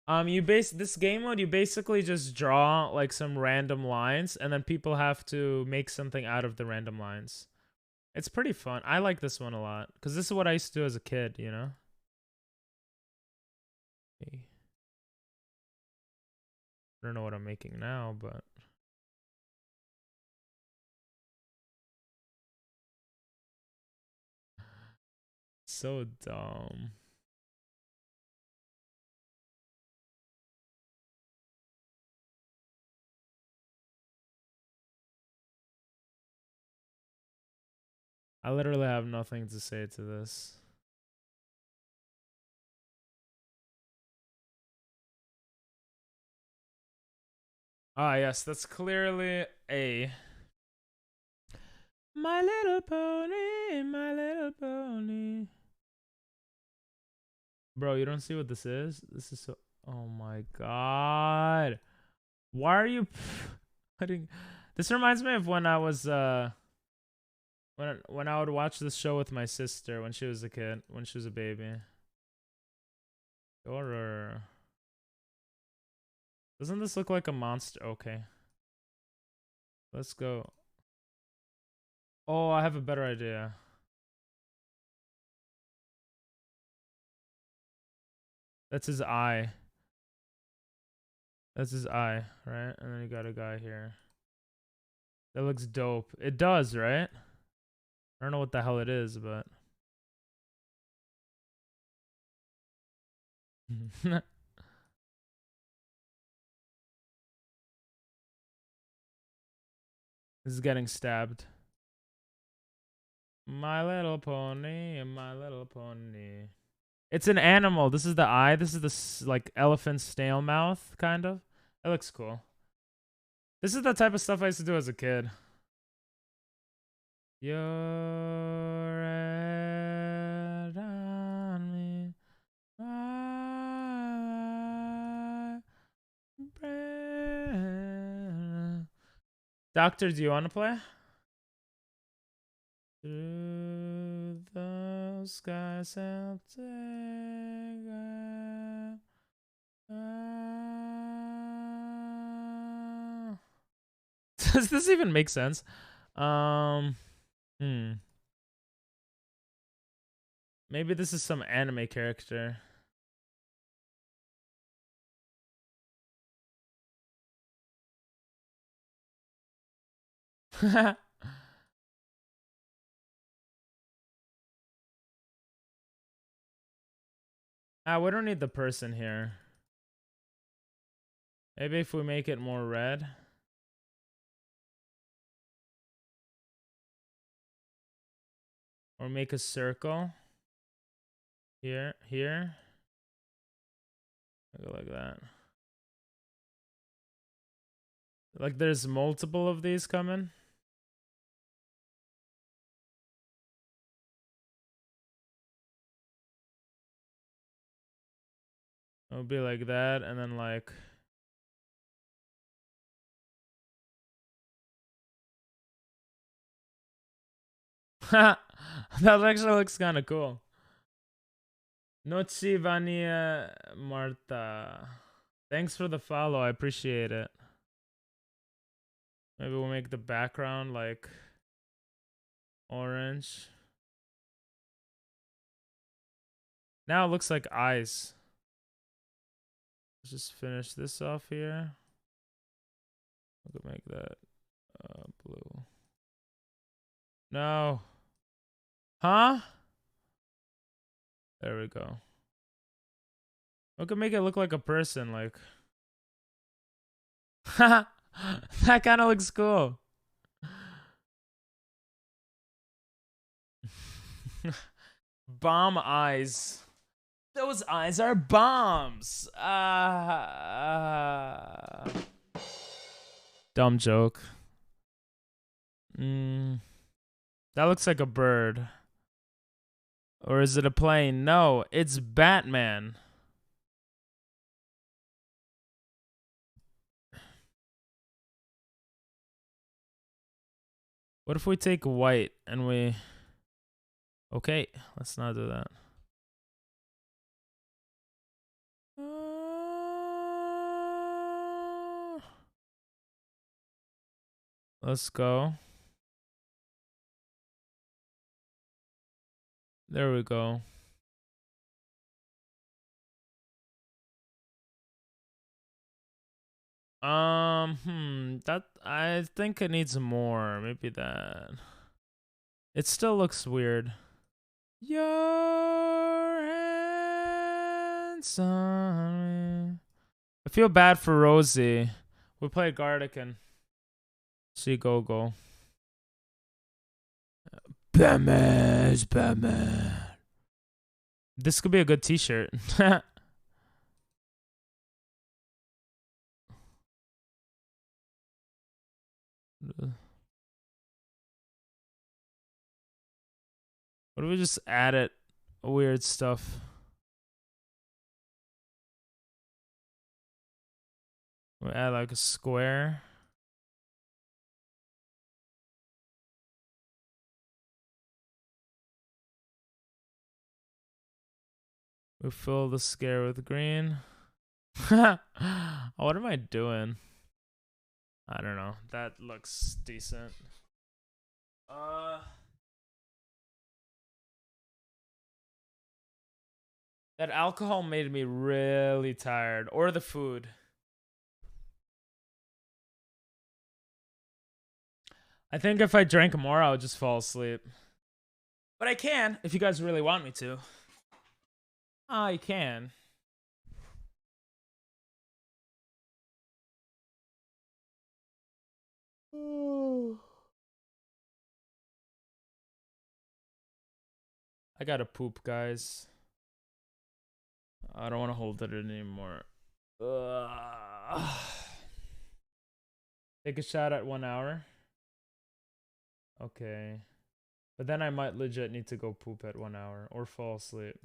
This game mode, you basically just draw like some random lines and then people have to make something out of the random lines. It's pretty fun. I like this one a lot because this is what I used to do as a kid, you know? I don't know what I'm making now, but so dumb. I literally have nothing to say to this. Ah, yes, that's clearly a My Little Pony, My Little Pony. Bro, you don't see what this is? This is so... Oh my god. Why are you putting... This reminds me of when I was, when I would watch this show with my sister when she was a kid, when she was a baby. Horror. Doesn't this look like a monster? Okay. Let's go. Oh, I have a better idea. That's his eye. That's his eye, right? And then you got a guy here. That looks dope. It does, right? I don't know what the hell it is, but... This is getting stabbed. My Little Pony, My Little Pony. It's an animal. This is the eye. This is the like elephant snail mouth, kind of. It looks cool. This is the type of stuff I used to do as a kid. You're red on me. Doctor, do you want to play? Through the skies I'll take Does this even make sense? Maybe this is some anime character. We don't need the person here. Maybe if we make it more red. Or make a circle. Here. Go like that. Like there's multiple of these coming. It'll be like that, and then like... That actually looks kind of cool. Nochi Vania Marta. Thanks for the follow. I appreciate it. Maybe we'll make the background like orange. Now it looks like eyes. Let's just finish this off here. We could make that blue. No. Huh? There we go. We could make it look like a person, like. That kind of looks cool. Bomb eyes. Those eyes are bombs. Dumb joke. That looks like a bird. Or is it a plane? No, it's Batman. What if we take white and we... Okay, let's not do that. Let's go. There we go. That I think it needs more. Maybe that. It still looks weird. Your hands on me. I feel bad for Rosie. We played Gardican. See go. Batman. This could be a good t-shirt. What if we just added weird stuff? We add like a square. We fill the square with green. What am I doing? I don't know. That looks decent. That alcohol made me really tired. Or the food. I think if I drank more, I would just fall asleep. But I can, if you guys really want me to. I can. I gotta poop, guys. I don't want to hold it anymore. Take a shot at 1 hour. Okay. But then I might legit need to go poop at 1 hour or fall asleep.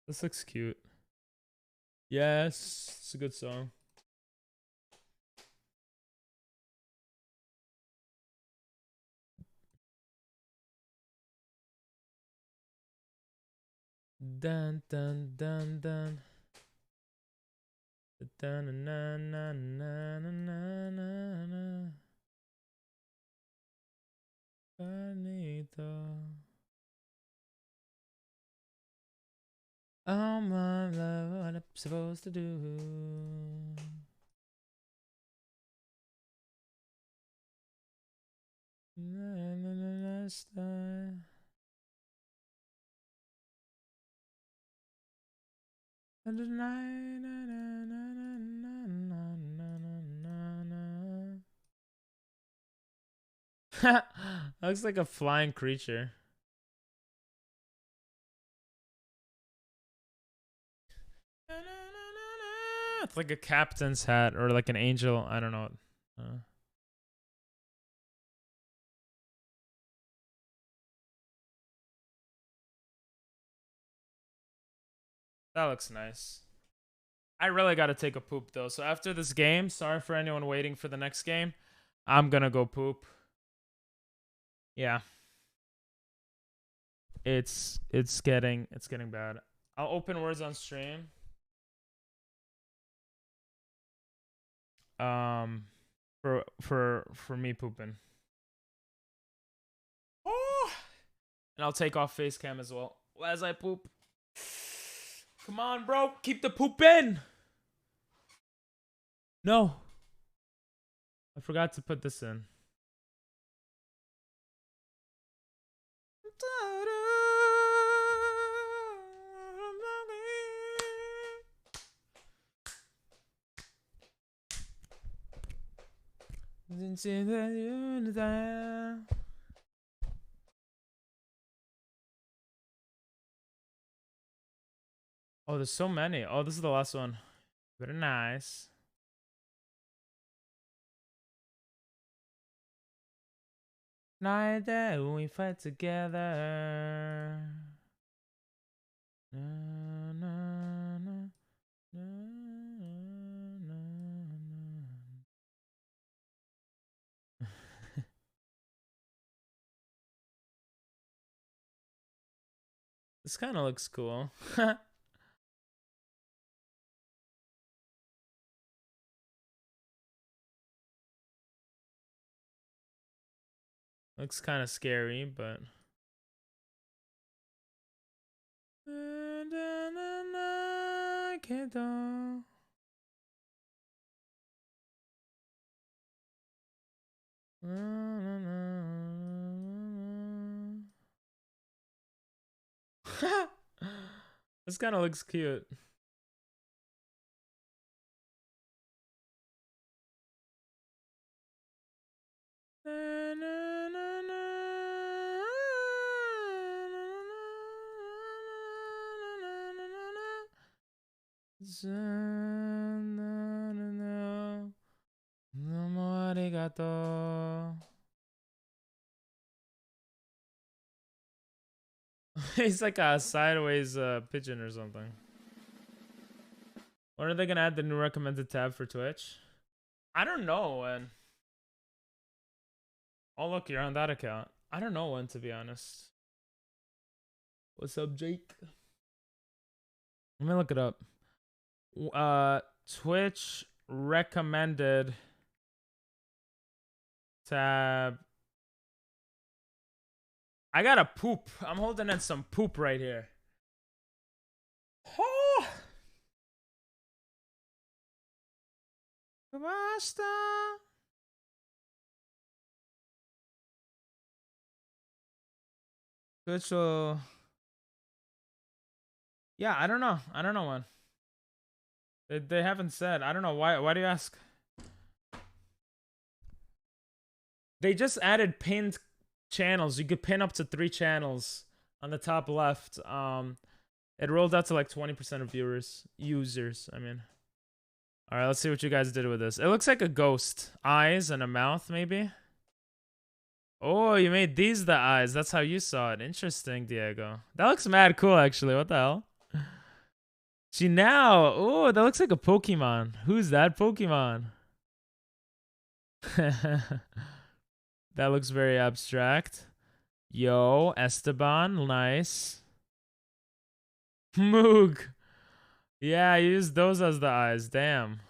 This looks cute. Yes, it's a good song. Dun dun dun dun. Dun na na na na na na na. Bonito. Oh my love, what I'm supposed to do? Na na na na star. And tonight, na na na na na na na na na. Looks like a flying creature. It's like a captain's hat or like an angel. I don't know. That looks nice. I really got to take a poop though. So after this game, sorry for anyone waiting for the next game. I'm gonna go poop. Yeah. It's getting bad. I'll open words on stream. For me pooping. Oh! And I'll take off face cam as well as I poop. Come on, bro. Keep the poop in. No. I forgot to put this in. Oh, Oh, there's so many. Oh, this is the last one. Very nice. Night that we fight together. Na, na, na, na, na, na. This kind of looks cool. Looks kind of scary, but. This kind of looks cute. He's like a sideways pigeon or something. When are they gonna add the new recommended tab for Twitch? I don't know when. Oh look, you're on that account. I don't know when, to be honest. What's up, Jake? Let me look it up. Twitch recommended tab. I gotta poop. I'm holding in some poop right here. Oh. Basta. Twitch will... Yeah, I don't know. I don't know when. They haven't said. I don't know. Why do you ask? They just added pinned channels. You could pin up to 3 channels on the top left. It rolled out to like 20% of users, I mean. All right, let's see what you guys did with this. It looks like a ghost. Eyes and a mouth, maybe. Oh, you made these the eyes. That's how you saw it. Interesting, Diego. That looks mad cool, actually. What the hell? Now. Oh, that looks like a Pokemon. Who's that Pokemon? That looks very abstract. Yo, Esteban. Nice. Moog. Yeah, I used those as the eyes. Damn.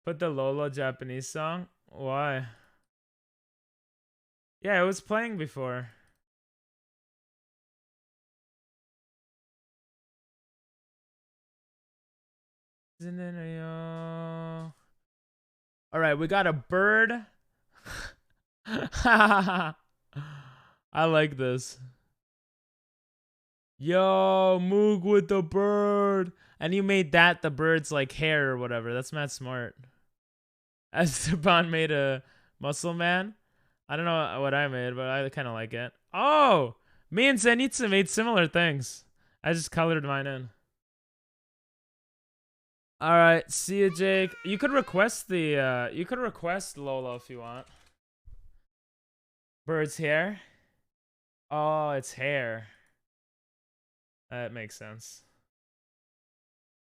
Put the Lola Japanese song. Why? Yeah, it was playing before. All right, we got a bird. I like this. Yo, Moog with the bird. And you made that the bird's like hair or whatever. That's mad smart. Esteban made a muscle man. I don't know what I made, but I kind of like it. Oh, me and Zenitsu made similar things. I just colored mine in. All right, see you, Jake. You could request the you could request Lola if you want. Bird's hair. Oh, it's hair. That makes sense.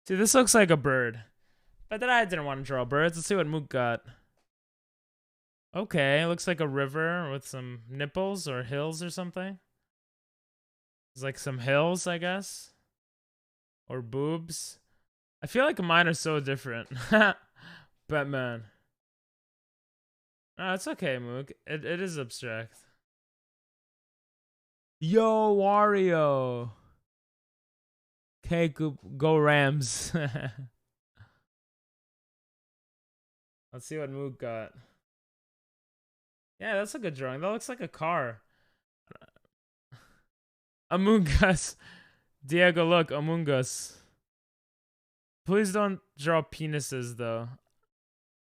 See, this looks like a bird. But then I didn't want to draw birds. Let's see what Mook got. Okay, looks like a river with some nipples or hills or something. It's like some hills, I guess. Or boobs. I feel like mine are so different. Batman. Oh, it's okay, Mook. It is abstract. Yo, Wario. Okay, go Rams. Let's see what Mook got. Yeah, that's a good drawing. That looks like a car. Among Us. Diego, look, Among Us. Please don't draw penises, though.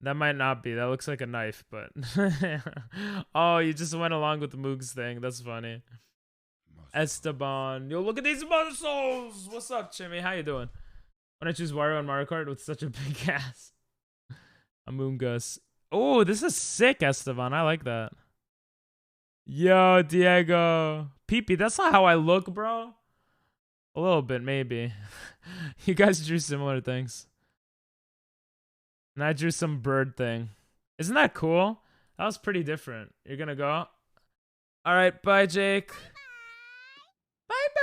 That might not be. That looks like a knife, but... Oh, you just went along with the Moog's thing. That's funny. Esteban. Yo, look at these muscles. What's up, Jimmy? How you doing? When I choose Wario on Mario Kart with such a big ass. Amoongus. Oh, this is sick, Esteban. I like that. Yo, Diego. Peepee, that's not how I look, bro. A little bit, maybe. You guys drew similar things. And I drew some bird thing. Isn't that cool? That was pretty different. You're gonna go? Alright, bye, Jake. Bye-bye.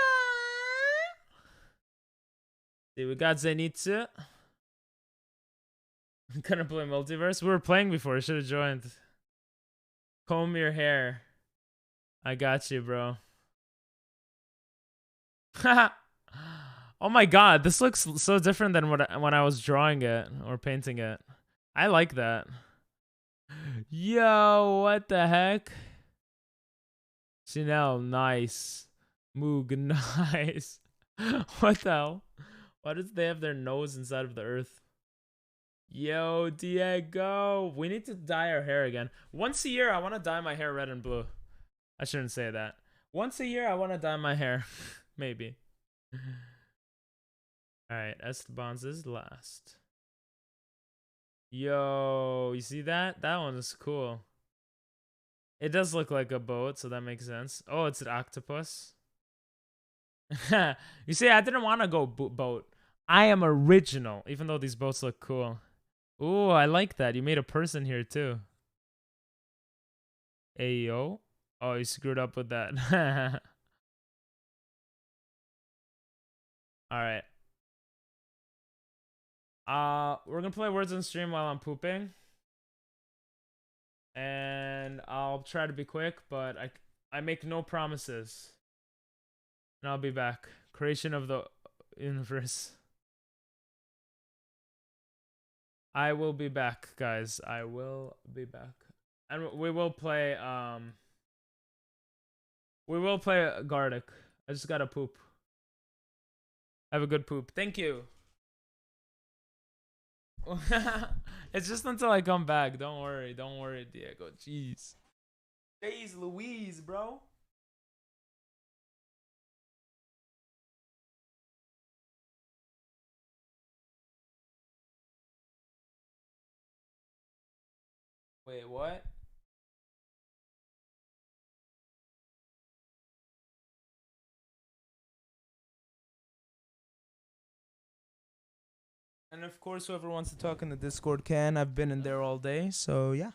See, we got Zenitsu. I'm gonna play Multiverse. We were playing before. I should have joined. Comb your hair. I got you, bro. Oh my god, this looks so different than when I was drawing it or painting it. I like that. Yo, what the heck? Chanel, nice. Moog, nice. What the hell? Why does they have their nose inside of the earth? Yo, Diego. We need to dye our hair again. Once a year, I want to dye my hair red and blue. I shouldn't say that. Once a year, I want to dye my hair. Maybe. Alright, Esteban's is last. Yo, you see that? That one is cool. It does look like a boat, so that makes sense. Oh, it's an octopus. You see, I didn't want to go boat. I am original, even though these boats look cool. Ooh, I like that. You made a person here, too. Ayo. Oh, you screwed up with that. Alright. We're gonna play Words on Stream while I'm pooping. And I'll try to be quick, but I make no promises. And I'll be back. Creation of the universe. I will be back, guys. I will be back. And we will play Gardic. I just gotta poop. Have a good poop. Thank you. It's just until I come back. Don't worry. Don't worry, Diego. Jeez. Jeez Louise, bro. Wait, what? And of course, whoever wants to talk in the Discord can. I've been in there all day, so yeah.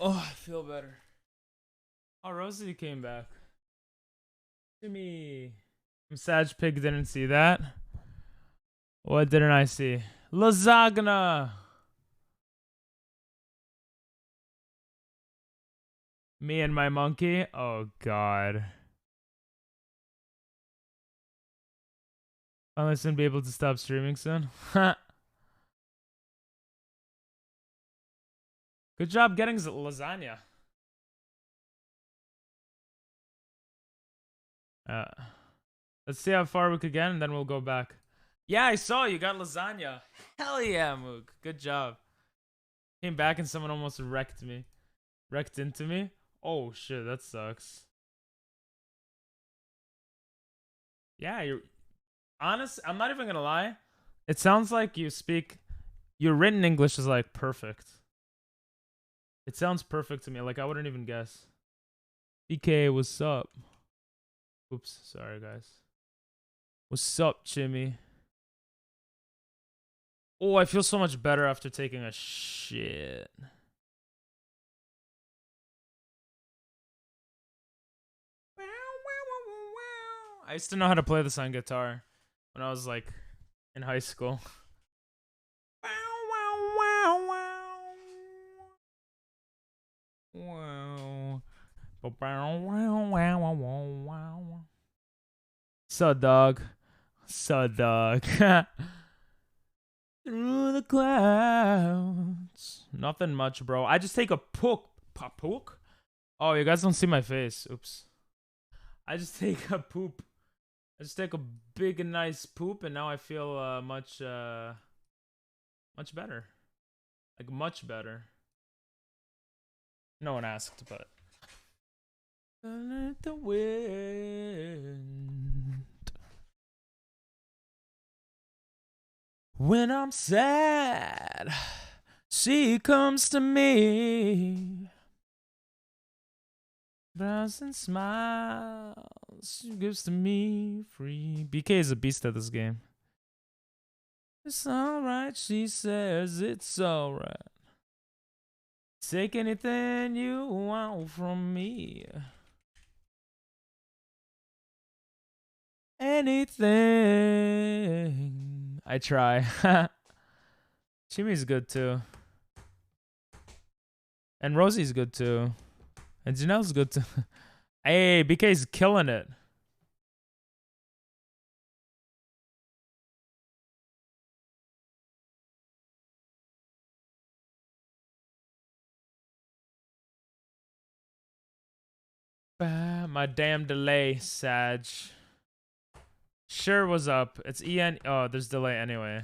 Oh, I feel better. Oh, Rosie came back. Jimmy. Sag Pig didn't see that. What didn't I see? Lasagna. Me and my monkey. Oh, God. I'm gonna be able to stop streaming soon. Good job getting lasagna. Let's see how far we could get, and then we'll go back. Yeah, I saw you got lasagna. Hell yeah, Moog. Good job. Came back and someone almost wrecked me. Wrecked into me. Oh shit, that sucks. Yeah, you're honest. I'm not even gonna lie. It sounds like you speak. Your written English is like perfect. It sounds perfect to me. Like I wouldn't even guess. BK, what's up? Oops, sorry guys. What's up, Jimmy? Oh, I feel so much better after taking a shit. I used to know how to play this on guitar when I was like in high school. So dog. So dog. Through the clouds. Nothing much, bro. I just take a pook. Pook? Oh, you guys don't see my face. Oops. I just take a poop. I just take a big and nice poop, and now I feel much better. Like much better. No one asked, but let the wind. When I'm sad, she comes to me. Brows and smiles, she gives to me free. BK is a beast at this game. It's alright, she says it's alright. Take anything you want from me. Anything. I try. Chimmy's good too. And Rosie's good too. And Janelle's good too. Hey, BK's killing it. My damn delay, Sag. Sure, was up. It's EN. Oh, there's delay anyway.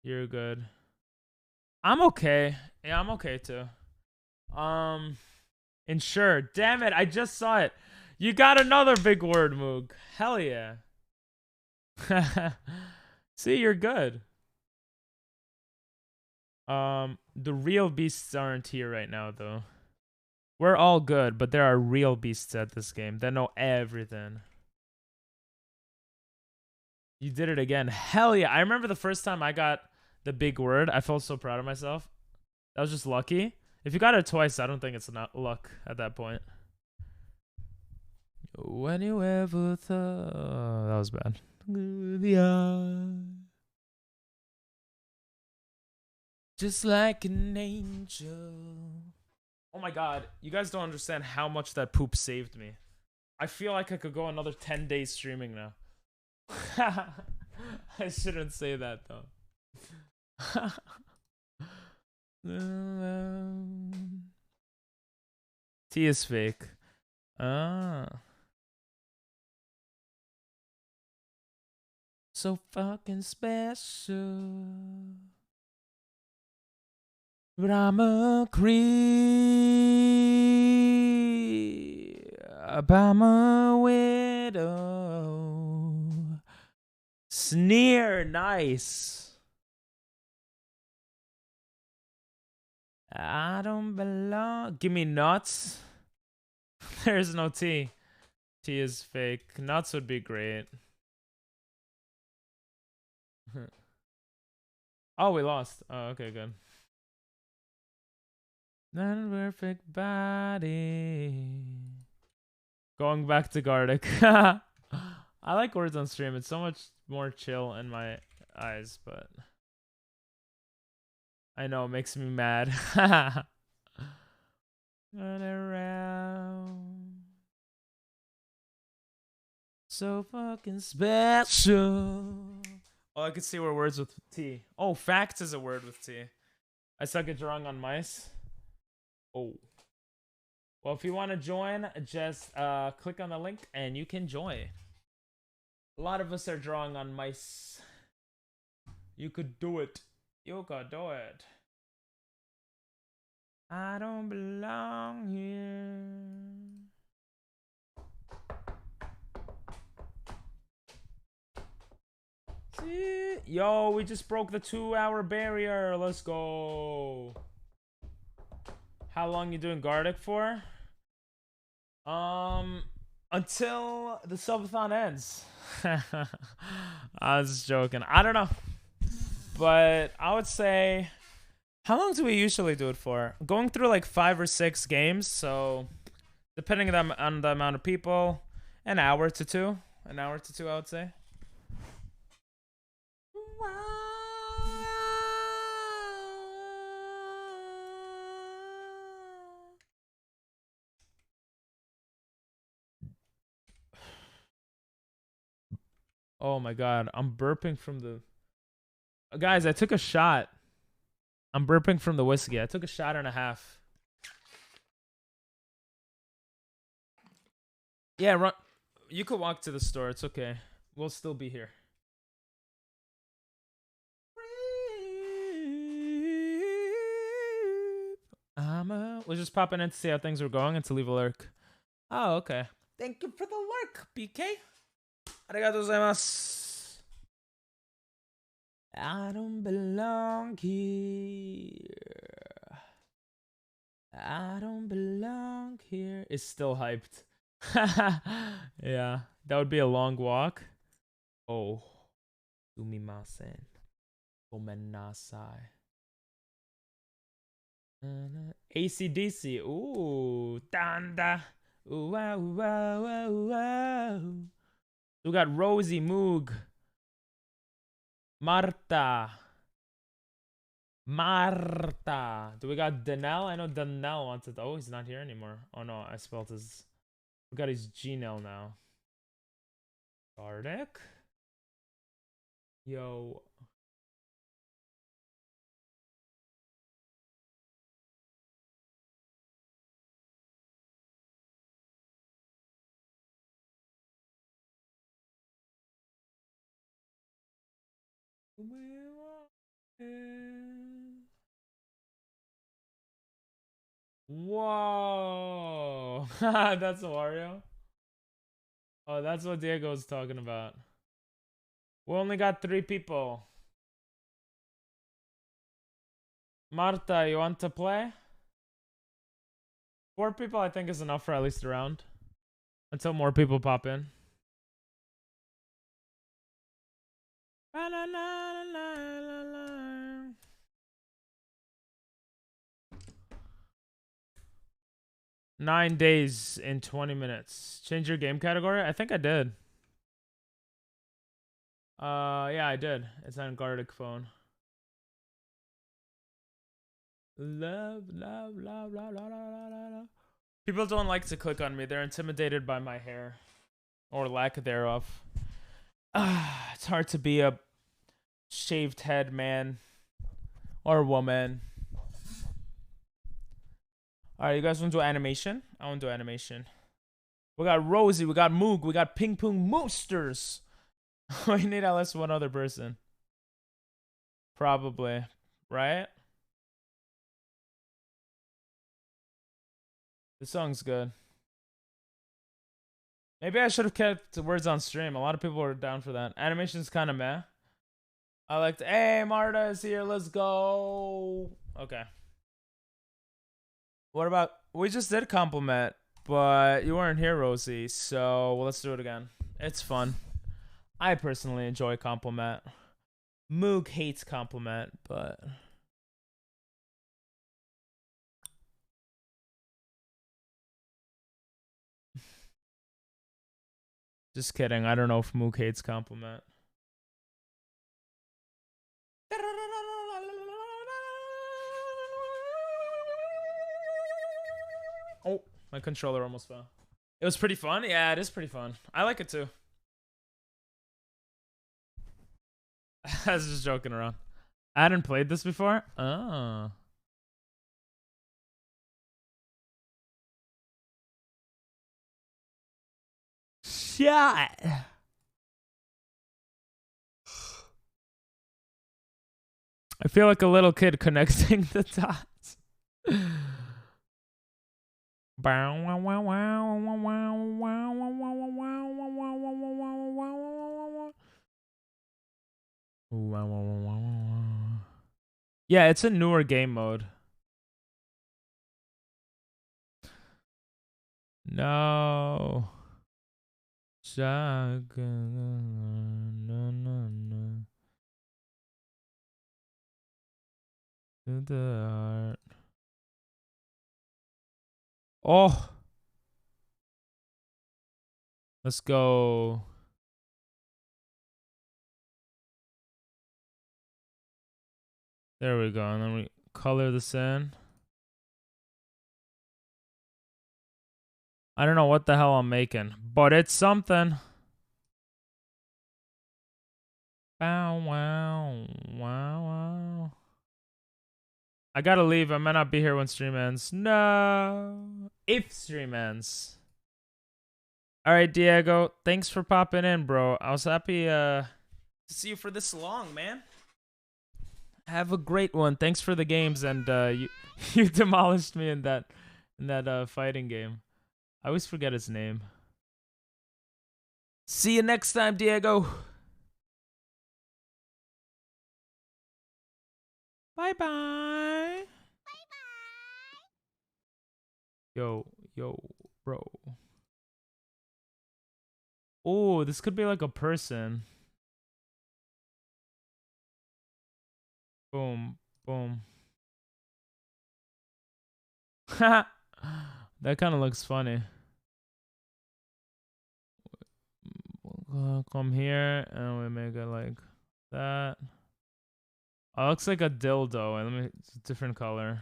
You're good. I'm okay. Yeah, I'm okay too. Ensure. Damn it, I just saw it. You got another big word, Moog. Hell yeah. See, you're good. The real beasts aren't here right now, though. We're all good, but there are real beasts at this game that know everything. You did it again. Hell yeah. I remember the first time I got the big word. I felt so proud of myself. That was just lucky. If you got it twice, I don't think it's not luck at that point. When you ever thought... that was bad. Just like an angel. Oh my god, you guys don't understand how much that poop saved me. I feel like I could go another 10 days streaming now. I shouldn't say that though. T is fake. So fucking special. But I'm a creep. I'm a widow. Sneer, nice. I don't belong. Give me nuts. There's no T. T is fake. Nuts would be great. Oh, we lost. Oh, okay, good. Not a perfect body. Going back to Gardic. I like words on stream. It's so much more chill in my eyes, but I know it makes me mad. Run around. So fucking special. Oh, I could see where words with T. Oh, facts is a word with T. I suck at drawing on mice. Oh. Well, if you want to join, just click on the link and you can join. A lot of us are drawing on mice. You could do it. You could do it. I don't belong here. See? Yo, we just broke the 2-hour barrier. Let's go. How long you doing Gardic for? Until the subathon ends. I was just joking. I don't know. But I would say, how long do we usually do it for? Going through like 5 or 6 games, so depending on the amount of people, an hour to 2. An hour to 2, I would say. Oh my god, I'm burping from the... Guys, I took a shot. I'm burping from the whiskey. I took a shot and a half. Yeah, run. You could walk to the store. It's okay. We'll still be here. We're just popping in to see how things were going and to leave a lurk. Oh, okay. Thank you for the lurk, BK. Arigatou gozaimasu. I don't belong here. I don't belong here. It's still hyped. Yeah, that would be a long walk. Oh. Sumimasen. Gomenasai. AC/DC. Ooh. Danda. Ooh, wow, wow, wow, wow. We got Rosie, Moog. Marta. Do we got Danelle? I know Danelle wants it. Oh, he's not here anymore. Oh no, I spelled his... We got his Gmail now. Gardic? Yo. Whoa. That's Wario. Oh, that's what Diego's talking about. We only got 3 people. Marta, you want to play? 4 people I think is enough for at least a round. Until more people pop in. 9 days in 20 minutes. Change your game category? I think I did. Yeah, I did. It's on Gardic phone. Love, love, love, love, love, love, love. People don't like to click on me. They're intimidated by my hair. Or lack thereof. It's hard to be a shaved head man. Or woman. Alright, you guys want to do animation? I want to do animation. We got Rosie, we got Moog, we got Ping Pong Moosters. We need at least one other person. Probably. Right? The song's good. Maybe I should have kept the words on stream. A lot of people were down for that. Animation's kind of meh. I liked, hey, Marta is here. Let's go. Okay. What about, we just did compliment, but you weren't here, Rosie. So well, let's do it again. It's fun. I personally enjoy compliment. Moog hates compliment, but Just kidding. I don't know if Mook hates compliment. Oh, my controller almost fell. It was pretty fun. Yeah, it is pretty fun. I like it too. I was just joking around. I hadn't played this before. Oh. Shot. I feel like a little kid connecting the dots. Yeah, it's a newer game mode. No. Shotgun. No, no, no. To the heart. Oh. Let's go. There we go. And then we color this in. I don't know what the hell I'm making, but it's something. Bow wow. Wow wow. I gotta leave. I might not be here when stream ends. No. If stream ends. Alright, Diego. Thanks for popping in, bro. I was happy to see you for this long, man. Have a great one. Thanks for the games, and you demolished me in that fighting game. I always forget his name. See you next time, Diego. Bye bye. Yo, bro. Oh, this could be like a person. Boom, boom. That kind of looks funny. Come here and we make it like that. Oh, it looks like a dildo. And let me, it's a different color.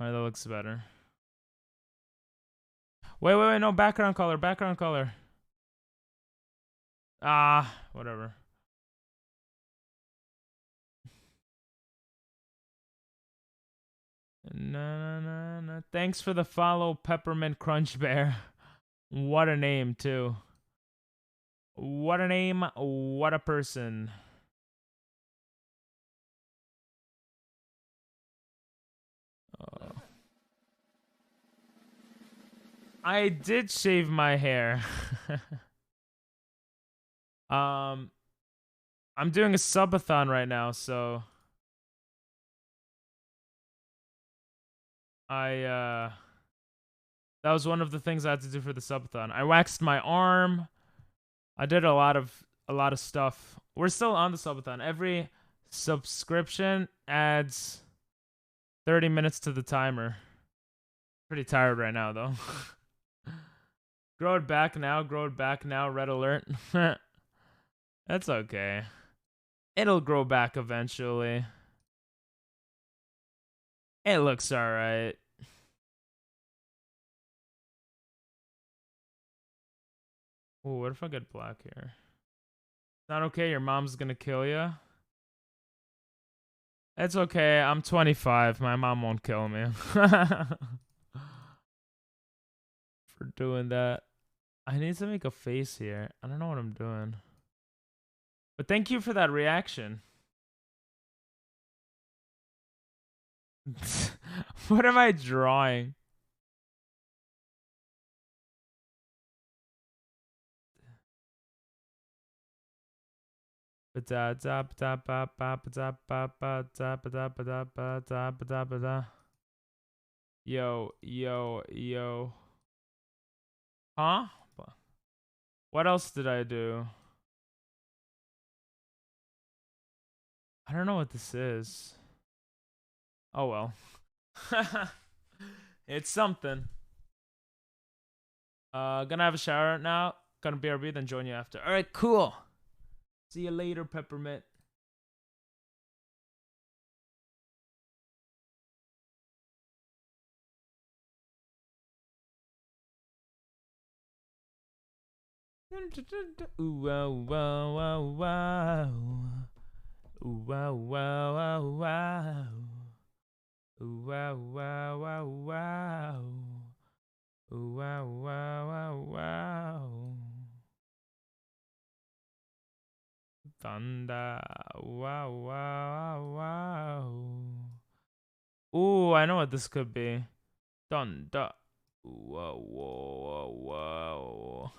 Alright, that looks better. Wait, no, background color. Ah, whatever. No. Thanks for the follow, Peppermint Crunch Bear. What a name, too. What a name, what a person. I did shave my hair. I'm doing a subathon right now, so that was one of the things I had to do for the subathon. I waxed my arm. I did a lot of stuff. We're still on the subathon. Every subscription adds 30 minutes to the timer. Pretty tired right now, though. Grow it back now, red alert. That's okay. It'll grow back eventually. It looks alright. Oh, what if I get black here? It's not okay, your mom's gonna kill you. It's okay, I'm 25. My mom won't kill me. For doing that. I need to make a face here. I don't know what I'm doing. But thank you for that reaction. What am I drawing? Yo. Huh? What else did I do? I don't know what this is. Oh well. It's something. Gonna have a shower now. Gonna BRB, then join you after. All right, cool. See you later, Peppermint. Ooh, wow, wow, wow, wow. Ooh, wow, wow, wow, wow. Ooh, wow, wow, wow, wow. Ooh, wow, wow, wow, wow. Thunder. Wow, wow, wow. Ooh, I know what this could be. Thunder. Whoa, whoa, whoa, whoa.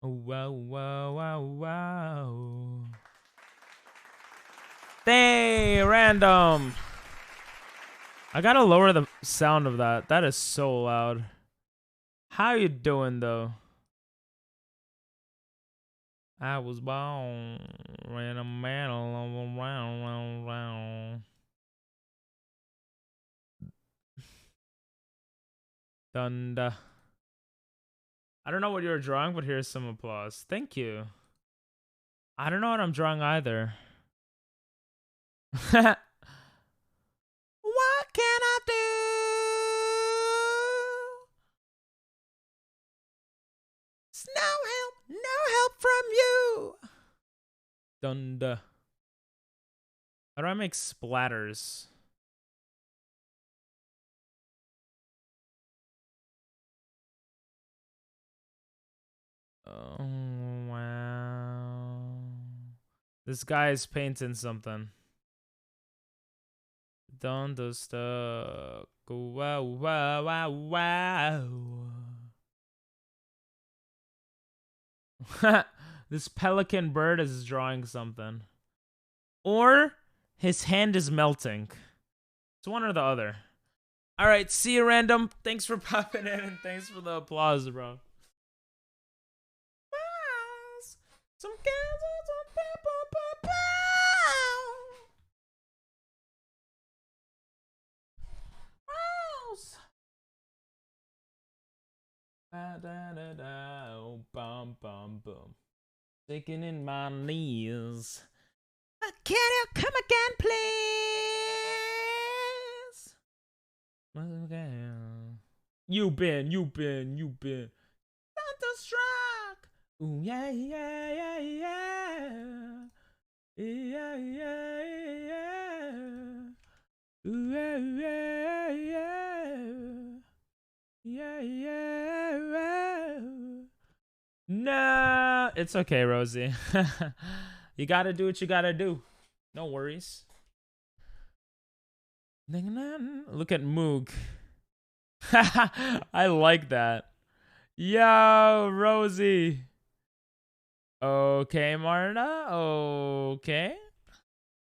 Wow, wow, wow, wow. Hey, random. I gotta lower the sound of that. That is so loud. How you doing, though? I was born when a man along round. Thunder. I don't know what you're drawing, but here's some applause. Thank you. I don't know what I'm drawing either. What can I do? It's no help from you. Thunder. How do I make splatters? Oh, wow. This guy is painting something. Thunder stuck. Wow, wow, wow, wow. This pelican bird is drawing something. Or his hand is melting. It's one or the other. All right, see you, random. Thanks for popping in and thanks for the applause, bro. Some bum bum boom. Shaking in my knees. Can you come again, please? You been. Thunderstruck. Ooh, yeah, yeah, yeah, yeah. Yeah, yeah, yeah. Ooh, yeah, yeah, yeah. Yeah, yeah. No, it's okay, Rosie. You gotta do what you gotta do. No worries. Look at Moog. I like that. Yo, Rosie. Okay, Marta. Okay.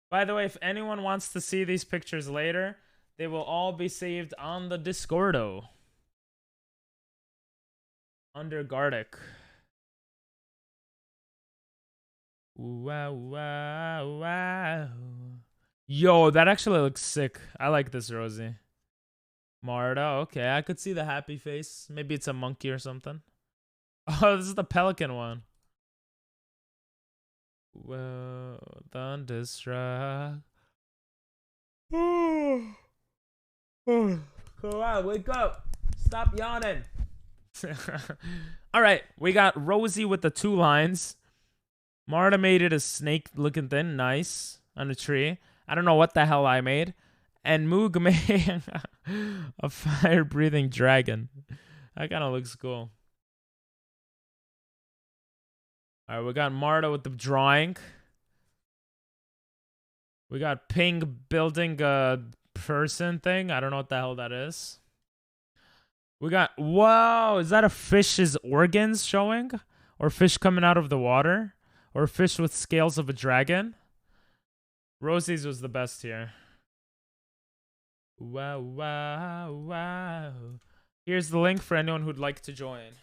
By the way, if anyone wants to see these pictures later, they will all be saved on the Discordo. Under Gardic. Wow, wow, wow. Yo, that actually looks sick. I like this, Rosie. Marta, okay. I could see the happy face. Maybe it's a monkey or something. Oh, this is the pelican one. Whoa, thunderstruck. Come on, wake up. Stop yawning. All right, we got Rosie with the 2 lines. Marta made it a snake-looking thing, nice, on a tree. I don't know what the hell I made. And Moog made a fire-breathing dragon. That kind of looks cool. All right, we got Marta with the drawing. We got Ping building a person thing. I don't know what the hell that is. We got, whoa, is that a fish's organs showing? Or fish coming out of the water? Or fish with scales of a dragon? Rosie's was the best here. Wow, wow, wow. Here's the link for anyone who'd like to join.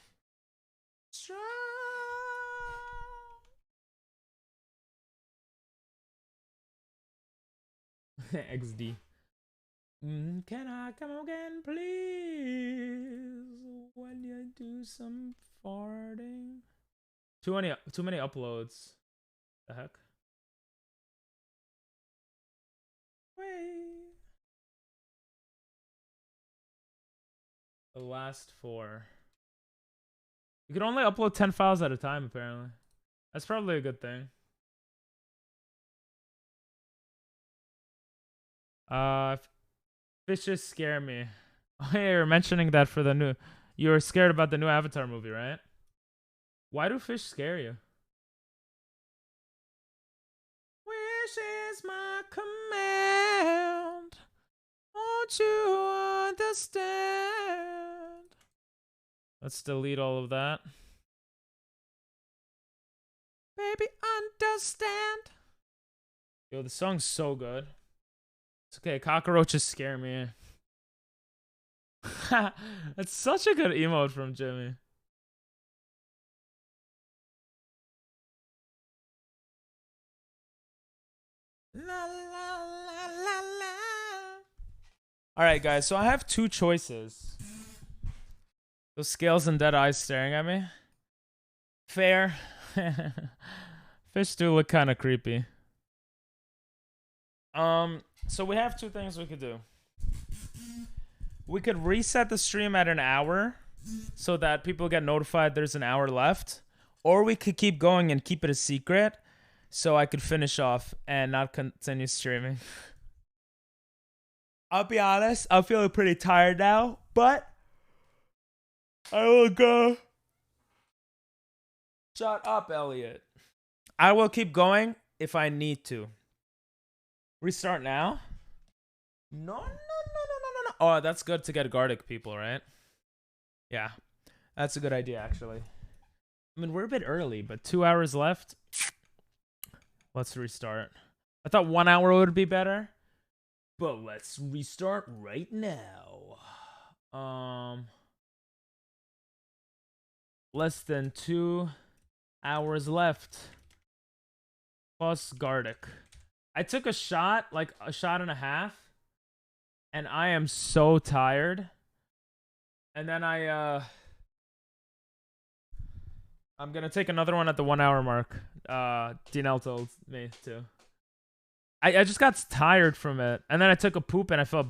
XD. Can I come again, please? When you do some farting. Too many uploads. The heck? Wait. The last 4. You can only upload 10 files at a time, apparently. That's probably a good thing. Fishes scare me. Oh, hey, you're mentioning that for the new... You were scared about the new Avatar movie, right? Why do fish scare you? Wish is my command. Won't you understand? Let's delete all of that. Baby, understand. Yo, the song's so good. It's okay, cockroaches scare me. That's such a good emote from Jimmy. La, la, la, la, la. All right, guys, so I have 2 choices. Those scales and dead eyes staring at me. Fair. Fish do look kind of creepy. So we have 2 things we could do. We could reset the stream at an hour so that people get notified there's an hour left. Or we could keep going and keep it a secret so I could finish off and not continue streaming. I'll be honest, I'm feeling pretty tired now, but I will go. Shut up, Elliot. I will keep going if I need to. Restart now? No. Oh, that's good to get Gardic people, right? Yeah, that's a good idea, actually. I mean, we're a bit early, but 2 hours left. Let's restart. I thought 1 hour would be better, but let's restart right now. Less than 2 hours left. Plus Gardic. I took a shot, like a shot and a half. And I am so tired. And then I'm gonna take another one at the 1 hour mark. Dinel told me to. I just got tired from it. And then I took a poop and I felt